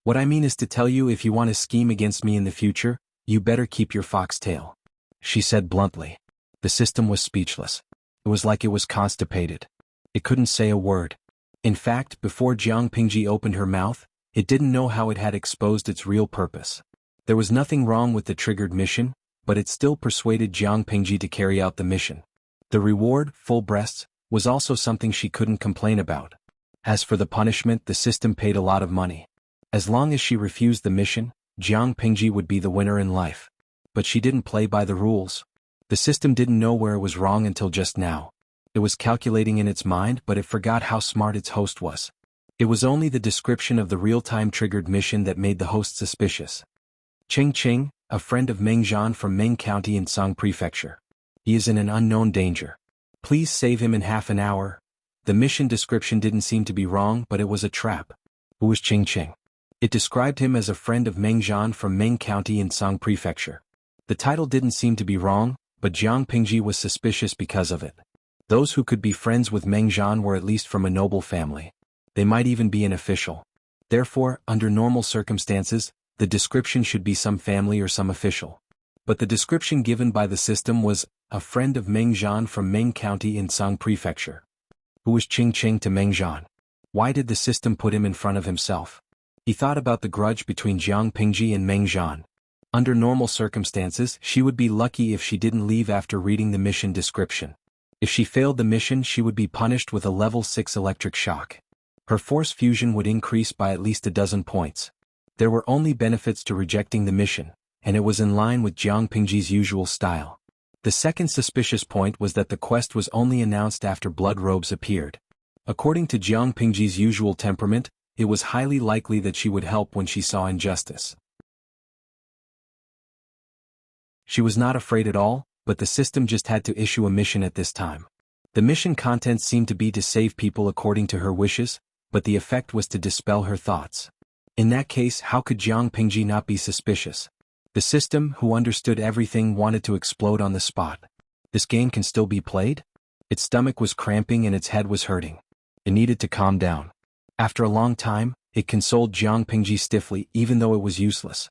S1: What I mean is to tell you, if you want to scheme against me in the future, you better keep your foxtail. She said bluntly. The system was speechless. It was like it was constipated. It couldn't say a word. In fact, before Jiang Pingji opened her mouth, it didn't know how it had exposed its real purpose. There was nothing wrong with the triggered mission, but it still persuaded Jiang Pingji to carry out the mission. The reward, full breasts, was also something she couldn't complain about. As for the punishment, the system paid a lot of money. As long as she refused the mission, Jiang Pingji would be the winner in life. But she didn't play by the rules. The system didn't know where it was wrong until just now. It was calculating in its mind, but it forgot how smart its host was. It was only the description of the real-time triggered mission that made the host suspicious. Ching, a friend of Meng Zhan from Meng County in Song Prefecture. He is in an unknown danger. Please save him in half an hour. The mission description didn't seem to be wrong, but it was a trap. Who was Ching? It described him as a friend of Meng Zhan from Meng County in Song Prefecture. The title didn't seem to be wrong, but Jiang Pingji was suspicious because of it. Those who could be friends with Meng Zhan were at least from a noble family. They might even be an official. Therefore, under normal circumstances, the description should be some family or some official. But the description given by the system was, a friend of Meng Zhan from Meng County in Song Prefecture. Who was Ching to Meng Zhan? Why did the system put him in front of himself? He thought about the grudge between Jiang Pingji and Meng Zhan. Under normal circumstances, she would be lucky if she didn't leave after reading the mission description. If she failed the mission, she would be punished with a level 6 electric shock. Her force fusion would increase by at least a dozen points. There were only benefits to rejecting the mission, and it was in line with Jiang Pingji's usual style. The second suspicious point was that the quest was only announced after blood robes appeared. According to Jiang Pingji's usual temperament, it was highly likely that she would help when she saw injustice. She was not afraid at all, but the system just had to issue a mission at this time. The mission content seemed to be to save people according to her wishes, but the effect was to dispel her thoughts. In that case, how could Jiang Pingji not be suspicious? The system, who understood everything, wanted to explode on the spot. This game can still be played? Its stomach was cramping and its head was hurting. It needed to calm down. After a long time, it consoled Jiang Pingji stiffly, even though it was useless.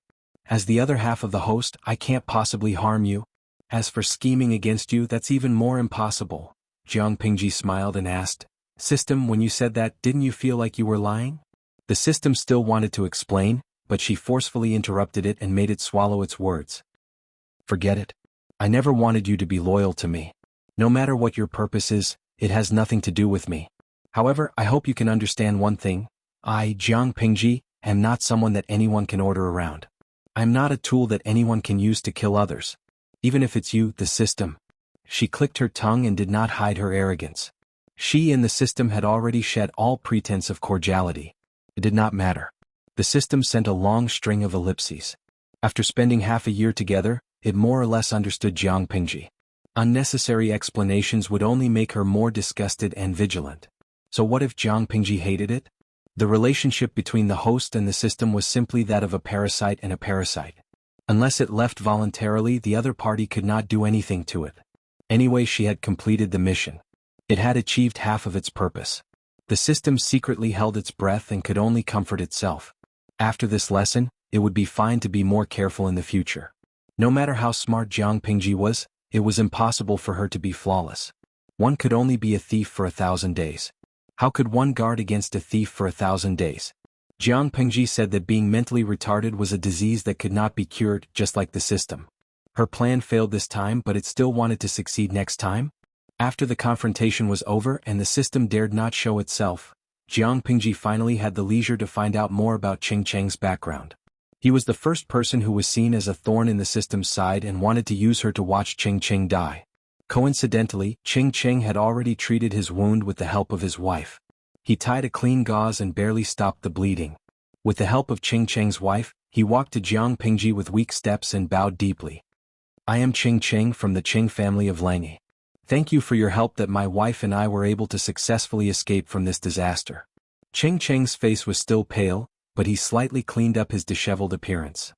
S1: As the other half of the host, I can't possibly harm you. As for scheming against you, that's even more impossible. Jiang Pingji smiled and asked, System, when you said that, didn't you feel like you were lying? The system still wanted to explain, but she forcefully interrupted it and made it swallow its words. Forget it. I never wanted you to be loyal to me. No matter what your purpose is, it has nothing to do with me. However, I hope you can understand one thing. I, Jiang Pingji, am not someone that anyone can order around. I am not a tool that anyone can use to kill others. Even if it's you, the system. She clicked her tongue and did not hide her arrogance. She and the system had already shed all pretense of cordiality. It did not matter. The system sent a long string of ellipses. After spending half a year together, it more or less understood Jiang Pingji. Unnecessary explanations would only make her more disgusted and vigilant. So what if Jiang Pingji hated it? The relationship between the host and the system was simply that of a parasite and a parasite. Unless it left voluntarily, the other party could not do anything to it. Anyway, she had completed the mission. It had achieved half of its purpose. The system secretly held its breath and could only comfort itself. After this lesson, it would be fine to be more careful in the future. No matter how smart Jiang Pingji was, it was impossible for her to be flawless. One could only be a thief for 1,000 days. How could one guard against a thief for 1,000 days? Jiang Pingji said that being mentally retarded was a disease that could not be cured, just like the system. Her plan failed this time, but it still wanted to succeed next time? After the confrontation was over and the system dared not show itself, Jiang Pingji finally had the leisure to find out more about Ching Cheng's background. He was the first person who was seen as a thorn in the system's side and wanted to use her to watch Ching Cheng die. Coincidentally, Ching Cheng had already treated his wound with the help of his wife. He tied a clean gauze and barely stopped the bleeding. With the help of Ching Cheng's wife, he walked to Jiang Pingji with weak steps and bowed deeply. I am Ching Cheng from the Ching family of Lange. Thank you for your help that my wife and I were able to successfully escape from this disaster. Ching Cheng's face was still pale, but he slightly cleaned up his disheveled appearance.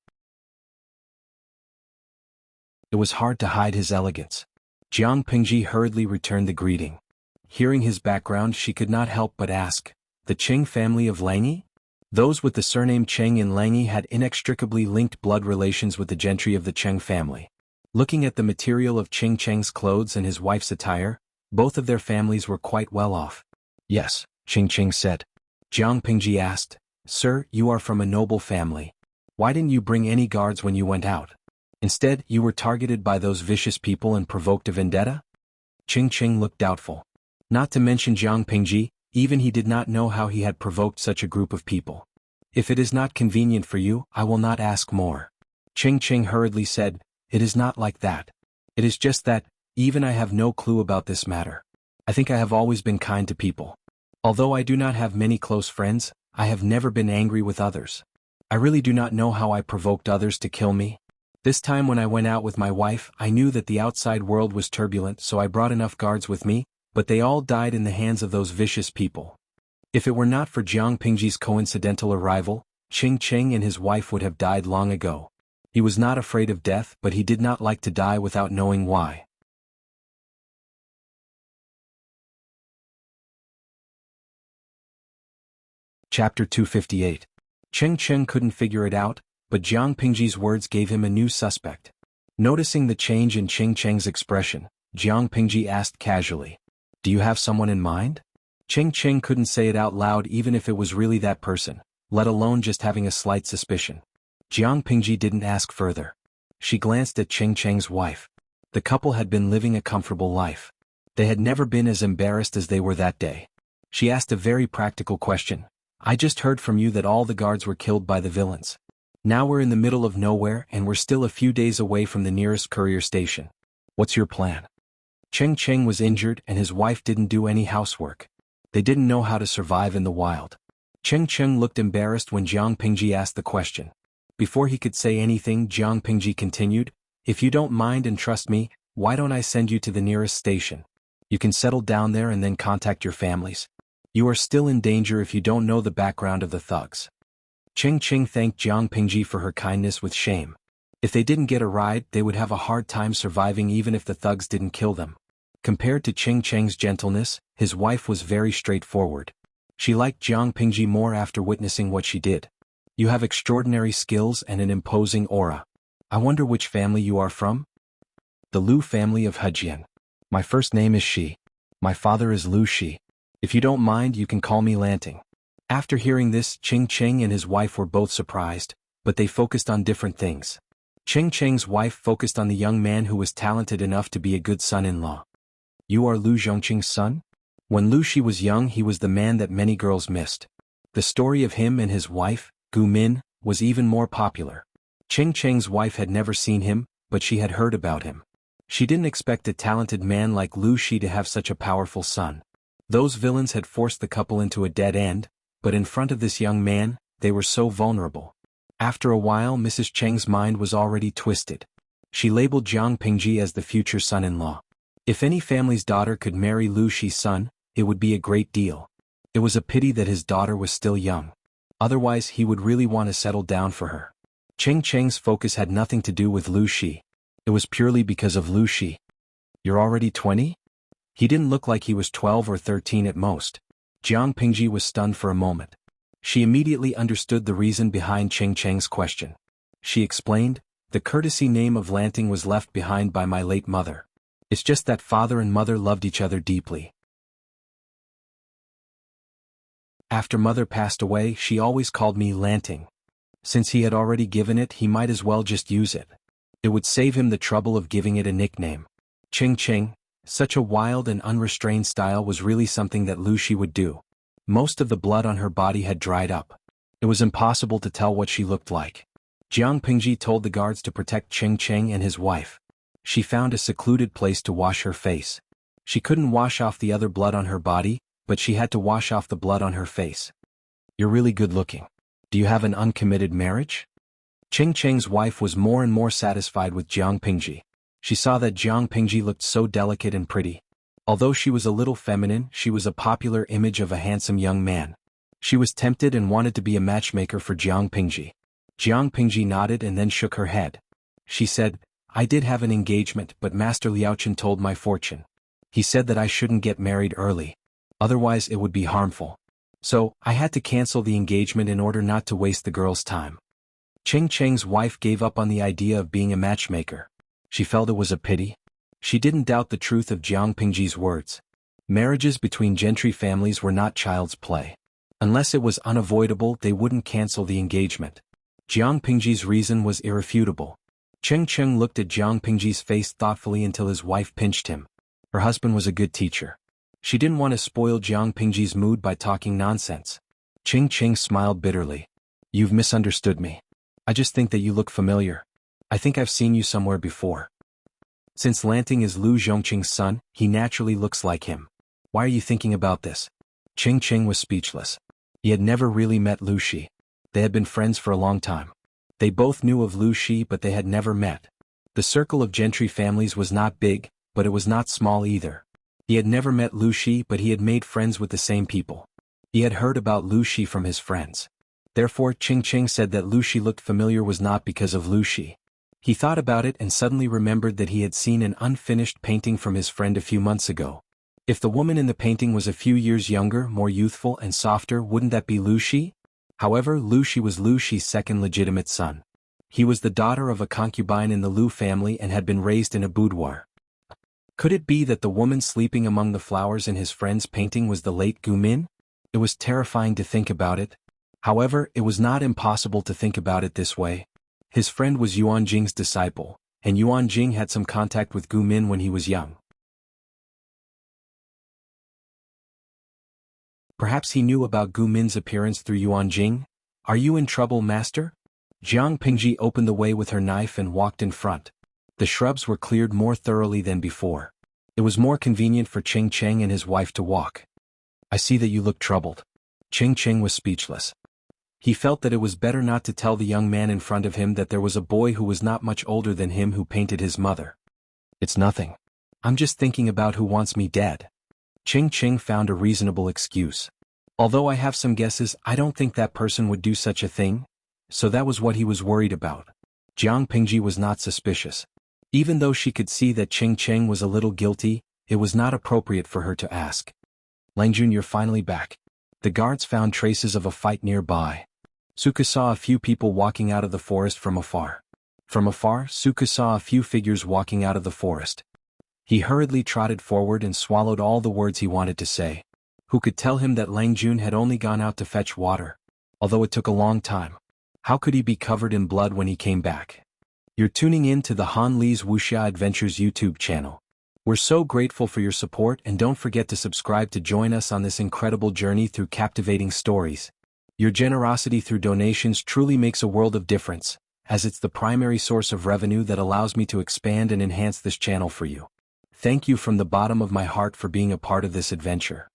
S1: It was hard to hide his elegance. Jiang Pingji hurriedly returned the greeting. Hearing his background, she could not help but ask, the Ching family of Lange? Those with the surname Cheng in Lange had inextricably linked blood relations with the gentry of the Cheng family. Looking at the material of Ching Cheng's clothes and his wife's attire, both of their families were quite well off. Yes, Ching Cheng said. Jiang Pingji asked, Sir, you are from a noble family. Why didn't you bring any guards when you went out? Instead, you were targeted by those vicious people and provoked a vendetta? Ching Cheng looked doubtful. Not to mention Jiang Pingji, even he did not know how he had provoked such a group of people. If it is not convenient for you, I will not ask more. Ching Cheng hurriedly said, It is not like that. It is just that, even I have no clue about this matter. I think I have always been kind to people. Although I do not have many close friends, I have never been angry with others. I really do not know how I provoked others to kill me. This time when I went out with my wife, I knew that the outside world was turbulent, so I brought enough guards with me, but they all died in the hands of those vicious people. If it were not for Jiang Pingji's coincidental arrival, Ching Cheng and his wife would have died long ago. He was not afraid of death, but he did not like to die without knowing why. Chapter 258. Ching Cheng couldn't figure it out, but Jiang Pingji's words gave him a new suspect. Noticing the change in Ching Cheng's expression, Jiang Pingji asked casually, Do you have someone in mind? Ching Cheng couldn't say it out loud even if it was really that person, let alone just having a slight suspicion. Jiang Pingji didn't ask further. She glanced at Ching Cheng's wife. The couple had been living a comfortable life. They had never been as embarrassed as they were that day. She asked a very practical question. I just heard from you that all the guards were killed by the villains. Now we're in the middle of nowhere and we're still a few days away from the nearest courier station. What's your plan? Ching Cheng was injured and his wife didn't do any housework. They didn't know how to survive in the wild. Ching Cheng looked embarrassed when Jiang Pingji asked the question. Before he could say anything, Jiang Pingji continued, If you don't mind and trust me, why don't I send you to the nearest station? You can settle down there and then contact your families. You are still in danger if you don't know the background of the thugs. Ching Cheng thanked Jiang Pingji for her kindness with shame. If they didn't get a ride, they would have a hard time surviving even if the thugs didn't kill them. Compared to Ching Cheng's gentleness, his wife was very straightforward. She liked Jiang Pingji more after witnessing what she did. You have extraordinary skills and an imposing aura. I wonder which family you are from? The Lu family of Hejian. My first name is Shi. My father is Lu Shi. If you don't mind, you can call me Lanting. After hearing this, Ching Cheng and his wife were both surprised, but they focused on different things. Cheng Cheng's wife focused on the young man who was talented enough to be a good son-in-law. You are Lu Zhongqing's son? When Lu Shi was young, he was the man that many girls missed. The story of him and his wife, Gu Min, was even more popular. Cheng Cheng's wife had never seen him, but she had heard about him. She didn't expect a talented man like Lu Shi to have such a powerful son. Those villains had forced the couple into a dead end, but in front of this young man, they were so vulnerable. After a while, Mrs. Cheng's mind was already twisted. She labeled Jiang Pingji as the future son-in-law. If any family's daughter could marry Lu Shi's son, it would be a great deal. It was a pity that his daughter was still young. Otherwise, he would really want to settle down for her. Cheng Cheng's focus had nothing to do with Lu Shi. It was purely because of Lu Shi. You're already 20? He didn't look like he was 12 or 13 at most. Jiang Pingji was stunned for a moment. She immediately understood the reason behind Cheng Cheng's question. She explained, the courtesy name of Lanting was left behind by my late mother. It's just that father and mother loved each other deeply. After mother passed away, she always called me Lanting. Since he had already given it, he might as well just use it. It would save him the trouble of giving it a nickname. Cheng Cheng, such a wild and unrestrained style was really something that Lu Shi would do. Most of the blood on her body had dried up. It was impossible to tell what she looked like. Jiang Pingji told the guards to protect Cheng Cheng and his wife. She found a secluded place to wash her face. She couldn't wash off the other blood on her body, but she had to wash off the blood on her face. You're really good looking. Do you have an uncommitted marriage? Cheng Cheng's wife was more and more satisfied with Jiang Pingji. She saw that Jiang Pingji looked so delicate and pretty. Although she was a little feminine, she was a popular image of a handsome young man. She was tempted and wanted to be a matchmaker for Jiang Pingji. Jiang Pingji nodded and then shook her head. She said, I did have an engagement, but Master Liaochen told my fortune. He said that I shouldn't get married early. Otherwise it would be harmful. So, I had to cancel the engagement in order not to waste the girl's time. Cheng Cheng's wife gave up on the idea of being a matchmaker. She felt it was a pity. She didn't doubt the truth of Jiang Pingji's words. Marriages between gentry families were not child's play. Unless it was unavoidable, they wouldn't cancel the engagement. Jiang Pingji's reason was irrefutable. Cheng Cheng looked at Jiang Pingji's face thoughtfully until his wife pinched him. Her husband was a good teacher. She didn't want to spoil Jiang Pingji's mood by talking nonsense. Cheng Cheng smiled bitterly. You've misunderstood me. I just think that you look familiar. I think I've seen you somewhere before. Since Lanting is Lu Zhongqing's son, he naturally looks like him. Why are you thinking about this? Cheng Cheng was speechless. He had never really met Lu Shi. They had been friends for a long time. They both knew of Lu Shi, but they had never met. The circle of gentry families was not big, but it was not small either. He had never met Lu Shi, but he had made friends with the same people. He had heard about Lu Shi from his friends. Therefore, Cheng Cheng said that Lu Shi looked familiar was not because of Lu Shi. He thought about it and suddenly remembered that he had seen an unfinished painting from his friend a few months ago. If the woman in the painting was a few years younger, more youthful and softer, wouldn't that be Lu Shi? However, Lu Shi was Lu Shi's second legitimate son. He was the daughter of a concubine in the Lu family and had been raised in a boudoir. Could it be that the woman sleeping among the flowers in his friend's painting was the late Gu Min? It was terrifying to think about it. However, it was not impossible to think about it this way. His friend was Yuan Jing's disciple, and Yuan Jing had some contact with Gu Min when he was young. Perhaps he knew about Gu Min's appearance through Yuan Jing? Are you in trouble, master? Jiang Pingji opened the way with her knife and walked in front. The shrubs were cleared more thoroughly than before. It was more convenient for Cheng Cheng and his wife to walk. I see that you look troubled. Cheng Cheng was speechless. He felt that it was better not to tell the young man in front of him that there was a boy who was not much older than him who painted his mother. It's nothing. I'm just thinking about who wants me dead. Cheng Cheng found a reasonable excuse. Although I have some guesses, I don't think that person would do such a thing. So that was what he was worried about. Jiang Pingji was not suspicious. Even though she could see that Cheng Cheng was a little guilty, it was not appropriate for her to ask. Langjun, you're finally back. The guards found traces of a fight nearby. Suka saw a few people walking out of the forest from afar. From afar, Suka saw a few figures walking out of the forest. He hurriedly trotted forward and swallowed all the words he wanted to say. Who could tell him that Langjun had only gone out to fetch water? Although it took a long time. How could he be covered in blood when he came back? You're tuning in to the Han Li's Wuxia Adventures YouTube channel. We're so grateful for your support, and don't forget to subscribe to join us on this incredible journey through captivating stories. Your generosity through donations truly makes a world of difference, as it's the primary source of revenue that allows me to expand and enhance this channel for you. Thank you from the bottom of my heart for being a part of this adventure.